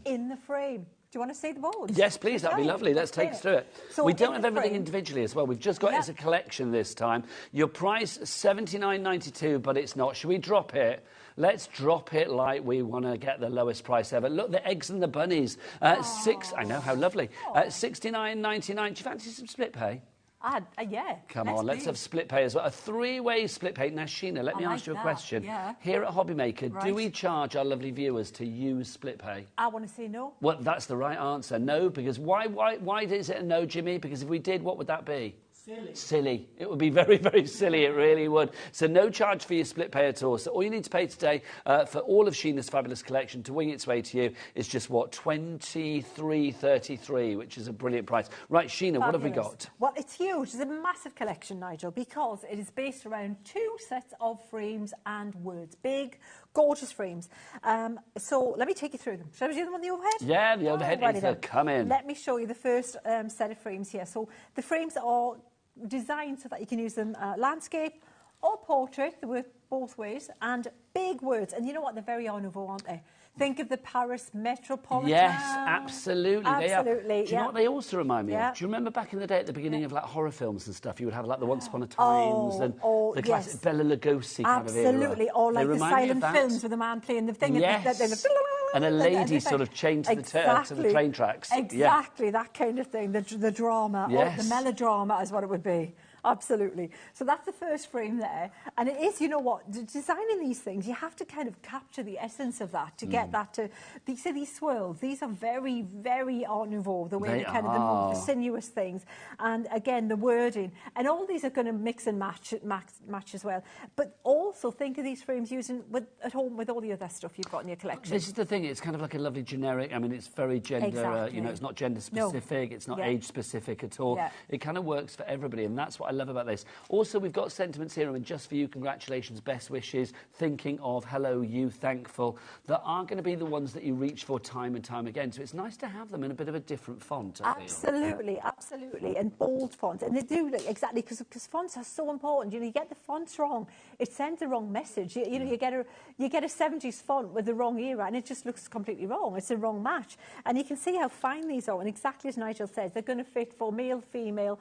in the frame. Do you want to see the boards? Yes, please. That'd be lovely. Let's take us through it. So we don't have everything individually as well. We've just got it as a collection this time. Your price, $79.92, but it's not. Should we drop it? Let's drop it like we want to get the lowest price ever. Look, the eggs and the bunnies. I know, how lovely. $69.99. Do you fancy some split pay? Yeah. Come on, let's have split pay as well. A three-way split pay. Now, Sheena, let me ask you a question. Yeah. Here at HobbyMaker, do we charge our lovely viewers to use split pay? I want to say no. Well, that's the right answer. No, because why is it a no, Jimmy? Because if we did, what would that be? Silly. It would be very, very silly. It really would. So no charge for your split pay at all. So all you need to pay today for all of Sheena's fabulous collection to wing its way to you is just, what, $23.33, which is a brilliant price. Right, Sheena, what have we got? Well, it's huge. It's a massive collection, Nigel, because it is based around 2 sets of frames and words. Big, gorgeous frames. So let me take you through them. Shall we do them on the overhead? Yeah, the overhead needs to come in. Let me show you the first set of frames here. So the frames are designed so that you can use them landscape or portrait. They work both ways, and big words. And you know what? They're very art nouveau, aren't they? Think of the Paris Metropolitan. Yes, absolutely. Absolutely. They are. Do you know what they also remind me of? Do you remember back in the day at the beginning of like horror films and stuff, you would have like the Once Upon a Times and the classic Bela Lugosi kind of era. Absolutely. Or like the silent films with the man playing the thing. Yes. And a lady sort of changed to the train tracks. Exactly, that kind of thing. The drama, or the melodrama is what it would be. Absolutely. So that's the first frame there. And it is, you know what, designing these things, you have to kind of capture the essence of that to get that to... These swirls, these are very, very Art Nouveau, the way the more sinuous things. And again, the wording. And all these are going to mix and match as well. But also think of these frames using at home with all the other stuff you've got in your collection. This is the thing, it's kind of like a lovely generic, I mean, it's very gender, you know, it's not gender specific, it's not age specific at all. It kind of works for everybody, and that's what I love about this. Also, we've got sentiments here, and just for you, congratulations, best wishes, thinking of, hello, you, thankful, that aren't going to be the ones that you reach for time and time again. So it's nice to have them in a bit of a different font, I feel. Absolutely, absolutely, and bold fonts. And they do, exactly, because fonts are so important. You know, you get the fonts wrong, it sends the wrong message. You know, you get a 70s font with the wrong era, and it just looks completely wrong. It's a wrong match. And you can see how fine these are, and exactly as Nigel says, they're going to fit for male, female,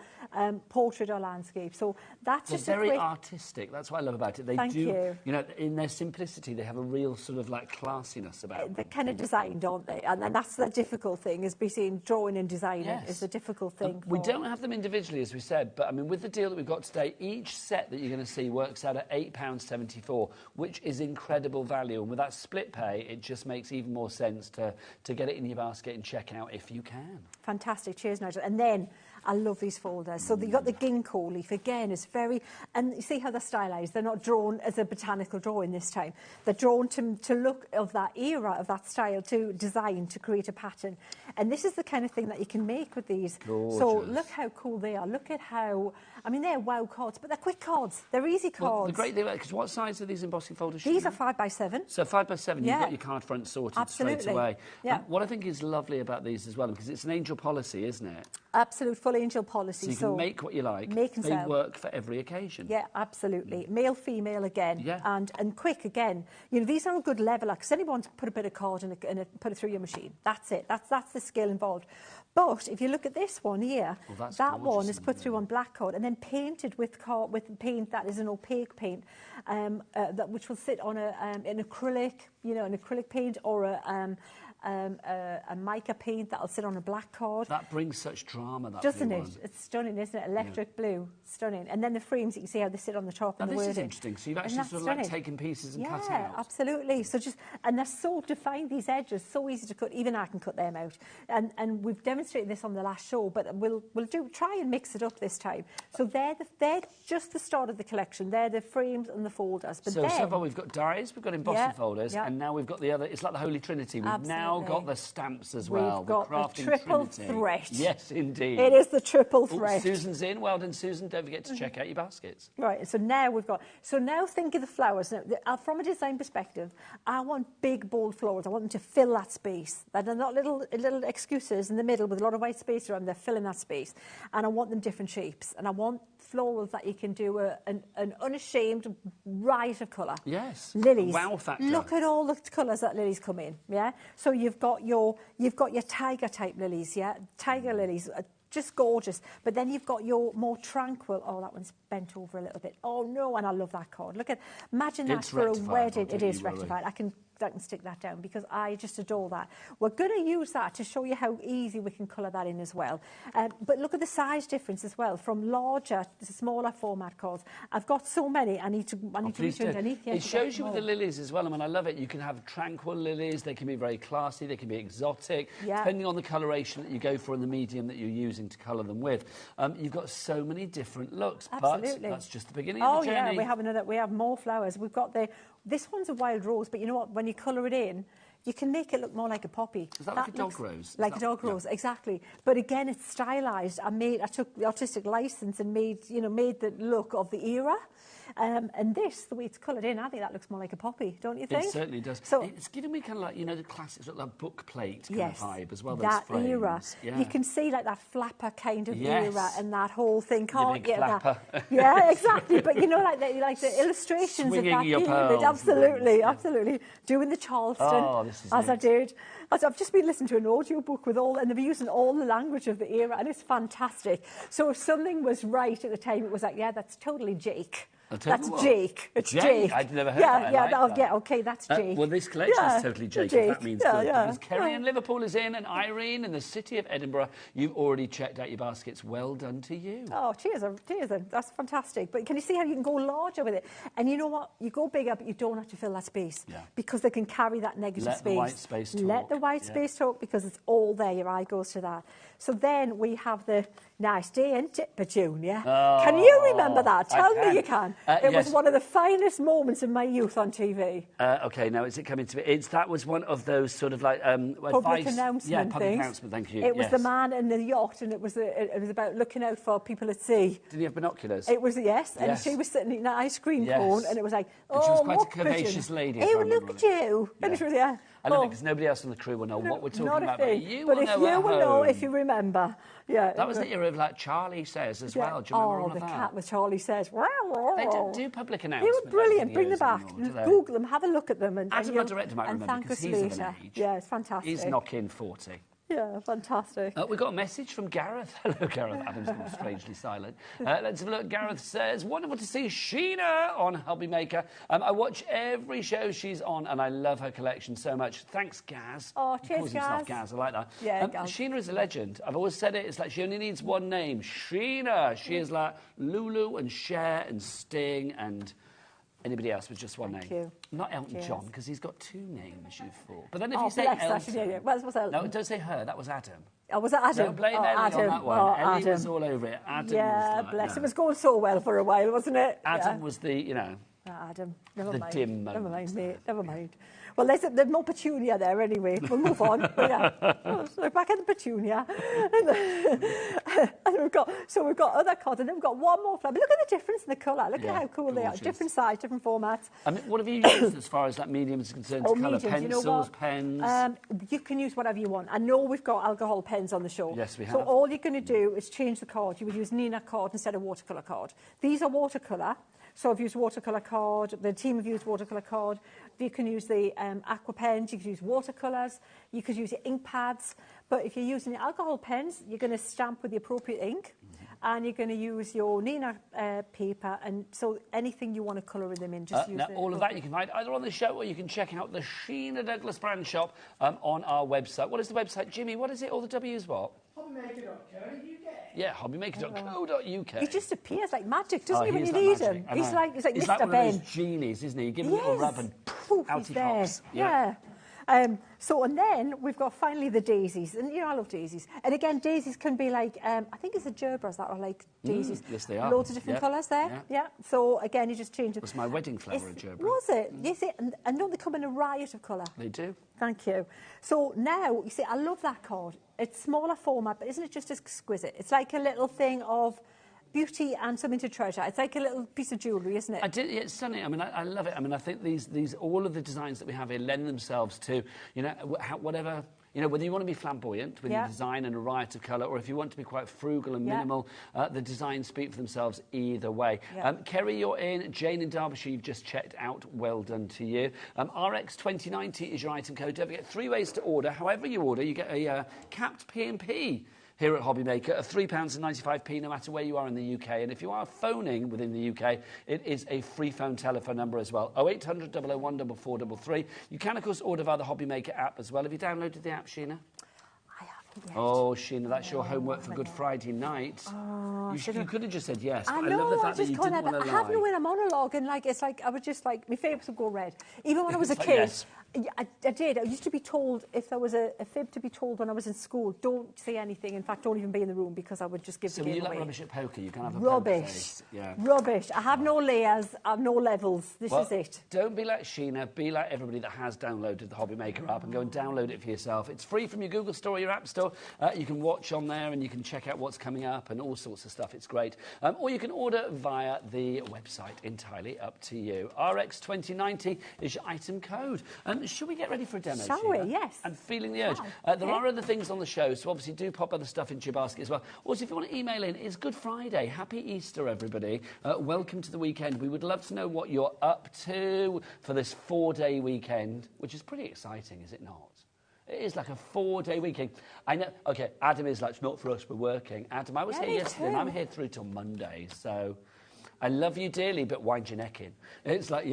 portrait or landscape. So that's just very artistic. That's what I love about it. They Thank you. You know, in their simplicity, they have a real sort of like classiness about them. They're kind of designed, aren't they? And then that's the difficult thing, is between drawing and designing is the difficult thing. We don't have them individually, as we said, but I mean, with the deal that we've got today, each set that you're going to see works out at £8.74, which is incredible value. And with that split pay, it just makes even more sense to get it in your basket and check out if you can. Fantastic. Cheers, Nigel. And then I love these folders. So you've got the ginkgo leaf. Again, it's very... And you see how they're stylized. They're not drawn as a botanical drawing this time. They're drawn to look of that era, of that style, to design, to create a pattern. And this is the kind of thing that you can make with these. Gorgeous. So look how cool they are. Look at how... I mean, they're wow cards, but they're quick cards. They're easy cards. Well, the great thing about it, because what size are these embossing folders? These are 5x7. So 5x7, you've got your card front sorted straight away. Yeah. And what I think is lovely about these as well, because it's an angel policy, isn't it? Absolute full angel policy. So you can make what you like. Make and they sell. work for every occasion. Yeah, absolutely. Male, female again. Yeah. And quick again. You know, these are a good leveler because anyone to put a bit of card and put it through your machine. That's it. That's the skill involved. But if you look at this one here, that one is put through on black card and then painted with paint that is an opaque paint, which will sit on an acrylic, you know, an acrylic paint or a mica paint that'll sit on a black card. That brings such drama, that doesn't it? It's stunning, isn't it? Electric blue, stunning. And then the frames, you can see how they sit on the top now and the this wording. is interesting. So you've actually sort of like taken pieces and cut out. Yeah, absolutely. So and they're so defined, these edges, so easy to cut. Even I can cut them out. And we've demonstrated this on the last show, but we'll try and mix it up this time. So they're just the start of the collection. They're the frames and the folders. But so far we've got dies, we've got embossing folders, and now we've got the other. It's like the Holy Trinity. We've now got the stamps as well. We've got the triple threat. Yes, indeed. It is the triple threat. Susan's in. Well done, Susan. Don't forget to check out your baskets. Right. So now now think of the flowers. Now, from a design perspective, I want big, bold flowers. I want them to fill that space. They're not little excuses in the middle with a lot of white space around. They're filling that space. And I want them different shapes. And I want florals that you can do an unashamed riot of colour. Yes. Lilies. Wow factor. Look at all the colours that lilies come in. Yeah. So you've got your tiger type lilies. Yeah. Tiger lilies. Just gorgeous. But then you've got your more tranquil. Oh, that one's bent over a little bit. Oh no, and I love that card. Imagine that for a wedding. It is rectified. I can stick that down because I just adore that. We're going to use that to show you how easy we can colour that in as well. But look at the size difference as well, from larger to smaller format cards. I've got so many. I need to reach underneath. It shows you with the lilies as well. I mean, I love it. You can have tranquil lilies. They can be very classy. They can be exotic, depending on the coloration that you go for and the medium that you're using to colour them with. You've got so many different looks. Absolutely. But that's just the beginning of the journey. Yeah, we have more flowers. We've got this one's a wild rose, but you know what? When you colour it in, you can make it look more like a poppy. Is that like a dog rose? Like a dog rose, exactly. But again, it's stylised. I took the artistic licence and made the look of the era. And this, the way it's coloured in, I think that looks more like a poppy, don't you think? It certainly does. So it's giving me kind of like, the classic sort of like book plate kind of vibe as well. That those era. Yeah. You can see like that flapper kind of era and that whole thing. Can't get that? Yeah, exactly. But like the illustrations swinging of that your period. pearls. Absolutely. Doing the Charleston. Oh, this is I did. I've just been listening to an audio book and they're using all the language of the era, and it's fantastic. So if something was right at the time, it was like, yeah, that's totally Jake. That's Jake. It's Jake. I'd never heard that. Okay, that's Jake. Well, this collection is totally Jake, if that means good. Because Kerry in Liverpool is in, and Irene in the city of Edinburgh. You've already checked out your baskets. Well done to you. Oh, cheers. That's fantastic. But can you see how you can go larger with it? And you know what? You go bigger, but you don't have to fill that space. Yeah. Because they can carry that negative space. Let the white space talk. Let the white space talk, because it's all there. Your eye goes to that. So then we have the nice day in Petunia. Oh, can you remember that? Tell me you can. It was one of the finest moments of my youth on TV. OK, now is it coming to me? That was one of those sort of like public announcement Yeah, public things. announcement, thank you. It was the man in the yacht, and it was about looking out for people at sea. Did he have binoculars? It was, and she was sitting in an ice cream cone, and it was like, and she was quite a curvaceous lady. Hey, look at you. Yeah. And it was, I love it because nobody else on the crew will know what we're talking about. But you will know if you remember. Yeah. That was the era of like Charlie Says as well. Do you remember all of that? Cat with Charlie Says. They don't do public announcements. They were brilliant. Bring them back. Anymore, Google them. Have a look at them. Adam, our director, might remember because he's of an age. Yeah, it's fantastic. He's knocking 40. Yeah, fantastic. We got a message from Gareth. Hello, Gareth. Adam's gone strangely silent. Let's have a look. Gareth says, wonderful to see Sheena on HobbyMaker. I watch every show she's on, and I love her collection so much. Thanks, Gaz. Oh, cheers, Gaz. Gaz, I like that. Yeah, Sheena is a legend. I've always said it. It's like she only needs one name. Sheena. She is like Lulu and Cher and Sting and anybody else with just one name. You. Not Elton John, because he's got two names, you fool. But then if you say Elton... What's Elton? No, don't say her. That was Adam. Oh, was it Adam? Don't blame Ellie on that one. Ellie was all over it. Adam was like, bless. It was going so well for a while, wasn't it? Adam was the, Adam. Never mind. Dim moment. Never mind, mate. Never mind. Well, there's more Petunia there anyway. We'll move on. So back at the Petunia. And we've got other cards, and then we've got one more flower. But look at the difference in the colour. Look at how cool they are. Different size, different formats. I mean, what have you used as far as that medium is concerned to colour? Pencils, you know pens? You can use whatever you want. I know we've got alcohol pens on the show. Yes, we have. So all you're going to do is change the card. You would use Nina card instead of watercolour card. These are watercolour. So I've used watercolour card. The team have used watercolour card. You can use the aqua pens. You can use watercolours. You could use your ink pads. But if you're using the alcohol pens, you're going to stamp with the appropriate ink. And you're going to use your Nina paper, and so anything you want to colour them in, just use now, all of that you can find either on the show, or you can check out the Sheena Douglas brand shop on our website. What is the website, Jimmy? What is it? All the W's what? HobbyMaker.co.uk. Yeah, HobbyMaker.co.uk. He just appears like magic, doesn't he, when you need him? He's like He's Mr. like one Ben. of those genies, isn't he? You give him a little rub and poof, out he pops. Yeah. And then we've got finally the daisies, and I love daisies. And again, daisies can be like I think it's the gerbras that are like daisies. Yes, they are. Loads of different colours there. Yeah. So again, you just change it. It's my wedding flower, a gerbera. Was it? Yes, and don't they come in a riot of colour? They do. Thank you. So now you see, I love that card. It's smaller format, but isn't it just exquisite? It's like a little thing of beauty and something to treasure. It's like a little piece of jewellery, isn't it? It's stunning. I mean, I love it. I mean, I think these all of the designs that we have here lend themselves to, whatever, whether you want to be flamboyant with your design and a riot of colour, or if you want to be quite frugal and minimal, the designs speak for themselves either way. Kerry, you're in. Jane in Derbyshire, you've just checked out. Well done to you. RX2090 is your item code. Don't forget, 3 ways to order. However you order, you get a capped P&P here at HobbyMaker of £3.95 no matter where you are in the UK. And if you are phoning within the UK, it is a free phone telephone number as well, 0800 001 4433. You can, of course, order via the HobbyMaker app as well. Have you downloaded the app, Sheena? I haven't yet. Oh, Sheena, that's your homework for Good Friday night. Oh, you could have just said yes, but I love the know, fact that you didn't want to lie. I have no inner monologue, and it's like I would just my favourites would go red. Even when I was a kid. Yes. I did. I used to be told, if there was a fib to be told when I was in school, don't say anything. In fact, don't even be in the room, because I would just give the game away. So you like rubbish at poker? You can have a rubbish. Poker face. Yeah. Rubbish. I have no layers. I have no levels. This is it. Don't be like Sheena. Be like everybody that has downloaded the HobbyMaker app, and go and download it for yourself. It's free from your Google Store or your App Store. You can watch on there, and you can check out what's coming up and all sorts of stuff. It's great. Or you can order via the website. Entirely up to you. RX2090 is your item code. Should we get ready for demo, Shall Sheena? we? Yes. I'm feeling the urge. There are other things on the show, so obviously do pop other stuff into your basket as well. Also, if you want to email in, it's Good Friday. Happy Easter, everybody. Welcome to the weekend. We would love to know what you're up to for this 4-day weekend, which is pretty exciting, is it not? It is like a 4-day weekend. I know. OK, Adam is like, it's not for us, we're working. Adam, I was here yesterday, and I'm here through till Monday, so I love you dearly, but wind your neck in. It's like,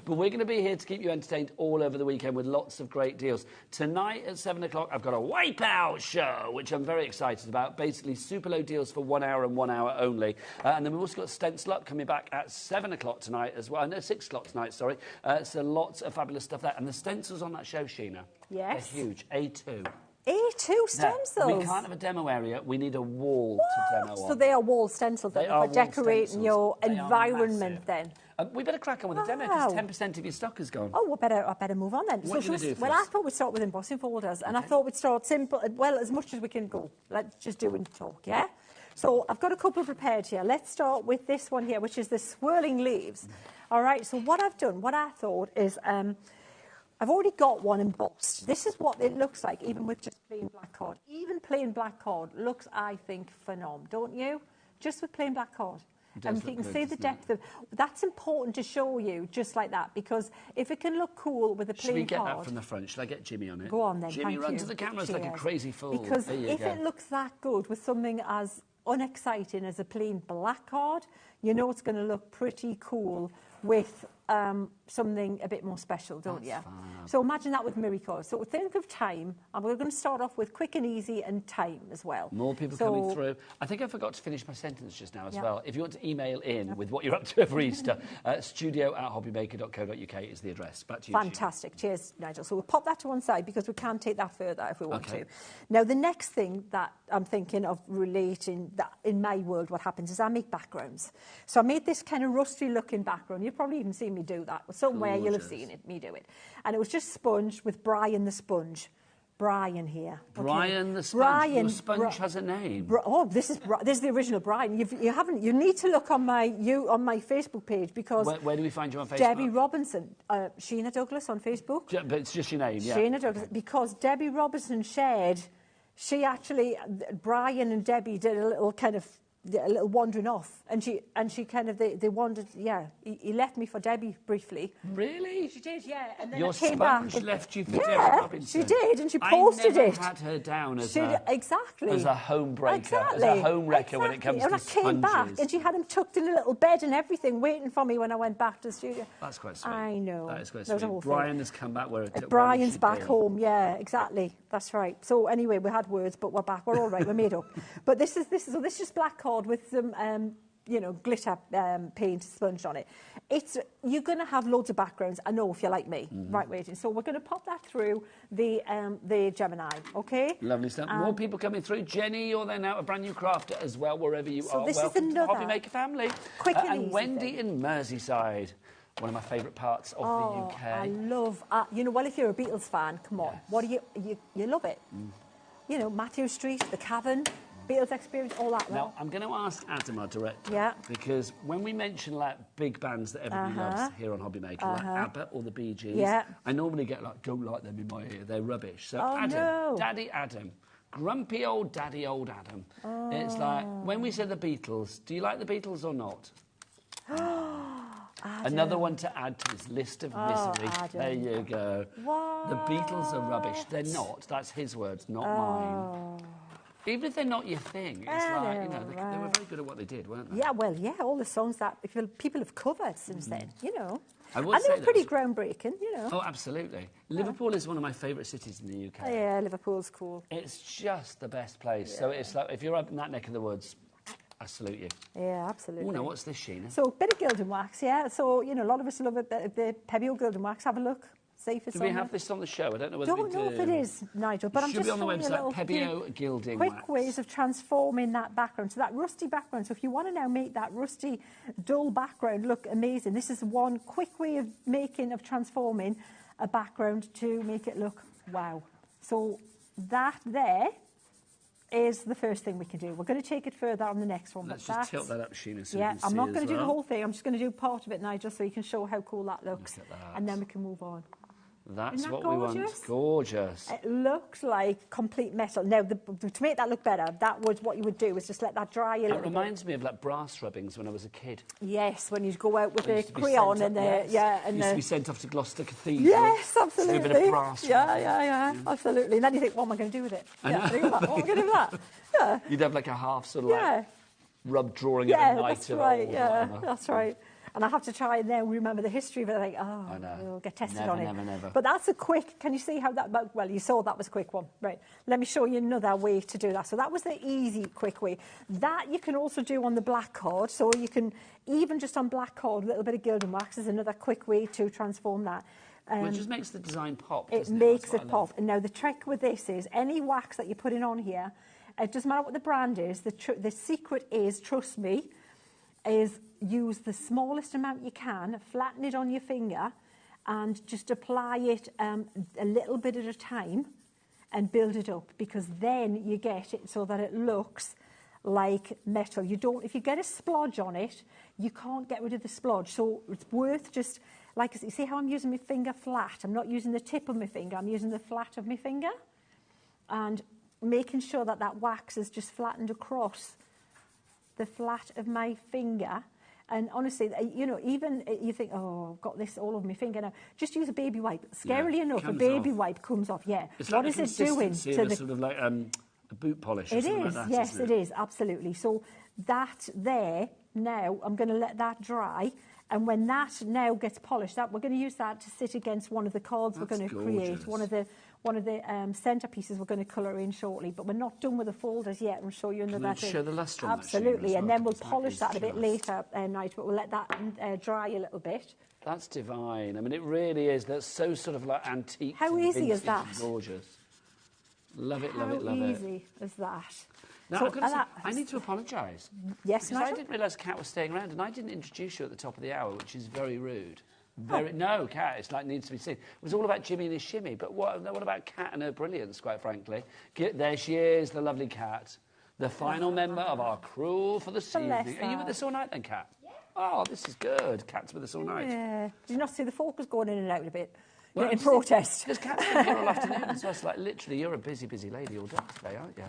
but we're going to be here to keep you entertained all over the weekend with lots of great deals. Tonight at 7 o'clock, I've got a Wipeout show, which I'm very excited about. Basically, super low deals for 1 hour and 1 hour only. And then we've also got Stencil Up coming back at 7 o'clock tonight as well. No, 6 o'clock tonight, sorry. So lots of fabulous stuff there. And the stencils on that show, Sheena, yes, they're huge. A2. A2 stencils. We can't have a demo area. We need a wall to demo on. So they are wall stencils then, for decorating your environment then. We better crack on with the demo, because 10% of your stock is gone. Oh, I better move on then. What are you going to do for Well, us? I thought we'd start with embossing folders, and I thought we'd start simple, well, as much as we can go. Let's just do and talk, yeah? So I've got a couple prepared here. Let's start with this one here, which is the swirling leaves. All right, so what I've done, what I thought is, I've already got one embossed. This is what it looks like, even with just plain black card. Even plain black card looks, I think, phenomenal, don't you? Just with plain black card. And you can see the depth of... That's important to show you, just like that, because if it can look cool with a plain card... Should we get that from the front? Should I get Jimmy on it? Go on then, Jimmy, run to the cameras like a crazy fool. Because if it looks that good with something as unexciting as a plain black card, you know it's going to look pretty cool with something a bit more special, don't you? So imagine that with miracles. So think of time, and we're going to start off with quick and easy and time as well. More people coming through. I think I forgot to finish my sentence just now as well. If you want to email in with what you're up to over Easter, studio@hobbymaker.co.uk is the address. Back to you. Fantastic. Cheers, Nigel. So we'll pop that to one side, because we can take that further if we want to. Now, the next thing that I'm thinking of relating, that in my world, what happens is I make backgrounds. So I made this kind of rusty looking background. You've probably even seen me do that. Somewhere you'll have seen me do it. And it was just sponge with Brian the sponge. Brian here. Brian the sponge. Brian, your sponge has a name. This is the original Brian. You need to look on my Facebook page because where do we find you on Facebook? Debbie Robinson, Sheena Douglas on Facebook. But it's just your name, yeah. Sheena Douglas, because Debbie Robinson shared. She actually, Brian and Debbie did a little kind of a little wandering off, and she kind of they wandered. Yeah, he left me for Debbie briefly. Really? She did, yeah. And then your I came sponge back. left you for Debbie Robinson. She did, and she posted I never it. had her down as exactly as a home breaker, exactly. as a home wrecker when it comes and to I came back, sponges. and she had him tucked in a little bed and everything, waiting for me when I went back to the studio. That's quite sweet. I know. That is quite That was a sweet. whole Brian thing. has come back where Brian's back home, yeah, exactly. That's right. So anyway, we had words, but we're back. We're all right. We're made up. But this is black cord with some glitter paint sponged on it. You're going to have loads of backgrounds, I know, if you're like me. Right, waiting. So we're going to pop that through the Gemini, okay? Lovely stuff. More people coming through. Jenny, you're there now, a brand new crafter as well, wherever you are. This Welcome is another to the HobbyMaker family. Quick and easy Wendy thing. in Merseyside, one of my favourite parts of the UK. I love, well, if you're a Beatles fan, come on, what do you love it. You know, Matthew Street, The Cavern, Beatles Experience, all that. Now, I'm going to ask Adam, our director, Yeah. because when we mention like big bands that everybody loves here on HobbyMaker, like ABBA or the Bee Gees, I normally get like, don't like them in my ear, they're rubbish. So Adam, Daddy Adam, grumpy old Daddy old Adam. It's like, when we say the Beatles, do you like the Beatles or not? Another one to add to his list of misery. There you go. What? The Beatles are rubbish. They're not. That's his words, not mine. Even if they're not your thing, it's like, they were very good at what they did, weren't they? Yeah, well, yeah, all the songs that people have covered since then, you know. I would and they say were pretty groundbreaking, you know. Oh, absolutely. Liverpool is one of my favourite cities in the UK. Yeah, Liverpool's cool. It's just the best place. So it's like, if you're up in that neck of the woods, I salute you. Yeah, absolutely. Oh, now what's this, Sheena? So, a bit of gilding wax, yeah. So, a lot of us love the Pebble gilding wax. Have a look. See if it's Do we have this on the show? I don't know whether we do. Don't know if it is, Nigel, but I'm just be on the showing you a website, little Pebble Gilding quick Wax. ways of transforming that background. So that rusty background. So if you want to now make that rusty, dull background look amazing, this is one quick way of transforming a background to make it look wow. So that there is the first thing we can do. We're going to take it further on the next one. Let's just tilt that up, Sheena, so yeah, you can I'm see not as going to do the well. whole thing. I'm just going to do part of it, Nigel, so you can show how cool that looks. Look at that. And then we can move on. That's Isn't that what we want. Gorgeous. It looks like complete metal. Now, to make that look better, what you would do is just let that dry a little bit. It reminds me of like brass rubbings when I was a kid. Yes, when you go out with the crayon and the used to be sent off to Gloucester Cathedral. Yes, absolutely. Do a bit of brass. Yeah, absolutely. And then you think, what am I going to do with it? What am I going to do with that? Yeah. You'd have like a half sort of like rub drawing of a night that's of right. old, Yeah, that's right. And I have to try and now remember the history of it. Like, I know. we'll get tested Never, on it. never. But that's a quick, can you see how that, well, you saw that was a quick one. Right, let me show you another way to do that. So that was the easy, quick way. That you can also do on the black card. So you can, even just on black card, a little bit of gilding wax is another quick way to transform that. Well, it just makes the design pop, It makes it pop. And now the trick with this is, any wax that you're putting on here, it doesn't matter what the brand is, the secret is, trust me, is use the smallest amount you can, flatten it on your finger, and just apply it a little bit at a time and build it up, because then you get it so that it looks like metal. If you get a splodge on it, you can't get rid of the splodge. So it's worth just, like, you see how I'm using my finger flat? I'm not using the tip of my finger, I'm using the flat of my finger. And making sure that that wax is just flattened across the flat of my finger. And honestly, even you think, oh, I've got this all over my finger now. Just use a baby wipe. Scarily enough, a baby wipe comes off. Yeah. What is it doing to the sort of like a boot polish? It is. Like that, yes, it is. Absolutely. So that there now, I'm going to let that dry. And when that now gets polished, we're going to use that to sit against one of the cards we're going to create. One of the centerpieces we're going to colour in shortly. But we're not done with the folders yet. I'll show you another thing. Show the lustre on absolutely. That, and then we'll polish that a bit later, Nigel. But we'll let that dry a little bit. That's divine. I mean, it really is. That's so sort of like antique. How easy is that? Gorgeous. Love it, love How it, love it. easy is that? Now, So, I've got to say, I need to apologise. Yes, because I Nigel? didn't realise Kat was staying around, and I didn't introduce you at the top of the hour, which is very rude. No, Kat, it's like needs to be seen. It was all about Jimmy and his shimmy, but what about Kat and her brilliance, quite frankly? There she is, the lovely Kat, the final member of our crew for this evening. Are you with us all night then, Kat? Yeah. Oh, this is good. Kat's with us all night. Yeah. Did you not see the focus going in and out a bit? Well, in protest. Because Kat's been here all afternoon, so it's like, literally, you're a busy, busy lady all day today, aren't you?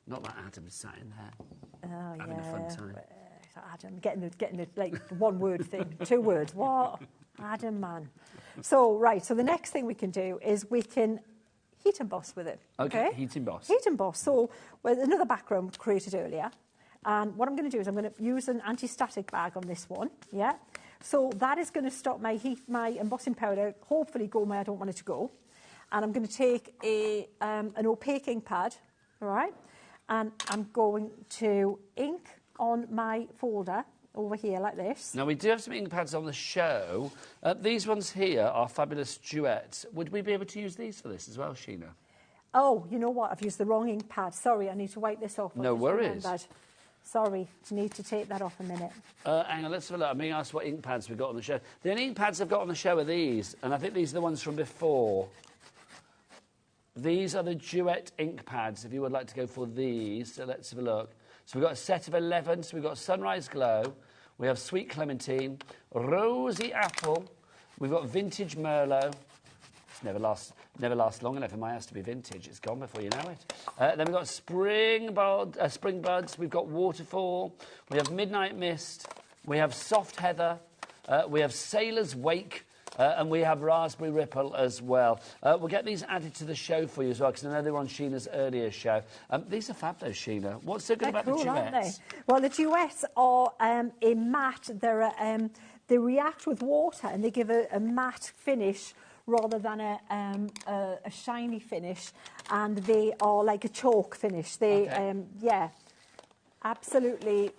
Not like Adam's sat in there, having a fun time. Adam, getting the like one word thing, 2 words. What? Adam, man. So, right, so the next thing we can do is we can heat emboss with it. Okay, heat emboss. Heat emboss. So, well, another background created earlier. And what I'm going to do is I'm going to use an anti-static bag on this one, yeah? So that is going to stop my embossing powder, hopefully go where I don't want it to go. And I'm going to take an opaque ink pad, all right? And I'm going to ink on my folder over here like this. Now, we do have some ink pads on the show. These ones here are fabulous duets. Would we be able to use these for this as well, Sheena? Oh, you know what? I've used the wrong ink pad. Sorry, I need to wipe this off. No worries. Remembered. Sorry, I need to take that off a minute. Hang on, let's have a look. I'm being asked what ink pads we've got on the show. The only ink pads I've got on the show are these, and I think these are the ones from before. These are the duet ink pads, if you would like to go for these. So let's have a look. So we've got a set of 11. So we've got Sunrise Glow. We have Sweet Clementine, Rosy Apple. We've got Vintage Merlot. Never lasts long enough in my house to be vintage. It's gone before you know it. Then we've got Spring Buds. We've got Waterfall. We have Midnight Mist. We have Soft Heather. We have Sailor's Wake. And we have Raspberry Ripple as well. We'll get these added to the show for you as well, because I know they were on Sheena's earlier show. These are fab, though, Sheena. What's so good about the duets? Aren't they? Well, the duets are a matte. They react with water, and they give a matte finish rather than a shiny finish, and they are like a chalk finish. They, yeah, absolutely,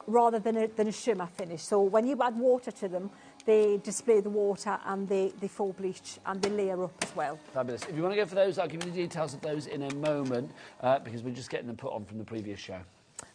rather than a shimmer finish. So when you add water to them, they display the water and they full bleach and they layer up as well. Fabulous. If you want to go for those, I'll give you the details of those in a moment, because we're just getting them put on from the previous show.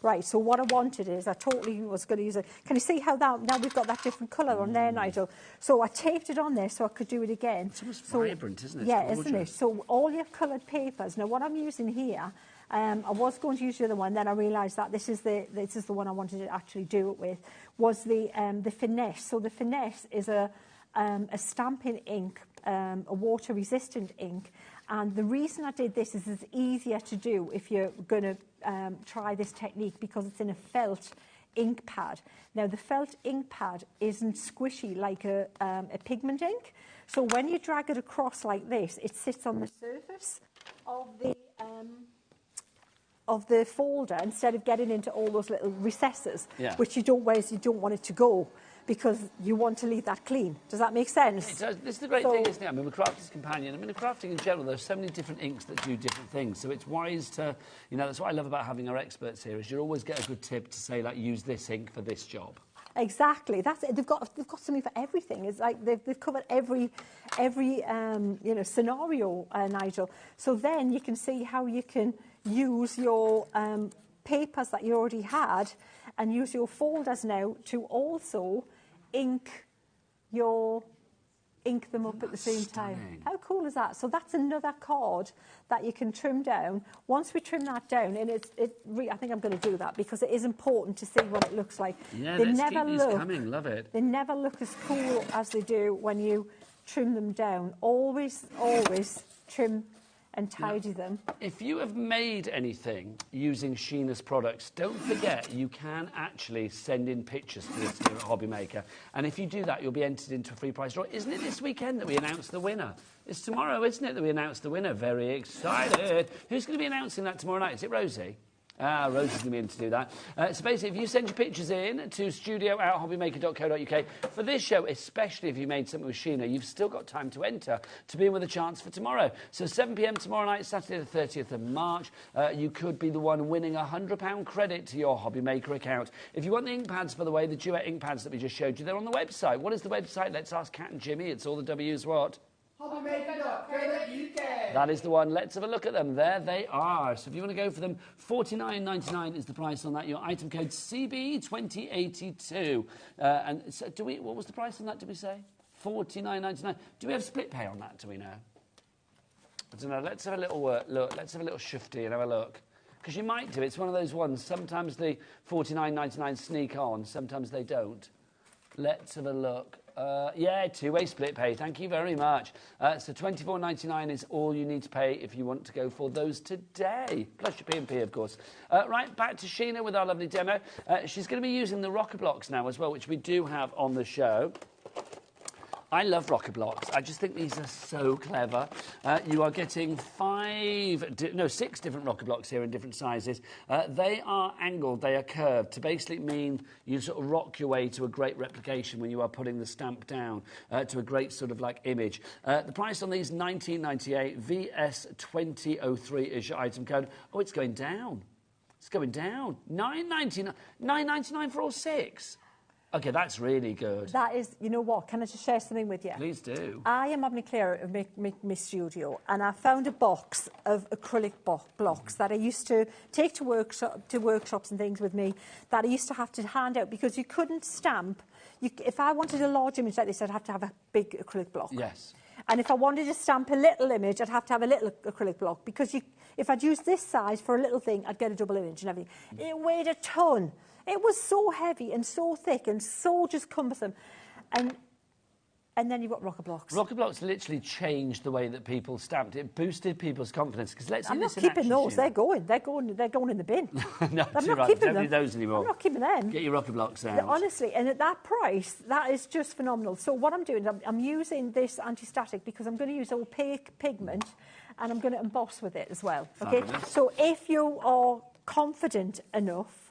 Right, so what I wanted is, I totally was going to use it. Can you see how now we've got that different colour on there, Nigel? So I taped it on there so I could do it again. It's almost vibrant, isn't it? Yeah, isn't it? So all your coloured papers. Now what I'm using here, I was going to use the other one, then I realised that this is the one I wanted to actually do it with, was the Finesse. So the Finesse is a stamping ink, a water-resistant ink. And the reason I did this is it's easier to do if you're going to try this technique, because it's in a felt ink pad. Now, the felt ink pad isn't squishy like a pigment ink. So when you drag it across like this, it sits on the surface of the folder instead of getting into all those little recesses, which you don't want it to go, because you want to leave that clean. Does that make sense? It does. This is the great thing, isn't it? I mean, with Crafter's Companion, I mean, crafting in general, there's so many different inks that do different things. So it's wise to, you know, that's what I love about having our experts here, is you always get a good tip to say, like, use this ink for this job. Exactly. That's it. They've got something for everything. It's like they've covered every you know, scenario, Nigel. So then you can see how you can use your papers that you already had and use your folders now to also ink them up at the same time. How cool is that? So that's another card that you can trim down. Once we trim that down, and I think I'm going to do that because it is important to see what it looks like. Yeah, let's keep these coming. Love it. They never look as cool as they do when you trim them down. Always trim and tidy them. If you have made anything using Sheena's products, don't forget you can actually send in pictures to us here at HobbyMaker. And if you do that, you'll be entered into a free prize draw. Isn't it this weekend that we announce the winner? It's tomorrow, isn't it, that we announce the winner? Very excited. Who's going to be announcing that tomorrow night? Is it Rosie? Rose is going to be in to do that. So basically, if you send your pictures in to studio@hobbymaker.co.uk for this show, especially if you made something with Sheena, you've still got time to enter to be in with a chance for tomorrow. So 7 p.m. tomorrow night, Saturday the 30th of March, you could be the one winning a £100 credit to your HobbyMaker account. If you want the ink pads, by the way, the duet ink pads that we just showed you, they're on the website. What is the website? Let's ask Kat and Jimmy. It's all the W's what? HobbyMaker.co.uk. That is the one. Let's have a look at them. There they are. So if you want to go for them, $49.99 is the price on that. Your item code CB2082. And so what was the price on that, did we say? $49.99. Do we have split pay on that, do we know? I don't know. Let's have a little look. Let's have a little shifty and have a look. Because you might do. It's one of those ones. Sometimes the $49.99 sneak on. Sometimes they don't. Let's have a look. Yeah, two-way split pay. Thank you very much. So $24.99 is all you need to pay if you want to go for those today. Plus your P&P, of course. Right, back to Sheena with our lovely demo. She's going to be using the rocker blocks now as well, which we do have on the show. I love rocker blocks. I just think these are so clever. You are getting 6 different rocker blocks here in different sizes. They are angled, they are curved to basically mean you sort of rock your way to a great replication when you are putting the stamp down to a great sort of like image. The price on these, $19.98. VS2003 is your item code. Oh, it's going down. It's going down. $9.99. $9.99 for all 6. OK, that's really good. That is, you know what, can I just share something with you? Please do. I am having a clear out of my studio, and I found a box of acrylic blocks that I used to take to workshops and things with me, that I used to have to hand out because you couldn't stamp. If I wanted a large image like this, I'd have to have a big acrylic block. Yes. And if I wanted to stamp a little image, I'd have to have a little acrylic block, because if I'd use this size for a little thing, I'd get a double image and everything. It weighed a ton. It was so heavy and so thick and so just cumbersome. And then you've got rocker blocks. Rocker blocks literally changed the way that people stamped. It boosted people's confidence. Because let's see I'm this not in keeping action, those. They're going in the bin. No, I'm too not right. keeping Don't them. need those anymore. I'm not keeping them. Get your rocker blocks out. Honestly, and at that price, that is just phenomenal. So what I'm doing, I'm using this anti-static because I'm going to use opaque pigment, and I'm going to emboss with it as well. Okay. Fabulous. So if you are confident enough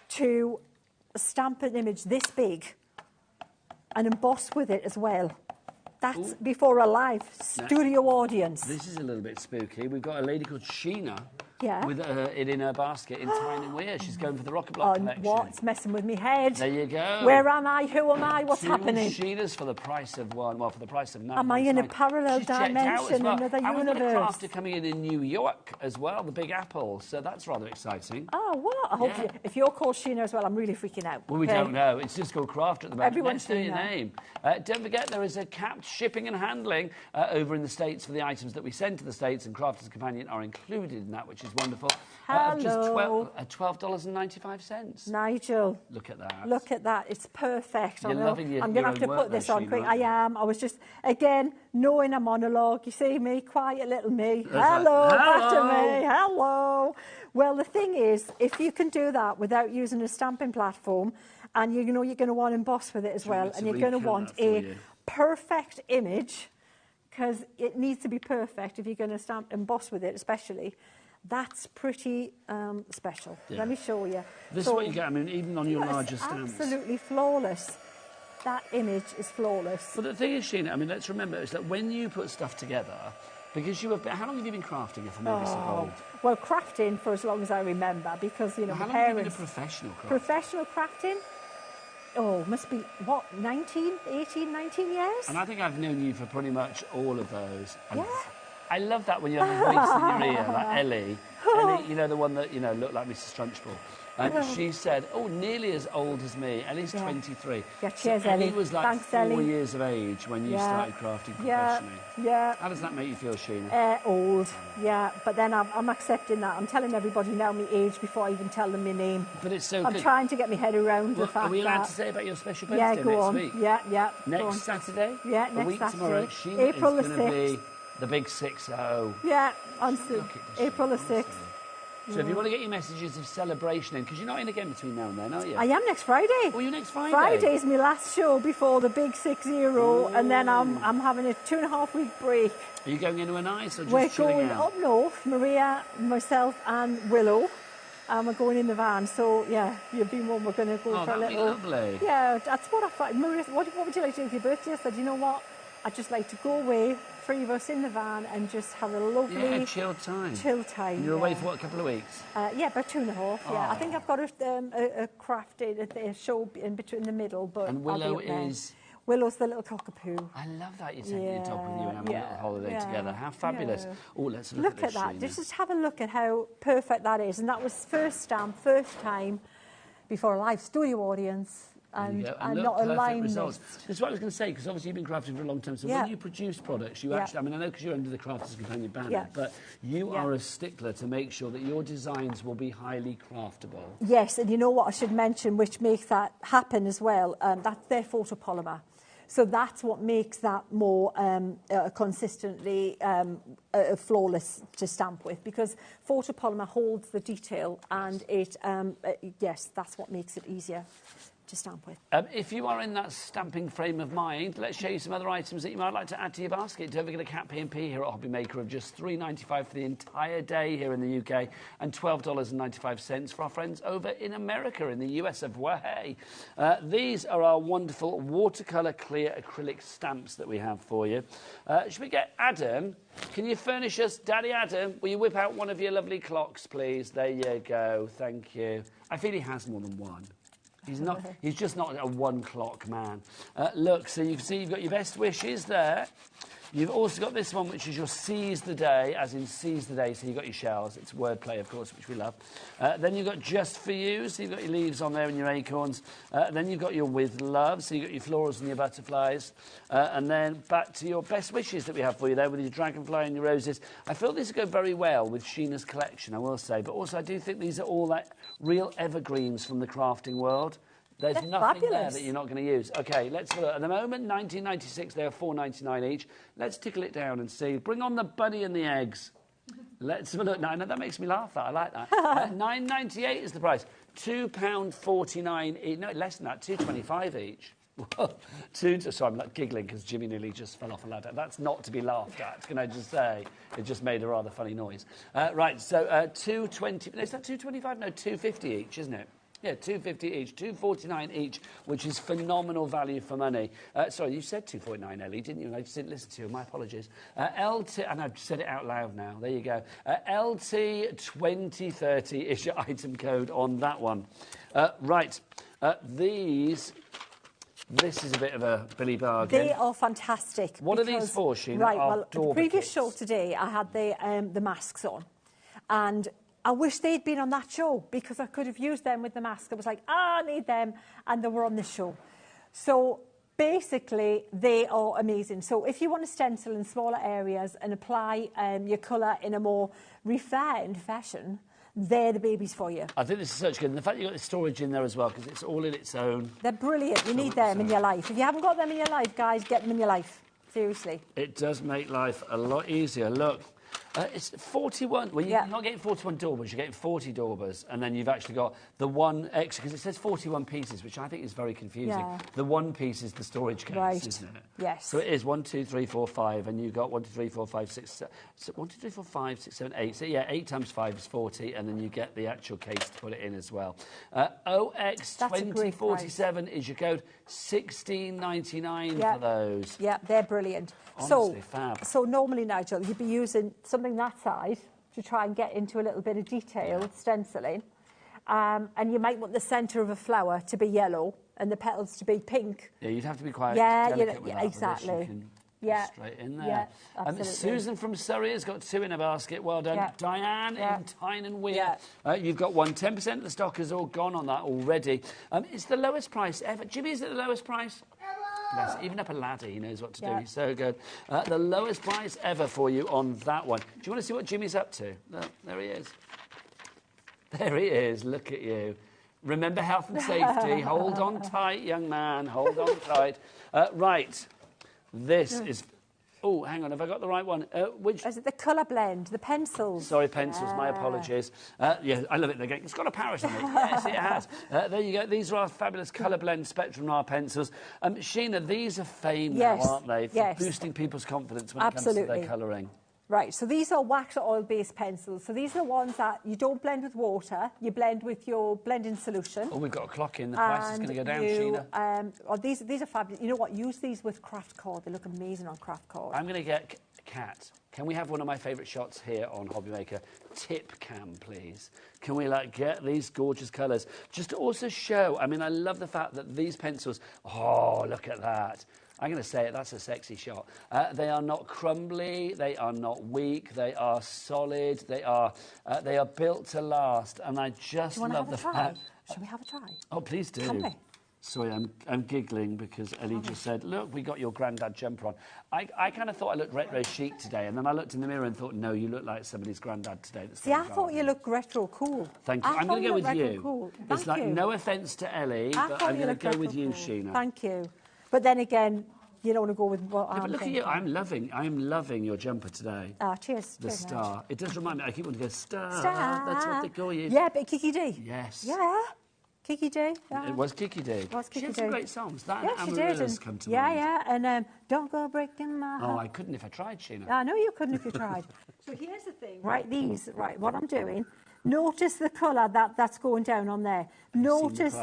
to stamp an image this big and emboss with it as well, that's before a live studio audience. This is a little bit spooky. We've got a lady called Sheena with it in her basket in Tyne and Weir. She's going for the rocker block collection. What's messing with me head? There you go. Where am I? Who am I? What's 2 happening? Sheenas for the price of one. Well, for the price of none. Am I in a parallel dimension, another and universe? we've got a crafter coming in New York as well, the Big Apple. So that's rather exciting. Oh, what? I hope if you're called Sheena as well, I'm really freaking out. Well, we don't know. It's just called Crafter at the moment. Everyone's Let's say your name. Don't forget, there is a capped shipping and handling over in the States for the items that we send to the States, and Crafter's Companion are included in that, which is wonderful. Hello. Just $12.95. Nigel. Look at that. Look at that. It's perfect. You're loving your I'm going to have to put this on quick. I am. I was just, again, knowing a monologue. You see me, quiet little me. Hello, back to me. Hello. Well, the thing is, if you can do that without using a stamping platform, and you know you're going to want to emboss with it as well, and you're going to want a perfect image, because it needs to be perfect if you're going to emboss with it, especially. That's pretty special. Yeah. Let me show you. This is what you get, I mean, even on your larger it's stamps. Absolutely flawless. That image is flawless. But the thing is, Sheena, I mean, let's remember, is that when you put stuff together, because you have been, how long have you been crafting, if I may be so bold? Well, crafting for as long as I remember, because, you know, how my long have you parents... been a professional crafter? Professional crafting? Oh, must be, what, 19 years? And I think I've known you for pretty much all of those. And I love that when you have a voice in your ear, like Ellie. Ellie, you know, the one that, you know, looked like Mrs. Trunchbull. And she said, oh, nearly as old as me. Ellie's 23. Yeah, cheers, so Ellie. Ellie was like Thanks, 4 Ellie. years of age when you started crafting professionally. Yeah. How does that make you feel, Sheena? Old, yeah. But then I'm accepting that. I'm telling everybody now my age before I even tell them my name. But it's so I'm good. trying to get my head around the fact that... Are we allowed to say about your special birthday next week? Yeah. Next Saturday? Yeah, next a week Saturday. Tomorrow, Sheena April is the going to 6th. be the big 6-0. Yeah, on April the 6th. So if you want to get your messages of celebration in, because you're not in again between now and then, are you? I am next Friday. Oh, you're next Friday? Friday's my last show before the big 6-0, and then I'm having a 2.5-week break. Are you going anywhere nice or just We're chilling going out? up north, Maria, myself and Willow, and we're going in the van. So, yeah, you've been one, we're going to go for a little... lovely. Yeah, that's what I thought. Maria, what would you like to do for your birthday? I said, you know what? I'd just like to go away, 3 of us in the van, and just have a lovely... chill time. Chill time, And you're away for what, a couple of weeks? Yeah, about 2.5, yeah. I think I've got a craft, a show in between the middle, but and Willow I'll be up there. is... Willow's the little cockapoo. I love that you're taking your dog with you and having a little holiday together. How fabulous. Oh, let's look at that. Just have a look at how perfect that is. And that was first stamp, first time, before a live studio audience. And not a line results. That's what I was going to say, because obviously you've been crafting for a long time. So when you produce products, you actually, I mean, I know because you're under the Crafters Companion banner, but you are a stickler to make sure that your designs will be highly craftable. Yes, and you know what I should mention, which makes that happen as well, that's their photopolymer. So that's what makes that more consistently flawless to stamp with, because photopolymer holds the detail and it, yes, that's what makes it easier to stamp with. If you are in that stamping frame of mind, let's show you some other items that you might like to add to your basket. Don't forget a cat P&P here at HobbyMaker of just $3.95 for the entire day here in the UK and $12.95 for our friends over in America, in the US of way. These are our wonderful watercolour clear acrylic stamps that we have for you. Should we get Adam? Can you furnish us, Daddy Adam? Will you whip out one of your lovely clocks, please? There you go. Thank you. I feel he has more than one. He's just not a one-clock man. Look, so you can see you've got your best wishes there. You've also got this one, which is your seize the day, as in seize the day, so you've got your shells. It's wordplay, of course, which we love. Then you've got just for you, so you've got your leaves on there and your acorns. Then you've got your with love, so you've got your florals and your butterflies. And then back to your best wishes that we have for you there with your dragonfly and your roses. I feel these go very well with Sheena's collection, I will say. But also I do think these are all like real evergreens from the crafting world. There's nothing there that you're not going to use. OK, let's look. At the moment, 19.96, they are $4.99 each. Let's tickle it down and see. Bring on the bunny and the eggs. Let's have a look. No, that makes me laugh, I like that. $9.98 is the price. £2.49 each. No, less than that, $2.25 each. Sorry, I'm not giggling because Jimmy nearly just fell off a ladder. That's not to be laughed at, can I just say? It just made a rather funny noise. Right, so $2.20. Is that $2.25? No, $2.50 each, isn't it? Yeah, $2.50 each, $2.49 each, which is phenomenal value for money. Sorry, you said $2.49, Ellie, didn't you? I just didn't listen to you. My apologies. LT, and I've said it out loud now. There you go. LT2030 is your item code on that one. Right, this is a bit of a Billy bargain. They are fantastic. What are these for, Sheena? Right, well, the previous show today, I had the masks on, and I wish they'd been on that show because I could have used them with the mask. I was like, I need them, and they were on this show. So basically, they are amazing. So if you want to stencil in smaller areas and apply your colour in a more refined fashion, they're the babies for you. I think this is such good. And the fact you've got the storage in there as well, because it's all in its own. They're brilliant. You need them in your life. If you haven't got them in your life, guys, get them in your life. Seriously. It does make life a lot easier. Look. It's 41. Well, you're not getting 41 daubers, you're getting 40 daubers, and then you've actually got the one extra, because it says 41 pieces, which I think is very confusing. Yeah. The one piece is the storage case, isn't it? Yes. So it is 1, 2, 3, 4, 5, and you've got 1, 2, 3, 4, 5, 6, 7, so 1, 2, 3, 4, 5, 6, 7, 8. So yeah, 8 times 5 is 40, and then you get the actual case to put it in as well. OX2047 is your code, $16.99 for those. Yeah, they're brilliant. Honestly, fab. So normally, Nigel, you'd be using something that size to try and get into a little bit of detail with stenciling. And you might want the centre of a flower to be yellow and the petals to be pink. Yeah, you'd have to be quite delicate with that. Exactly. Straight in there. Yeah, Susan from Surrey has got 2 in a basket. Well done. Yeah. Diane in Tyne and Weir. You've got 1. 10% of the stock has all gone on that already. It's the lowest price ever. Jimmy, is it the lowest price? Even up a ladder, he knows what to do. He's so good. The lowest price ever for you on that one. Do you want to see what Jimmy's up to? Look, there he is. There he is. Look at you. Remember health and safety. Hold on tight, young man. Hold on tight. Right. This is... Oh, hang on, have I got the right one? Which is it? The colour blend, the pencils. Sorry, pencils. My apologies. Yeah, I love it. It's got a parrot on it. Yes, it has. There you go. These are our fabulous colour blend Spectrum Noir pencils. Sheena, these are famed now, aren't they? For boosting people's confidence when it comes to their colouring. Right, so these are wax or oil-based pencils. So these are the ones that you don't blend with water, you blend with your blending solution. Oh, we've got a clock in. The price is going to go down, Sheena. These are fabulous. You know what? Use these with craft card. They look amazing on craft card. I'm going to get Kat, can we have one of my favourite shots here on HobbyMaker? Tip cam, please. Can we get these gorgeous colours? Just to also show, I mean, I love the fact that these pencils, oh, look at that. I'm going to say it, that's a sexy shot. They are not crumbly, they are not weak, they are solid, they are built to last, and I just love the fact... Shall we have a try? Oh, please do. Can we? Sorry, I'm giggling because Ellie just said, look, we got your granddad jumper on. I kind of thought I looked retro chic today, and then I looked in the mirror and thought, no, you look like somebody's granddad today. See, I thought you looked retro cool. Thank you. I'm going to go with you. Cool. It's like, no offence to Ellie, but I'm going to go with you, Sheena. Thank you. But then again, you don't want to go with what I'm look thinking. at you. I'm loving your jumper today. Cheers. The star. It does remind me. I keep wanting to go, star. Star. That's what they call you. Yeah, but Kiki D. Yes. Yeah. Kiki D. It was Kiki D. She had some great songs. That yeah, and she Amarillo's did. come to mind. Yeah, and Don't Go Breaking My Heart. Oh, I couldn't if I tried, Sheena. I know you couldn't if you tried. So here's the thing, right, what I'm doing, notice the colour that's going down on there. Notice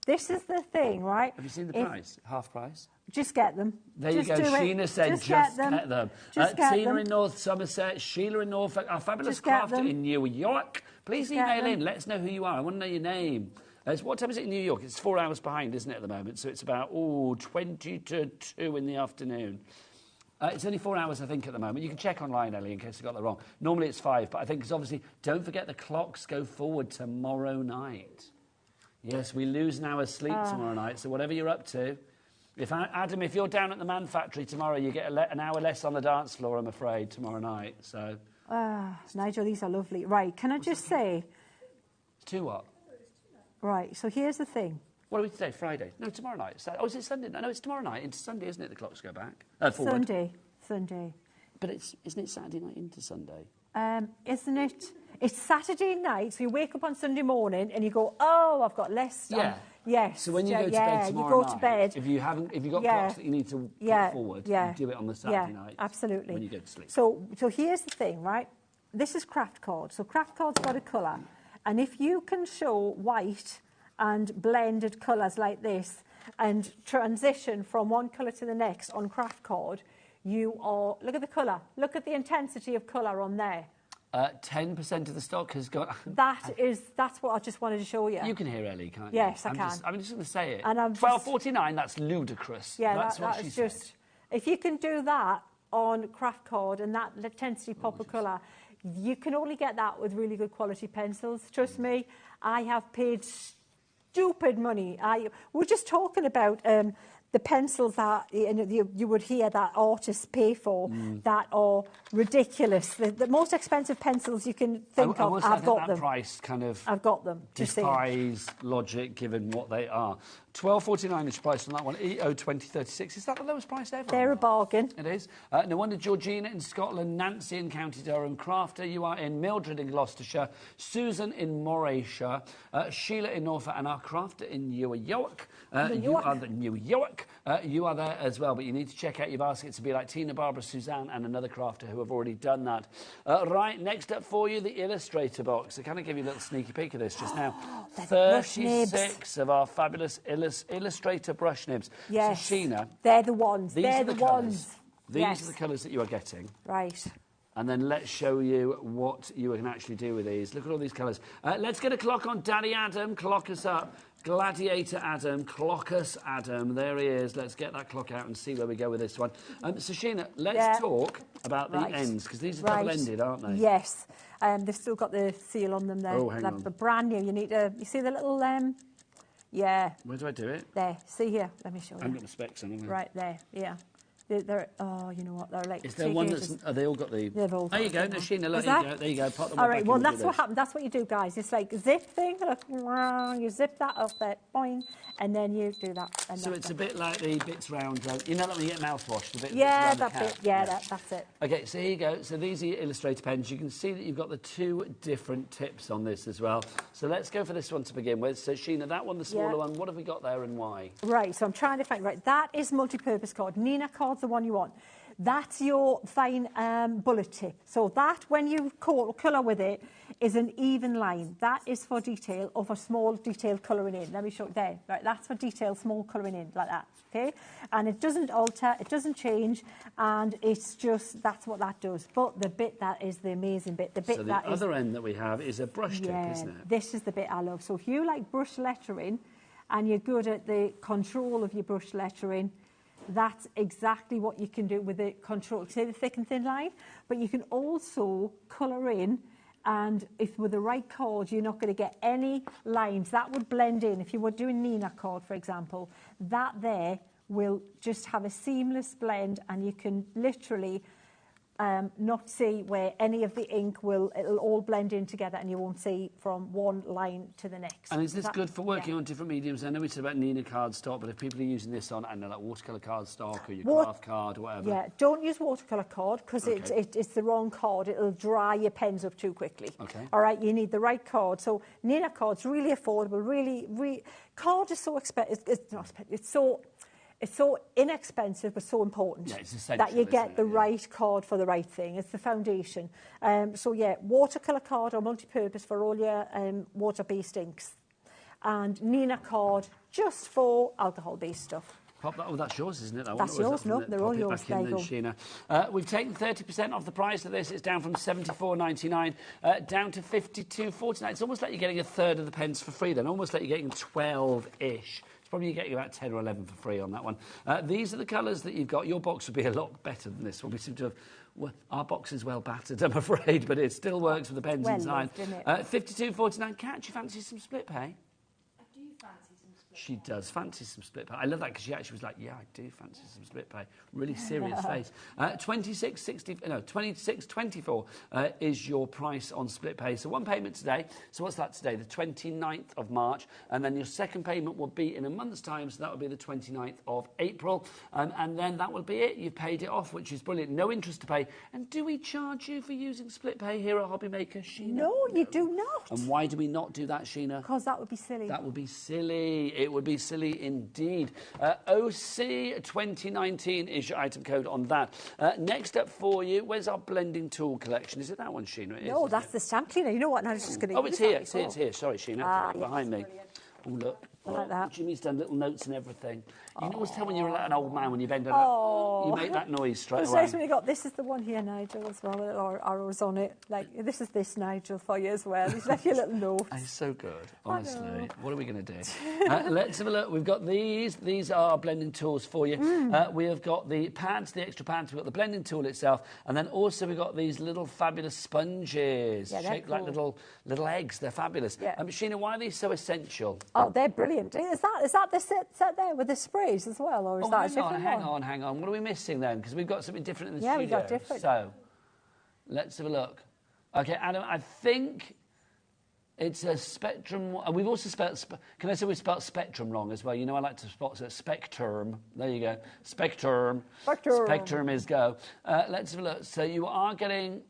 this is the thing, right? Have you seen the price? Half price? Just get them. There you go. Sheena said just get them. Tina in North Somerset, Sheila in Norfolk, our fabulous crafter in New York. Please email in. Let us know who you are. I want to know your name. What time is it in New York? It's 4 hours behind, isn't it, at the moment? So it's about, 20 to 2 in the afternoon. It's only 4 hours, I think, at the moment. You can check online, Ellie, in case I got that wrong. Normally it's 5, but I think it's obviously... Don't forget the clocks go forward tomorrow night. Yes, we lose an hour's sleep tomorrow night, so whatever you're up to... Adam, if you're down at the Man Factory tomorrow, you get an hour less on the dance floor, I'm afraid, tomorrow night, so... Nigel, these are lovely. Right, can I just say... It's 2 what? Right, so here's the thing. What are we today? Friday? No, tomorrow night. Is it Sunday? No, it's tomorrow night. It's Sunday, isn't it? The clocks go back. Forward. Sunday. But isn't it Saturday night into Sunday? Isn't it? It's Saturday night, so you wake up on Sunday morning and you go, oh, I've got less. Yes. So when you go to bed tomorrow night, if you've got clocks that you need to put forward, you do it on the Saturday night. Absolutely. When you go to sleep. So here's the thing, right? This is craft cord. So craft cord's got a colour. And if you can show white and blended colours like this and transition from one colour to the next on craft cord, look at the colour. Look at the intensity of colour on there. 10% of the stock has got... That's what I just wanted to show you. You can hear Ellie, can't you? Yes, I can. I'm just going to say it. And $12.49, that's ludicrous. Yeah, that's what she said. If you can do that on craft cord and that intensity pop of colour, you can only get that with really good quality pencils. Trust me, I have paid stupid money. We're just talking about the pencils that you would hear that artists pay for that are ridiculous. The most expensive pencils you can think of, I've got them. Price kind of I've got them. Defies logic given what they are. $12.49 is priced on that one. EO 2036. Is that the lowest price ever? They're a bargain. It is. No wonder Georgina in Scotland, Nancy in County Durham, Crafter, you are in Mildred in Gloucestershire, Susan in Morayshire, Sheila in Norfolk, and our Crafter in New York. You are the New York. You are there as well, but you need to check out. You've asked it to be like Tina, Barbara, Suzanne, and another crafter who have already done that. Right, next up for you, the Illustrator box. I kind of give you a little sneaky peek of this just now. 36 of our fabulous Illustrator brush nibs. Yes. So, Sheena, they're the ones. These are the ones. These are the colours that you are getting. Right. And then let's show you what you can actually do with these. Look at all these colours. Let's get a clock on Daddy Adam. Clock us up. Gladiator Adam. Clock us Adam. There he is. Let's get that clock out and see where we go with this one. So, Sheena, let's talk about the ends, because these are double-ended, aren't they? Yes. They've still got the seal on them there. Oh, hang on. They're brand new. You need to... You see the little... Yeah. Where do I do it? There. See here. Let me show you. I haven't got the specs on, have I? Right there. Yeah. They're you know what? They're like... Is there one that's... Oh, they all got the... They've all there you go. No, Sheena, look, there you go. Pop them all right, well, that's what happens. That's what you do, guys. It's like a zip thing. Look, you zip that up there, boing, and then you do that. And so it's a bit like the bits round... you know, like when you get mouthwash, the bit yeah, that's that's it. Yeah, that's it. OK, so here you go. So these are your Illustrator pens. You can see that you've got the 2 different tips on this as well. So let's go for this one to begin with. So, Sheena, that one, the smaller one, what have we got there and why? Right, so I'm trying to find... Right, that is multi-purpose cord. Nina card's the one you want. That's your fine bullet tip. So that, when you colour with it, is an even line. That is for detail, or for small detail colouring in. Let me show you there. Right, that's for detail, small colouring in, like that. Okay, and it doesn't alter, it doesn't change, and it's just, that's what that does. But the bit that is the amazing bit, the bit so that the other end that we have is a brush tip, isn't it? This is the bit I love. So if you like brush lettering, and you're good at the control of your brush lettering, that's exactly what you can do with the control. See the thick and thin line? But you can also colour in, and if with the right cord, you're not going to get any lines. That would blend in. If you were doing Nina cord, for example, that there will just have a seamless blend, and you can literally not see where any of the ink will, it'll all blend in together, and you won't see from one line to the next. And is this good for working on different mediums? I know we said about Nina cardstock, but if people are using this on, I know, like watercolour cardstock or your craft card or whatever. Yeah, don't use watercolour card, because it's the wrong card. It'll dry your pens up too quickly. Okay. All right, you need the right card. So Nina card's really affordable, really, card is so expensive, it's so inexpensive, but so important. Yeah, it's essential, that you get the right card for the right thing. It's the foundation. So yeah, watercolour card or multi-purpose for all your water-based inks. And Nina card just for alcohol-based stuff. Pop that. Oh, that's yours, isn't it? That's yours. No, they're all yours. There you go. Sheena. We've taken 30% off the price of this. It's down from $74.99 down to $52.49. It's almost like you're getting a third of the pens for free then. Almost like you're getting 12-ish. Probably getting about 10 or 11 for free on that one. These are the colours that you've got. Your box would be a lot better than this one. We seem to have... Well, our box is well battered, I'm afraid, but it still works with the pens inside. $52.49. Kat, do you fancy some split pay? She does fancy some split pay. I love that, because she actually was like, yeah, I do fancy some split pay. Really serious face. $26.24 is your price on split pay. So one payment today. So what's that today? The 29th of March. And then your second payment will be in a month's time. So that will be the 29th of April. And then that will be it. You've paid it off, which is brilliant. No interest to pay. And do we charge you for using split pay here at HobbyMaker, Sheena? No, you do not. And why do we not do that, Sheena? Because that would be silly. That would be silly. It would be silly indeed. OC 2019 is your item code on that. Next up for you, where's our blending tool collection? Is it that one, Sheena? It no, is, that's the stamp cleaner. You know what? I was just going to. Oh, it's here. It's here. Sorry, Sheena. Behind me. Oh, look. Like that. Jimmy's done little notes and everything. You can always tell when you're like an old man when you bend over. You make that noise straight away. When you got, this is the one here, Nigel, as well, with arrows on it. Like, this is this, Nigel, for you as well. He's left you a little note. It's so good, honestly. What are we going to do? Let's have a look. We've got these. These are our blending tools for you. We have got the pads, the extra pads. We've got the blending tool itself. And then also we've got these little fabulous sponges. Shaped like little eggs. They're fabulous. Yeah. Sheena, why are these so essential? Oh, they're brilliant. Is that the set there with the sprays as well, or is that a different one? Hang on. What are we missing then? Because we've got something different in the studio. Yeah, we've got different. So, let's have a look. Okay, Adam, I think it's a spectrum. We've also spelled... Can I say we spelled spectrum wrong as well? You know, I like to spot spectrum. There you go. Spectrum. Spectrum is go. Let's have a look. So you are getting...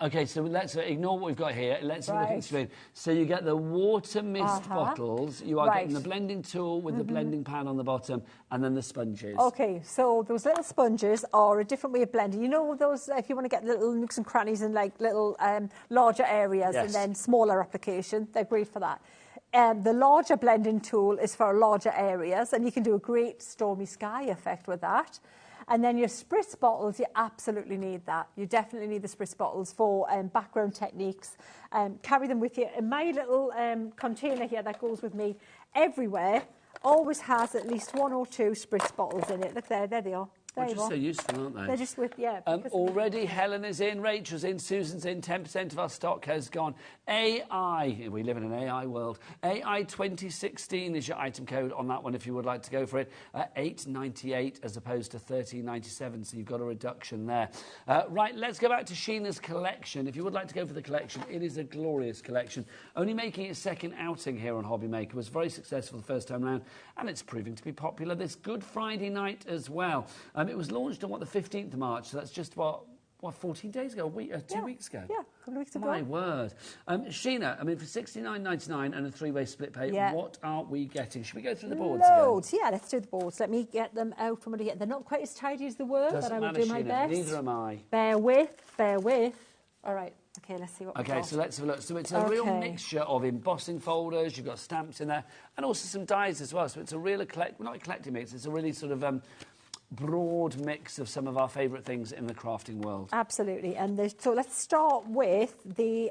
Okay, so let's ignore what we've got here. Let's look at the screen. So you get the water mist bottles. You are getting the blending tool with the blending pad on the bottom, and then the sponges. Okay, so those little sponges are a different way of blending. You know those, if you want to get little nooks and crannies and like little larger areas and then smaller application, they're great for that. The larger blending tool is for larger areas, and you can do a great stormy sky effect with that. And then your spritz bottles, you absolutely need that. You definitely need the spritz bottles for background techniques. Carry them with you. And my little container here that goes with me everywhere always has at least 1 or 2 spritz bottles in it. Look there they are. They're just so useful, aren't they? They're just with, already Helen is in, Rachel's in, Susan's in, 10% of our stock has gone. AI, we live in an AI world. AI 2016 is your item code on that one if you would like to go for it. $8.98 as opposed to $13.97, so you've got a reduction there. Right, let's go back to Sheena's collection. If you would like to go for the collection, it is a glorious collection. Only making its second outing here on HobbyMaker, was very successful the first time round, and it's proving to be popular this Good Friday night as well. It was launched on, the 15th of March, so that's just, what, 14 days ago, a week, 2 weeks ago? Yeah, a couple of weeks ago. My word. Sheena, I mean, for £69.99 and a 3-way split pay, what are we getting? Should we go through the boards Loads. again? Yeah, let's do the boards. Let me get them out from under here. They're not quite as tidy as they were, but I will do my best. Neither am I. Bear with, bear with. All right. Okay, let's see what we've got. Okay, so let's have a look. So it's a real mixture of embossing folders, you've got stamps in there, and also some dies as well. So it's a real, not eclectic mix, it's a really sort of broad mix of some of our favourite things in the crafting world. Absolutely. And so let's start with the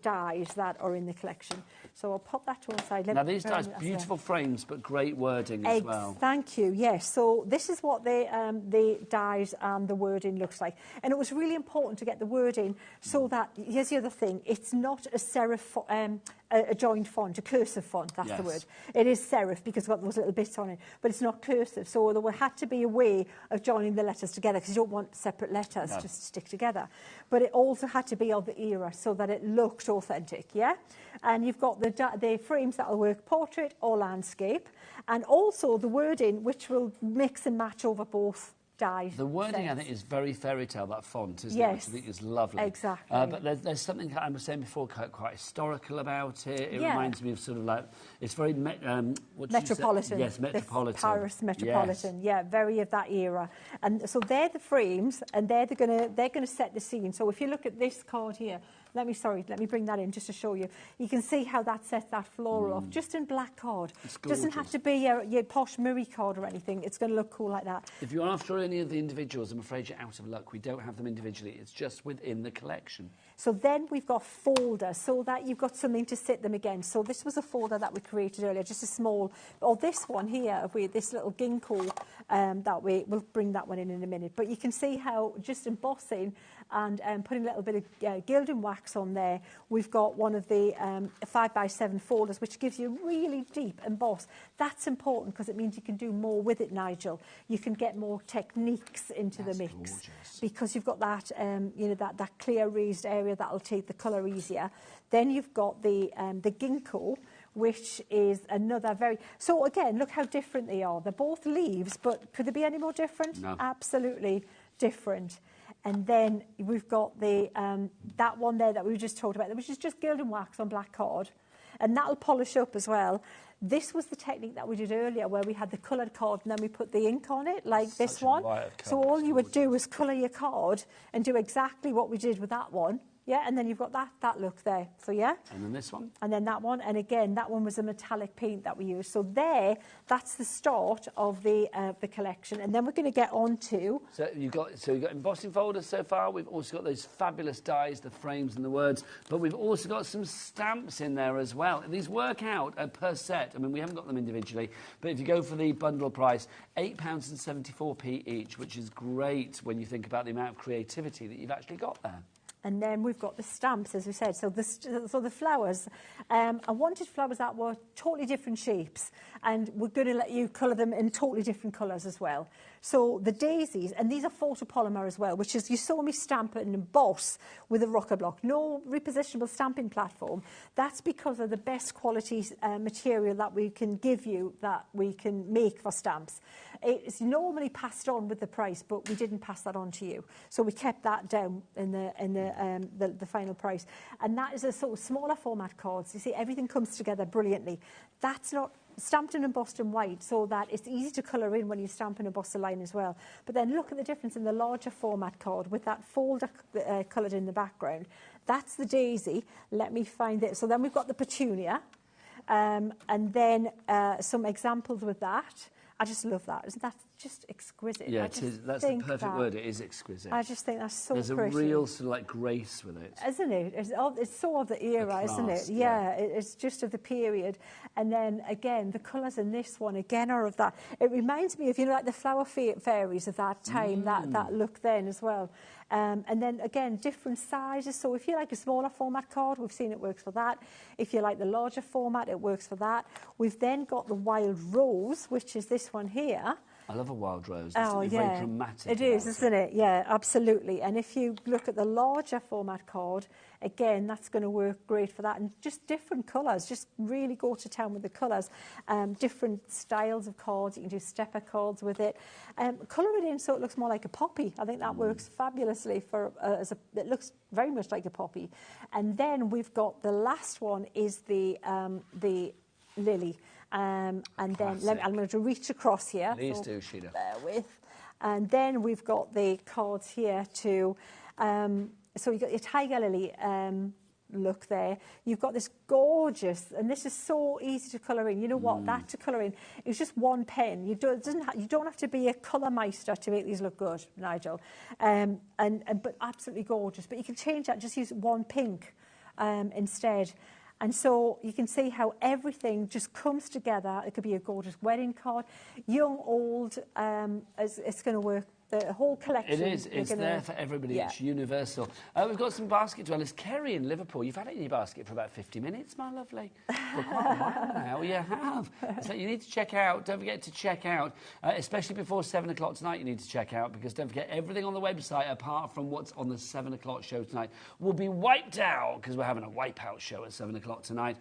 dies that are in the collection. So I'll pop that to one side. Now these dies, beautiful frames, but great wording as well. Thank you. Yes. So this is what the dies and the wording looks like. And it was really important to get the wording so that, here's the other thing, it's not a serif, a joined font, a cursive font, that's the word. It is serif because it's got those little bits on it, but it's not cursive. So there had to be a way of joining the letters together because you don't want separate letters just to stick together. But it also had to be of the era so that it looked authentic, yeah? And you've got the frames that will work portrait or landscape, and also the wording, which will mix and match over both dies. The wording, I think, is very fairy tale, that font, isn't it? Which I think is lovely. Exactly. But there's something I was saying before quite historical about it. It reminds me of sort of like, it's very... metropolitan. Yes, metropolitan. Paris metropolitan, very of that era. And so they're the frames, and they're gonna set the scene. So if you look at this card here, let me bring that in just to show you. You can see how that sets that floral off, just in black card. It doesn't have to be your posh Murray card or anything. It's going to look cool like that. If you're after any of the individuals, I'm afraid you're out of luck. We don't have them individually. It's just within the collection. So then we've got folders, so that you've got something to sit them again. So this was a folder that we created earlier, just a small, or this one here, this little ginkgo, we'll bring that one in a minute. But you can see how just embossing and putting a little bit of gilding wax on there, we've got one of the 5x7 folders, which gives you really deep emboss. That's important because it means you can do more with it, Nigel. You can get more techniques into the mix. Gorgeous. Because you've got that, that clear raised area that'll take the colour easier. Then you've got the ginkgo, which is another very... So again, look how different they are. They're both leaves, but could they be any more different? No. Absolutely different. And then we've got the that one there that we just talked about, which is just gilding wax on black card. And that'll polish up as well. This was the technique that we did earlier, where we had the coloured card and then we put the ink on it, like this one. So all you would do is colour your card and do exactly what we did with that one. Yeah, and then you've got that look there. So, yeah. And then this one. And then that one. And again, that one was a metallic paint that we used. So there, that's the start of the collection. And then we're going to get on to... So you've got embossing folders so far. We've also got those fabulous dies, the frames and the words. But we've also got some stamps in there as well. And these work out per set. I mean, we haven't got them individually. But if you go for the bundle price, £8.74 each, which is great when you think about the amount of creativity that you've actually got there. And then we've got the stamps, as we said. So the flowers, I wanted flowers that were totally different shapes, and we're going to let you colour them in totally different colours as well. So the daisies, and these are photopolymer as well, which is, you saw me stamp it and emboss with a rocker block. No repositionable stamping platform. That's because of the best quality material that we can give you, that we can make for stamps. It's normally passed on with the price, but we didn't pass that on to you. So we kept that down in the final price. And that is a sort of smaller format cards. You see, everything comes together brilliantly. That's not stamped and embossed in white, so that it's easy to colour in when you stamp and emboss the line as well. But then look at the difference in the larger format card with that folder coloured in the background. That's the daisy. Let me find it. So then we've got the petunia, and then some examples with that. I just love that. Isn't that just exquisite? Yeah, it is. That's the perfect word. It is exquisite. I just think that's so pretty. There's a real sort of like grace with it. Isn't it? It's so of the era, isn't it? Yeah, it's just of the period. And then, again, the colours in this one, again, are of that. It reminds me of, like the flower fairies of that time, that look then as well. And then, again, different sizes. So if you like a smaller format card, we've seen it works for that. If you like the larger format, it works for that. We've then got the Wild Rose, which is this one here. I love a wild rose. Oh, It's very dramatic. It is, isn't it? Yeah, absolutely. And if you look at the larger format card, again, that's going to work great for that. And just different colours, just really go to town with the colours. Different styles of cards, you can do stepper cards with it. Colour it in so it looks more like a poppy. I think that works fabulously for, it looks very much like a poppy. And then we've got the last one is the lily. And then I'm going to reach across here. Please do, Sheena. Bear with. And then we've got the cards here to, so you've got your tiger lily look there. You've got this gorgeous, and this is so easy to colour in. You know what? That to colour in is just one pen. You don't have to be a colour meister to make these look good, Nigel. But absolutely gorgeous. But you can change that. Just use one pink instead. And so you can see how everything just comes together. It could be a gorgeous wedding card, young, old. It's going to work. The whole collection. It is. It's there for everybody. Yeah. It's universal. We've got some basket dwellers. Kerry in Liverpool. You've had it in your basket for about 50 minutes, my lovely. For quite a while now. You have. So you need to check out. Don't forget to check out, especially before 7 o'clock tonight. You need to check out because don't forget everything on the website apart from what's on the 7 o'clock show tonight will be wiped out because we're having a Wipeout show at 7 o'clock tonight.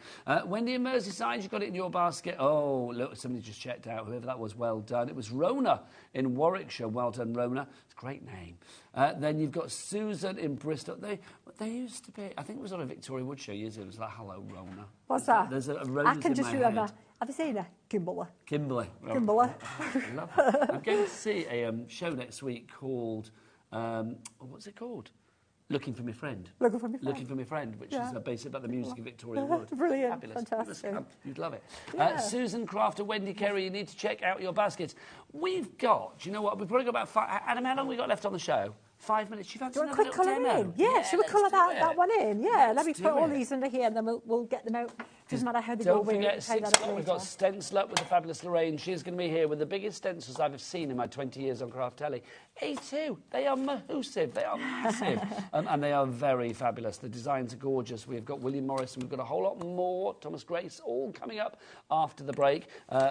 Wendy in Merseyside, you got it in your basket. Oh, look, somebody just checked out. Whoever that was, well done. It was Rona in Warwickshire. Well done, Rona. It's a great name. Then you've got Susan in Bristol. They used to be, I think it was on a Victoria Wood show years ago. It was like, hello, Rona. What's that? There's a Rona I can just remember. Head. Have you seen her? Kimberley. Kimberley. Kimberley. I love her. I'm going to see a show next week called, what's it called? Looking for My Friend. Looking for My Friend. Looking for My Friend, which is basically about the music of Victoria Wood. Brilliant. Fabulous. Fantastic. You'd love it. Yeah. Susan Crafter, Wendy Kerry, you need to check out your baskets. We've got, you know what, we've probably got about 5... Adam, how long have we got left on the show? 5 minutes. Do you fancy another quick little colour demo? in? Yeah, should we colour that one in? Yeah, let me put all it. these under here and then we'll get them out. Doesn't matter how they Don't go. forget, 6 o'clock, we've got Stencil up with the fabulous Lorraine. She's going to be here with the biggest stencils I've seen in my 20 years on Craft Telly. A2, they are massive, they are massive, and they are very fabulous. The designs are gorgeous. We've got William Morris, and we've got a whole lot more. Thomas Grace, all coming up after the break,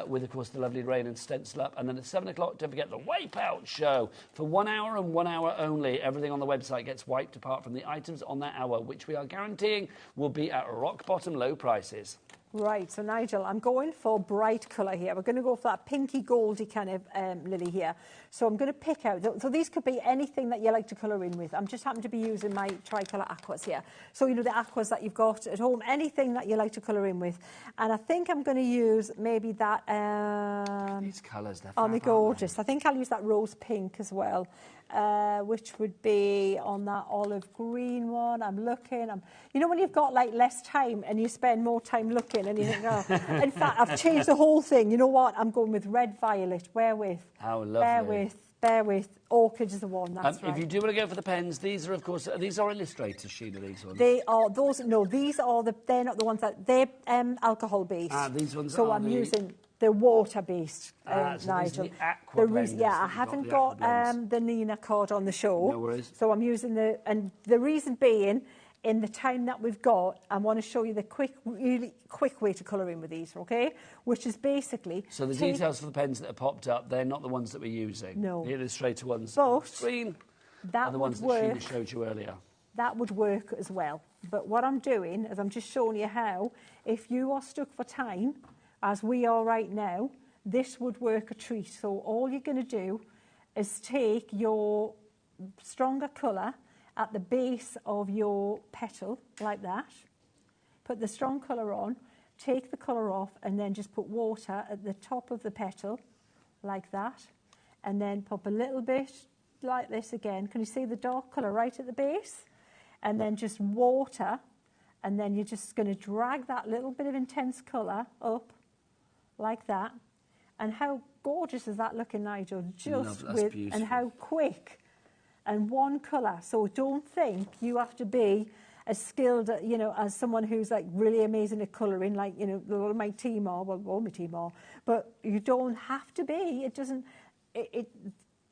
with, of course, the lovely Lorraine and Stencil up. And then at 7 o'clock, don't forget the Wipeout show. For 1 hour and 1 hour only, everything on the website gets wiped apart from the items on that hour, which we are guaranteeing will be at rock-bottom low prices. Right, so Nigel, I'm going for bright colour here. We're going to go for that pinky goldy kind of lily here. So I'm going to pick out, so these could be anything that you like to colour in with. I'm just happen to be using my tricolour aquas here. So, you know, the aquas that you've got at home, anything that you like to colour in with. And I think I'm going to use maybe that... These colours, they're fab, gorgeous. I think I'll use that rose pink as well. Which would be on that olive green one. I'm looking. You know when you've got like less time and you spend more time looking and you think, oh, in fact, I've changed the whole thing. You know what? I'm going with red violet. Bear with. How lovely. Bear with. Orchid is the one. That's right. If you do want to go for the pens, these are, of course, these are Illustrators, Sheena, these ones. They are those. No, these are they're not the ones that they're alcohol based. These ones. So I'm using. They're water-based, so Nigel. The blenders, I haven't got the Nina card on the show. No worries. So I'm using and the reason being, in the time that we've got, I want to show you the really quick way to colour in with these, okay? Which is basically... So the details for the pens that are popped up, they're not the ones that we're using. No. The Illustrator ones on the screen are the ones that Sheena showed you earlier. That would work as well. But what I'm doing is I'm just showing you how, if you are stuck for time... as we are right now, this would work a treat. So all you're going to do is take your stronger colour at the base of your petal, like that. Put the strong colour on, take the colour off, and then just put water at the top of the petal, like that. And then pop a little bit like this again. Can you see the dark colour right at the base? And then just water, and then you're just going to drag that little bit of intense colour up, like that. And how gorgeous is that looking, Nigel? Just with beautiful. And how quick, and one colour. So don't think you have to be as skilled, you know, as someone who's like really amazing at colouring, like, you know, a lot of my team are, well, all my team are, but you don't have to be. It doesn't,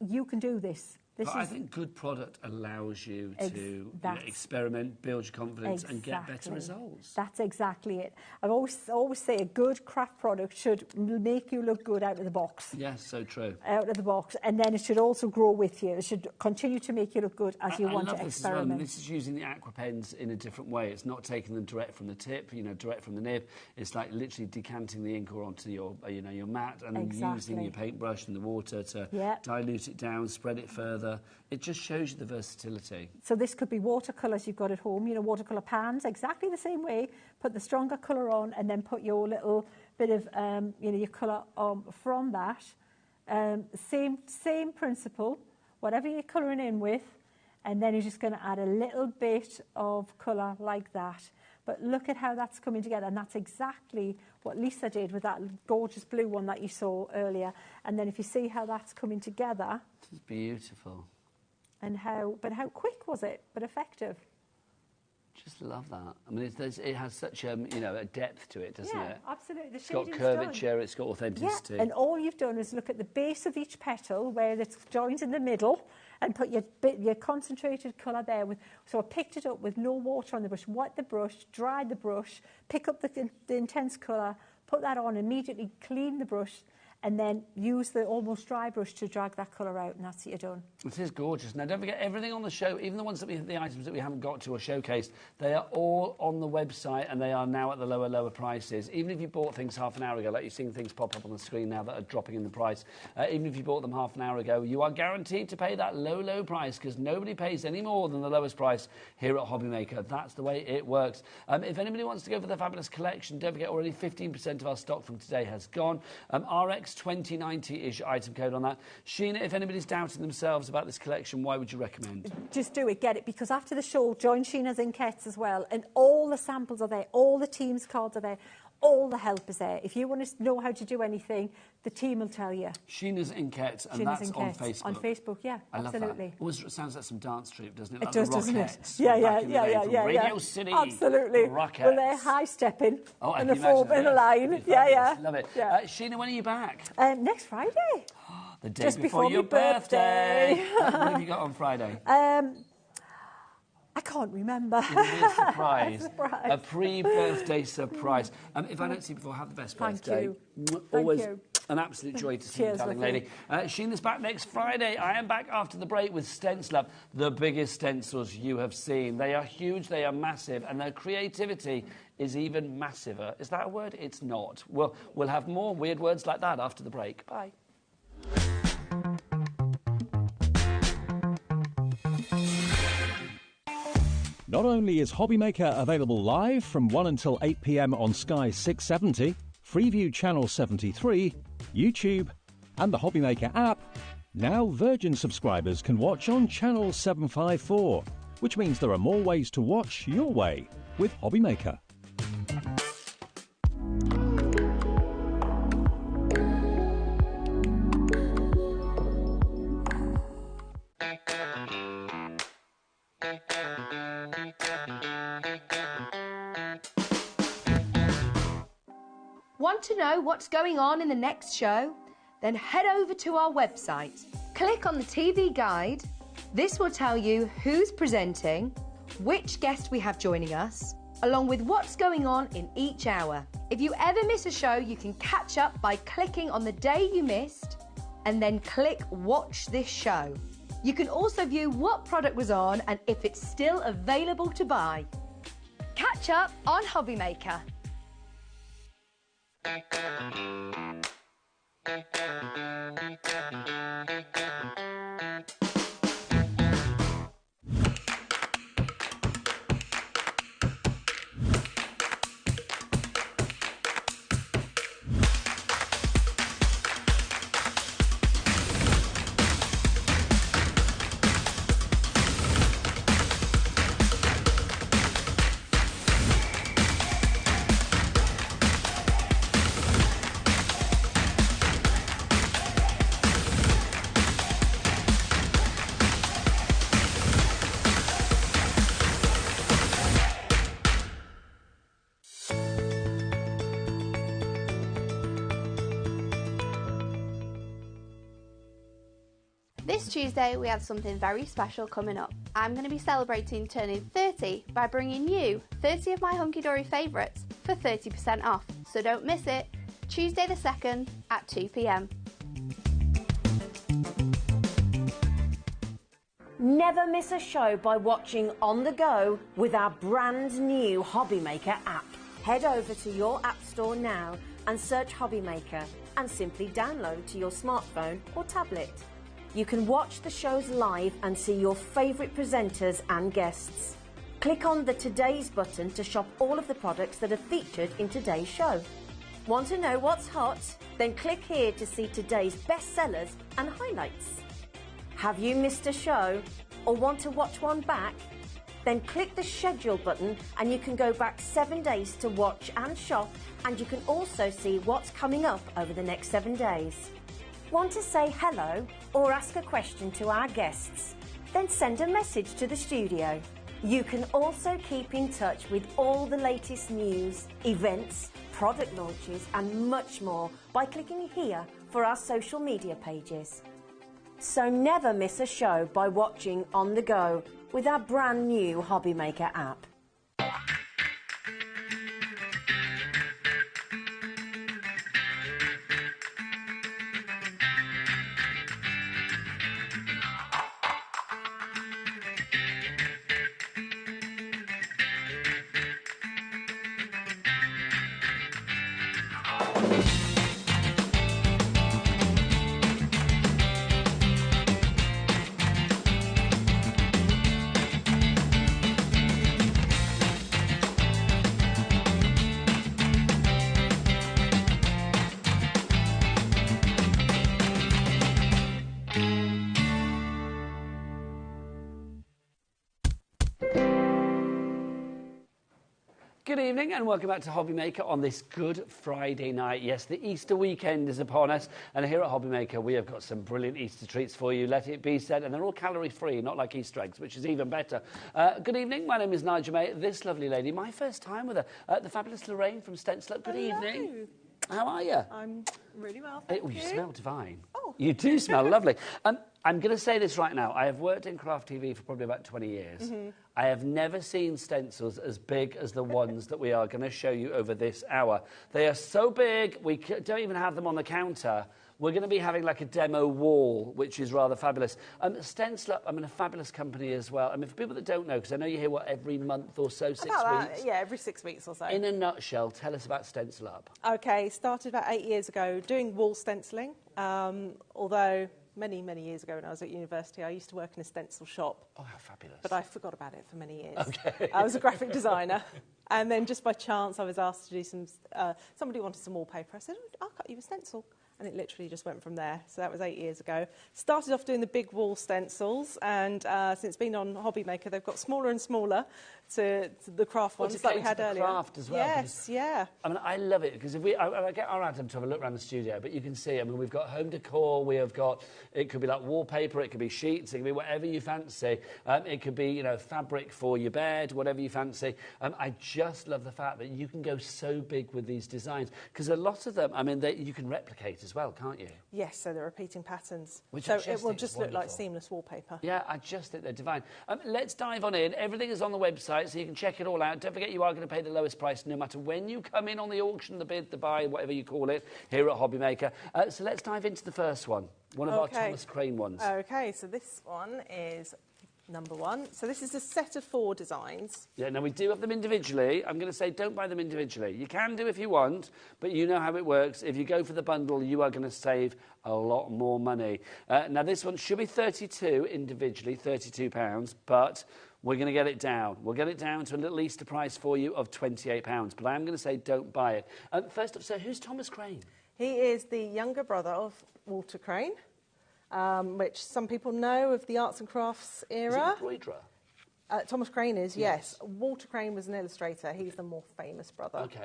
you can do this. I think good product allows you to experiment, build your confidence and get better results. That's exactly it. I always say a good craft product should make you look good out of the box. Yes, so true. Out of the box. And then it should also grow with you. It should continue to make you look good as you want to experiment. Well. This is using the aqua pens in a different way. It's not taking them direct from the tip, direct from the nib. It's like literally decanting the ink onto your, your mat and then using your paintbrush and the water to dilute it down, spread it further. It just shows you the versatility. So this could be watercolours you've got at home, watercolour pans, exactly the same way. Put the stronger colour on and then put your little bit of, your colour from that. Same principle, whatever you're colouring in with, and then you're just going to add a little bit of colour like that. But look at how that's coming together, and that's exactly what Lisa did with that gorgeous blue one that you saw earlier. And then if you see how that's coming together... This is beautiful. And how quick was it, but effective. Just love that. I mean, it has such a depth to it, doesn't it? Yeah, absolutely. It's got curvature, it's got authenticity. Yeah, and all you've done is look at the base of each petal where it's joined in the middle and put your concentrated colour there. So I picked it up with no water on the brush, wet the brush, dried the brush, pick up the intense colour, put that on, immediately clean the brush, and then use the almost dry brush to drag that colour out, and that's it, you're done. It is gorgeous. Now, don't forget, everything on the show, even the items that we haven't got to or showcased, they are all on the website, and they are now at the lower prices. Even if you bought things half an hour ago, like you're seeing things pop up on the screen now that are dropping in the price, even if you bought them half an hour ago, you are guaranteed to pay that low price, because nobody pays any more than the lowest price here at HobbyMaker. That's the way it works. If anybody wants to go for the fabulous collection, don't forget, already 15% of our stock from today has gone. RX 2090 is your item code on that. Sheena, if anybody's doubting themselves about this collection, why would you recommend? Just do it, get it, because after the show, join Sheena's Inkettes as well, and all the samples are there, all the team's cards are there, all the help is there. If you want to know how to do anything, the team will tell you. Sheena's Inkettes, and that's on Facebook. On Facebook, yeah, absolutely. I love that. Always sounds like some dance troupe, doesn't it? It like does, the doesn't it? Rockettes Yeah. Radio City. Absolutely. Rockettes. Well, they're high-stepping in the line. Yeah. Love it. Yeah. Sheena, when are you back? Next Friday. The day Just before your birthday. What have you got on Friday? I can't remember. A surprise. A pre-birthday surprise. If I don't see you before, have the best birthday. Always an absolute joy to see you, darling lady. Sheena's back next Friday. I am back after the break with Stencil, the biggest stencils you have seen. They are huge, they are massive, and their creativity is even massiver. Is that a word? It's not. We'll have more weird words like that after the break. Bye. Not only is HobbyMaker available live from 1 until 8 p.m. on Sky 670, Freeview Channel 73, YouTube, and the HobbyMaker app, now Virgin subscribers can watch on Channel 754, which means there are more ways to watch your way with HobbyMaker. Want to know what's going on in the next show? Then head over to our website. Click on the TV guide. This will tell you who's presenting, which guest we have joining us, along with what's going on in each hour. If you ever miss a show, you can catch up by clicking on the day you missed and then click Watch This Show. You can also view what product was on and if it's still available to buy. Catch up on HobbyMaker. This Tuesday we have something very special coming up. I'm going to be celebrating turning 30 by bringing you 30 of my hunky-dory favourites for 30% off. So don't miss it, Tuesday the 2nd at 2 p.m. Never miss a show by watching on the go with our brand new HobbyMaker app. Head over to your app store now and search HobbyMaker and simply download to your smartphone or tablet. You can watch the shows live and see your favourite presenters and guests. Click on the Today's button to shop all of the products that are featured in today's show. Want to know what's hot? Then click here to see today's bestsellers and highlights. Have you missed a show or want to watch one back? Then click the schedule button and you can go back 7 days to watch and shop, and you can also see what's coming up over the next 7 days. Want to say hello or ask a question to our guests? Then send a message to the studio. You can also keep in touch with all the latest news, events, product launches and much more by clicking here for our social media pages. So never miss a show by watching on the go with our brand new HobbyMaker app. Good evening and welcome back to HobbyMaker on this Good Friday night. Yes, the Easter weekend is upon us, and here at HobbyMaker we have got some brilliant Easter treats for you, let it be said, and they're all calorie-free, not like Easter eggs, which is even better. Good evening, my name is Nigel May. This lovely lady, my first time with her, the fabulous Lorraine from Stencil. Good evening. How are you? I'm really well, thank you. You smell divine. Oh. You do smell lovely. I'm going to say this right now. I have worked in craft TV for probably about 20 years. Mm-hmm. I have never seen stencils as big as the ones that we are going to show you over this hour. They are so big, we don't even have them on the counter. We're going to be having like a demo wall, which is rather fabulous. Stencil, I'm in a fabulous company as well. I mean, for people that don't know, because I know you hear, what, every month or so, 6 weeks? Yeah, every 6 weeks or so. In a nutshell, tell us about Stencil Up. OK, started about 8 years ago doing wall stenciling, although many, many years ago when I was at university, I used to work in a stencil shop. Oh, how fabulous. But I forgot about it for many years. Okay. I was a graphic designer. And then just by chance, I was asked to do some... somebody wanted some wallpaper. I said, I'll cut you a stencil. And it literally just went from there. So that was 8 years ago. Started off doing the big wall stencils, and since being on HobbyMaker, they've got smaller and smaller to the craft ones that we had earlier. Craft as well. Yes, yeah. I mean, I love it because if I get our Adam to have a look around the studio, but you can see, I mean, we've got home decor, we have got, it could be like wallpaper, it could be sheets, it could be whatever you fancy. It could be, you know, fabric for your bed, whatever you fancy. I just love the fact that you can go so big with these designs because a lot of them, I mean, you can replicate as well, can't you? Yes, so they're repeating patterns. Which so it will just look like seamless wallpaper. Yeah, I just think they're divine. Let's dive on in. Everything is on the website, so you can check it all out. Don't forget, you are going to pay the lowest price no matter when you come in on the auction, the bid, the buy, whatever you call it, here at HobbyMaker. So let's dive into the first one of our Thomas Crane ones. OK, so this one is number one. So this is a set of 4 designs. Yeah, now we do have them individually. I'm going to say don't buy them individually. You can do if you want, but you know how it works. If you go for the bundle, you are going to save a lot more money. Now this one should be 32 individually, £32, but we're going to get it down. We'll get it down to a little Easter price for you of £28, but I am going to say don't buy it. First up, so who's Thomas Crane? He is the younger brother of Walter Crane, which some people know of the arts and crafts era. Is he an embroiderer? Thomas Crane is, yes. Walter Crane was an illustrator. He's the more famous brother. OK.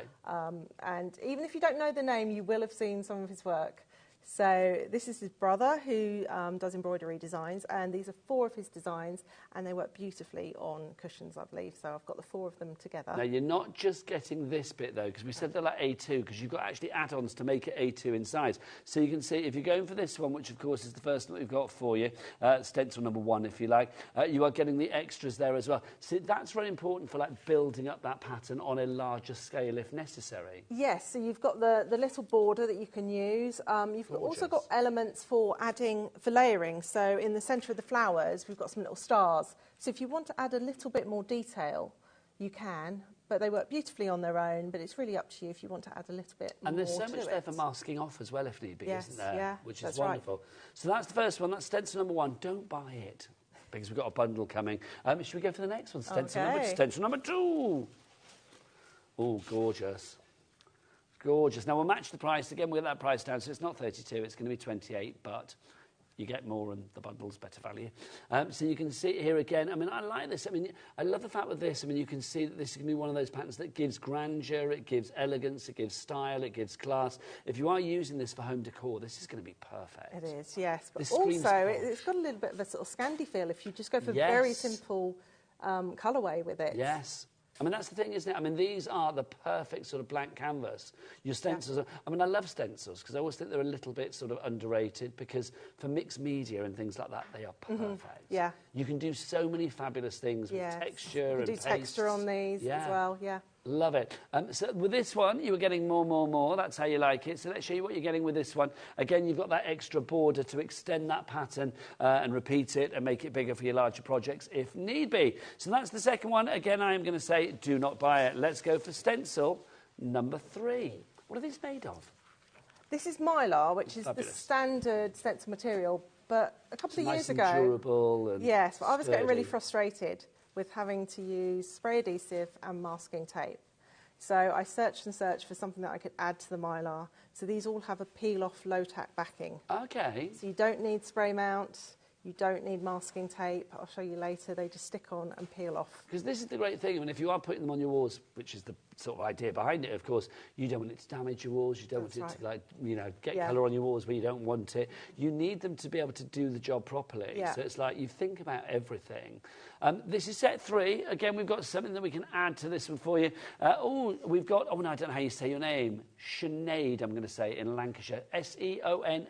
And even if you don't know the name, you will have seen some of his work. So this is his brother who does embroidery designs, and these are 4 of his designs, and they work beautifully on cushions, I believe. So I've got the 4 of them together. Now, you're not just getting this bit, though, because we said they're like A2, because you've got actually add-ons to make it A2 in size. So you can see, if you're going for this one, which, of course, is the first one we've got for you, stencil number 1, if you like, you are getting the extras there as well. So that's very important for, like, building up that pattern on a larger scale, if necessary. Yes, so you've got the little border that you can use. You've also got elements for layering. So in the centre of the flowers, we've got some little stars. So if you want to add a little bit more detail, you can, but they work beautifully on their own, but it's really up to you if you want to add a little bit more. And there's so much there for masking off as well, if need be, isn't there? Yeah, which is wonderful. Right. So that's the first one. That's stencil number 1. Don't buy it, because we've got a bundle coming. Should we go for the next one? Stencil number 2. Oh, gorgeous. Gorgeous. Now, we'll match the price. Again, we'll get that price down, so it's not 32, it's going to be 28, but you get more and the bundle's better value. So you can see it here again. I mean, I like this. I mean, I love the fact with this, I mean, you can see that this is going to be one of those patterns that gives grandeur, it gives elegance, it gives style, it gives class. If you are using this for home decor, this is going to be perfect. It is, yes. But also, it's got a little bit of a sort of Scandi feel if you just go for very simple colourway with it. Yes. I mean, that's the thing, isn't it? I mean, these are the perfect sort of blank canvas. Your stencils are... I mean, I love stencils because I always think they're a little bit sort of underrated because for mixed media and things like that, they are perfect. Yeah. You can do so many fabulous things with texture and do texture on these as well, Love it. So with this one, you were getting more. That's how you like it. So let's show you what you're getting with this one. Again, you've got that extra border to extend that pattern and repeat it and make it bigger for your larger projects if need be. So that's the second one. Again, I am going to say do not buy it. Let's go for stencil number 3. What are these made of? This is Mylar, which is the standard stencil material. But a couple of years ago... Nice and durable and yes, but I was getting really frustrated with having to use spray adhesive and masking tape. So I searched and searched for something that I could add to the Mylar. So these all have a peel-off low-tack backing. Okay. So you don't need spray mount, you don't need masking tape. I'll show you later. They just stick on and peel off. Because this is the great thing. I mean, if you are putting them on your walls, which is the sort of idea behind it, of course, you don't want it to damage your walls. You don't want it to, like, you know, get colour on your walls where you don't want it. You need them to be able to do the job properly. Yeah. So it's like you think about everything. This is set 3. Again, we've got something that we can add to this one for you. We've got, no, I don't know how you say your name. Sinead, I'm going to say, in Lancashire. Seonaid.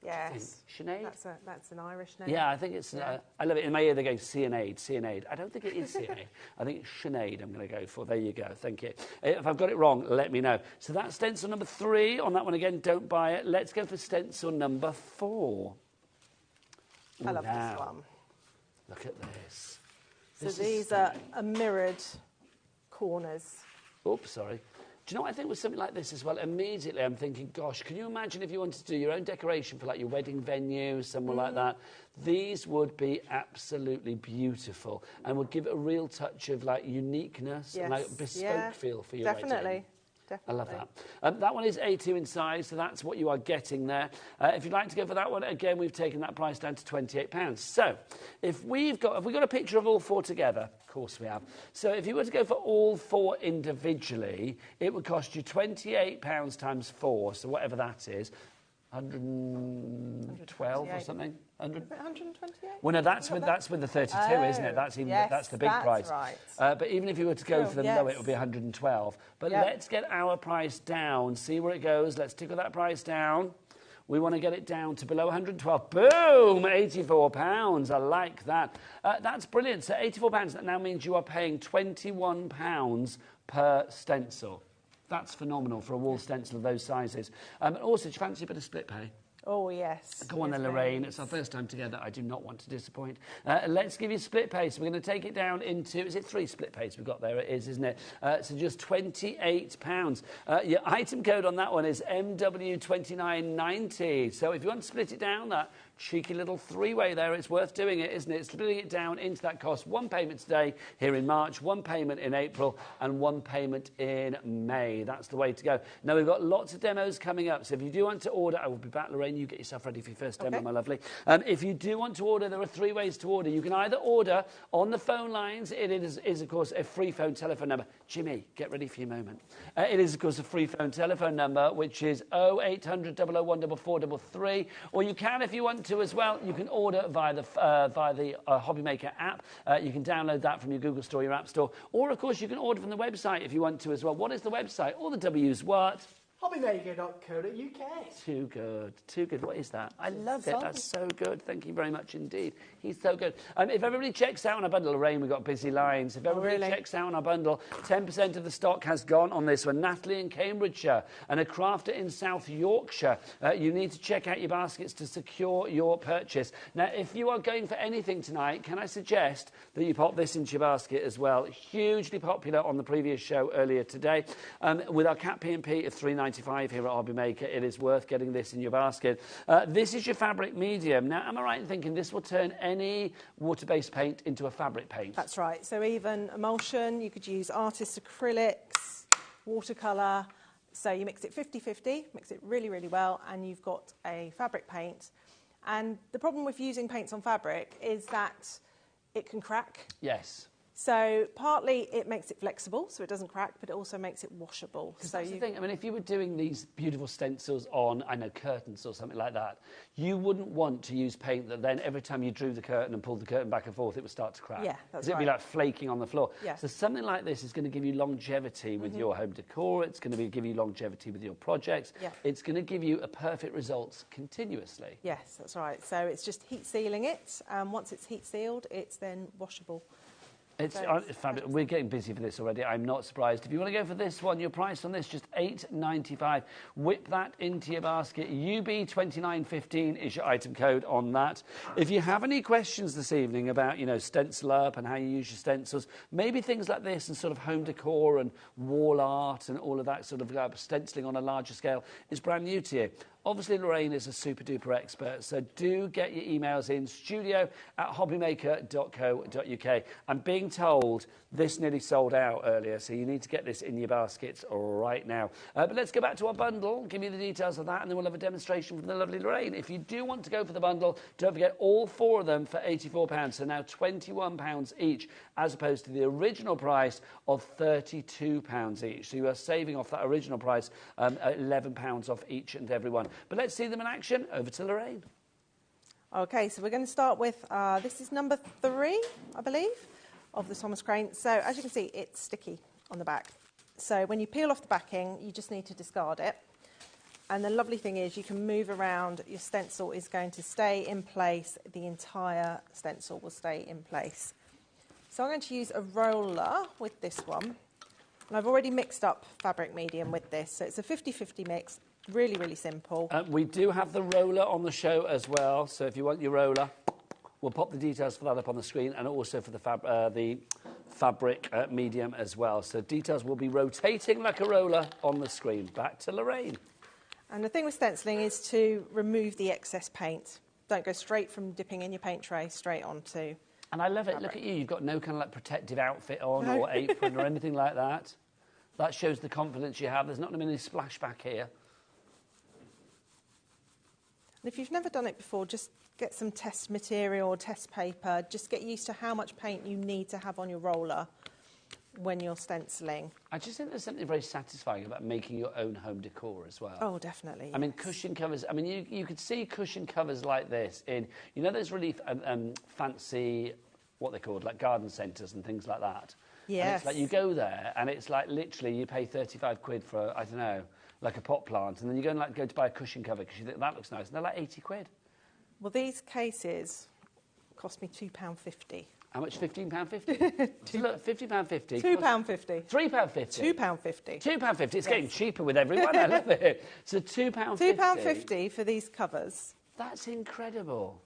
Yes. Sinead? That's an Irish name. Yeah, I think it's... I love it. In my ear, they go Seonaid. I don't think it is Seonaid. I think it's Sinead I'm going to go for. There you go. Thank you. If I've got it wrong, let me know. So that's stencil number 3. On that one again, don't buy it. Let's go for stencil number 4. I love this one. Look at this. So these are mirrored corners. Oops, sorry. Do you know what I think with something like this as well? Immediately I'm thinking, gosh, can you imagine if you wanted to do your own decoration for like your wedding venue, somewhere like that? These would be absolutely beautiful and would give it a real touch of like uniqueness and like bespoke feel for your wedding. Definitely. I love that. That one is A2 in size, so that's what you are getting there. If you'd like to go for that one, again, we've taken that price down to £28. So if we got a picture of all 4 together? Of course we have. So if you were to go for all 4 individually, it would cost you £28 times 4, so whatever that is, 112 or something. 128? Well, no, that's with the 32, isn't it? That's that's the big price. Right. But even if you were to go for them low, it would be 112. But let's get our price down. See where it goes. Let's tickle that price down. We want to get it down to below 112. Boom! £84. I like that. That's brilliant. So £84. That now means you are paying £21 per stencil. That's phenomenal for a wall stencil of those sizes. Also, do you fancy a bit of split pay? Oh, yes. Go on then, Lorraine. It's our first time together. I do not want to disappoint. Let's give you split pay. So we're going to take it down into... Is it 3 split pays we've got there? It is, isn't it? So just £28. Your item code on that one is MW2990. So if you want to split it down, that cheeky little three-way there. It's worth doing it, isn't it? Splitting it down into that cost. One payment today here in March, one payment in April, and one payment in May. That's the way to go. Now, we've got lots of demos coming up, so if you do want to order, I will be back, Lorraine. You get yourself ready for your first demo, my lovely. If you do want to order, there are 3 ways to order. You can either order on the phone lines. It is of course, a free phone telephone number. Jimmy, get ready for your moment. It is, of course, a free phone telephone number, which is 0800 001 4433. Or you can, if you want to as well, you can order via the HobbyMaker app. You can download that from your Google Store, your App Store. Or, of course, you can order from the website if you want to as well. What is the website? All the W's what? HobbyMaker.co.uk. Too good, too good. What is that? I love it. That's so good. Thank you very much indeed. He's so good. If everybody checks out on our bundle, Lorraine, we've got busy lines. If everybody checks out on our bundle, 10% of the stock has gone on this one. Natalie in Cambridgeshire and a crafter in South Yorkshire. You need to check out your baskets to secure your purchase. Now, if you are going for anything tonight, can I suggest that you pop this into your basket as well? Hugely popular on the previous show earlier today. With our Cat P&P of £3.95 here at HobbyMaker, it is worth getting this in your basket. This is your fabric medium. Now, am I right in thinking this will turn any water-based paint into a fabric paint? That's right. So even emulsion, you could use artist acrylics, watercolour. So you mix it 50-50, mix it really, really well, and you've got a fabric paint. And the problem with using paints on fabric is that it can crack. Yes. So partly it makes it flexible, so it doesn't crack, but it also makes it washable. So that's the thing. I mean, if you were doing these beautiful stencils on, I know, curtains or something like that, you wouldn't want to use paint that then every time you drew the curtain and pulled the curtain back and forth, it would start to crack. Yeah, that's right. It'd be like flaking on the floor. Yeah. So something like this is going to give you longevity with your home decor. It's going to give you longevity with your projects. Yeah. It's going to give you a perfect result continuously. Yes, that's right. So it's just heat sealing it. Once it's heat sealed, it's then washable. It's fabulous. We're getting busy for this already. I'm not surprised. If you want to go for this one, your price on this just $8.95. Whip that into your basket. UB2915 is your item code on that. If you have any questions this evening about, stencil up and how you use your stencils, maybe things like this and sort of home decor and wall art and all of that sort of stenciling on a larger scale is brand new to you. Obviously, Lorraine is a super-duper expert, so do get your emails in, studio@hobbymaker.co.uk. I'm being told this nearly sold out earlier, so you need to get this in your baskets right now. But let's go back to our bundle, give you the details of that, and then we'll have a demonstration from the lovely Lorraine. If you do want to go for the bundle, don't forget all 4 of them for £84, so now £21 each, as opposed to the original price of £32 each. So you are saving off that original price, £11 off each and every one. But let's see them in action. Over to Lorraine. Okay, so we're going to start with, this is number 3, I believe, of the Thomas Crane. So as you can see, it's sticky on the back. So when you peel off the backing, you just need to discard it. And the lovely thing is you can move around. Your stencil is going to stay in place. The entire stencil will stay in place. So I'm going to use a roller with this one. And I've already mixed up fabric medium with this. So it's a 50-50 mix. Really, really simple. We do have the roller on the show as well. So if you want your roller, we'll pop the details for that up on the screen, and also for the fabric medium as well. So details will be rotating like a roller on the screen. Back to Lorraine. And the thing with stenciling is to remove the excess paint. Don't go straight from dipping in your paint tray straight onto. And I love it. Look at you. You've got no kind of like protective outfit on or apron or anything like that. That shows the confidence you have. There's not going to be any splashback here. And if you've never done it before, just get some test material or test paper. Just get used to how much paint you need to have on your roller when you're stenciling. I just think there's something very satisfying about making your own home decor as well. Oh, definitely. I mean, cushion covers. I mean, you could see cushion covers like this in, those really fancy, what they're called, like garden centres and things like that. Yes. And it's like you go there and it's like literally you pay 35 quid for, I don't know, like a pot plant, and then you go and go to buy a cushion cover because you think that looks nice, and they're like 80 quid. Well, these cases cost me £2.50. How much? £15.50? So look, £15.50. £2.50. £3.50. £2.50. £2.50. It's getting cheaper with everyone. I love it. So £2.50. £2.50 for these covers. That's incredible.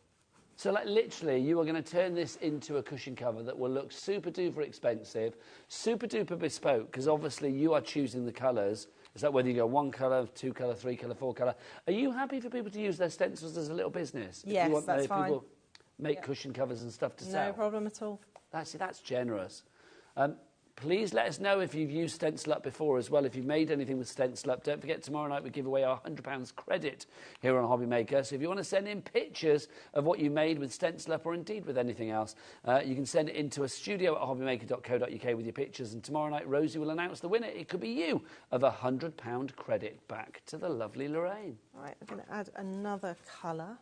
So, like, literally, you are going to turn this into a cushion cover that will look super duper expensive, super duper bespoke, because obviously you are choosing the colours. Is that whether you go 1 colour, 2 colour, 3 colour, 4 colour? Are you happy for people to use their stencils as a little business? Yes, if you want that's fine. People make cushion covers and stuff to sell? No problem at all. That's generous. Please let us know if you've used Stencil Up before as well. If you've made anything with Stencil Up, don't forget tomorrow night we give away our £100 credit here on HobbyMaker. So if you want to send in pictures of what you made with Stencil Up or indeed with anything else, you can send it into a studio at hobbymaker.co.uk with your pictures. And tomorrow night Rosie will announce the winner. It could be you of a £100 credit back to the lovely Lorraine. Right, I'm going to add another colour.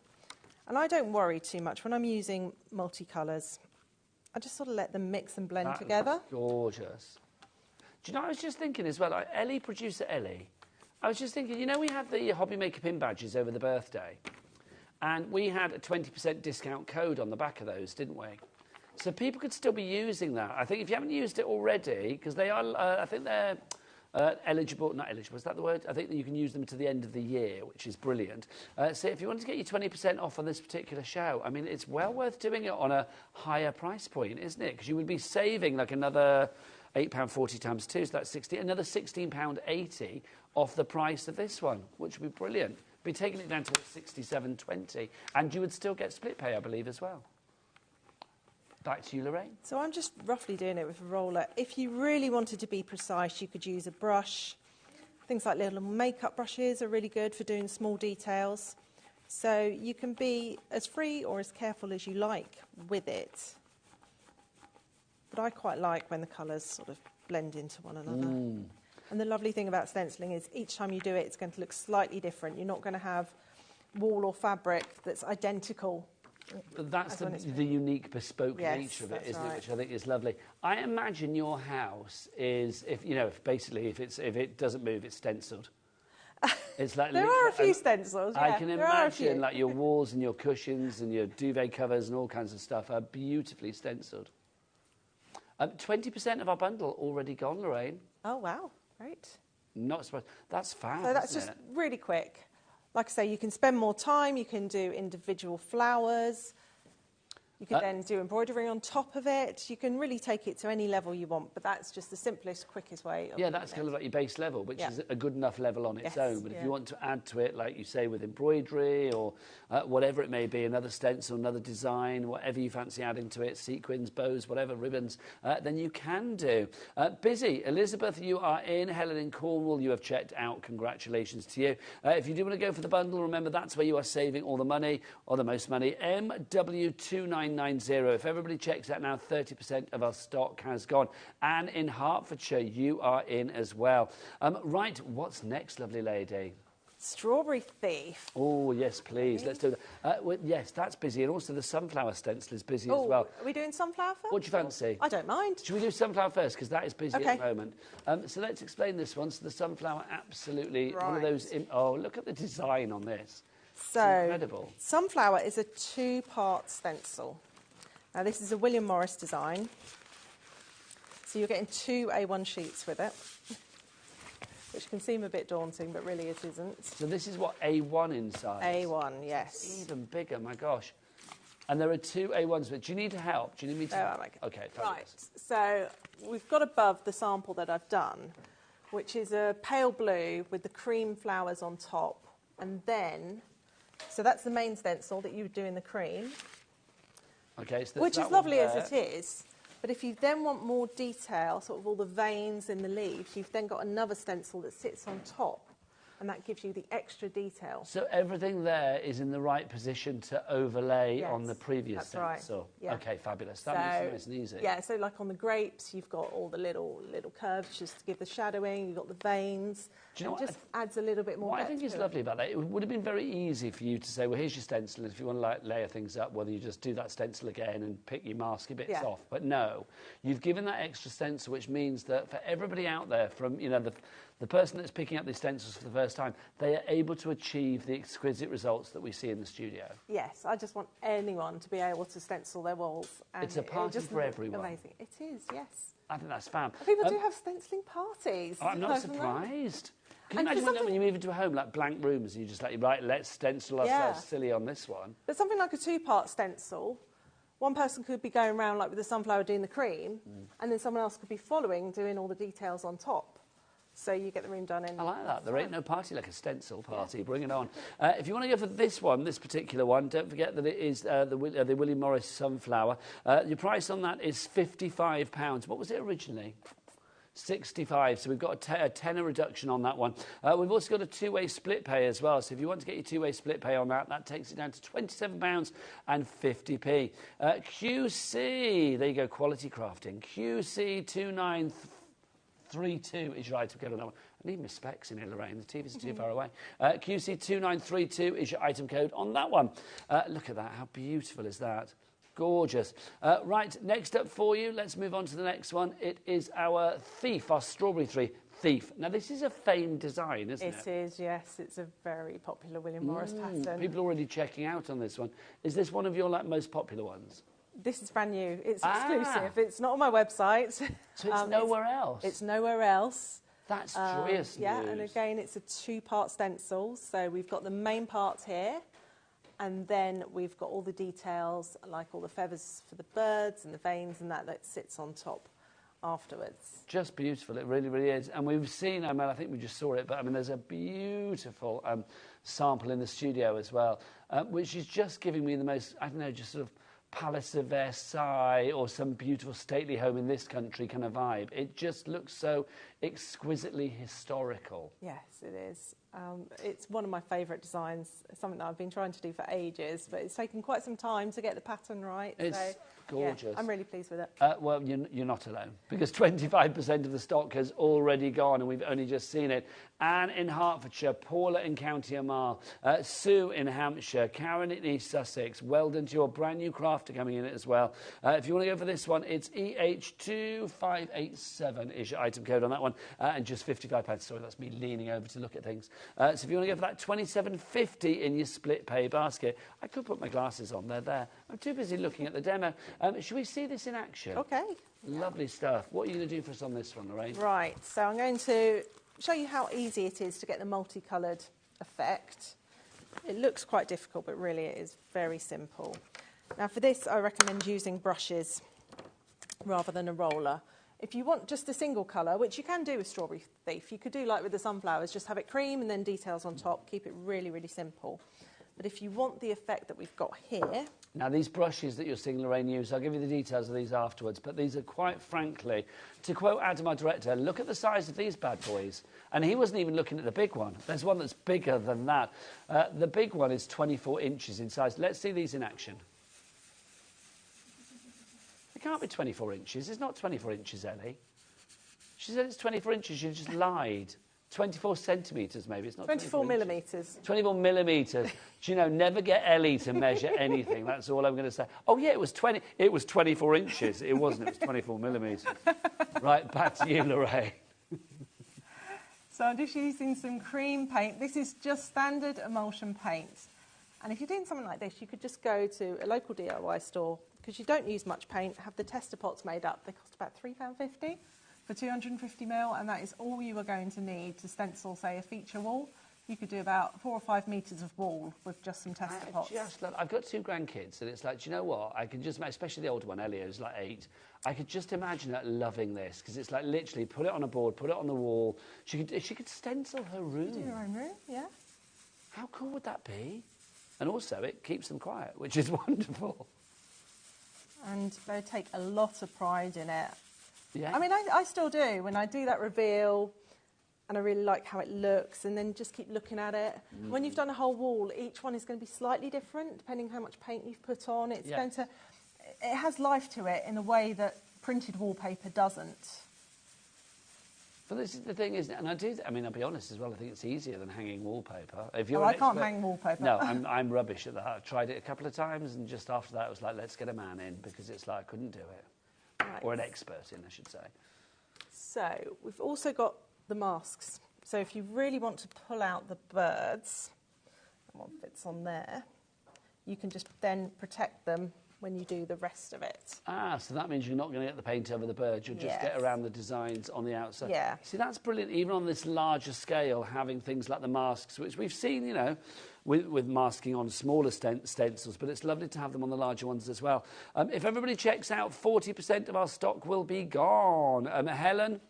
And I don't worry too much when I'm using multicolours. I just sort of let them mix and blend together. Gorgeous. Do you know, I was just thinking as well, like Ellie, producer Ellie, I was just thinking, you know, we had the HobbyMaker pin badges over the birthday, and we had a 20% discount code on the back of those, didn't we? So people could still be using that. I think if you haven't used it already, because they are, I think they're eligible, not eligible, is that the word? I think that you can use them to the end of the year, which is brilliant. So if you want to get your 20% off on this particular show, I mean, it's well worth doing it on a higher price point, isn't it? Because you would be saving like another £8.40 times 2, so that's another £16.80 off the price of this one, which would be brilliant. Be taking it down to £67.20, and you would still get split pay, I believe, as well. Back to you, Lorraine. So I'm just roughly doing it with a roller. If you really wanted to be precise, you could use a brush. Things like little makeup brushes are really good for doing small details. So you can be as free or as careful as you like with it. But I quite like when the colours sort of blend into one another. And the lovely thing about stenciling is each time you do it, it's going to look slightly different. You're not going to have wool or fabric that's identical. But that's the unique, bespoke nature of it, isn't it? Which I think is lovely. I imagine your house is, if it doesn't move, it's stenciled. It's like there are a few stencils. Yeah, I can imagine like your walls and your cushions and your duvet covers and all kinds of stuff are beautifully stenciled. 20% of our bundle already gone, Lorraine. Oh wow, great! Not surprised. That's fab. So that's just really quick. Like I say, you can spend more time, you can do individual flowers, you can then do embroidery on top of it. You can really take it to any level you want, but that's just the simplest, quickest way of doing that's kind of like your base level, which is a good enough level on its own. But if you want to add to it, like you say, with embroidery or whatever it may be, another stencil, another design, whatever you fancy adding to it, sequins, bows, whatever, ribbons, then you can do. Busy. Elizabeth, you are in. Helen in Cornwall, you have checked out. Congratulations to you. If you do want to go for the bundle, remember that's where you are saving all the money, or the most money. MW2990. If everybody checks that now, 30% of our stock has gone. And in Hertfordshire, you are in as well. Right, what's next, lovely lady? Strawberry Thief. Oh, yes, please. Let's do that. Yes, that's busy. And also the sunflower stencil is busy as well. Are we doing sunflower first? What do you fancy? I don't mind. Should we do sunflower first? Because that is busy at the moment. So let's explain this one. So the sunflower, absolutely one of those... Oh, look at the design on this. So, incredible. Sunflower is a 2-part stencil. Now, this is a William Morris design. So you're getting 2 A1 sheets with it, which can seem a bit daunting, but really it isn't. So this is what, A1 inside? A1, yes. It's even bigger, my gosh. And there are 2 A1s, but do you need help? Do you need me to... Okay, fabulous. Right, so we've got above the sample that I've done, which is a pale blue with the cream flowers on top, and then... So that's the main stencil that you would do in the cream. Okay, so which is lovely as it is. But if you then want more detail, sort of all the veins in the leaves, you've then got another stencil that sits on top, and that gives you the extra detail. So everything there is in the right position to overlay on the previous stencil. Right. Yeah. Okay, fabulous. That makes it nice and easy. Yeah, so like on the grapes, you've got all the little curves just to give the shadowing. You've got the veins. Do you know it just adds a little bit more. What I think is lovely about that, it would have been very easy for you to say, well, here's your stencil, and if you want to like layer things up, whether you just do that stencil again and pick your masky bits off. But no, you've given that extra stencil, which means that for everybody out there, from the person that's picking up these stencils for the first time, they are able to achieve the exquisite results that we see in the studio. Yes, I just want anyone to be able to stencil their walls. And it's a party for everyone. Amazing. It is, yes. I think that's fab. People do have stenciling parties. I'm not surprised. Can you imagine when you move into a home, like blank rooms, and you just like, right, let's stencil ourselves silly on this one. But something like a 2-part stencil, one person could be going around like with the sunflower doing the cream, and then someone else could be following, doing all the details on top. So you get the room done in. I like that. There ain't no party like a stencil party. Yeah. Bring it on. If you want to go for this one, this particular one, don't forget that it is the William Morris Sunflower. Your price on that is £55. What was it originally? 65, so we've got a tenner reduction on that one. We've also got a two-way split pay as well, so if you want to get your two-way split pay on that, that takes it down to £27.50. QC, there you go, quality crafting. QC 2932 is your item code on that one. I need my specs in here, Lorraine. The TV's too far away. QC 2932 is your item code on that one. Look at that. How beautiful is that? Gorgeous. Right, next up for you, let's move on to the next one. It is our Thief, our strawberry Thief. Now, this is a famed design, isn't it? It is, yes. It's a very popular William Morris pattern. People are already checking out on this one. Is this one of your most popular ones? This is brand new. It's exclusive. It's not on my website. So it's nowhere else? It's nowhere else. That's joyous news. Yeah, and again, it's a 2-part stencil. So we've got the main parts here, and then we've got all the details, like all the feathers for the birds and the veins and that sits on top afterwards. Just beautiful. It really, really is. And we've seen, I mean, I think we just saw it, but I mean, there's a beautiful sample in the studio as well, which is just giving me the most, I don't know, just sort of Palace of Versailles or some beautiful stately home in this country kind of vibe. It just looks so exquisitely historical. Yes, it is. It's one of my favourite designs, something that I've been trying to do for ages, but it's taken quite some time to get the pattern right. It's gorgeous. Yeah, I'm really pleased with it. Well, you're not alone, because 25% of the stock has already gone, and we've only just seen it. Anne in Hertfordshire, Paula in County Armagh, Sue in Hampshire, Karen in East Sussex. Well done to your brand new crafter coming in as well. If you want to go for this one, it's EH2587 is your item code on that one, and just £55. Sorry, that's me leaning over to look at things. So if you want to go for that £27.50 in your split pay basket, I could put my glasses on. They're there. I'm too busy looking at the demo. Should we see this in action? Okay. Lovely stuff. What are you going to do for us on this one, Lorraine? Right, so I'm going to show you how easy it is to get the multicoloured effect. It looks quite difficult, but really it is very simple. Now for this, I recommend using brushes rather than a roller. If you want just a single colour, which you can do with Strawberry Thief, you could do like with the sunflowers, just have it cream and then details on top, keep it really, really simple. But if you want the effect that we've got here... Now, these brushes that you're seeing Lorraine use, I'll give you the details of these afterwards, but these are quite frankly, to quote Adam, our director, look at the size of these bad boys. And he wasn't even looking at the big one. There's one that's bigger than that. The big one is 24 inches in size. Let's see these in action. It can't be 24 inches. It's not 24 inches, Ellie. She said it's 24 inches. She just lied. 24 centimetres, maybe. It's not 24 millimetres. 24 millimetres. Do you know, never get Ellie to measure anything. That's all I'm going to say. Oh, yeah, it was 24 inches. It wasn't. It was 24 millimetres. Right, back to you, Lorraine. So I'm just using some cream paint. This is just standard emulsion paint. And if you're doing something like this, you could just go to a local DIY store, because you don't use much paint, have the tester pots made up. They cost about £3.50 for 250ml, and that is all you are going to need to stencil, say, a feature wall. You could do about 4 or 5 metres of wall with just some tester pots. I've got 2 grandkids, and it's like, do you know what? I can just, especially the older one, Elliot, who's like 8, I could just imagine her loving this, because it's like literally put it on a board, put it on the wall. She could stencil her room. Do her own room, yeah. How cool would that be? And also, it keeps them quiet, which is wonderful. And they take a lot of pride in it. Yeah. I mean, I still do. When I do that reveal, and I really like how it looks, and then just keep looking at it. When you've done a whole wall, each one is going to be slightly different, depending how much paint you've put on. It's going to... It has life to it in a way that printed wallpaper doesn't. But this is the thing, isn't it? And I mean, I'll be honest as well, I think it's easier than hanging wallpaper. If you're I can't hang wallpaper. No, I'm rubbish at that. I've tried it a couple of times, and just after that, it was like, let's get a man in, because it's like, I couldn't do it. Right. Or an expert in, I should say. So, we've also got the masks. So if you really want to pull out the birds, and one fits on there, you can just then protect them when you do the rest of it. Ah, so that means you're not going to get the paint over the bird. You'll just get around the designs on the outside. Yeah. See, that's brilliant. Even on this larger scale, having things like the masks, which we've seen, you know, with masking on smaller stencils, but it's lovely to have them on the larger ones as well. If everybody checks out, 40% of our stock will be gone. Helen,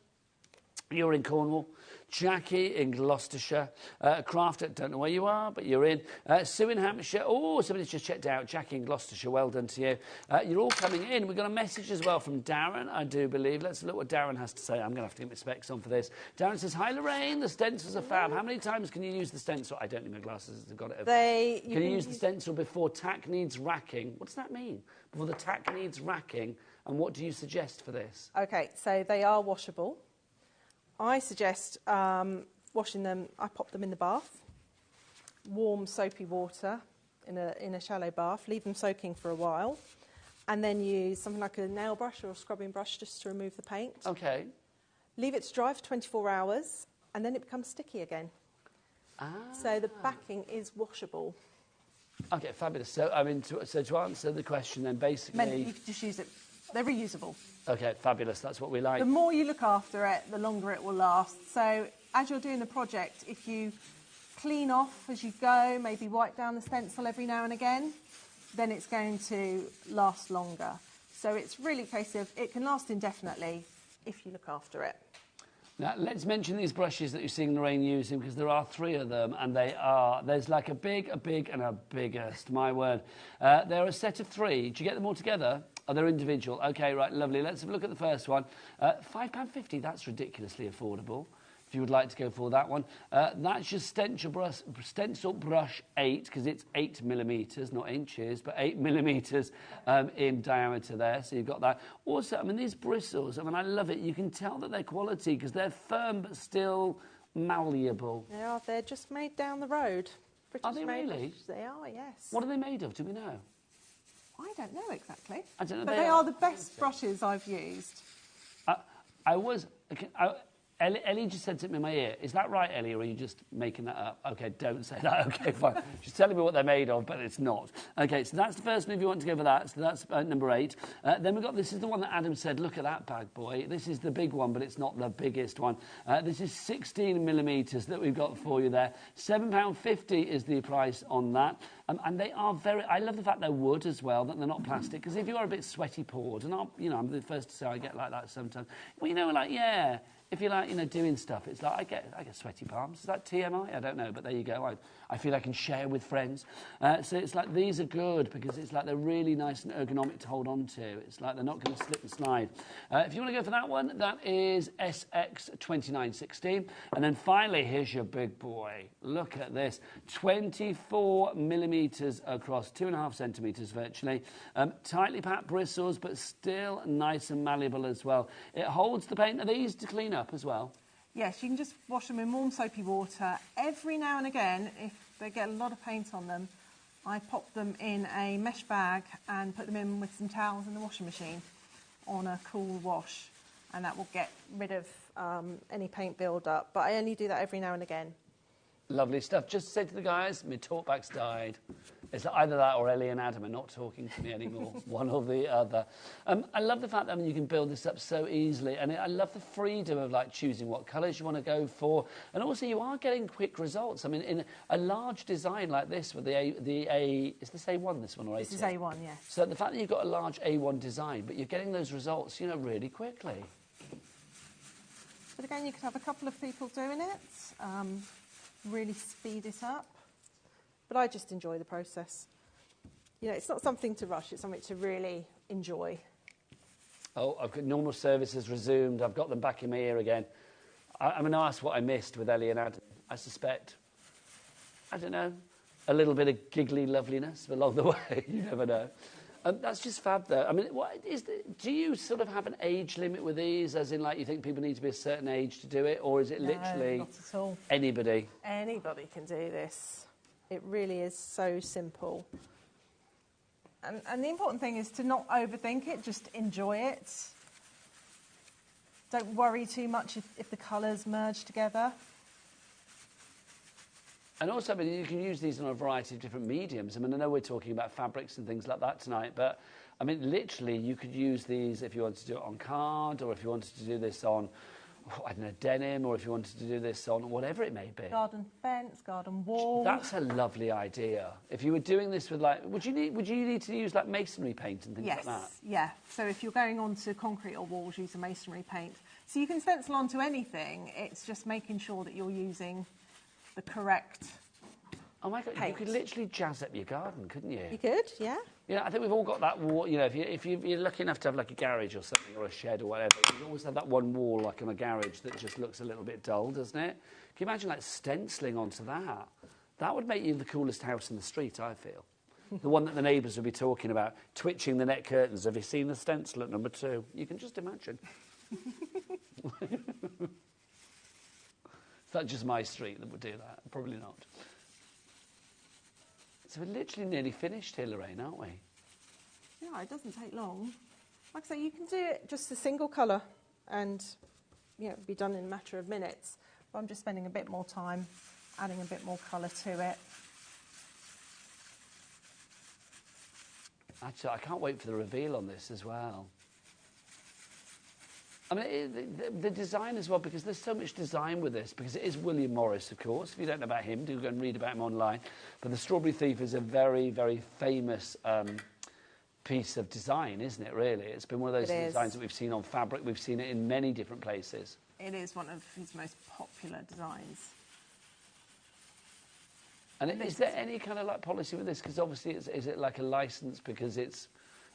you're in Cornwall. Jackie in Gloucestershire. Crafter, don't know where you are, but you're in. Sue in Hampshire. Oh, somebody's just checked out. Jackie in Gloucestershire, well done to you. You're all coming in. We've got a message as well from Darren, I do believe. Let's look what Darren has to say. I'm going to have to get my specs on for this. Darren says, hi, Lorraine, the stencils are fab. How many times can you use the stencil? I don't need my glasses. I've got it. Can you use the stencil before tack needs racking? What does that mean? Before the tack needs racking? And what do you suggest for this? Okay, so they are washable. I suggest washing them. I pop them in the bath, warm soapy water in a shallow bath, leave them soaking for a while, and then use something like a nail brush or a scrubbing brush just to remove the paint. Okay. Leave it to dry for 24 hours, and then it becomes sticky again. Ah. So the backing is washable. Okay, fabulous. So, I mean, to answer the question then, basically... You can just use it. They're reusable. Okay, fabulous. That's what we like. The more you look after it, the longer it will last. So as you're doing the project, if you clean off as you go, maybe wipe down the stencil every now and again, then it's going to last longer. So it's really a case of it can last indefinitely if you look after it. Now, let's mention these brushes that you're seeing Lorraine using, because there are 3 of them, and there's like a big, and a biggest, my word. They're a set of 3. Did you get them all together? Oh, they're individual. Okay, right, lovely. Let's have a look at the first one. £5.50, that's ridiculously affordable, if you would like to go for that one. That's your Stencil Brush 8, because it's 8mm, not inches, but 8mm in diameter there, so you've got that. Also, I mean, these bristles, I mean, I love it. You can tell that they're quality, because they're firm, but still malleable. Yeah, they're just made down the road. Are they really? Brushes. They are, yes. What are they made of, do we know? I don't know exactly. I don't know. But they are the best brushes I've used. Ellie just said something in my ear. Is that right, Ellie, or are you just making that up? Okay, don't say that. Okay, fine. She's telling me what they're made of, but it's not. Okay, so that's the first one if you want to go for that. So that's number 8. Then we've got, this is the one that Adam said, look at that bag, boy. This is the big one, but it's not the biggest one. This is 16mm that we've got for you there. £7.50 is the price on that. And they are very, I love the fact they're wood as well, that they're not plastic, because if you are a bit sweaty poured, and I'm the first to say I get like that sometimes. Well, you know, like, yeah. If you're like, you know, doing stuff, it's like, I get sweaty palms. Is that TMI? I don't know, but there you go. I feel I can share with friends. So it's like, these are good because it's like they're really nice and ergonomic to hold on to. It's like they're not going to slip and slide. If you want to go for that one, that is SX2916. And then finally, here's your big boy. Look at this. 24mm across, 2.5 centimetres virtually. Tightly packed bristles, but still nice and malleable as well. It holds the paint. Are these to clean up as well? Yes, you can just wash them in warm soapy water. Every now and again, if they get a lot of paint on them, I pop them in a mesh bag and put them in with some towels in the washing machine on a cool wash, and that will get rid of any paint build-up. But I only do that every now and again. Lovely stuff. Just to say to the guys, my talkback's died. It's either that or Ellie and Adam are not talking to me anymore, one or the other. I love the fact that you can build this up so easily, and I love the freedom of like choosing what colours you want to go for, and also you are getting quick results. I mean, in a large design like this with the A, is this A1, this one, or A2? This is A1, yes. So the fact that you've got a large A1 design, but you're getting those results, you know, really quickly. But again, you could have a couple of people doing it, really speed it up. But I just enjoy the process. You know, it's not something to rush, it's something to really enjoy. Oh, I've got normal service has resumed. I've got them back in my ear again. I'm going to ask what I missed with Ellie and Adam. I suspect, I don't know, a little bit of giggly loveliness along the way. You never know. That's just fab, though. I mean, do you sort of have an age limit with these, as in, like, you think people need to be a certain age to do it, or is it literally not at all. Anybody? Anybody can do this. It really is so simple. And the important thing is to not overthink it, just enjoy it. Don't worry too much if the colours merge together. And also, I mean, you can use these in a variety of different mediums. I mean, I know we're talking about fabrics and things like that tonight, but I mean, literally, you could use these if you wanted to do it on card, or if you wanted to do this on, I don't know, denim, or if you wanted to do this on whatever it may be. Garden fence, garden wall. That's a lovely idea. If you were doing this with, like, would you need to use, like, masonry paint and things like that? Yes, yeah. So if you're going onto concrete or walls, use a masonry paint. So you can stencil onto anything. It's just making sure that you're using the correct Oh my God, paint. you could literally jazz up your garden, couldn't you? You could, yeah. Yeah, I think we've all got that wall, you know, if you're lucky enough to have like a garage or something, or a shed or whatever, you always have that one wall like in a garage that just looks a little bit dull, doesn't it? Can you imagine like stenciling onto that? That would make you the coolest house in the street, I feel. The one that the neighbours would be talking about, twitching the net curtains. Have you seen the stencil at number 2? You can just imagine. Is that just my street that would do that? Probably not. So we're literally nearly finished here, Lorraine, aren't we? Yeah, it doesn't take long. Like I say, you can do it just a single colour and, you know, be done in a matter of minutes. But I'm just spending a bit more time adding a bit more colour to it. Actually, I can't wait for the reveal on this as well. I mean, the design as well, because there's so much design with this, because it is William Morris, of course. If you don't know about him, do go and read about him online. But the Strawberry Thief is a very, very famous piece of design, isn't it, really? It's been one of those designs that we've seen on fabric. We've seen it in many different places. It is one of his most popular designs. And is there any kind of like policy with this? Because obviously, is it like a license because it's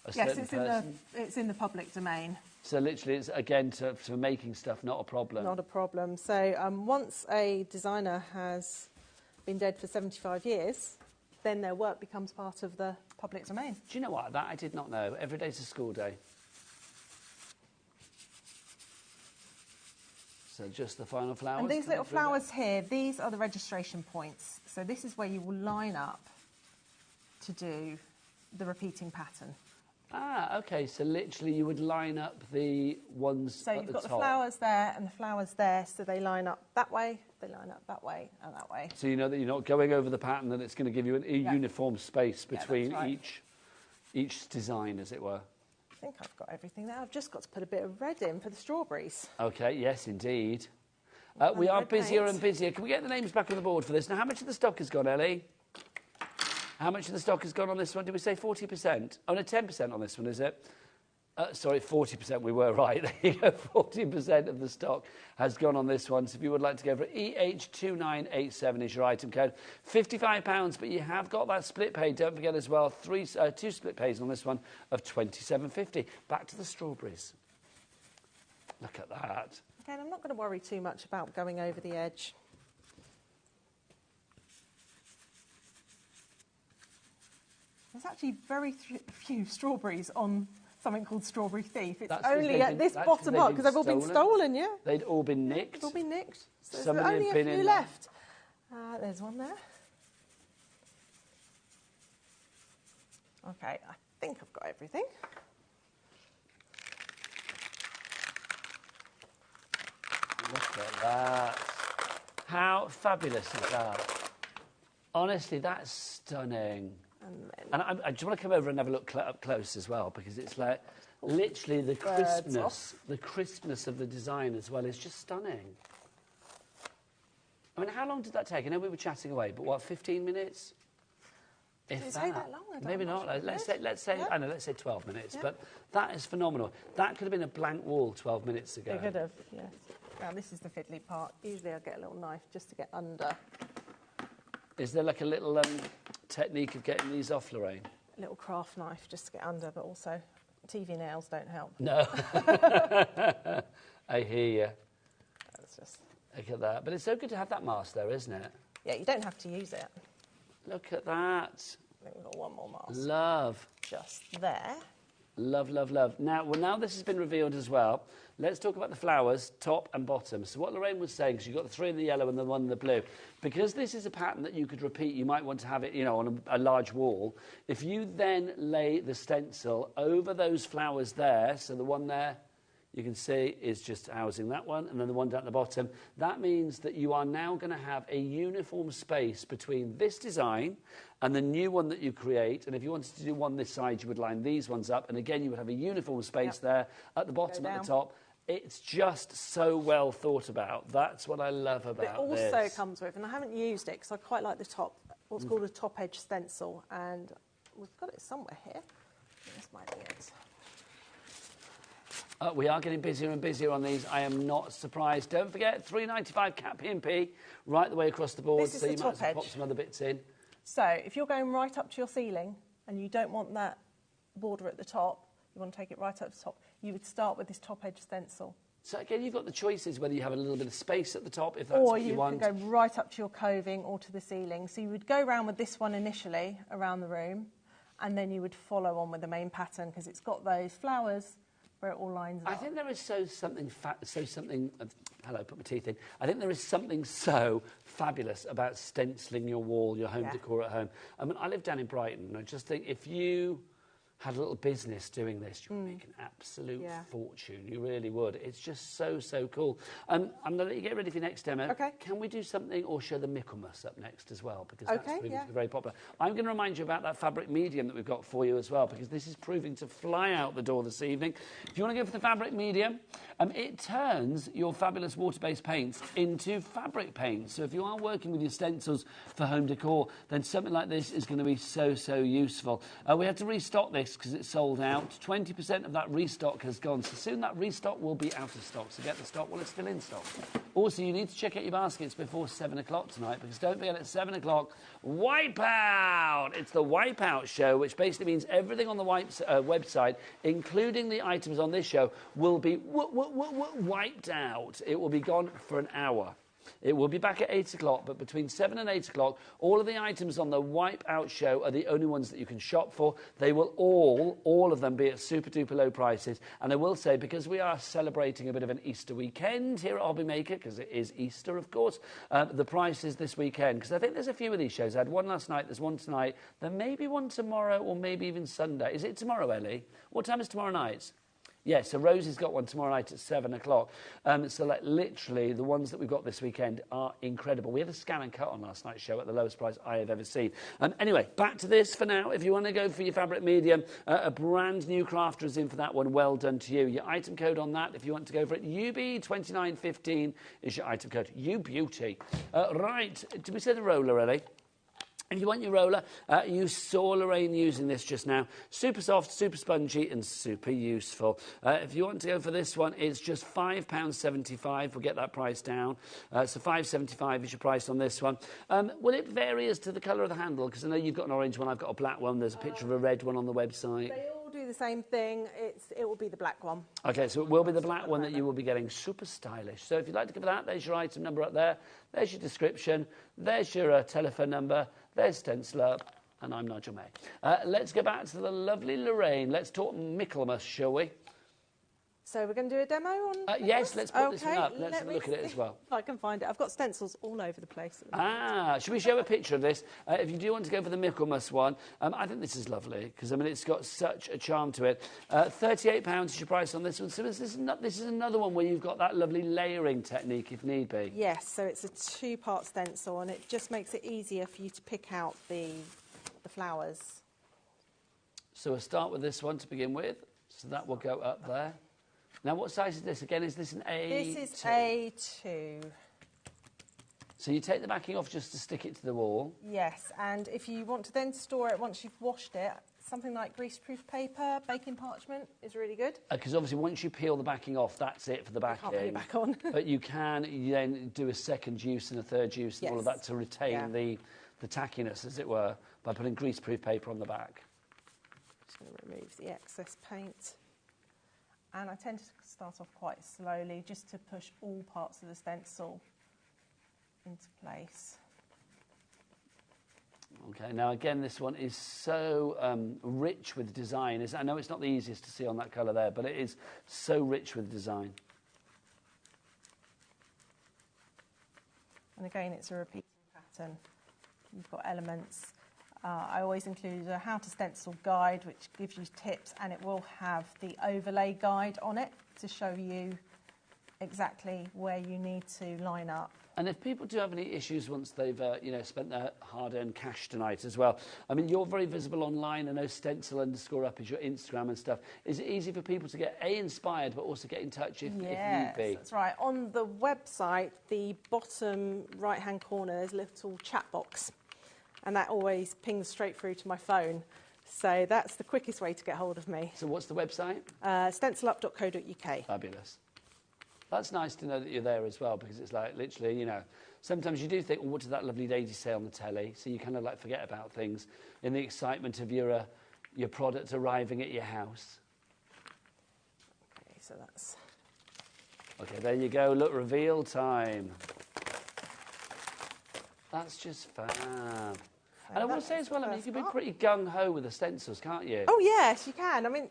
a certain person? It's in the public domain. So literally, it's again for making stuff, not a problem. Not a problem. So once a designer has been dead for 75 years, then their work becomes part of the public domain. Do you know what? That I did not know. Every day's a school day. So just the final flowers. And these little flowers here, these are the registration points. So this is where you will line up to do the repeating pattern. Ah, okay. So literally you would line up the ones so at you've the got top. the flowers there and the flowers there, so they line up that way, they line up that way and that way. So you know that you're not going over the pattern, and it's going to give you a uniform space between each design, as it were. I think I've got everything there. I've just got to put a bit of red in for the strawberries. Okay, yes, indeed. We are busier and busier. Can we get the names back on the board for this? Now, how much of the stock has gone, Ellie? How much of the stock has gone on this one? Did we say 40%? Oh, no, 10% on this one, is it? Sorry, 40%, we were right. There you go, 40% of the stock has gone on this one. So if you would like to go for EH2987 is your item code. £55, but you have got that split pay. Don't forget as well, two split pays on this one of £27.50. Back to the strawberries. Look at that. Again, I'm not going to worry too much about going over the edge. There's actually very few strawberries on something called Strawberry Thief. It's only at this bottom part because they've all been stolen, yeah? They'd all been nicked. They've all been nicked. So there's Somebody only had a been few in left. There's one there. Okay, I think I've got everything. Look at that. How fabulous is that? Honestly, that's stunning. And I just want to come over and have a look up close as well, because it's like literally the crispness of the design as well is just stunning. I mean, how long did that take? I know we were chatting away, but what, 15 minutes? Did it take that long? Maybe not. Let's say I know. Let's say 12 minutes. But that is phenomenal. That could have been a blank wall 12 minutes ago. It could have. Yes. Now this is the fiddly part. Usually I get a little knife just to get under. Is there like a little technique of getting these off, Lorraine? A little craft knife just to get under, but also TV nails don't help. No. I hear you. That's just... Look at that. But it's so good to have that mask there, isn't it? Yeah, you don't have to use it. Look at that. I think we've got one more mask. Love. Just there. Love, love, love. Now this has been revealed as well. Let's talk about the flowers, top and bottom. So what Lorraine was saying, because you've got the 3 in the yellow and the 1 in the blue. Because this is a pattern that you could repeat, you might want to have it, you know, on a large wall. If you then lay the stencil over those flowers there, so the one there, you can see is just housing that one, and then the one down at the bottom. That means that you are now going to have a uniform space between this design and the new one that you create. And if you wanted to do one this side, you would line these ones up, and again, you would have a uniform space there at the bottom, at the top. It's just so well thought about. That's what I love about this. It also comes with, and I haven't used it because I quite like the top, what's called a top edge stencil, and we've got it somewhere here. This might be it. We are getting busier and busier on these. I am not surprised. Don't forget, $3.95 cat P&P right the way across the board. This is so the you top might as well edge. pop some other bits in. So if you're going right up to your ceiling and you don't want that border at the top, you want to take it right up to the top, you would start with this top edge stencil. So again, you've got the choices whether you have a little bit of space at the top, if that's what you want. Or you can go right up to your coving or to the ceiling. So you would go around with this one initially around the room, and then you would follow on with the main pattern because it's got those flowers where it all lines up. I think there is hello, put my teeth in. I think there is something so fabulous about stenciling your wall, your home decor at home. I mean, I live down in Brighton, and I just think if you had a little business doing this, you would make an absolute fortune. You really would. It's just so, so cool. I'm going to let you get ready for your next demo. Okay. Can we do something or show the Michaelmas up next as well? Because that's proving to be very popular. I'm going to remind you about that fabric medium that we've got for you as well, because this is proving to fly out the door this evening. If you want to go for the fabric medium, it turns your fabulous water-based paints into fabric paint. So if you are working with your stencils for home decor, then something like this is going to be so, so useful. We had to restock this because it's sold out. 20% of that restock has gone, so soon that restock will be out of stock. So get the stock while it's still in stock. Also, you need to check out your baskets before 7 o'clock tonight, because don't forget at 7 o'clock, Wipeout! It's the Wipeout show, which basically means everything on the website, including the items on this show, will be wiped out. It will be gone for an hour. It will be back at 8 o'clock, but between 7 and 8 o'clock, all of the items on the Wipeout show are the only ones that you can shop for. They will all of them be at super-duper low prices. And I will say, because we are celebrating a bit of an Easter weekend here at HobbyMaker, because it is Easter, of course, the prices this weekend, because I think there's a few of these shows. I had one last night, there's one tonight, there may be one tomorrow, or maybe even Sunday. Is it tomorrow, Ellie? What time is tomorrow night? Yes, so Rosie's got one tomorrow night at 7 o'clock. So like, literally, the ones that we've got this weekend are incredible. We had a scan and cut on last night's show at the lowest price I have ever seen. Anyway, back to this for now. If you want to go for your fabric medium, a brand new crafter is in for that one. Well done to you. Your item code on that, if you want to go for it, UB2915 is your item code. You beauty. Right, did we say the roller, Ellie? If you want your roller, use Lorraine using this just now. Super soft, super spongy, and super useful. If you want to go for this one, it's just £5.75. We'll get that price down. So £5.75 is your price on this one. Will it vary as to the colour of the handle? Because I know you've got an orange one, I've got a black one. There's a picture of a red one on the website. They all do the same thing. It will be the black one. OK, so it will be the black one that you will be getting. Super stylish. So if you'd like to go for that, there's your item number up there. There's your description. There's your telephone number. There's Stencil up, and I'm Nigel May. Let's go back to the lovely Lorraine. Let's talk Michaelmas, shall we? So we're going to do a demo on yes, let's put this one up. Let's have a look at it as well. If I can find it. I've got stencils all over the place. Should we show a picture of this? If you do want to go for the Michaelmas one, I think this is lovely, because, I mean, it's got such a charm to it. £38 is your price on this one. So this is another one where you've got that lovely layering technique, if need be. Yes, so it's a two-part stencil, and it just makes it easier for you to pick out the flowers. So we'll start with this one to begin with. So that will go up there. Now, what size is this? Again, is this an A2? This is A2. So you take the backing off just to stick it to the wall? Yes, and if you want to then store it once you've washed it, something like greaseproof paper, baking parchment is really good. Because obviously once you peel the backing off, that's it for the backing. You can't put it back on. But you can then do a second use and a third use and all of that to retain the tackiness, as it were, by putting greaseproof paper on the back. Just going to remove the excess paint. And I tend to start off quite slowly, just to push all parts of the stencil into place. OK, now again, this one is so rich with design. I know it's not the easiest to see on that colour there, but it is so rich with design. And again, it's a repeating pattern. You've got elements. I always include a how to stencil guide, which gives you tips, and it will have the overlay guide on it. to show you exactly where you need to line up. And if people do have any issues once they've, you know, spent their hard-earned cash tonight as well, I mean, you're very visible online. I know Stencil_up is your Instagram and stuff. Is it easy for people to get, A, inspired, but also get in touch if need be? That's right. On the website, the bottom right-hand corner, there's a little chat box, and that always pings straight through to my phone. So that's the quickest way to get hold of me. So what's the website? Stencilup.co.uk. Fabulous. That's nice to know that you're there as well, because it's like literally, you know, sometimes you do think, well, what did that lovely lady say on the telly? So you kind of like forget about things in the excitement of your product arriving at your house. Okay, so that's... Okay, there you go. Look, reveal time. That's just fab. And I want to say as well, I mean, you can be pretty gung-ho with the stencils, can't you? Oh, yes, you can. I mean...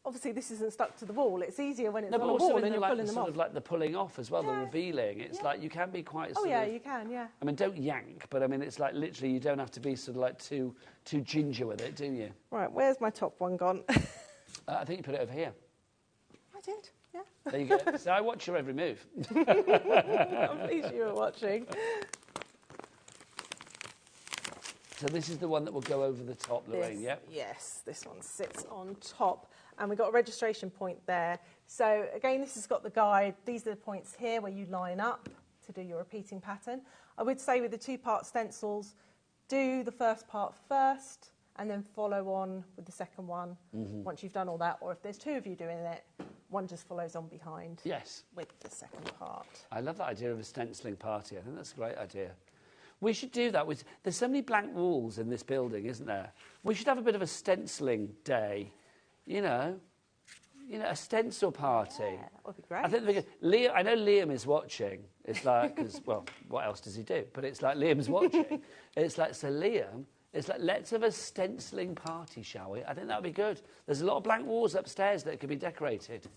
Obviously, this isn't stuck to the wall. It's easier when it's on the wall and you're pulling them off. Of like the pulling off as well, the revealing. It's like you can be quite. Oh yeah, you can. Yeah. I mean, don't yank, but I mean, it's like literally you don't have to be sort of like too ginger with it, do you? Right. Where's my top one gone? I think you put it over here. I did. Yeah. There you go. So I watch your every move. I'm pleased you were watching. So this is the one that will go over the top, Lorraine. Yeah. Yes, this one sits on top. And we've got a registration point there. So again, this has got the guide. These are the points here where you line up to do your repeating pattern. I would say with the two-part stencils, do the first part first and then follow on with the second one once you've done all that. Or if there's two of you doing it, one just follows on behind with the second part. I love that idea of a stenciling party. I think that's a great idea. We should do that. There's so many blank walls in this building, isn't there? We should have a bit of a stenciling day. You know, a stencil party. Yeah, that would be great. I think I know Liam is watching. It's like, because, well, what else does he do? But it's like Liam's watching. It's like, so Liam, it's like, let's have a stenciling party, shall we? I think that would be good. There's a lot of blank walls upstairs that could be decorated.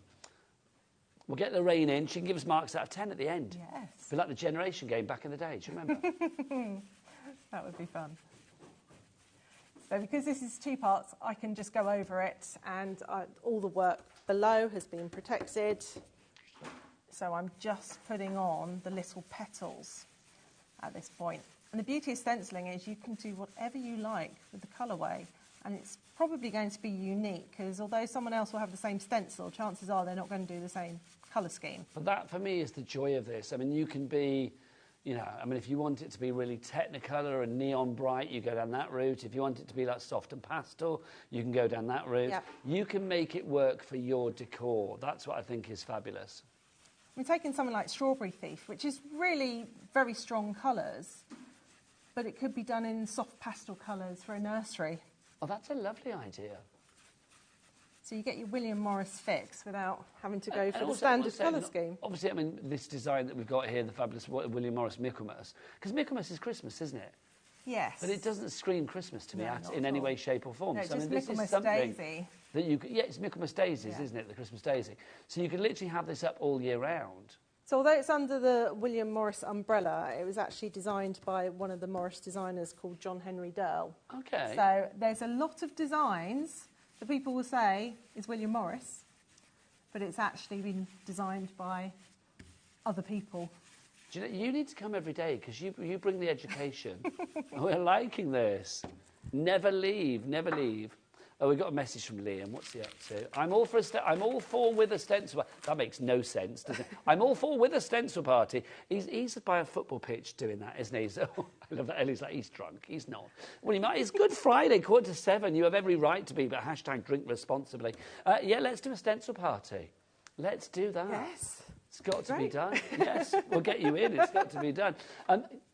We'll get Lorraine in. She can give us marks out of 10 at the end. Yes. Be like the generation game back in the day. Do you remember? That would be fun. So because this is two parts, I can just go over it and all the work below has been protected. So I'm just putting on the little petals at this point. And the beauty of stenciling is you can do whatever you like with the colourway. And it's probably going to be unique because although someone else will have the same stencil, chances are they're not going to do the same colour scheme. But that, for me, is the joy of this. I mean, you can be... You know, I mean, if you want it to be really Technicolor and neon bright, you go down that route. If you want it to be like soft and pastel, you can go down that route. Yep. You can make it work for your decor. That's what I think is fabulous. We're taking something like Strawberry Thief, which is really very strong colours, but it could be done in soft pastel colours for a nursery. Oh, that's a lovely idea. So you get your William Morris fix without having to go for the standard colour scheme. Obviously, I mean, this design that we've got here, the fabulous William Morris Michaelmas, because Michaelmas is Christmas, isn't it? Yes. But it doesn't scream Christmas to me in any way, shape or form. No, it's so, just I mean, this Michaelmas is something Daisy. That you could, it's Michaelmas Daisies, isn't it, the Christmas Daisy? So you can literally have this up all year round. So although it's under the William Morris umbrella, it was actually designed by one of the Morris designers called John Henry Durrell. Okay. So there's a lot of designs that people will say is William Morris, but it's actually been designed by other people. Do you know, you need to come every day because you bring the education. We're liking this. Never leave, never leave. Oh, we got a message from Liam. What's he up to? I'm all for with a stencil. That makes no sense, does it? I'm all for with a stencil party. He's by a football pitch doing that, isn't he? So, I love that. Ellie's like, he's drunk. He's not. Well, he might. It's Good Friday, 6:45. You have every right to be, but hashtag drink responsibly. Yeah, let's do a stencil party. Let's do that. Yes. It's got to be done. Yes, we'll get you in. It's got to be done.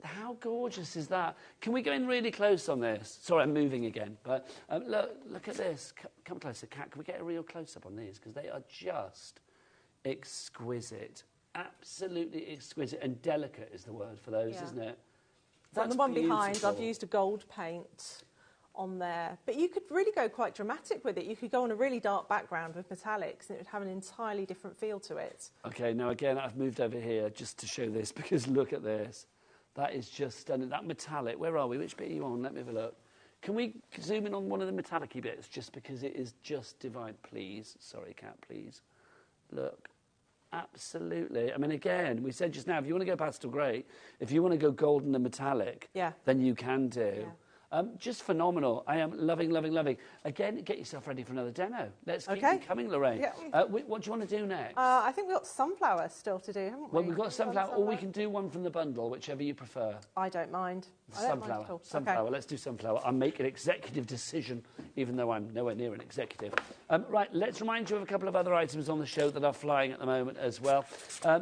How gorgeous is that? Can we go in really close on this? Sorry, I'm moving again. But look at this. Come closer, Kat. Can we get a real close-up on these? Because they are just exquisite. Absolutely exquisite. And delicate is the word for those, isn't it? On the one behind, I've used a gold paint on there. But you could really go quite dramatic with it. You could go on a really dark background with metallics and it would have an entirely different feel to it. OK, now again, I've moved over here just to show this because look at this. That is just stunning. That metallic, where are we? Which bit are you on? Let me have a look. Can we zoom in on one of the metallic-y bits just because it is just divine? Please. Sorry, Kat, please. Look. Absolutely. I mean, again, we said just now, if you want to go pastel grey, if you want to go golden and metallic, then you can do. Just phenomenal. I am loving, loving, loving. Again, get yourself ready for another demo. Let's keep them coming, Lorraine. What do you want to do next? I think we've got sunflowers still to do, haven't we? Well, we've got sunflower, or we can do one from the bundle, whichever you prefer. I don't mind. Sunflower. Sunflower. Let's do sunflower. I'll make an executive decision, even though I'm nowhere near an executive. Right, let's remind you of a couple of other items on the show that are flying at the moment as well.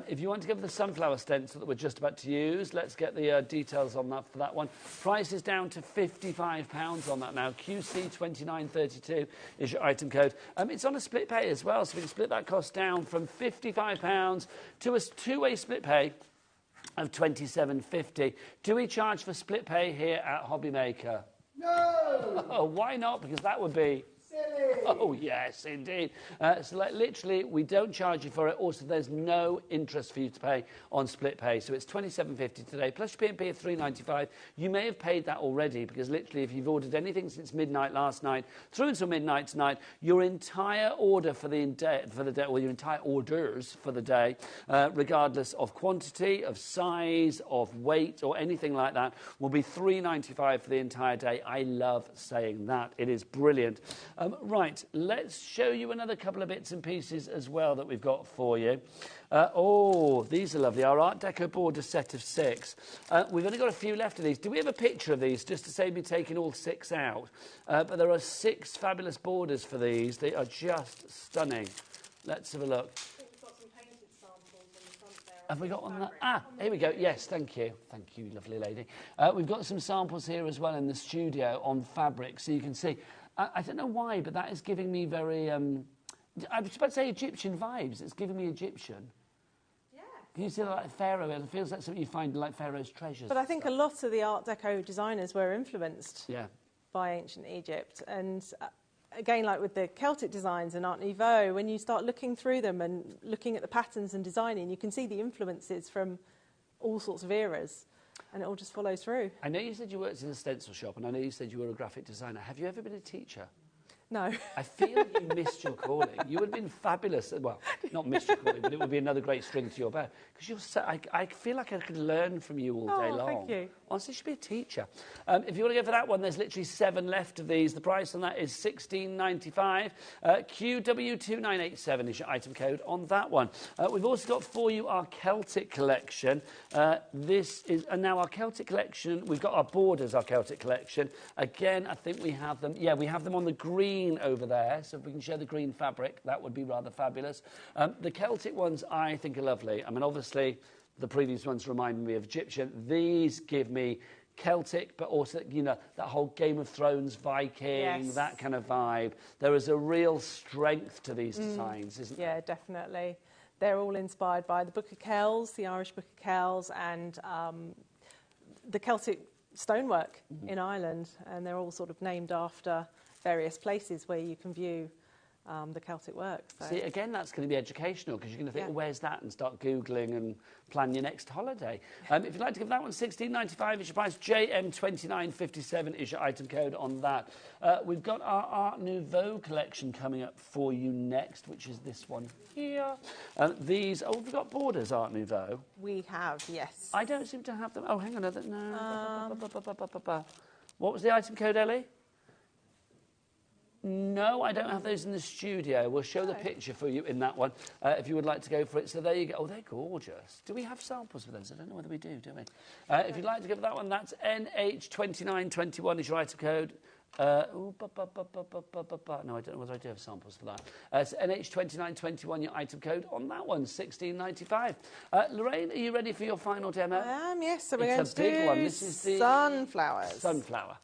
If you want to give the sunflower stencil that we're just about to use, let's get the details on that for that one. Price is down to £55 on that now. QC2932 is your item code. It's on a split pay as well, so we can split that cost down from £55 to a two-way split pay of £27.50. Do we charge for split pay here at HobbyMaker? No! Oh, why not? Because that would be... Silly. Oh, yes, indeed. So, like, literally, we don't charge you for it. Also, there's no interest for you to pay on split pay. So it's £27.50 today, plus your P&P of £3.95. You may have paid that already, because literally, if you've ordered anything since midnight last night through until midnight tonight, your entire order for the day, or your entire orders for the day, regardless of quantity, of size, of weight, or anything like that, will be £3.95 for the entire day. I love saying that. It is brilliant. Right, let's show you another couple of bits and pieces as well that we've got for you. Oh, these are lovely. Our Art Deco border set of 6. We've only got a few left of these. Do we have a picture of these, just to save me taking all 6 out? But there are 6 fabulous borders for these. They are just stunning. Let's have a look. Have we got one there? Ah, here we go. Yes, thank you. Thank you, lovely lady. We've got some samples here as well in the studio on fabric, so you can see. I don't know why, but that is giving me very, I was about to say Egyptian vibes. It's giving me Egyptian. Yeah. Can you see that, like Pharaoh? It feels like something you find like Pharaoh's treasures. But I think a lot of the Art Deco designers were influenced by ancient Egypt. And again, like with the Celtic designs and Art Nouveau, when you start looking through them and looking at the patterns and designing, you can see the influences from all sorts of eras. And it all just follows through. I know you said you worked in a stencil shop, and I know you said you were a graphic designer. Have you ever been a teacher? No. I feel you missed your calling. You would have been fabulous. Well, not missed your calling, but it would be another great string to your bow. Because you're so, I feel like I could learn from you all day long. Thank you. Honestly, you should be a teacher. If you want to go for that one, there's literally 7 left of these. The price on that is £16.95. QW2987 is your item code on that one. We've also got for you our Celtic collection. This is, and now our Celtic collection, we've got our borders, our Celtic collection. Again, I think we have them. Yeah, we have them on the green over there, so if we can show the green fabric, that would be rather fabulous. The Celtic ones I think are lovely. I mean, obviously, the previous ones remind me of Egyptian. These give me Celtic, but also, you know, that whole Game of Thrones, Viking, that kind of vibe. There is a real strength to these designs, isn't there? Yeah, definitely. They're all inspired by the Book of Kells, the Irish Book of Kells, and the Celtic stonework in Ireland, and they're all sort of named after various places where you can view the Celtic work. So. See, again, that's going to be educational, because you're going to think, well, where's that? And start Googling and plan your next holiday. If you'd like to give that one £16.95 is your price. JM2957 is your item code on that. We've got our Art Nouveau collection coming up for you next, which is this one here. These, we've got borders Art Nouveau. We have, yes. I don't seem to have them. Oh, hang on, no. What was the item code, Ellie? No, I don't have those in the studio. We'll show the picture for you in that one, if you would like to go for it. So there you go. Oh, they're gorgeous. Do we have samples for those? I don't know whether we do we? If you'd like to go for that one, that's NH2921 is your item code. No, I don't know whether I do have samples for that. So NH2921, your item code on that one, £16.95. Lorraine, are you ready for your final demo? I am, yes. So we're going to do This is the sunflowers. Sunflower.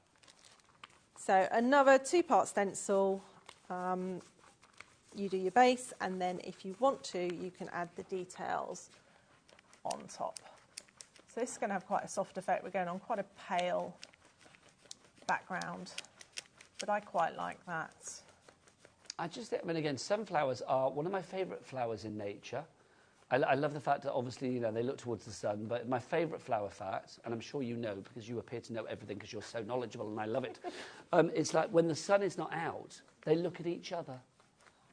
So another 2-part stencil. You do your base, and then if you want to, you can add the details on top. So this is going to have quite a soft effect. We're going on quite a pale background, but I quite like that. I mean, again, sunflowers are one of my favourite flowers in nature. I love the fact that, obviously, you know, they look towards the sun, but my favourite flower fact, and I'm sure you know because you appear to know everything because you're so knowledgeable and I love it, it's like when the sun is not out, they look at each other.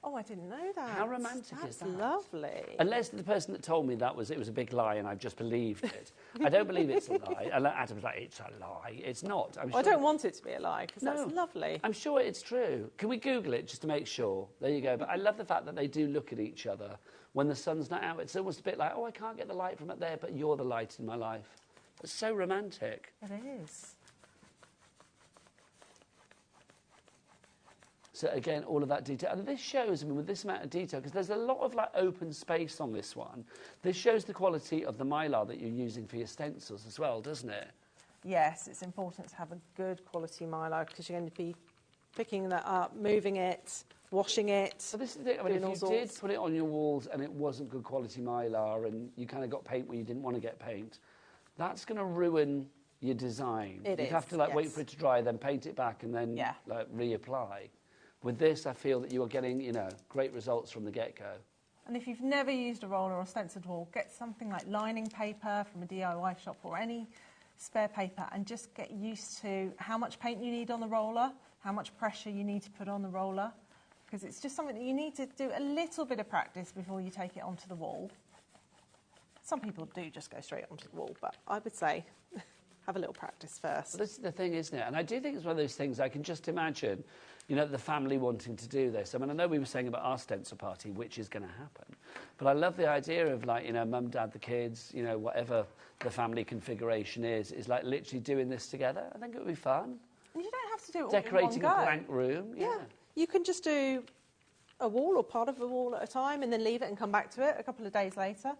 Oh, I didn't know that. How romantic is that? That's lovely. Unless the person that told me that it was a big lie and I've just believed it. I don't believe it's a lie. And Adam's like, it's a lie. It's not. I don't want it to be a lie because that's lovely. I'm sure it's true. Can we Google it just to make sure? There you go. But I love the fact that they do look at each other when the sun's not out. It's almost a bit like, oh, I can't get the light from up there, but you're the light in my life. It's so romantic. It is. So again, all of that detail. And this shows, I mean, with this amount of detail, because there's a lot of like open space on this one, this shows the quality of the mylar that you're using for your stencils as well, doesn't it? Yes, it's important to have a good quality mylar because you're going to be picking that up, moving it, washing it. So this is the thing, I mean, if you did put it on your walls and it wasn't good quality mylar and you kind of got paint where you didn't want to get paint, that's going to ruin your design. You'd have to like wait for it to dry, then paint it back and then like reapply. With this, I feel that you are getting, you know, great results from the get-go. And if you've never used a roller or stenciled wall, get something like lining paper from a DIY shop or any spare paper and just get used to how much paint you need on the roller, how much pressure you need to put on the roller, because it's just something that you need to do a little bit of practice before you take it onto the wall. Some people do just go straight onto the wall, but I would say have a little practice first. Well, this is the thing, isn't it? And I do think it's one of those things I can just imagine, you know, the family wanting to do this. I mean, I know we were saying about our stencil party, which is going to happen. But I love the idea of, like, you know, mum, dad, the kids, you know, whatever the family configuration is like literally doing this together. I think it would be fun. And you don't have to do it all Decorating in one go. a blank room. Yeah. You can just do a wall or part of a wall at a time and then leave it and come back to it a couple of days later.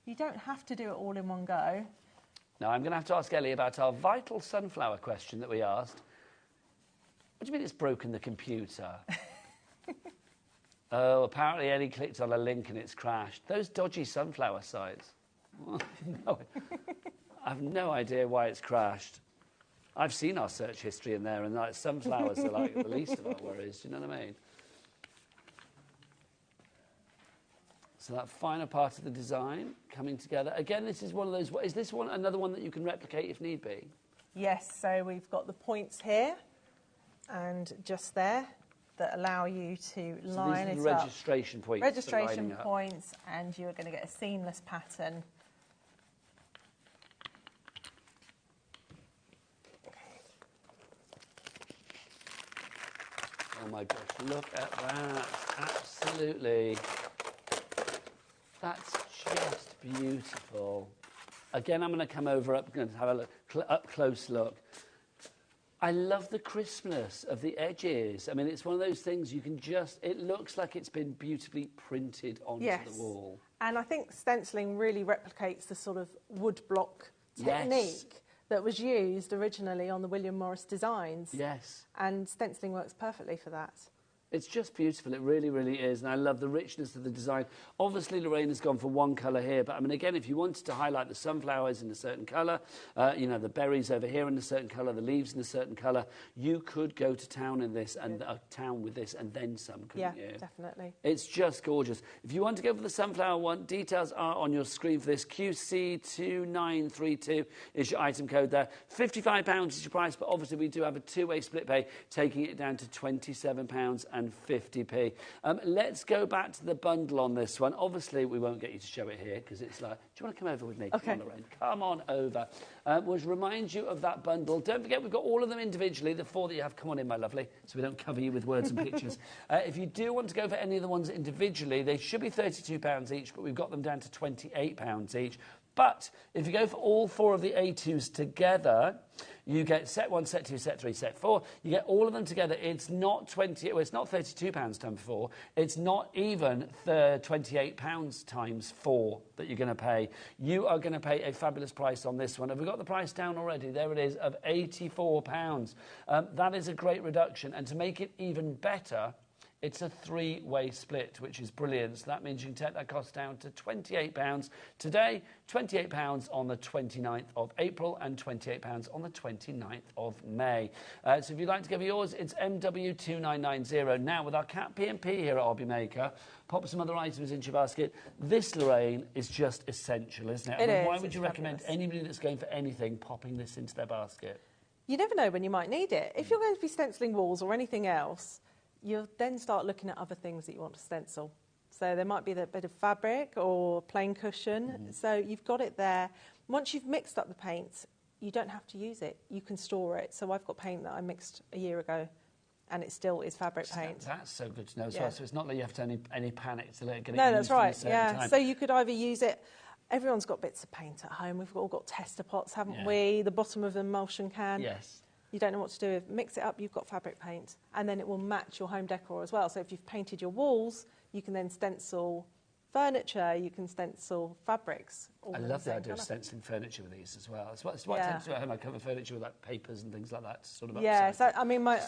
You don't have to do it all in one go. Now, I'm going to have to ask Ellie about our vital sunflower question that we asked. What do you mean it's broken the computer? Oh, apparently Ellie clicked on a link and it's crashed. Those dodgy sunflower sites. No, I have no idea why it's crashed. I've seen our search history in there and like sunflowers are like the least of our worries. Do you know what I mean? So that final part of the design coming together. Again, this is one of those... Is this one another one that you can replicate if need be? Yes, so we've got the points here and just there that allow you to line it up. These are the registration points. Registration points, and you're going to get a seamless pattern. Oh my gosh, look at that. Absolutely. That's just beautiful. Again, I'm going to come over up and have a look, up close look. I love the crispness of the edges. I mean, it's one of those things you can just... It looks like it's been beautifully printed onto the wall. And I think stenciling really replicates the sort of wood block technique that was used originally on the William Morris designs. Yes. And stenciling works perfectly for that. It's just beautiful. It really, really is. And I love the richness of the design. Obviously, Lorraine has gone for one colour here. But, I mean, again, if you wanted to highlight the sunflowers in a certain colour, you know, the berries over here in a certain colour, the leaves in a certain colour, you could go to town in this and town with this and then some, couldn't you? Yeah, definitely. It's just gorgeous. If you want to go for the sunflower one, details are on your screen for this. QC2932 is your item code there. £55 is your price, but obviously we do have a two-way split pay, taking it down to £27.50. Let's go back to the bundle on this one. Obviously, we won't get you to show it here because it's like, do you want to come over with me? Okay. Come on, Lorraine. Come on over. We'll remind you of that bundle. Don't forget, we've got all of them individually, the four that you have. Come on in, my lovely, so we don't cover you with words and pictures. If you do want to go for any of the ones individually, they should be £32 each, but we've got them down to £28 each. But if you go for all four of the A2s together, you get set 1, set 2, set 3, set 4. You get all of them together. It's not it's not £32 times 4. It's not even £28 times 4 that you're going to pay. You are going to pay a fabulous price on this one. Have we got the price down already? There it is, of £84. That is a great reduction. And to make it even better, it's a three-way split, which is brilliant. So that means you can take that cost down to £28 today, £28 on the 29th of April, and £28 on the 29th of May. So if you'd like to give yours, it's MW2990. Now, with our Cat P&P here at HobbyMaker, pop some other items into your basket. This, Lorraine, is just essential, isn't it? It is. Why would you recommend anybody that's going for anything popping this into their basket? You never know when you might need it. If you're going to be stenciling walls or anything else, you'll then start looking at other things that you want to stencil. So there might be a bit of fabric or plain cushion. So you've got it there. Once you've mixed up the paint, you don't have to use it. You can store it. So I've got paint that I mixed a year ago, and it still is fabric paint. That's so good to know as well. So it's not that you have to any panic to let it get No, it that's used right. in a certain time. So you could either use it. Everyone's got bits of paint at home. We've all got tester pots, haven't we? The bottom of the emulsion can. Yes. You don't know what to do with. Mix it up. You've got fabric paint, and then it will match your home decor as well. So if you've painted your walls, you can then stencil furniture, you can stencil fabrics. I love the idea of stenciling furniture with these as well. It's what I tend to do at home. I cover furniture with like papers and things like that to sort of upcycle. So I mean, my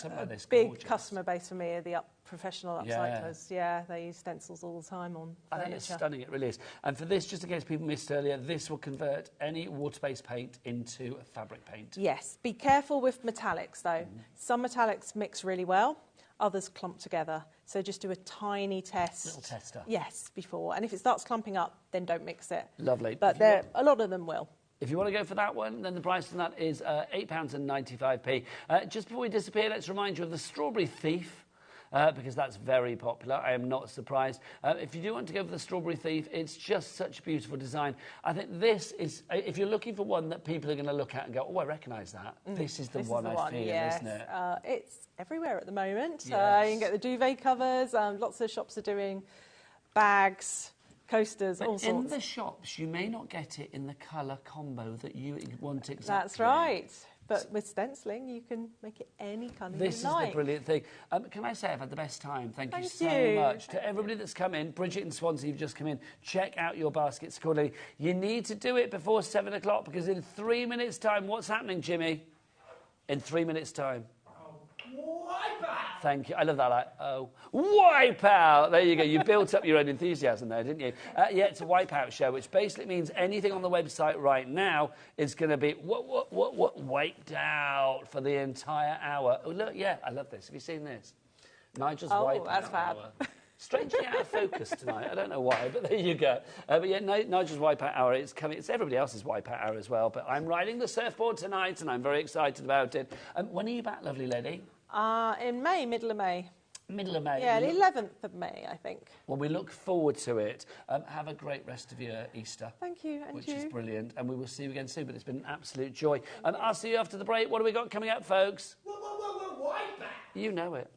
big gorgeous customer base for me are the professional upcyclers. Yeah, they use stencils all the time on furniture. I think it's stunning, it really is. And for this, just in case people missed earlier, this will convert any water-based paint into fabric paint. Yes, be careful with metallics though. Some metallics mix really well, others clump together. So just do a tiny test. Little tester. Yes, before. And if it starts clumping up, then don't mix it. Lovely. But a lot of them will. If you want to go for that one, then the price on that is £8.95p. Just before we disappear, let's remind you of the Strawberry Thief. Because that's very popular. I am not surprised. If you do want to go for the Strawberry Thief, it's just such a beautiful design. I think this is, if you're looking for one that people are going to look at and go, oh, I recognise that, this is the one I feel, isn't it? It's everywhere at the moment. Yes. You can get the duvet covers. Lots of shops are doing bags, coasters, all sorts. In the shops, you may not get it in the colour combo that you want exactly. That's right. But with stenciling, you can make it any colour you like. This is the brilliant thing. Can I say I've had the best time? Thank you so much. To everybody that's come in, Bridget and Swansea, you've just come in, check out your baskets accordingly. You need to do it before 7 o'clock because in 3 minutes' time, what's happening, Jimmy? In 3 minutes' time. Wipeout! Thank you. I love that. Wipeout! There you go. You built up your own enthusiasm there, didn't you? It's a Wipeout show, which basically means anything on the website right now is going to be wiped out for the entire hour. Oh, look, I love this. Have you seen this? Nigel's Wipeout that's fab. hour. Strangely out of focus tonight. I don't know why, but there you go. Nigel's Wipeout hour. It's coming. It's everybody else's Wipeout hour as well. But I'm riding the surfboard tonight, and I'm very excited about it. When are you back, lovely lady? In May, middle of May. Middle of May. Yeah, the 11th of May, I think. Well, we look forward to it. Have a great rest of your Easter. Thank you, and which is brilliant. And we will see you again soon, but it's been an absolute joy. I'll see you after the break. What have we got coming up, folks? Wipeout! You know it.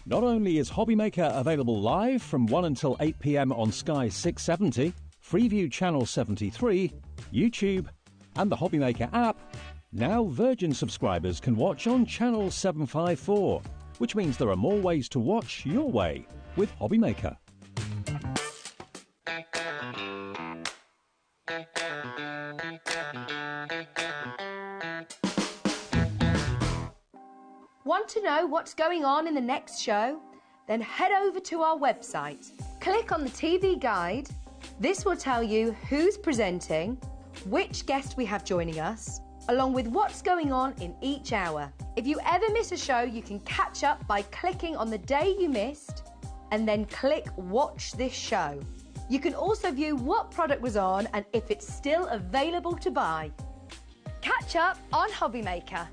Not only is HobbyMaker available live from 1 until 8 p.m. on Sky 670, Freeview Channel 73, YouTube, and the HobbyMaker app, now Virgin subscribers can watch on Channel 754, which means there are more ways to watch your way with HobbyMaker. Want to know what's going on in the next show? Then head over to our website. Click on the TV guide. This will tell you who's presenting, which guest we have joining us, along with what's going on in each hour. If you ever miss a show, you can catch up by clicking on the day you missed and then click Watch This Show. You can also view what product was on and if it's still available to buy. Catch up on HobbyMaker.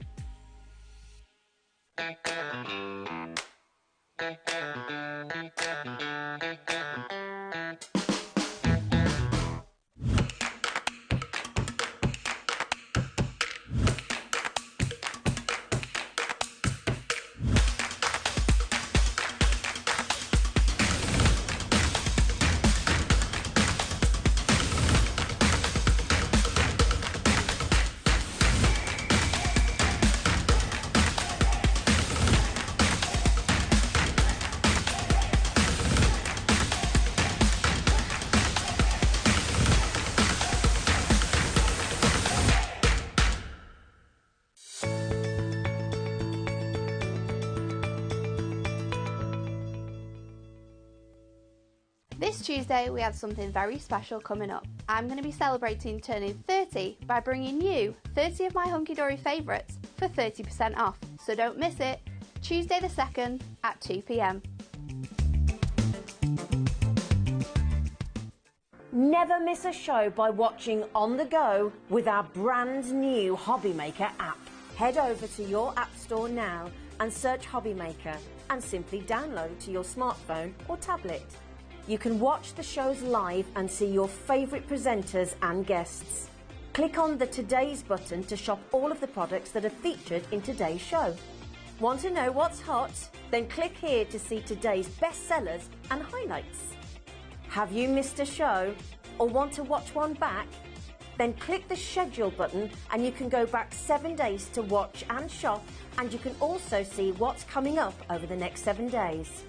This Tuesday we have something very special coming up. I'm going to be celebrating turning 30 by bringing you 30 of my hunky-dory favourites for 30% off. So don't miss it, Tuesday the 2nd at 2 p.m. Never miss a show by watching on the go with our brand new HobbyMaker app. Head over to your app store now and search HobbyMaker and simply download to your smartphone or tablet. You can watch the shows live and see your favourite presenters and guests. Click on the Today's button to shop all of the products that are featured in today's show. Want to know what's hot? Then click here to see today's bestsellers and highlights. Have you missed a show or want to watch one back? Then click the schedule button and you can go back 7 days to watch and shop, and you can also see what's coming up over the next 7 days.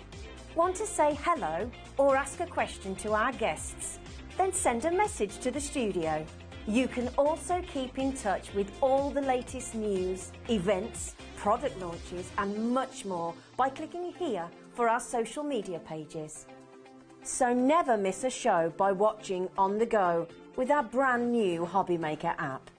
Want to say hello or ask a question to our guests? Then send a message to the studio. You can also keep in touch with all the latest news, events, product launches and much more by clicking here for our social media pages. So never miss a show by watching on the go with our brand new HobbyMaker app.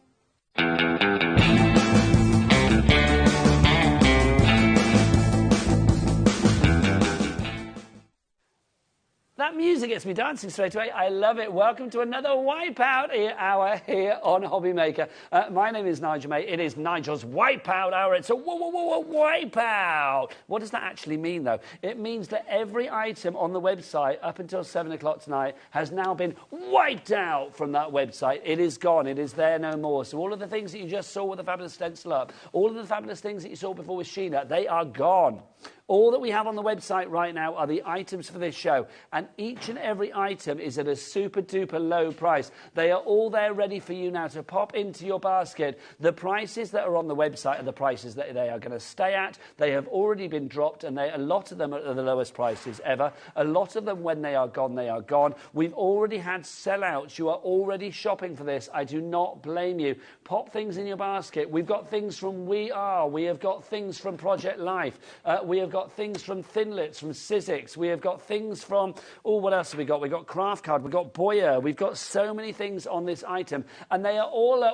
That music gets me dancing straight away. I love it. Welcome to another Wipeout hour here on HobbyMaker. My name is Nigel May. It is Nigel's Wipeout hour. It's a wipeout. What does that actually mean, though? It means that every item on the website up until 7 o'clock tonight has now been wiped out from that website. It is gone. It is there no more. So all of the things that you just saw with the fabulous stencil up, all of the fabulous things that you saw before with Sheena, they are gone. All that we have on the website right now are the items for this show, and each and every item is at a super duper low price. They are all there ready for you now to pop into your basket. The prices that are on the website are the prices that they are going to stay at. They have already been dropped, and a lot of them are at the lowest prices ever. A lot of them, when they are gone, they are gone. We've already had sellouts. You are already shopping for this. I do not blame you. Pop things in your basket. We've got things from We Are. We have got things from Project Life. We have got things from Thinlits, from Sizzix. We have got things from, what else have we got? We've got Craft Card, we've got Boyer. We've got so many things on this item, and they are all at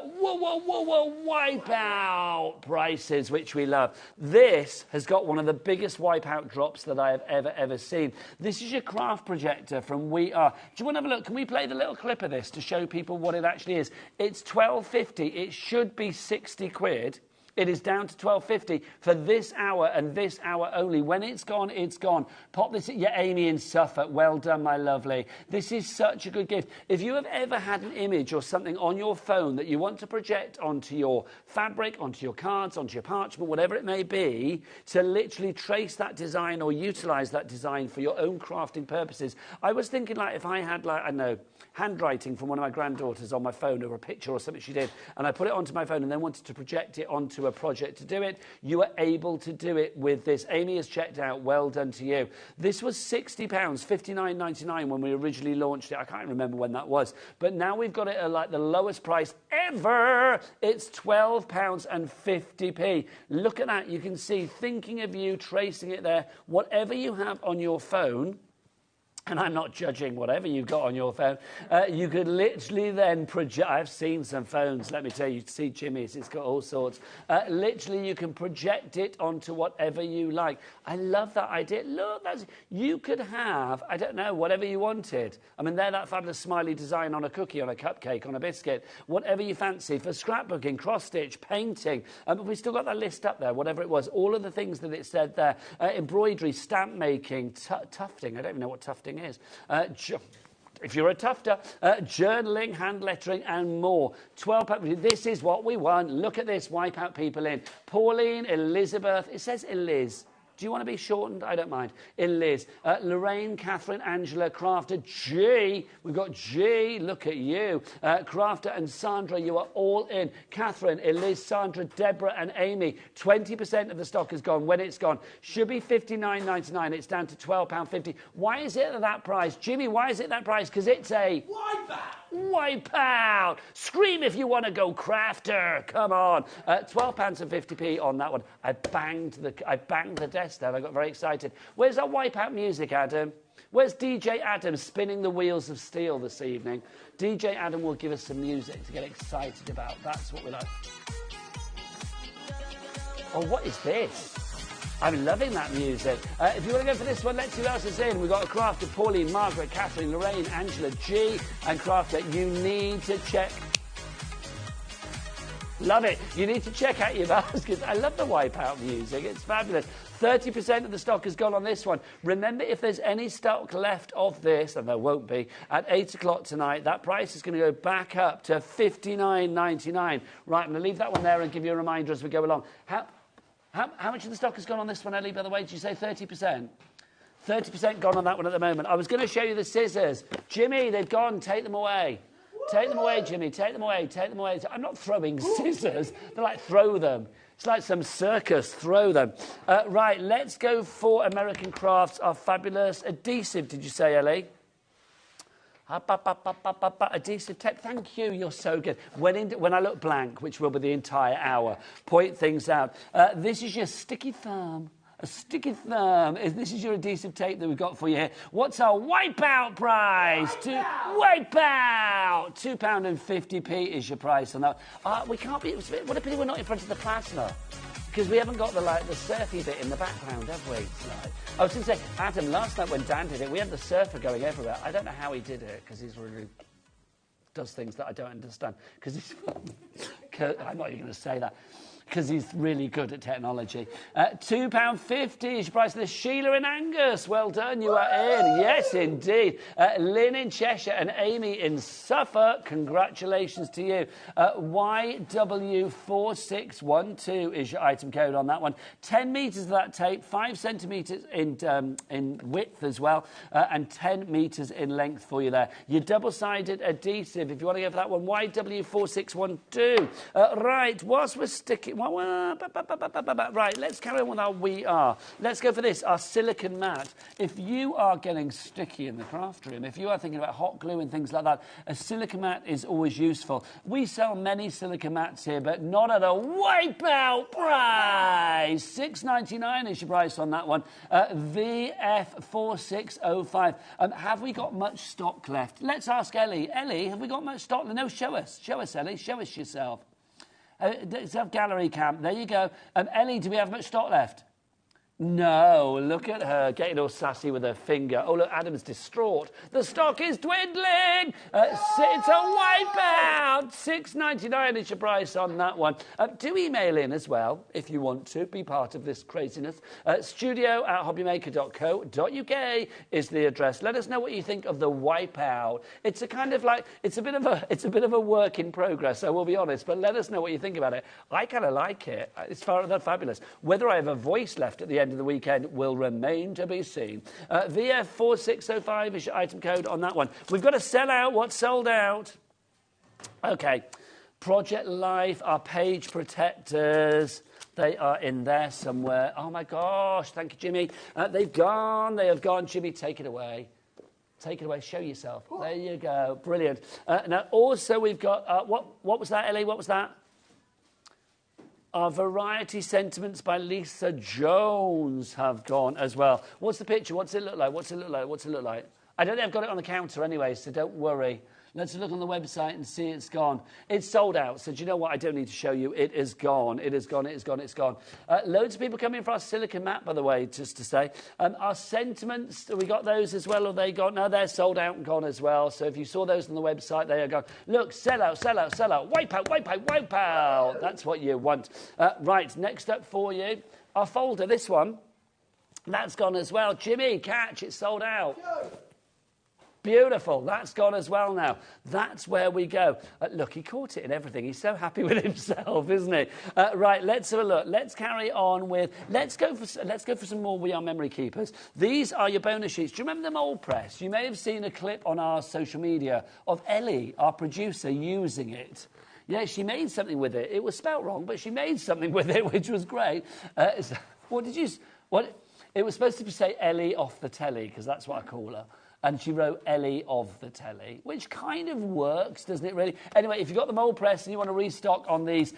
wipeout prices, which we love. This has got one of the biggest wipeout drops that I have ever seen. This is your craft projector from We Are. Do you want to have a look? Can we play the little clip of this to show people what it actually is? It's £12.50. It should be 60 quid. It is down to £12.50 for this hour and this hour only. When it's gone, it's gone. Pop this at your Amy in Suffolk. Well done, my lovely. This is such a good gift. If you have ever had an image or something on your phone that you want to project onto your fabric, onto your cards, onto your parchment, whatever it may be, to literally trace that design or utilise that design for your own crafting purposes. I was thinking, like, if I had, like, I don't know, handwriting from one of my granddaughters on my phone, or a picture or something she did, and I put it onto my phone and then wanted to project it onto a project to do it, you are able to do it with this. Amy has checked out. Well done to you. This was £60, £59.99 when we originally launched it. I can't remember when that was, but now we've got it at like the lowest price ever. It's £12.50. Look at that. You can see, thinking of you, tracing it there. Whatever you have on your phone, and I'm not judging whatever you've got on your phone, you could literally then project. I've seen some phones, let me tell you, see Jimmy's, it's got all sorts. Literally, you can project it onto whatever you like. I love that idea. Look, you could have, I don't know, whatever you wanted. I mean, they're that fabulous smiley design on a cookie, on a cupcake, on a biscuit, whatever you fancy, for scrapbooking, cross-stitch, painting. But we've still got that list up there, whatever it was, all of the things that it said there. Embroidery, stamp making, tufting. I don't even know what tufting is. If you're a tufter, journaling, hand lettering and more. £12. This is what we want. Look at this. Wipeout people in. Pauline, Elizabeth. It says Eliz. Do you want to be shortened? I don't mind. Eliz. Lorraine, Catherine, Angela, Crafter, G. We've got G. Look at you. Crafter and Sandra, you are all in. Catherine, Eliz, Sandra, Deborah and Amy. 20% of the stock is gone. When it's gone, should be £59.99. It's down to £12.50. Why is it at that price? Jimmy, why is it that price? Because it's a... Wipeout! Scream if you want to go, Crafter. Come on. £12.50 on that one. I banged the desk there. I got very excited. Where's our Wipeout music, Adam? Where's DJ Adam spinning the wheels of steel this evening? DJ Adam will give us some music to get excited about. That's what we like. Oh, what is this? I'm loving that music. If you want to go for this one, let's see who else is in. We've got a crafter, Pauline, Margaret, Catherine, Lorraine, Angela, G, and crafter. You need to check. Love it. You need to check out your baskets. I love the Wipeout music. It's fabulous. 30% of the stock has gone on this one. Remember, if there's any stock left of this, and there won't be, at 8 o'clock tonight, that price is going to go back up to $59.99. Right, I'm going to leave that one there and give you a reminder as we go along. How much of the stock has gone on this one, Ellie, by the way? Did you say 30%? 30% gone on that one at the moment. I was going to show you the scissors. Jimmy, they've gone. Take them away. Take them away, Jimmy. Take them away. Take them away. I'm not throwing scissors. They're like, throw them. It's like some circus. Throw them. Right, let's go for American Crafts, our fabulous adhesive, did you say, Ellie? Adhesive tape. Thank you. You're so good. When I look blank, which will be the entire hour, point things out. This is your sticky thumb. A sticky thumb. This is your adhesive tape that we've got for you here. What's our Wipeout price? Wipeout! £2.50 is your price on that. We can't be. What a pity we're not in front of the plasma. Because we haven't got the surfy bit in the background, have we? I was going to say, Adam, last night when Dan did it, we had the surfer going everywhere. I don't know how he did it, because he's really does things that I don't understand. Because he's... I'm not even going to say that. Because he's really good at technology. £2.50 is your price. There's Sheila and Angus. Well done, you are in. Yes, indeed. Lynn in Cheshire and Amy in Suffolk. Congratulations to you. YW4612 is your item code on that one. 10 metres of that tape, 5 centimetres in width as well, and 10 metres in length for you there. Your double-sided adhesive, if you want to go for that one, YW4612. Right, whilst we're sticking... Right, let's carry on with our We Are. Let's go for this, our silicone mat. If you are getting sticky in the craft room, if you are thinking about hot glue and things like that, a silicone mat is always useful. We sell many silicone mats here, but not at a Wipeout price. $6.99 is your price on that one. VF4605. Have we got much stock left? Let's ask Ellie. Ellie, have we got much stock? No, show us. Show us, Ellie. Show us yourself. Self-gallery cam. There you go. Ellie, do we have much stock left? No, look at her getting all sassy with her finger. Oh, look, Adam's distraught. The stock is dwindling. It's a Wipeout. $6.99 is your price on that one. Do email in as well if you want to be part of this craziness. studio@hobbymaker.co.uk is the address. Let us know what you think of the Wipeout. It's a kind of like it's a bit of a work in progress. I will be honest, but let us know what you think about it. I kind of like it. It's fabulous. Whether I have a voice left at the end of the weekend will remain to be seen. VF4605 is your item code on that one. We've got to sell out what's sold out. Okay. Project Life, our page protectors. They are in there somewhere. Oh, my gosh. Thank you, Jimmy. They've gone. They have gone. Jimmy, take it away. Take it away. Show yourself. There you go. Brilliant. Now, also, we've got... what was that, Ellie? What was that? Our Variety Sentiments by Lisa Jones have gone as well. What's the picture? What's it look like? What's it look like? What's it look like? I don't think I've got it on the counter anyway, so don't worry. Let's look on the website and see it's gone. It's sold out, so do you know what? I don't need to show you. It is gone. It is gone. It is gone. It's gone. Loads of people coming for our silicone mat, by the way, just to say. Our sentiments, we got those as well, or they gone? No, they're sold out and gone as well. So if you saw those on the website, they are gone. Look, sell out, sell out, sell out. Wipeout, wipeout, wipeout. That's what you want. Right, next up for you, our folder, this one. That's gone as well. Jimmy, catch, it's sold out. Beautiful. That's gone as well now. That's where we go. Look, he caught it in everything. He's so happy with himself, isn't he? Right, let's have a look. Let's carry on with... Let's go for some more We Are Memory Keepers. These are your bonus sheets. Do you remember the mold press? You may have seen a clip on our social media of Ellie, our producer, using it. Yeah, she made something with it. It was spelt wrong, but she made something with it, which was great. What did you... What? It was supposed to say Ellie off the telly, because that's what I call her. And she wrote Ellie of the telly, which kind of works, doesn't it, really? Anyway, if you've got the mould press and you want to restock on these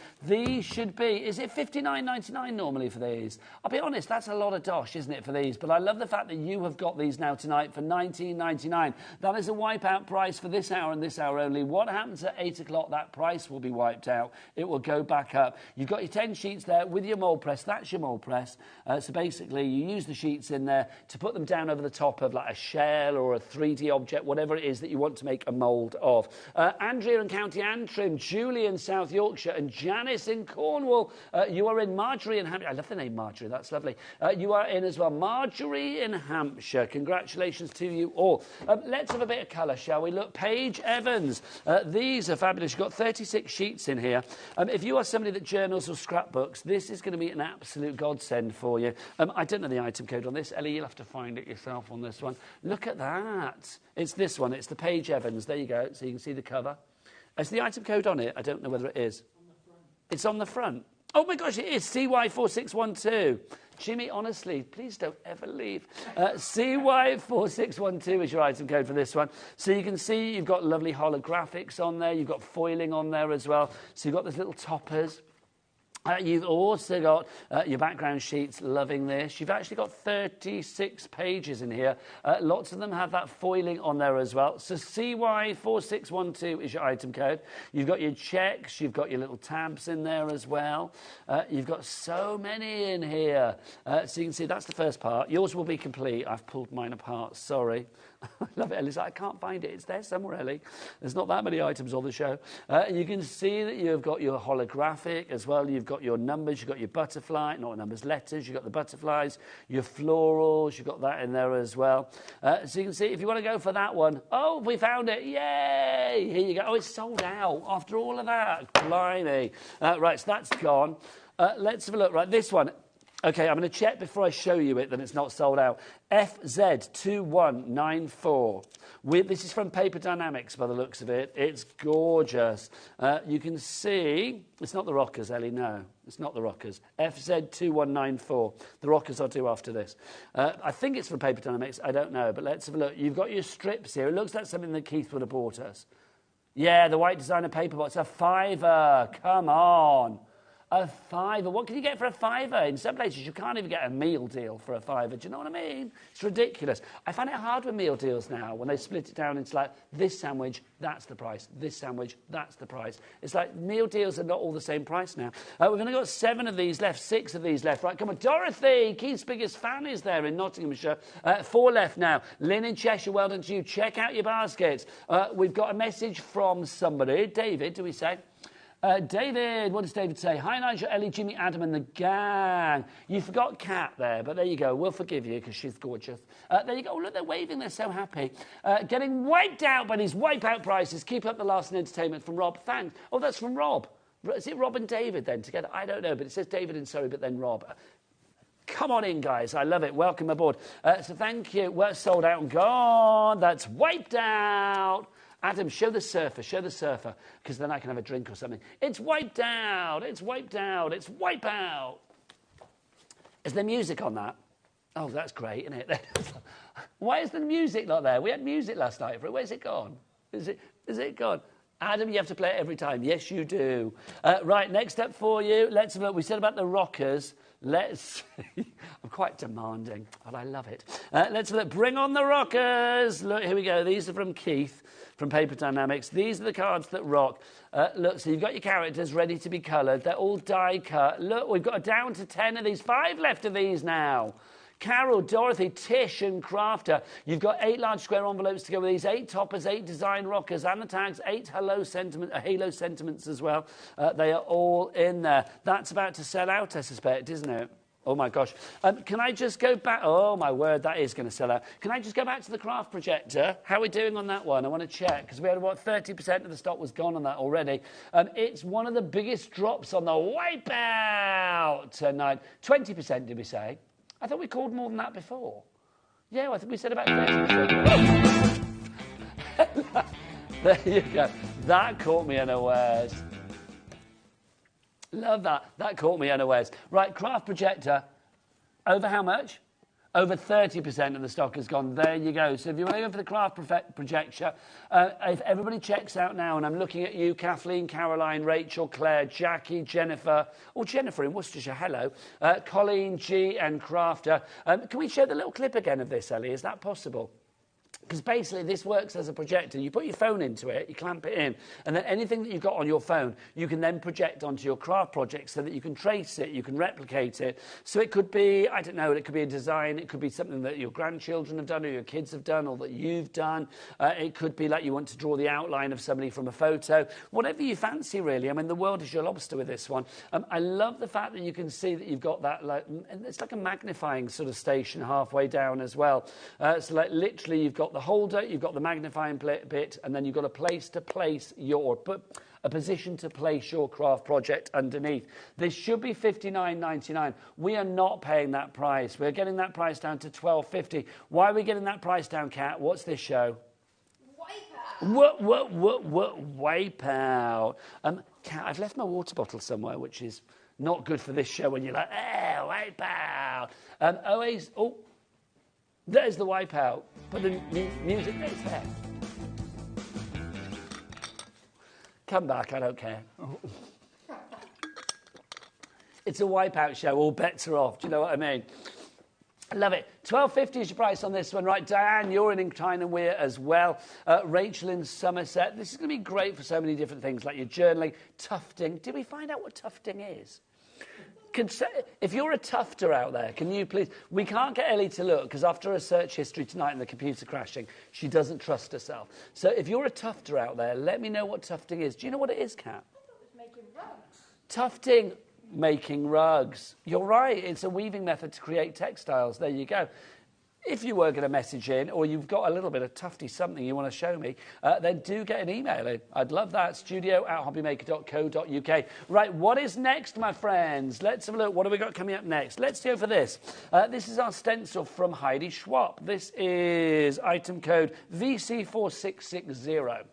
should be, is it $59.99 normally for these? I'll be honest, that's a lot of dosh, isn't it, for these? But I love the fact that you have got these now tonight for $19.99. That is a Wipeout price for this hour and this hour only. What happens at 8 o'clock, that price will be wiped out. It will go back up. You've got your 10 sheets there with your mould press. That's your mould press. So basically, you use the sheets in there to put them down over the top of like a shell or a 3D object, whatever it is that you want to make a mould of. Andrea in County Antrim, Julie in South Yorkshire, and Janice in Cornwall. You are in Marjorie in Hampshire. I love the name Marjorie, that's lovely. You are in as well. Marjorie in Hampshire. Congratulations to you all. Let's have a bit of colour, shall we? Look, Paige Evans. These are fabulous. You've got 36 sheets in here. If you are somebody that journals or scrapbooks, this is going to be an absolute godsend for you. I don't know the item code on this. Ellie, you'll have to find it yourself on this one. Look at that. It's this one. It's the Paige Evans. There you go. So you can see the cover. Is the item code on it? I don't know whether it is. It's on the front. Oh, my gosh, it is CY4612. Jimmy, honestly, please don't ever leave. CY4612 is your item code for this one. So you can see you've got lovely holographics on there. You've got foiling on there as well. So you've got those little toppers. You've also got your background sheets, loving this. You've actually got 36 pages in here. Lots of them have that foiling on there as well. So CY4612 is your item code. You've got your checks. You've got your little tabs in there as well. You've got so many in here. So you can see that's the first part. Yours will be complete. I've pulled mine apart. Sorry. I love it. Ellie's like, I can't find it. It's there somewhere, Ellie. There's not that many items on the show. You can see that you've got your holographic as well. You've got your numbers. You've got your butterfly. Not numbers, letters. You've got the butterflies. Your florals. You've got that in there as well. So you can see if you want to go for that one. Oh, we found it. Yay. Here you go. Oh, it's sold out after all of that. Blimey. Right, so that's gone. Let's have a look. Right, this one. Okay, I'm going to check before I show you it that it's not sold out. FZ2194. This is from Paper Dynamics by the looks of it. It's gorgeous. You can see... It's not the rockers, Ellie, no. It's not the rockers. FZ2194. The rockers I'll do after this. I think it's from Paper Dynamics. I don't know, but let's have a look. You've got your strips here. It looks like something that Keith would have bought us. Yeah, the white designer paper box. A £5. Come on. A £5. What can you get for a £5? In some places, you can't even get a meal deal for a £5. Do you know what I mean? It's ridiculous. I find it hard with meal deals now when they split it down into like this sandwich, that's the price. This sandwich, that's the price. It's like meal deals are not all the same price now. We've only got 7 of these left, 6 of these left. Right, come on. Dorothy, Keith's biggest fan is there in Nottinghamshire. 4 left now. Lynn in Cheshire, well done to you. Check out your baskets. We've got a message from somebody. David, do we say? David, what does David say? Hi, Nigel, Ellie, Jimmy, Adam and the gang. You forgot Kat there, but there you go. We'll forgive you because she's gorgeous. There you go. Oh, look, they're waving. They're so happy. Getting wiped out by these Wipeout prices. Keep up the last in entertainment from Rob. Thanks. Oh, that's from Rob. Is it Rob and David then together? I don't know, but it says David and Surrey, but then Rob. Come on in, guys. I love it. Welcome aboard. So thank you. We're sold out and gone. That's wiped out. Adam, show the surfer, because then I can have a drink or something. It's wiped out, it's wiped out, it's Wipeout. Is there music on that? Oh, that's great, isn't it? Why is the music not there? We had music last night for it. Where's it gone? Is it gone? Adam, you have to play it every time. Yes, you do. Right, next up for you. Let's have a look. We said about the rockers. Let's see. I'm quite demanding, but I love it. Let's have a look. Bring on the rockers. Look, here we go. These are from Keith from Paper Dynamics. These are the cards that rock. Look, so you've got your characters ready to be coloured. They're all die cut. Look, we've got down to 10 of these. 5 left of these now. Carol, Dorothy, Tish and Crafter. You've got 8 large square envelopes to go with these, 8 toppers, 8 design rockers and the tags, 8 halo sentiments as well. They are all in there. That's about to sell out, I suspect, isn't it? Oh, my gosh. Can I just go back? Oh, my word, that is going to sell out. Can I just go back to the craft projector? How are we doing on that one? I want to check, because we had about 30% of the stock was gone on that already. It's one of the biggest drops on the Wipeout tonight. 20%, did we say? I thought we called more than that before. Yeah, I think we said about 30%. There you go. That caught me unawares. Love that. That caught me unawares. Right, craft projector. Over how much? Over 30% of the stock has gone. There you go. So if you want to go for the craft projector, if everybody checks out now, and I'm looking at you, Kathleen, Caroline, Rachel, Claire, Jackie, Jennifer, Jennifer in Worcestershire, hello, Colleen, G and Crafter. Can we show the little clip again of this, Ellie? Is that possible? Because basically this works as a projector. You put your phone into it, you clamp it in, and then anything that you've got on your phone, you can then project onto your craft project so that you can trace it, you can replicate it. So it could be, I don't know, it could be a design, it could be something that your grandchildren have done or your kids have done or that you've done. It could be like you want to draw the outline of somebody from a photo. Whatever you fancy, really. I mean, the world is your lobster with this one. I love the fact that you can see that you've got that, like, it's like a magnifying sort of station halfway down as well. So like literally you've got the holder, you've got the magnifying bit, and then you've got a place to place a position to place your craft project underneath. This should be $59.99. We are not paying that price. We're getting that price down to $12.50. Why are we getting that price down, Kat? What's this show? Wipeout. Kat, I've left my water bottle somewhere, which is not good for this show when you're like, Wipeout. There's the Wipeout. Put the music next there. Come back, I don't care. It's a Wipeout show, all bets are off. Do you know what I mean? I love it. $12.50 is your price on this one. Right, Diane, you're in Tyne and Weir as well. Rachel in Somerset. This is going to be great for so many different things, like your journaling, tufting. Did we find out what tufting is? If you're a tufter out there, can you please... We can't get Ellie to look, because after her search history tonight and the computer crashing, she doesn't trust herself. So if you're a tufter out there, let me know what tufting is. Do you know what it is, Kat? I thought it was making rugs. Tufting, making rugs. You're right. It's a weaving method to create textiles. There you go. If you were going to message in, or you've got a little bit of tufty something you want to show me, then do get an email in. I'd love that. studio@hobbymaker.co.uk. Right, what is next, my friends? Let's have a look. What have we got coming up next? Let's go for this. This is our stencil from Heidi Schwab. This is item code VC4660.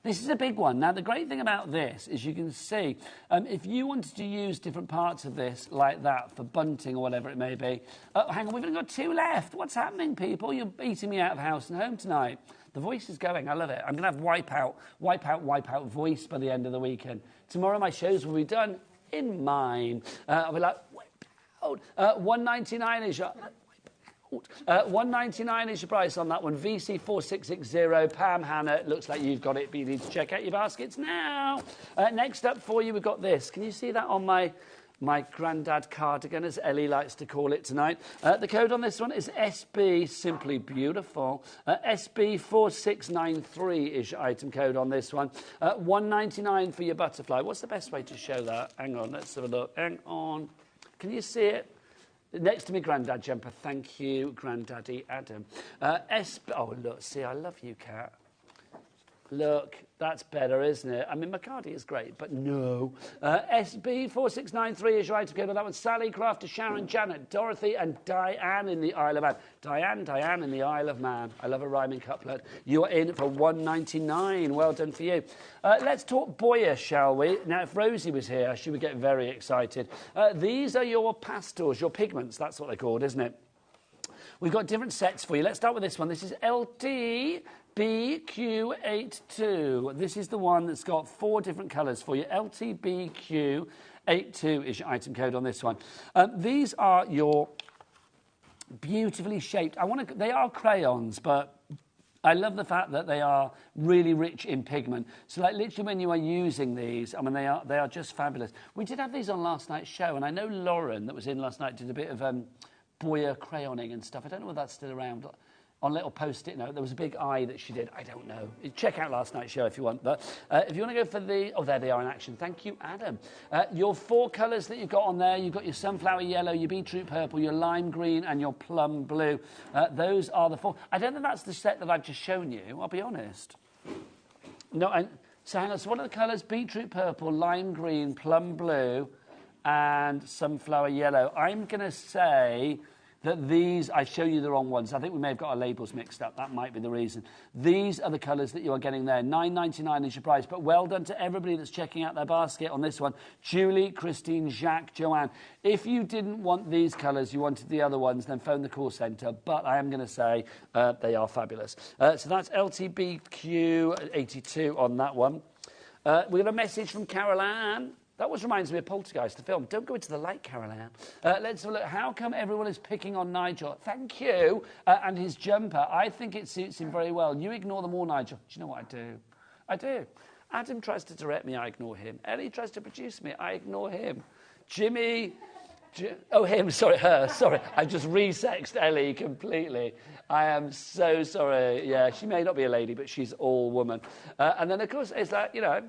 This is a big one. Now, the great thing about this is you can see, if you wanted to use different parts of this like that for bunting or whatever it may be. Hang on, we've only got 2 left. What's happening, people? You're beating me out of house and home tonight. The voice is going. I love it. I'm going to have Wipeout voice by the end of the weekend. Tomorrow my shows will be done in mime. I'll be like, Wipeout. $1.99 is your... $1.99 is your price on that one. VC4660. Pam, Hannah, it looks like you've got it, but you need to check out your baskets now. Next up for you, we've got this. Can you see that on my grandad cardigan, as Ellie likes to call it tonight? The code on this one is SB, simply beautiful. SB4693 is your item code on this one. $1.99 for your butterfly. What's the best way to show that? Hang on, let's have a look. Hang on. Can you see it? Next to me, Grandad jumper. Thank you, Granddaddy Adam. Oh, look, see, I love you, Kat. Look, that's better, isn't it? I mean, McCarty is great, but no. SB4693 is your item code on that one. Sally, Crafter, Sharon, Janet, Dorothy, and Diane in the Isle of Man. Diane in the Isle of Man. I love a rhyming couplet. You are in for $1.99. Well done for you. Let's talk Boyer, shall we? Now, if Rosie was here, she would get very excited. These are your pastels, your pigments. That's what they're called, isn't it? We've got different sets for you. Let's start with this one. This is LTBQ82. This is the one that's got 4 different colours for you. LTBQ82 is your item code on this one. These are your beautifully shaped... They are crayons, but I love the fact that they are really rich in pigment. So, like, literally when you are using these, I mean, they are just fabulous. We did have these on last night's show, and I know Lauren, that was in last night, did a bit of... Boyer crayoning and stuff. I don't know whether that's still around. On a little post-it note, there was a big eye that she did. I don't know. Check out last night's show if you want that. If you want to go for the... Oh, there they are in action. Thank you, Adam. Your 4 colours that you've got on there, you've got your sunflower yellow, your beetroot purple, your lime green, and your plum blue. Those are the 4. I don't think that's the set that I've just shown you, I'll be honest. No, so hang on. So what are the colours? Beetroot purple, lime green, plum blue, and sunflower yellow. I'm going to say that these, I show you the wrong ones. I think we may have got our labels mixed up. That might be the reason. These are the colours that you are getting there. $9.99 is your price. But well done to everybody that's checking out their basket on this one. Julie, Christine, Jacques, Joanne. If you didn't want these colours, you wanted the other ones, then phone the call centre. But I am going to say they are fabulous. So that's LTBQ 82 on that one. We got a message from Carol Ann. That always reminds me of Poltergeist, the film. Don't go into the light, Carol Ann. Let's have a look. How come everyone is picking on Nigel? Thank you. And his jumper. I think it suits him very well. You ignore them all, Nigel. Do you know what I do? I do. Adam tries to direct me. I ignore him. Ellie tries to produce me. I ignore him. Jimmy... Oh, him. Sorry, her. Sorry. I just resexed Ellie completely. I am so sorry. Yeah, she may not be a lady, but she's all woman. And then, of course, it's like, you know,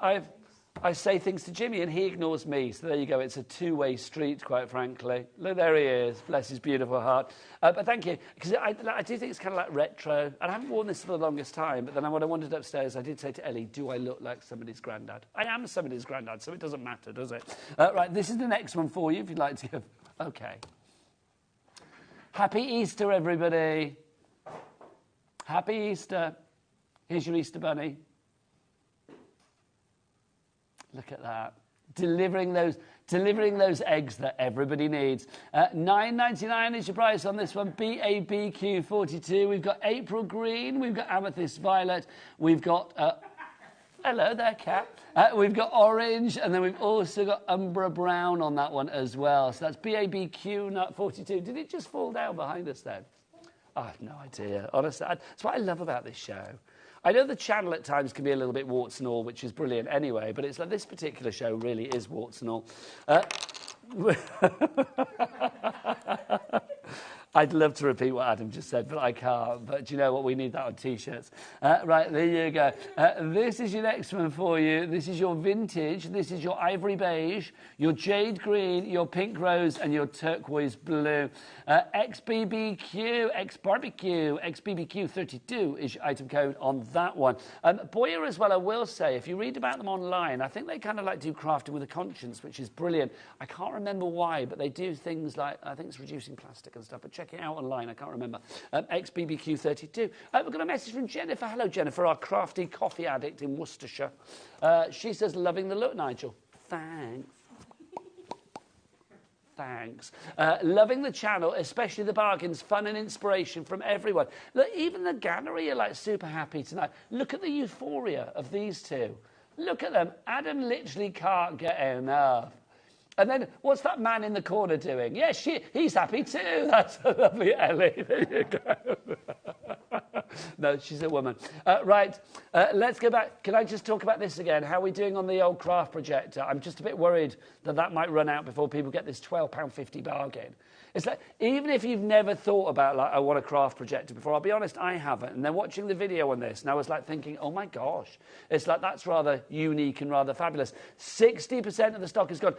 I say things to Jimmy and he ignores me. So there you go. It's a two-way street, quite frankly. Look, there he is. Bless his beautiful heart. But thank you. Because I do think it's kind of like retro. And I haven't worn this for the longest time. But then when I wandered upstairs, I did say to Ellie, do I look like somebody's granddad? I am somebody's granddad, so it doesn't matter, does it? Right, this is the next one for you, if you'd like to give. OK. Happy Easter, everybody. Happy Easter. Here's your Easter bunny. Look at that. Delivering those eggs that everybody needs. $9.99 is your price on this one. BABQ 42. We've got April Green. We've got Amethyst Violet. We've got... hello there, cat. We've got Orange. And then we've also got Umbra Brown on that one as well. So that's BABQ 42. Did it just fall down behind us then? I have no idea. Honestly, that's what I love about this show. I know the channel at times can be a little bit warts and all, which is brilliant anyway, but it's like this particular show really is warts and all. I'd love to repeat what Adam just said, but I can't. But do you know what? We need that on T-shirts. Right, there you go. This is your next one for you. This is your vintage. This is your ivory beige, your jade green, your pink rose, and your turquoise blue. XBBQ, XBarbecue, XBBQ 32 is your item code on that one. Boyer as well, I will say, if you read about them online, I think they kind of like do crafting with a conscience, which is brilliant. I can't remember why, but they do things like, I think it's reducing plastic and stuff, but check it out online, I can't remember. XBBQ 32. We've got a message from Jennifer. Hello, Jennifer, our crafty coffee addict in Worcestershire. She says, loving the look, Nigel. Thanks. Thanks. Loving the channel, especially the bargains, fun and inspiration from everyone. Look, even the gallery are like super happy tonight. Look at the euphoria of these two. Look at them. Adam literally can't get enough. And then, what's that man in the corner doing? Yeah, he's happy too. That's a lovely Ellie. There you go. No, she's a woman. Right, let's go back. Can I just talk about this again? How are we doing on the old craft projector? I'm just a bit worried that might run out before people get this £12.50 bargain. It's like, even if you've never thought about, like, I want a craft projector before, I'll be honest, I haven't. And then watching the video on this, and I was like thinking, oh my gosh, it's like, that's rather unique and rather fabulous. 60% of the stock is gone.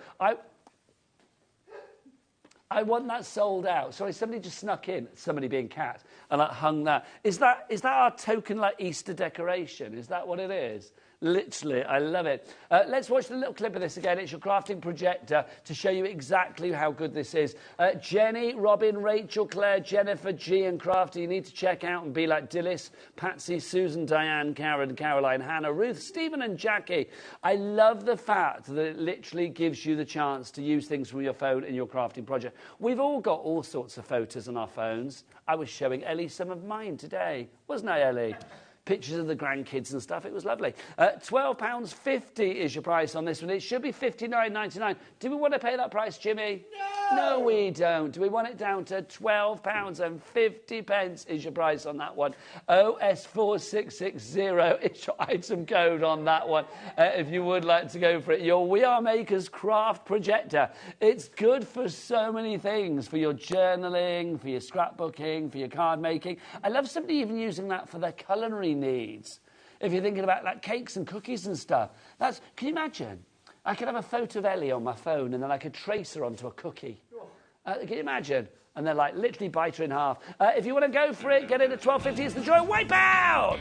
I want that sold out. Sorry, somebody just snuck in, somebody being cat, and like hung that. Is that our token, like, Easter decoration? Is that what it is? Literally, I love it. Let's watch the little clip of this again. It's your crafting projector to show you exactly how good this is. Jenny, Robin, Rachel, Claire, Jennifer, G and Crafty, you need to check out and be like Dillis, Patsy, Susan, Diane, Karen, Caroline, Hannah, Ruth, Stephen and Jackie. I love the fact that it literally gives you the chance to use things from your phone in your crafting project. We've all got all sorts of photos on our phones. I was showing Ellie some of mine today. Wasn't I, Ellie? Pictures of the grandkids and stuff. It was lovely. £12.50 is your price on this one. It should be $59.99. Do we want to pay that price, Jimmy? No, we don't. Do we want it down to £12.50 is your price on that one? OS4660 is your item code on that one. If you would like to go for it. Your We Are Makers craft projector. It's good for so many things. For your journaling, for your scrapbooking, for your card making. I love somebody even using that for their culinary needs. If you're thinking about like cakes and cookies and stuff. Can you imagine? I could have a photo of Ellie on my phone and then I could trace her onto a cookie. Can you imagine? And then like literally bite her in half. If you want to go for it, get in at £12.50. It's the joy Wipeout!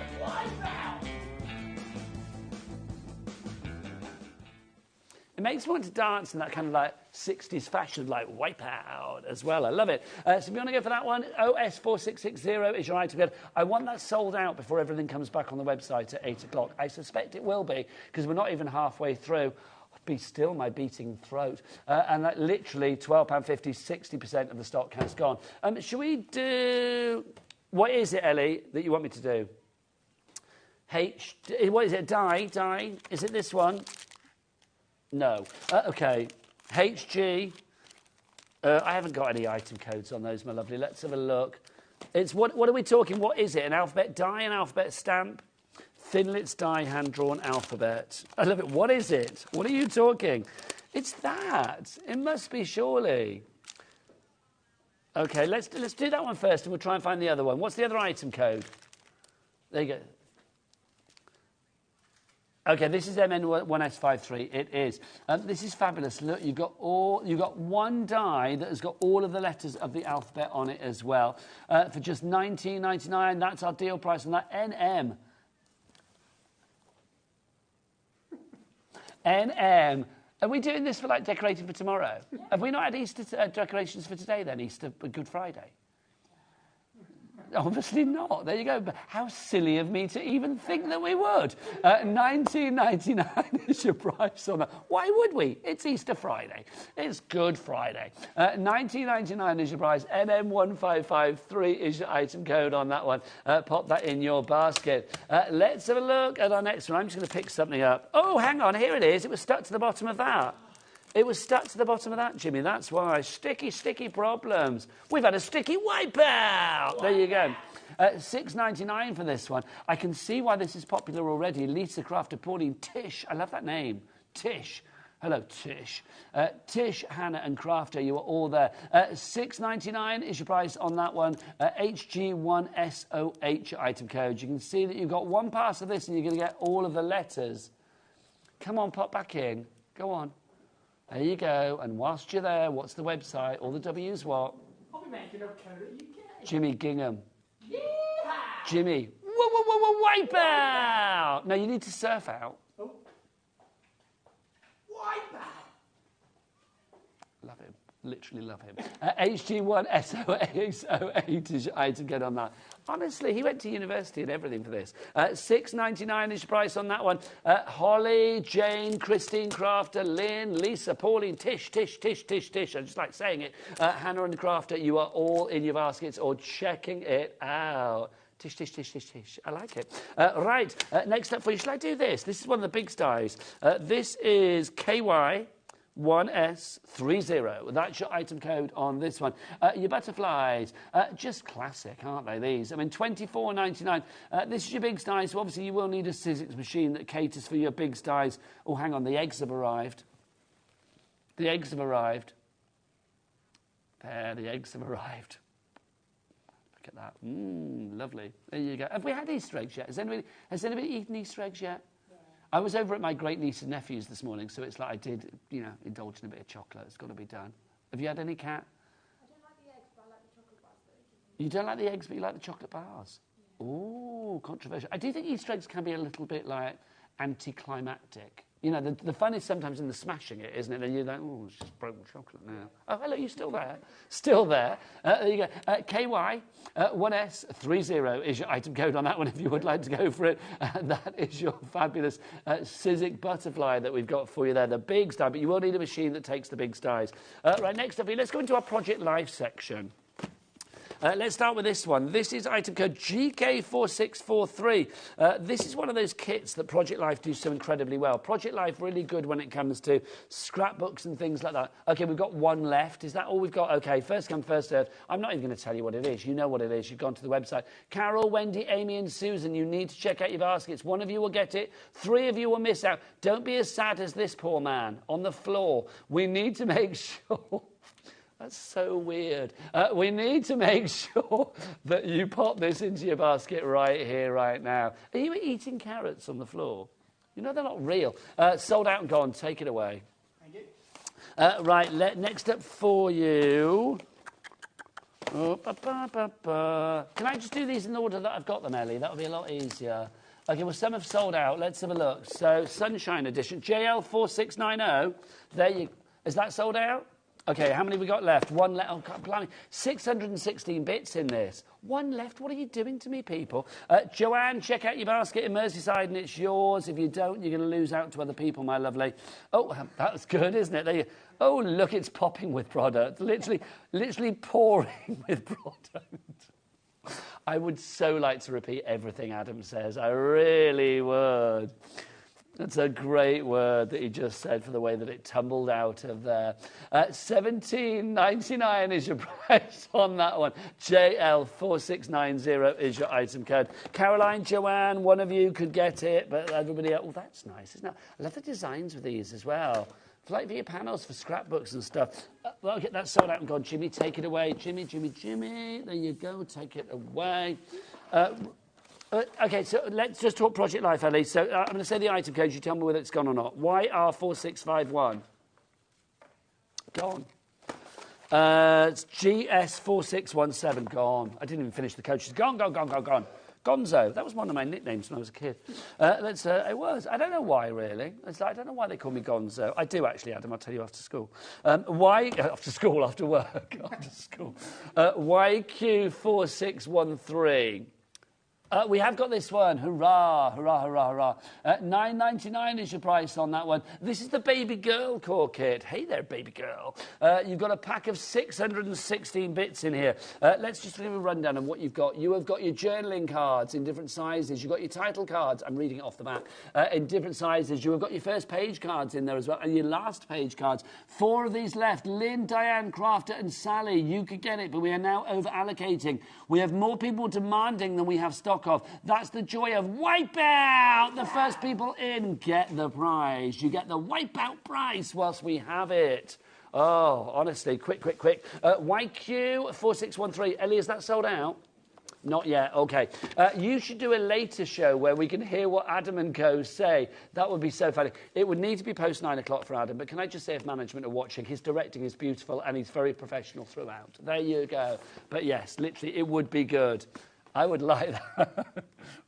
It makes me want to dance in that kind of like 60s fashion, like Wipeout as well. I love it. So if you want to go for that one, OS4660 is your item code. I want that sold out before everything comes back on the website at 8 o'clock. I suspect it will be, because we're not even halfway through. Be still my beating throat. And that literally £12.50, 60% of the stock has gone. Shall we do... What is it, Ellie, that you want me to do? What is it? Die? Is it this one? No. Okay. HG. I haven't got any item codes on those, my lovely. Let's have a look. It's what are we talking? What is it? An alphabet die, an alphabet stamp? Thinlits die, hand-drawn alphabet. I love it. What is it? What are you talking? It's that. It must be, surely. Okay, let's do that one first, and we'll try and find the other one. What's the other item code? There you go. Okay, this is MN1S53. It is. This is fabulous. Look, you've got one die that has got all of the letters of the alphabet on it as well. For just £19.99, that's our deal price on that. NM. Are we doing this for like decorating for tomorrow? Yeah. Have we not had Easter decorations for today then? Easter, Good Friday? Obviously not. There you go. But how silly of me to even think that we would. £19.99 is your price on that. Why would we? It's Easter Friday. It's Good Friday. £19.99 is your price. NM1553 is your item code on that one. Pop that in your basket. Let's have a look at our next one. I'm just going to pick something up. Oh, hang on. Here it is. It was stuck to the bottom of that. It was stuck to the bottom of that, Jimmy. That's why. Sticky problems. We've had a sticky wipeout. There you go. £6.99 for this one. I can see why this is popular already. Lisa Crafter, Pauline, Tish. I love that name. Tish. Hello, Tish. Tish, Hannah and Crafter, you are all there. £6.99 is your price on that one. HG1SOH item code. You can see that you've got one pass of this and you're going to get all of the letters. Come on, pop back in. Go on. There you go. And whilst you're there, what's the website? All the W's what? Jimmy Gingham. Yeah. Jimmy. Wipeout! No, you need to surf out. Oh. Wipeout! Love him. Literally love him. HG1SOH is your item code on that. Honestly, he went to university and everything for this. £6.99 is your price on that one. Holly, Jane, Christine Crafter, Lynn, Lisa, Pauline, Tish. I just like saying it. Hannah and Crafter, you are all in your baskets or checking it out. Tish. I like it. Right, next up for you. Shall I do this? This is one of the big styles. This is KY1S30. That's your item code on this one. Your butterflies, just classic, aren't they, these? I mean, £24.99. This is your big styles, so obviously you will need a Sizzix machine that caters for your big styles. Oh, hang on, the eggs have arrived. The eggs have arrived. There, the eggs have arrived. Look at that. Lovely. There you go. Have we had Easter eggs yet? Has anybody eaten Easter eggs yet? I was over at my great niece and nephews this morning, so it's like I did, indulge in a bit of chocolate. It's got to be done. Have you had any, Kat? I don't like the eggs, but I like the chocolate bars. You don't like the eggs, but you like the chocolate bars? Yeah. Oh, controversial. I do think Easter eggs can be a little bit, like, anticlimactic. You know, the fun is sometimes in the smashing it, isn't it? Then you're like, oh, it's just broken chocolate now. Oh, hello, you're still there. Still there. There you go. KY1S30 is your item code on that one if you would like to go for it. That is your fabulous Sizzix butterfly that we've got for you there, the big star. But you will need a machine that takes the big stars. Right, next up, let's go into our Project Life section. Let's start with this one. This is item code GK4643. This is one of those kits that Project Life do so incredibly well. Project Life really good when it comes to scrapbooks and things like that. OK, we've got one left. Is that all we've got? OK, first come, first served. I'm not even going to tell you what it is. You know what it is. You've gone to the website. Carol, Wendy, Amy and Susan, you need to check out your baskets. One of you will get it. 3 of you will miss out. Don't be as sad as this poor man on the floor. We need to make sure... That's so weird. We need to make sure that you pop this into your basket right here, right now. Are you eating carrots on the floor? You know they're not real. Sold out and gone. Take it away. Thank you. Right, next up for you. Oh, Can I just do these in the order that I've got them, Ellie? That'll be a lot easier. Okay, well, some have sold out. Let's have a look. So, Sunshine Edition, JL4690. There you... Is that sold out? Okay, how many have we got left? One left. Oh, God, blimey. 616 bits in this. One left. What are you doing to me, people? Joanne, check out your basket in Merseyside and it's yours. If you don't, you're going to lose out to other people, my lovely. Oh, that's good, isn't it? There you... Oh, look, it's popping with product. Literally pouring with product. I would so like to repeat everything Adam says. I really would. That's a great word that he just said for the way that it tumbled out of there. $17.99 is your price on that one. JL4690 is your item code. Caroline, Joanne, one of you could get it, but everybody else... Oh, that's nice, isn't it? I love the designs with these as well. It's like for your panels for scrapbooks and stuff. Well, okay, that's sold out and gone. Jimmy, take it away. Jimmy. There you go. Take it away. Okay, so let's just talk Project Life, Ellie. So I'm going to say the item code. You tell me whether it's gone or not. YR4651. Gone. It's GS4617. Gone. I didn't even finish the code. She's gone. Gonzo. That was one of my nicknames when I was a kid. It was. I don't know why, really. I don't know why they call me Gonzo. I do, actually, Adam. I'll tell you after school. Why? After school, after work. After school. YQ4613. We have got this one. Hurrah, hurrah, hurrah, hurrah. $9.99 is your price on that one. This is the baby girl core kit. Hey there, baby girl. You've got a pack of 616 bits in here. Let's just give a rundown of what you've got. You have got your journaling cards in different sizes. You've got your title cards. I'm reading it off the back. In different sizes. You have got your first page cards in there as well. And your last page cards. 4 of these left. Lynn, Diane, Crafter and Sally. You could get it, but we are now over-allocating. We have more people demanding than we have stock of. That's the joy of Wipeout. The first people in get the prize. You get the Wipeout prize whilst we have it. Oh, honestly, quick. YQ4613. Ellie, is that sold out? Not yet. Okay. You should do a later show where we can hear what Adam and Co say. That would be so funny. It would need to be post 9 o'clock for Adam, but can I just say if management are watching, his directing is beautiful and he's very professional throughout. There you go. But yes, literally, it would be good. I would like that.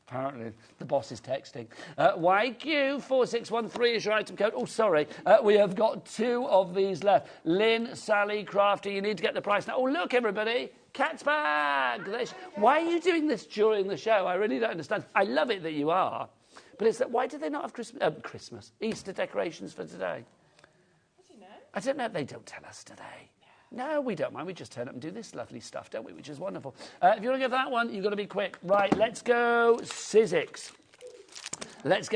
Apparently, the boss is texting. YQ4613 is your item code. Oh, sorry. We have got 2 of these left. Lynn, Sally, Crafty, you need to get the price now. Oh, look, everybody. Cat's bag. Why are you doing this during the show? I really don't understand. I love it that you are. But it's that, why do they not have Easter decorations for today? How do you know? I don't know. They don't tell us today. No, we don't mind. We just turn up and do this lovely stuff, don't we? Which is wonderful. If you want to go for that one, you've got to be quick. Right, let's go Sizzix. This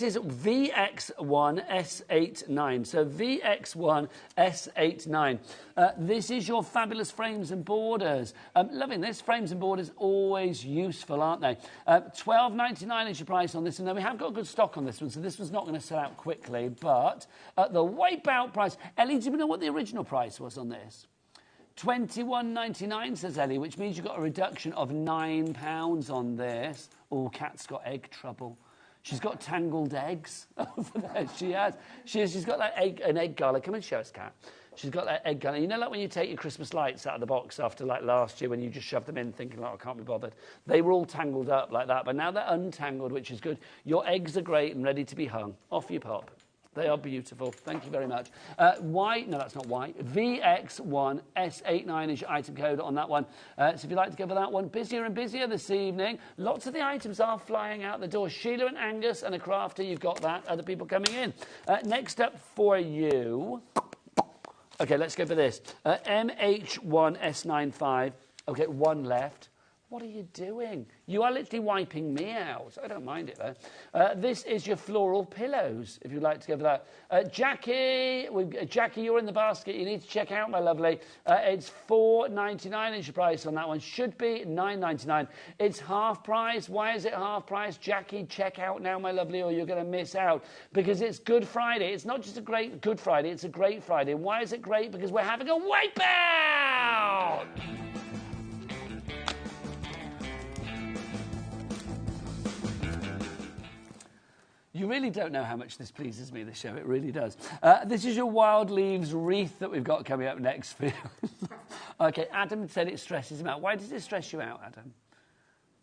is VX1S89. So VX1S89. This is your fabulous frames and borders. Loving this. Frames and borders always useful, aren't they? $12.99 is your price on this. And then we have got good stock on this one, so this one's not going to sell out quickly. But at the Wipeout price... Ellie, do you know what the original price was on this? $21.99, says Ellie, which means you've got a reduction of £9 on this. Oh, Kat's got egg trouble. She's got tangled eggs over there. She has. She's got like an egg garlic. Come and show us, Kat. She's got that egg garlic. You know, like when you take your Christmas lights out of the box after like last year when you just shoved them in thinking, like, I can't be bothered. They were all tangled up like that, but now they're untangled, which is good. Your eggs are great and ready to be hung. Off you pop. They are beautiful. Thank you very much. No, that's not Y. VX1S89 is your item code on that one. So if you'd like to go for that one, busier and busier this evening. Lots of the items are flying out the door. Sheila and Angus and a crafter, you've got that. Other people coming in. Next up for you. Okay, let's go for this. MH1S95. Okay, 1 left. What are you doing? You are literally wiping me out. I don't mind it, though. This is your floral pillows, if you'd like to go for that. Jackie, you're in the basket. You need to check out, my lovely. It's $4.99 is your price on that one. Should be $9.99. It's half price. Why is it half price? Jackie, check out now, my lovely, or you're going to miss out. Because it's Good Friday. It's not just a great Good Friday, it's a great Friday. Why is it great? Because we're having a Wipeout! You really don't know how much this pleases me, this show. It really does. This is your Wild Leaves wreath that we've got coming up next for you. Okay, Adam said it stresses him out. Why does it stress you out, Adam?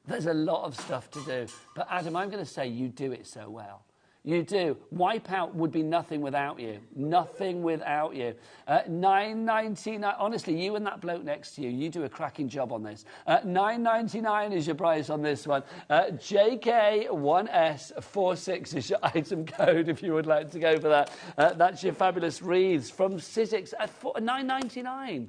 There's a lot of stuff to do. But Adam, I'm going to say you do it so well. You do. Wipeout would be nothing without you. Nothing without you. $9.99. Honestly, you and that bloke next to you, you do a cracking job on this. $9.99 is your price on this one. JK1S46 is your item code if you would like to go for that. That's your fabulous wreaths from Sizzix at $9.99.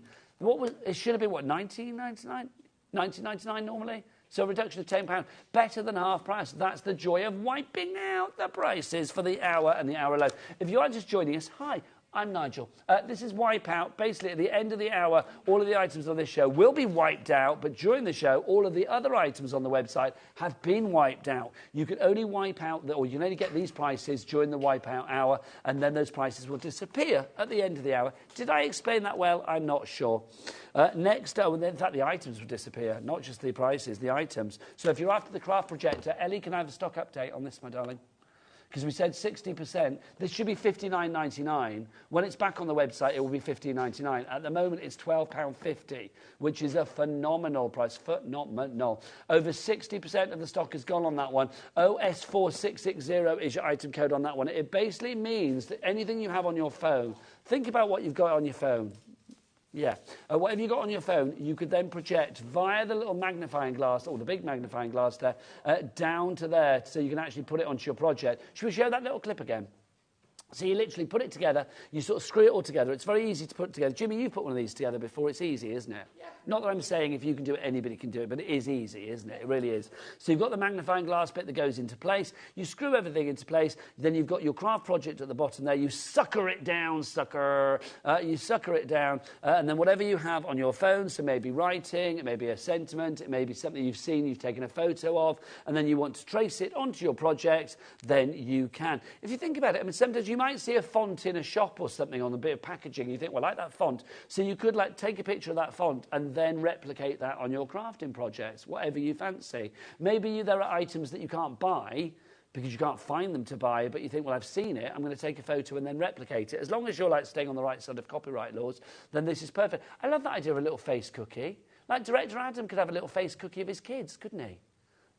It should have been, what, $19.99? $19.99 normally? So a reduction of £10, better than half price. That's the joy of wiping out the prices for the hour and the hour alone. If you are just joining us, hi, I'm Nigel. This is Wipeout. Basically, at the end of the hour, all of the items on this show will be wiped out, but during the show, all of the other items on the website have been wiped out. You can only wipe out, or you can only get these prices during the Wipeout hour, and then those prices will disappear at the end of the hour. Did I explain that well? I'm not sure. Next, in fact, the items will disappear, not just the prices, the items. So if you're after the craft projector, Ellie, can I have a stock update on this, my darling? Because we said 60%. This should be $59.99. When it's back on the website, it will be $15.99. At the moment, it's £12.50, which is a phenomenal price. Phenomenal. Over 60% of the stock has gone on that one. OS4660 is your item code on that one. It basically means that anything you have on your phone, think about what you've got on your phone. Yeah. Whatever you got on your phone, you could then project via the little magnifying glass, or the big magnifying glass there, down to there, so you can actually put it onto your project. Should we show that little clip again? So you literally put it together, you sort of screw it all together. It's very easy to put together. Jimmy, you've put one of these together before. It's easy, isn't it? Yeah. Not that I'm saying if you can do it, anybody can do it, but it is easy, isn't it? It really is. So you've got the magnifying glass bit that goes into place. You screw everything into place. Then you've got your craft project at the bottom there. You sucker it down, sucker. You sucker it down. And then whatever you have on your phone, so maybe writing, it may be a sentiment, it may be something you've seen, you've taken a photo of, and then you want to trace it onto your project, then you can. If you think about it, I mean, sometimes you might see a font in a shop or something on a bit of packaging. You think, well, I like that font. So you could take a picture of that font and then replicate that on your crafting projects, whatever you fancy. Maybe there are items that you can't buy because you can't find them to buy, but you think, well, I've seen it, I'm going to take a photo and then replicate it. As long as you're staying on the right side of copyright laws, then this is perfect. I love that idea of a little face cookie. Like Director Adam could have a little face cookie of his kids, couldn't he?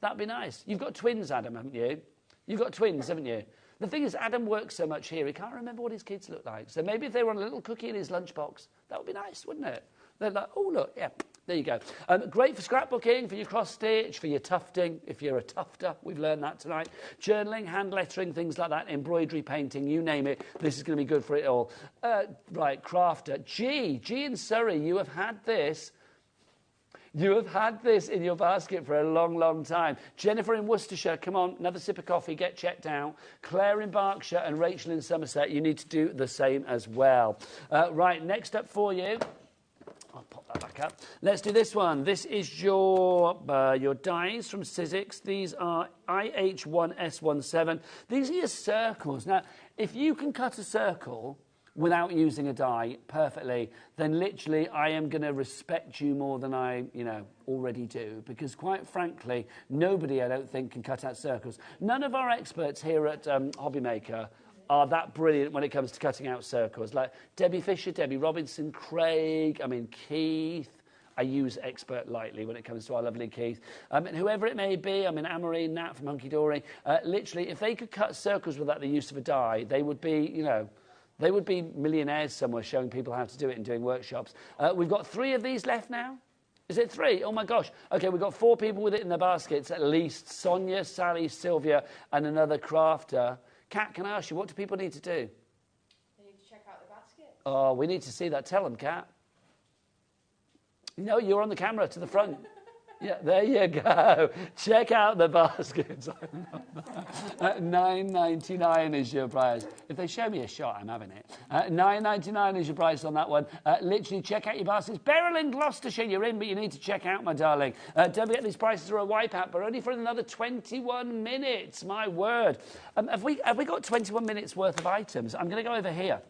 That'd be nice. You've got twins, Adam, haven't you? You've got twins, haven't you? The thing is, Adam works so much here, he can't remember what his kids look like. So maybe if they were on a little cookie in his lunchbox, that would be nice, wouldn't it? They're like, oh, look, yeah, there you go. Great for scrapbooking, for your cross-stitch, for your tufting, if you're a tufter. We've learned that tonight. Journaling, hand lettering, things like that, embroidery, painting, you name it. This is going to be good for it all. Right, crafter. G in Surrey, you have had this. You have had this in your basket for a long, long time. Jennifer in Worcestershire, come on, another sip of coffee, get checked out. Claire in Berkshire and Rachel in Somerset, you need to do the same as well. Right, next up for you. I'll pop that back up. Let's do this one. This is your dies from Sizzix. These are IH1S17. These are your circles. Now, if you can cut a circle without using a die perfectly, then literally I am going to respect you more than I, already do. Because quite frankly, nobody, I don't think, can cut out circles. None of our experts here at HobbyMaker are that brilliant when it comes to cutting out circles. Like Debbie Fisher, Debbie Robinson, Craig, Keith. I use expert lightly when it comes to our lovely Keith. And whoever it may be, Amory, Nat from Hunky Dory, literally, if they could cut circles without the use of a die, they would be, they would be millionaires somewhere showing people how to do it and doing workshops. We've got 3 of these left now. Is it 3? Oh, my gosh. OK, we've got 4 people with it in their baskets, at least. Sonia, Sally, Sylvia, and another crafter. Kat, can I ask you, what do people need to do? They need to check out the basket. Oh, we need to see that. Tell them, Kat. No, you're on the camera to the front. Yeah, there you go. Check out the baskets. $9.99 is your price. If they show me a shot, I'm having it. $9.99 is your price on that one. Literally, check out your baskets. Beryl in Gloucestershire, you're in, but you need to check out, my darling. Don't forget these prices are a Wipeout, but only for another 21 minutes. My word. Have we got 21 minutes worth of items? I'm going to go over here.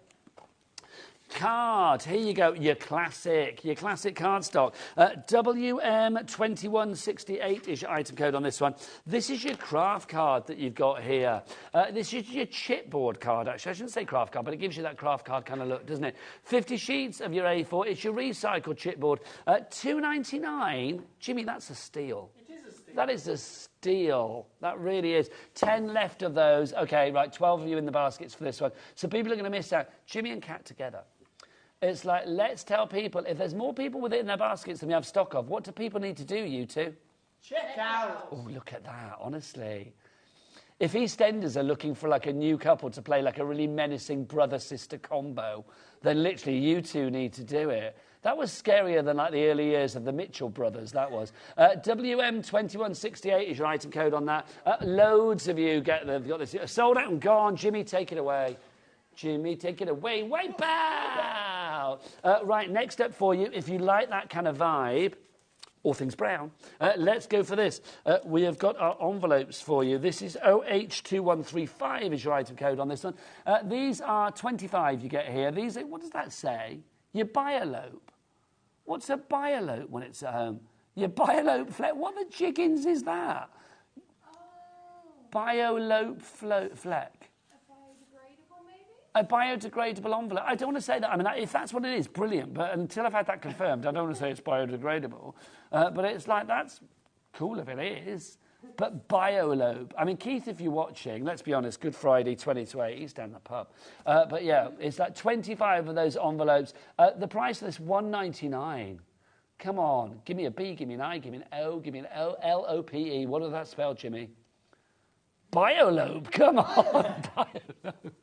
Card, here you go, your classic cardstock. WM2168 is your item code on this one. This is your craft card that you've got here. This is your chipboard card, actually. I shouldn't say craft card, but it gives you that craft card kind of look, doesn't it? 50 sheets of your A4. It's your recycled chipboard. $2.99. Jimmy, that's a steal. It is a steal. That is a steal. That really is. 10 left of those. Okay, right, 12 of you in the baskets for this one. So people are going to miss out. Jimmy and Kat together. It's like, let's tell people, if there's more people with it in their baskets than we have stock of, what do people need to do, you two? Check out. Oh, look at that, honestly. If EastEnders are looking for like a new couple to play like a really menacing brother-sister combo, then literally you two need to do it. That was scarier than like the early years of the Mitchell brothers, that was. WM2168 is your item code on that. Loads of you got this. Sold out and gone. Jimmy, take it away. Jimmy, take it away. Wipeout! Right, next up for you, if you like that kind of vibe, all things brown, let's go for this. We have got our envelopes for you. This is OH2135 is your item code on this one. These are 25 you get here. These, what does that say? Your biolope. What's a biolope when it's at home? Your biolope fleck. What the jiggins is that? Oh. Biolope fleck. A biodegradable envelope. I don't want to say that. I mean, if that's what it is, brilliant. But until I've had that confirmed, I don't want to say it's biodegradable. But it's like, that's cool if it is. But biolope. I mean, Keith, if you're watching, let's be honest, Good Friday, 20 to 8, he's down the pub. But yeah, it's like 25 of those envelopes. The price of this, $1.99. Come on, give me a B, give me an I, give me an O, give me an O, L-O-P-E. What does that spell, Jimmy? Biolope, come on. Biolope.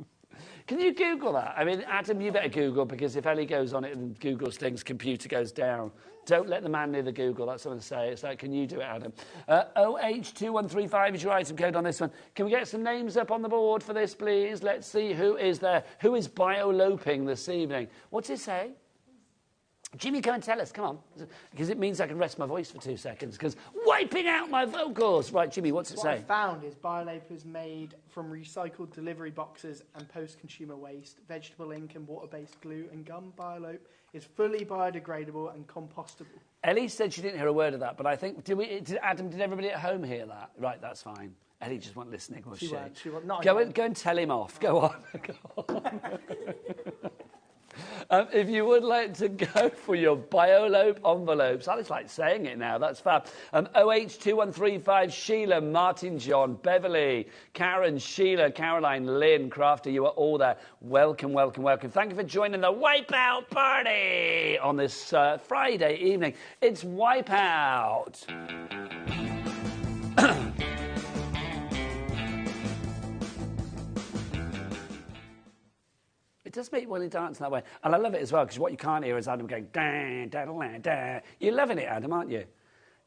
Can you Google that? I mean, Adam, you better Google, because if Ellie goes on it and Googles things, computer goes down. Don't let the man near the Google. That's what I'm say. It's like, can you do it, Adam? OH2135 is your item code on this one. Can we get some names up on the board for this, please? Let's see who is there. Who is bioloping this evening? What's it say? Jimmy, come and tell us, come on. Because it means I can rest my voice for 2 seconds, because wiping out my vocals. Right, Jimmy, what's it say? What I found is biolope is made from recycled delivery boxes and post-consumer waste, vegetable ink and water-based glue and gum. Biolope is fully biodegradable and compostable. Ellie said she didn't hear a word of that, but I think, Adam, did everybody at home hear that? Right, that's fine. Ellie just wasn't listening, was she? She was not. Go and tell him off. Go on. Go on. If you would like to go for your biolope envelopes, I just like saying it now, that's fab. OH2135, Sheila, Martin, John, Beverly, Karen, Sheila, Caroline, Lynn, Crafter, you are all there. Welcome, welcome, welcome. Thank you for joining the Wipeout party on this Friday evening. It's Wipeout. It does make you want to dance that way. And I love it as well, because what you can't hear is Adam going, da, da, da, da. You're loving it, Adam, aren't you?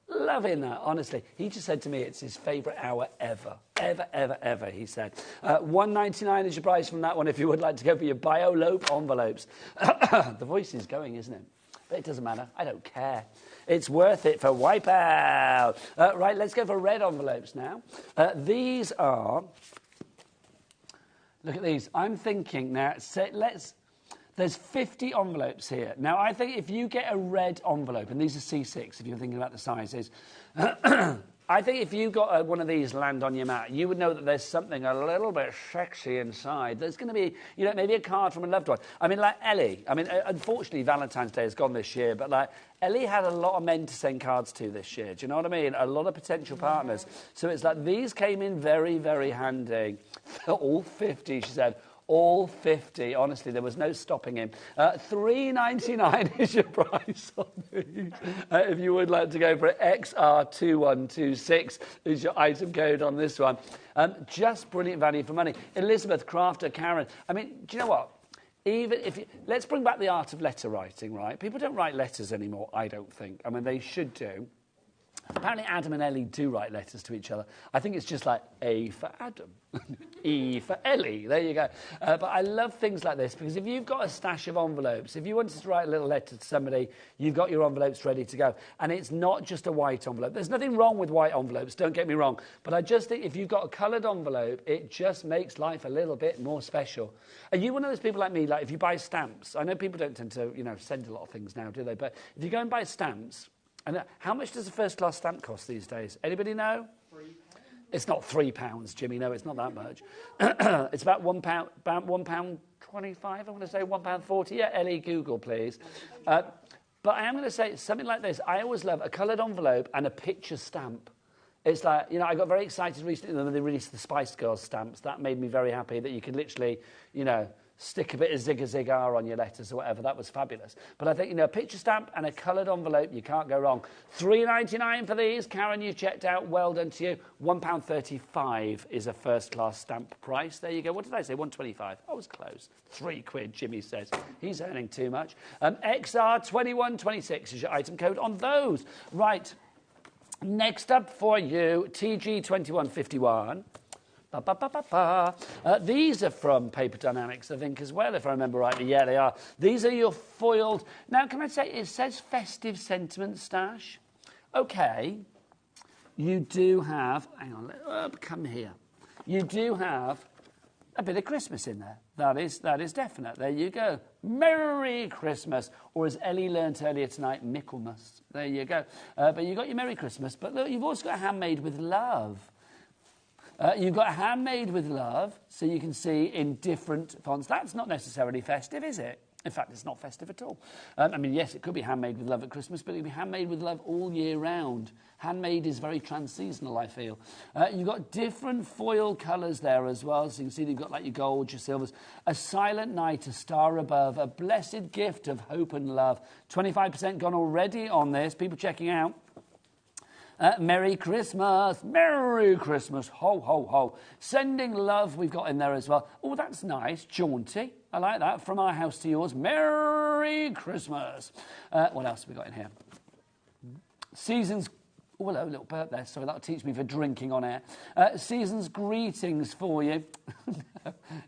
Loving that, honestly. He just said to me it's his favourite hour ever. Ever, ever, ever, he said. $1.99 is your price from that one if you would like to go for your biolope envelopes. The voice is going, isn't it? But it doesn't matter. I don't care. It's worth it for Wipeout. Right, let's go for red envelopes now. These are... Look at these. I'm thinking now, there's 50 envelopes here. Now, I think if you get a red envelope, and these are C6 if you're thinking about the sizes, I think if you got one of these land on your mat, you would know that there's something a little bit sexy inside. There's going to be, you know, maybe a card from a loved one. I mean, like Ellie. I mean, unfortunately, Valentine's Day has gone this year, but like Ellie had a lot of men to send cards to this year. Do you know what I mean? A lot of potential partners. So it's like these came in very, very handy. All 50, she said. All 50. Honestly, there was no stopping him. $3.99 is your price on these. If you would like to go for it, XR2126 is your item code on this one. Just brilliant value for money. Elizabeth, Crafter, Karen. I mean, do you know what? Even if let's bring back the art of letter writing, right? People don't write letters anymore, I don't think. I mean, they should do. Apparently, Adam and Ellie do write letters to each other. I think it's just like A for Adam, E for Ellie. There you go. But I love things like this, because if you've got a stash of envelopes, if you wanted to write a little letter to somebody, you've got your envelopes ready to go. And it's not just a white envelope. There's nothing wrong with white envelopes, don't get me wrong. But I just think if you've got a coloured envelope, it just makes life a little bit more special. Are you one of those people like me, like if you buy stamps? I know people don't tend to, you know, send a lot of things now, do they? But if you go and buy stamps, and how much does a first-class stamp cost these days? Anybody know? £3. It's not £3, Jimmy. No, it's not that much. It's about £1.25. I want to say £1.40. Yeah, Ellie, Google, please. But I am going to say something like this. I always love a coloured envelope and a picture stamp. It's like, you know, I got very excited recently when they released the Spice Girls stamps. That made me very happy that you could literally, you know, stick a bit of zig-a-zig-r on your letters or whatever. That was fabulous. But I think, you know, a picture stamp and a coloured envelope, you can't go wrong. $3.99 for these. Karen, you checked out. Well done to you. £1.35 is a first-class stamp price. There you go. What did I say? $1.25. I was close. £3, Jimmy says. He's earning too much. XR2126 is your item code on those. Right. Next up for you, TG2151. These are from Paper Dynamics, I think, as well, if I remember rightly. Yeah, they are. These are your foiled... Now, can I say, it says Festive Sentiment Stash. OK. You do have... Hang on, come here. You do have a bit of Christmas in there. That is definite. There you go. Merry Christmas. Or as Ellie learnt earlier tonight, Michaelmas. There you go. But you've got your Merry Christmas. But look, you've also got Handmade with Love. You've got Handmade with Love, so you can see in different fonts. That's not necessarily festive, is it? In fact, it's not festive at all. I mean, yes, it could be Handmade with Love at Christmas, but it could be Handmade with Love all year round. Handmade is very trans-seasonal, I feel. You've got different foil colours there as well, so you can see you've got like your gold, your silvers. A Silent Night, a Star Above, a Blessed Gift of Hope and Love. 25% gone already on this. People checking out. Merry Christmas, Merry Christmas, ho, ho, ho. Sending Love we've got in there as well. Oh, that's nice, jaunty. I like that. From Our House to Yours, Merry Christmas. What else have we got in here? Seasons... Oh, hello, little burp there. Sorry, that'll teach me for drinking on air. Season's greetings for you.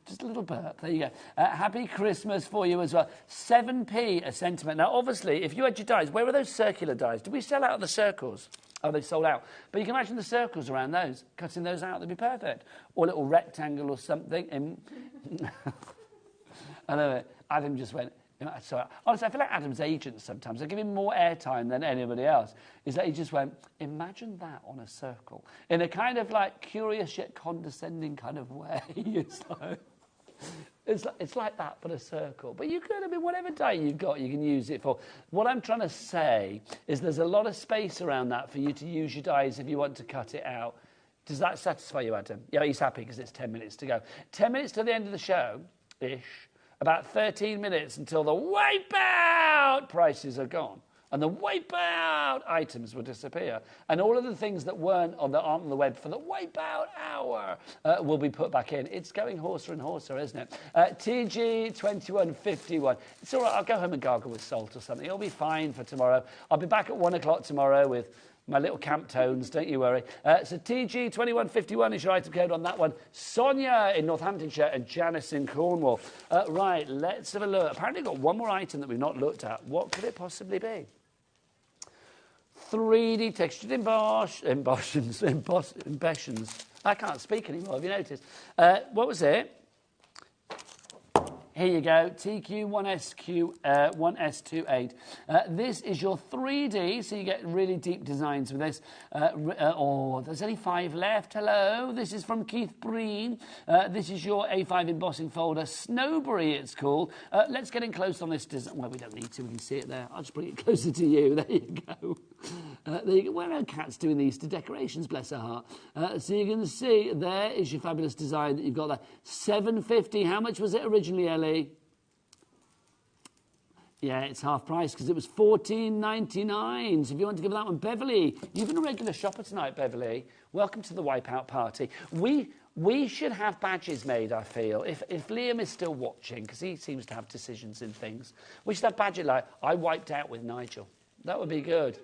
Just a little burp. There you go. Happy Christmas for you as well. 7p a sentiment. Now, obviously, if you had your dies, where were those circular dies? Did we sell out the circles? Oh, they sold out. But you can imagine the circles around those. Cutting those out, they'd be perfect. Or a little rectangle or something. I know it. Adam just went... So, honestly, I feel like Adam's agent sometimes. I give him more airtime than anybody else. Is that he just went, imagine that on a circle. In a kind of like curious yet condescending kind of way. It's like that, but a circle. But you could, I mean, whatever die you've got, you can use it for. What I'm trying to say is there's a lot of space around that for you to use your dies if you want to cut it out. Does that satisfy you, Adam? Yeah, he's happy because it's 10 minutes to go. 10 minutes to the end of the show-ish. About 13 minutes until the Wipeout prices are gone. And the Wipeout items will disappear. And all of the things that aren't on the web for the Wipeout hour will be put back in. It's going hoarser and hoarser, isn't it? TG2151. It's all right, I'll go home and gargle with salt or something. It'll be fine for tomorrow. I'll be back at 1 o'clock tomorrow with my little camp tones, don't you worry. So TG2151 is your item code on that one. Sonia in Northamptonshire and Janice in Cornwall. Right, let's have a look. Apparently got one more item that we've not looked at. What could it possibly be? 3D textured embossings. I can't speak anymore, have you noticed? What was it? Here you go, TQ1S28. This is your 3D, so you get really deep designs with this. There's only 5 left. Hello, this is from Keith Breen. This is your A5 embossing folder. Snowberry, it's called. Let's get in close on this design. Well, we don't need to. We can see it there. I'll just bring it closer to you. There you go. There you go. Well, Kat's doing these to decorations, bless her heart. So you can see there is your fabulous design that you've got there. $7.50. How much was it originally, Ellie? Yeah, it's half price because it was $14.99. So if you want to give that one, Beverly, you've been a regular shopper tonight, Beverly. Welcome to the Wipeout party. We should have badges made, I feel. If Liam is still watching, because he seems to have decisions in things, we should have badges like, I wiped out with Nigel. That would be good.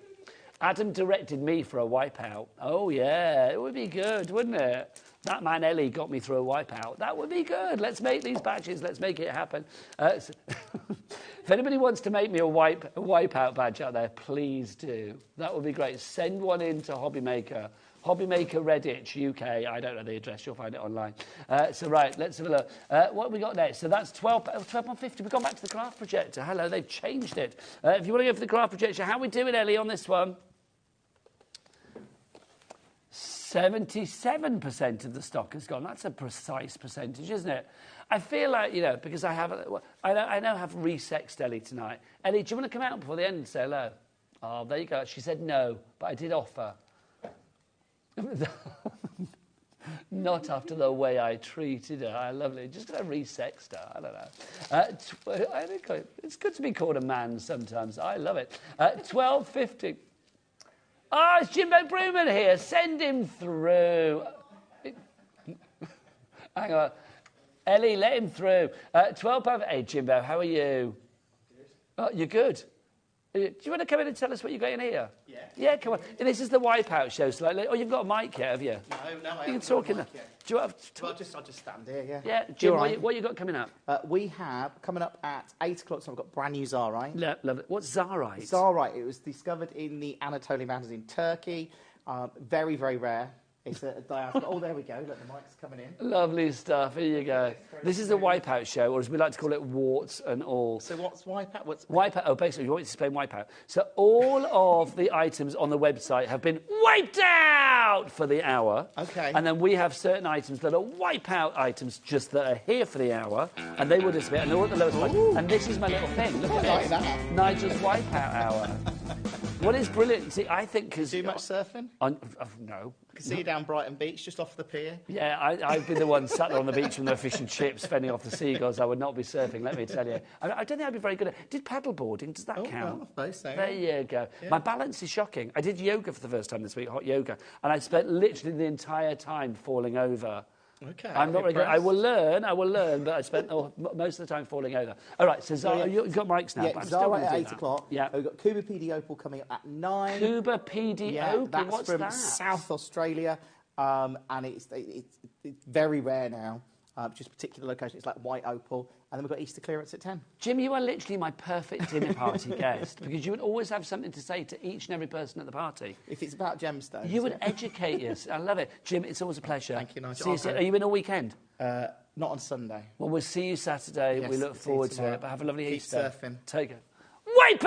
Adam directed me for a Wipeout. Oh, yeah, it would be good, wouldn't it? That man Ellie got me through a Wipeout. That would be good. Let's make these badges. Let's make it happen. If anybody wants to make me a Wipeout badge out there, please do. That would be great. Send one in to HobbyMaker. HobbyMaker Redditch UK. I don't know the address. You'll find it online. Right, let's have a look. What have we got next? So that's £12.50. We've gone back to the craft projector. Hello, they've changed it. If you want to go for the craft projector, how are we doing, Ellie, on this one? 77% of the stock has gone. That's a precise percentage, isn't it? I feel like, you know, because I now have resexed Ellie tonight. Ellie, do you want to come out before the end and say hello? Oh, there you go. She said no, but I did offer. Not after the way I treated her. I love it. Just going to re-sexed her. I don't know. I think it's good to be called a man sometimes. I love it. 12.50. Ah, it's Jimbo Brewman here. Send him through. Hang on. Ellie, let him through. £12. Hey, Jimbo, how are you? Good. Oh, you're good. Do you want to come in and tell us what you've got in here? Yeah. Yeah, come on. This is the Wipeout show. So oh, you've got a mic here, have you? No, I you can talk in there. Do you want to... Well, I'll just stand here, yeah. Yeah, Jim, what you got coming up? We have, coming up at 8 o'clock, so I've got brand new Zarite. Love it. What's Zarite? Zarite, it was discovered in the Anatolia Mountains in Turkey. Very, very rare. It's a diaspora. Oh, there we go. Look, the mic's coming in. Lovely stuff. Here you go. This is the Wipeout show, or as we like to call it, warts and all. So what's Wipeout? Wipeout? Oh, basically, you want me to explain Wipeout. So all of the items on the website have been wiped out for the hour. Okay. And then we have certain items that are Wipeout items just that are here for the hour, and they will disappear, and they're all at the lowest price. And this is my little thing. Look at this. Nigel's Wipeout hour. What is brilliant? See, I think because do much surfing? No. I can see you down Brighton Beach, just off the pier. Yeah, I've been the one sat there on the beach with no fish and chips, fending off the seagulls. I would not be surfing, let me tell you. I don't think I'd be very good at. Did paddleboarding? Does that count? Well, I suppose so. There you go. Yeah. My balance is shocking. I did yoga for the first time this week, hot yoga, and I spent literally the entire time falling over. Okay. I'm not very good. I will learn, but I spent most of the time falling over. All right, so Zara, you've got mics now. Yeah, Zara at 8 o'clock. Yeah. We've got Cuba PD Opal coming up at 9. Cuba PD Opal? That's What's from that? South Australia, and it's very rare now. Just particular location, it's like white opal. And then we've got Easter clearance at 10. Jim, you are literally my perfect dinner party guest because you would always have something to say to each and every person at the party. If it's about gemstones. You would educate us. I love it. Jim, it's always a pleasure. Thank you, Nigel. Are you in all weekend? Not on Sunday. Well, we'll see you Saturday. Yes, we look forward to it. But have a lovely Keep Easter. surfing. Take it. Wipeout!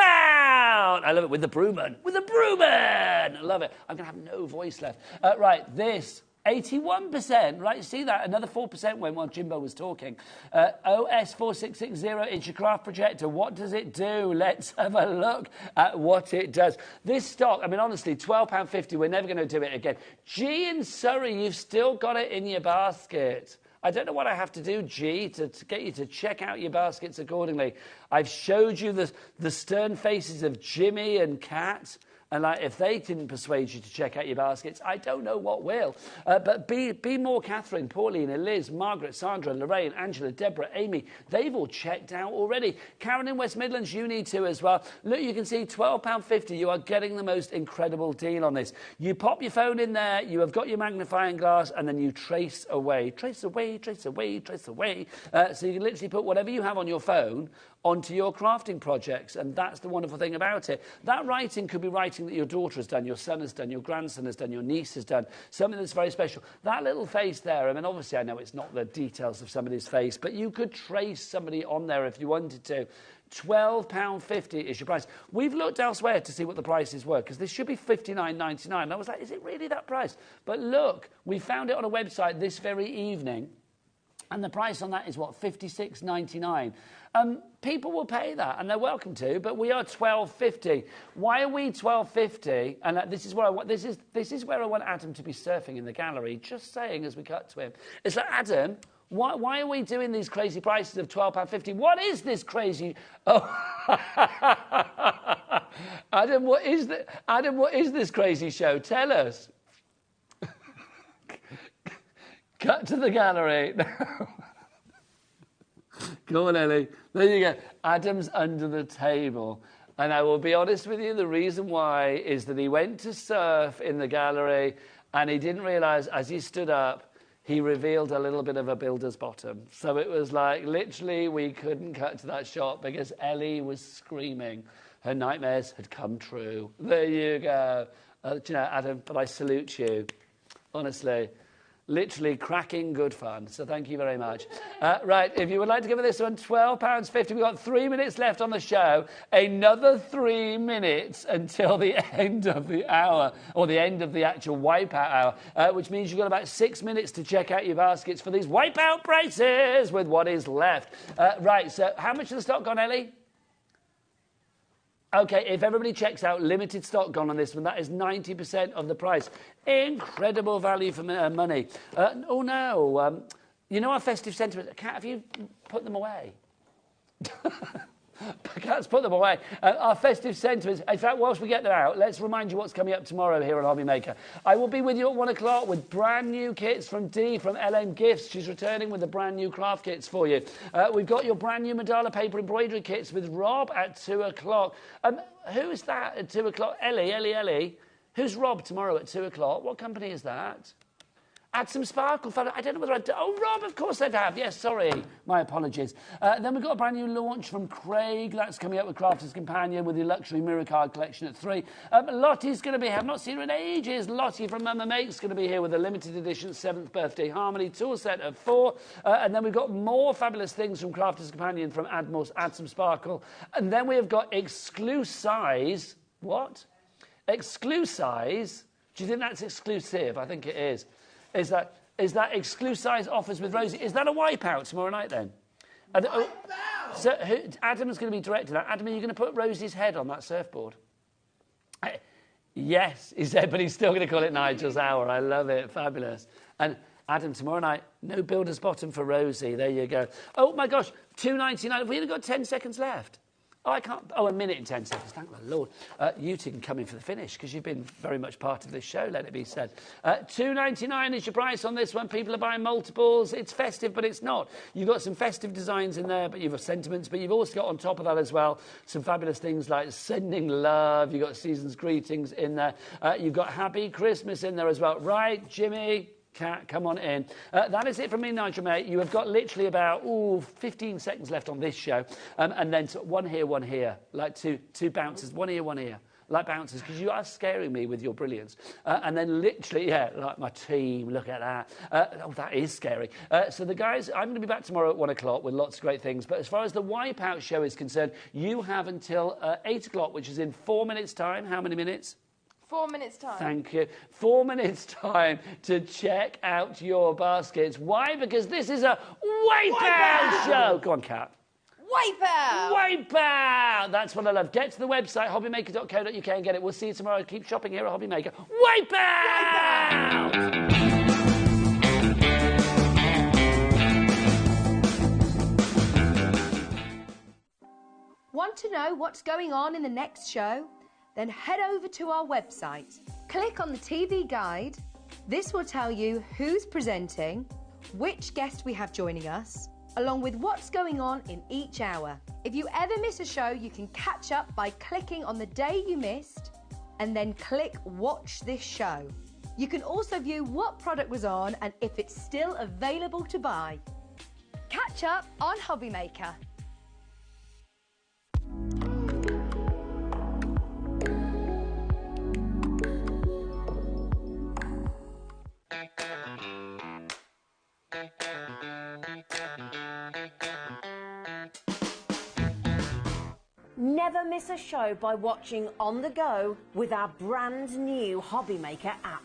I love it. With the Brewman. With the Brewman! I love it. I'm going to have no voice left. Right, this... 81%, right? See that? Another 4% went while Jimbo was talking. OS4660, it's your craft projector. What does it do? Let's have a look at what it does. This stock, I mean, honestly, £12.50, we're never going to do it again. G in Surrey, you've still got it in your basket. I don't know what I have to do, G, to get you to check out your baskets accordingly. I've showed you the stern faces of Jimmy and Kat. And if they didn't persuade you to check out your baskets, I don't know what will. But be more Catherine, Paulina, Liz, Margaret, Sandra, Lorraine, Angela, Deborah, Amy. They've all checked out already. Karen in West Midlands, you need to as well. Look, you can see £12.50. You are getting the most incredible deal on this. You pop your phone in there, you have got your magnifying glass, and then you trace away. Trace away, trace away, trace away. So you can literally put whatever you have on your phone onto your crafting projects, and that's the wonderful thing about it. That writing could be writing that your daughter has done, your son has done, your grandson has done, your niece has done, something that's very special. That little face there, I mean, obviously I know it's not the details of somebody's face, but you could trace somebody on there if you wanted to. £12.50 is your price. We've looked elsewhere to see what the prices were, because this should be $59.99. And I was like, is it really that price? But look, we found it on a website this very evening, and the price on that is, what, $56.99. People will pay that, and they're welcome to, but we are $12.50. Why are we $12.50? And this is where I want Adam to be surfing in the gallery, just saying as we cut to him. It's like, Adam, why are we doing these crazy prices of £12.50? What is this crazy... Oh, Adam, what is this crazy show? Tell us. Cut to the gallery. Go on, Ellie. There you go. Adam's under the table. And I will be honest with you, the reason why is that he went to surf in the gallery and he didn't realise as he stood up, he revealed a little bit of a builder's bottom. So it was like, literally, we couldn't cut to that shot because Ellie was screaming. Her nightmares had come true. There you go. You know, Adam, but I salute you. Honestly. Literally cracking good fun. So thank you very much. Right, if you would like to give this one £12.50, we've got 3 minutes left on the show. Another 3 minutes until the end of the hour, or the end of the actual Wipeout hour, which means you've got about 6 minutes to check out your baskets for these Wipeout prices with what is left. Right, so how much of the stock gone, Ellie? Okay, if everybody checks out, limited stock gone on this one. That is 90% of the price. Incredible value for money. Oh, no. You know our festive sentiments. Kat, have you put them away? Kat's put them away. Our festive sentiments. In fact, whilst we get them out, let's remind you what's coming up tomorrow here on HobbyMaker. I will be with you at 1 o'clock with brand new kits from Dee from LM Gifts. She's returning with the brand new craft kits for you. We've got your brand new mandala paper embroidery kits with Rob at 2 o'clock. Who is that at 2 o'clock? Ellie. Who's Rob tomorrow at 2 o'clock? What company is that? Add some sparkle. I don't know whether I'd do... Oh, Rob, of course I'd have. Yes, sorry. My apologies. Then we've got a brand new launch from Craig. That's coming up with Crafter's Companion with the Luxury Mirror Card Collection at 3. Lottie's going to be here. I've not seen her in ages. Lottie from Mama Make's going to be here with a limited edition 7th Birthday Harmony tool set at 4. And then we've got more fabulous things from Crafter's Companion from Add Some Sparkle. And then we have got Exclusize. What? Exclusize? Do you think that's exclusive? I think it is. Is that Exclusive offers with Rosie? Is that a Wipeout tomorrow night then? Wipeout! So Adam's going to be directing that. Adam, are you going to put Rosie's head on that surfboard? Yes, he said, but he's still going to call it Nigel's Hour. I love it. Fabulous. And Adam, tomorrow night, no builder's bottom for Rosie. There you go. Oh, my gosh, $2.99. Have we only got 10 seconds left? Oh, I can't... Oh, a minute and 10 seconds. Thank the Lord. You two can come in for the finish because you've been very much part of this show, let it be said. $2.99 is your price on this one. People are buying multiples. It's festive, but it's not. You've got some festive designs in there, but you've got sentiments, but you've also got on top of that as well some fabulous things like sending love. You've got season's greetings in there. You've got Happy Christmas in there as well. Right, Jimmy? Kat, come on in. That is it from me, Nigel, mate. You have got literally about 15 seconds left on this show. And then one here. Like two bounces. One here. Like bouncers, because you are scaring me with your brilliance. And then literally, yeah, like my team, look at that. Oh, that is scary. So the guys, I'm going to be back tomorrow at 1 o'clock with lots of great things. But as far as the Wipeout show is concerned, you have until 8 o'clock, which is in 4 minutes' time. How many minutes? 4 minutes' time. Thank you. 4 minutes' time to check out your baskets. Why? Because this is a Wipeout show. Go on, Kat. Wipeout! Wipeout! That's what I love. Get to the website, hobbymaker.co.uk and get it. We'll see you tomorrow. Keep shopping here at HobbyMaker. Wipeout! Want to know what's going on in the next show? Then head over to our website. Click on the TV guide. This will tell you who's presenting, which guest we have joining us, along with what's going on in each hour. If you ever miss a show, you can catch up by clicking on the day you missed and then click Watch This Show. You can also view what product was on and if it's still available to buy. Catch up on HobbyMaker. Never miss a show by watching on the go with our brand new HobbyMaker app.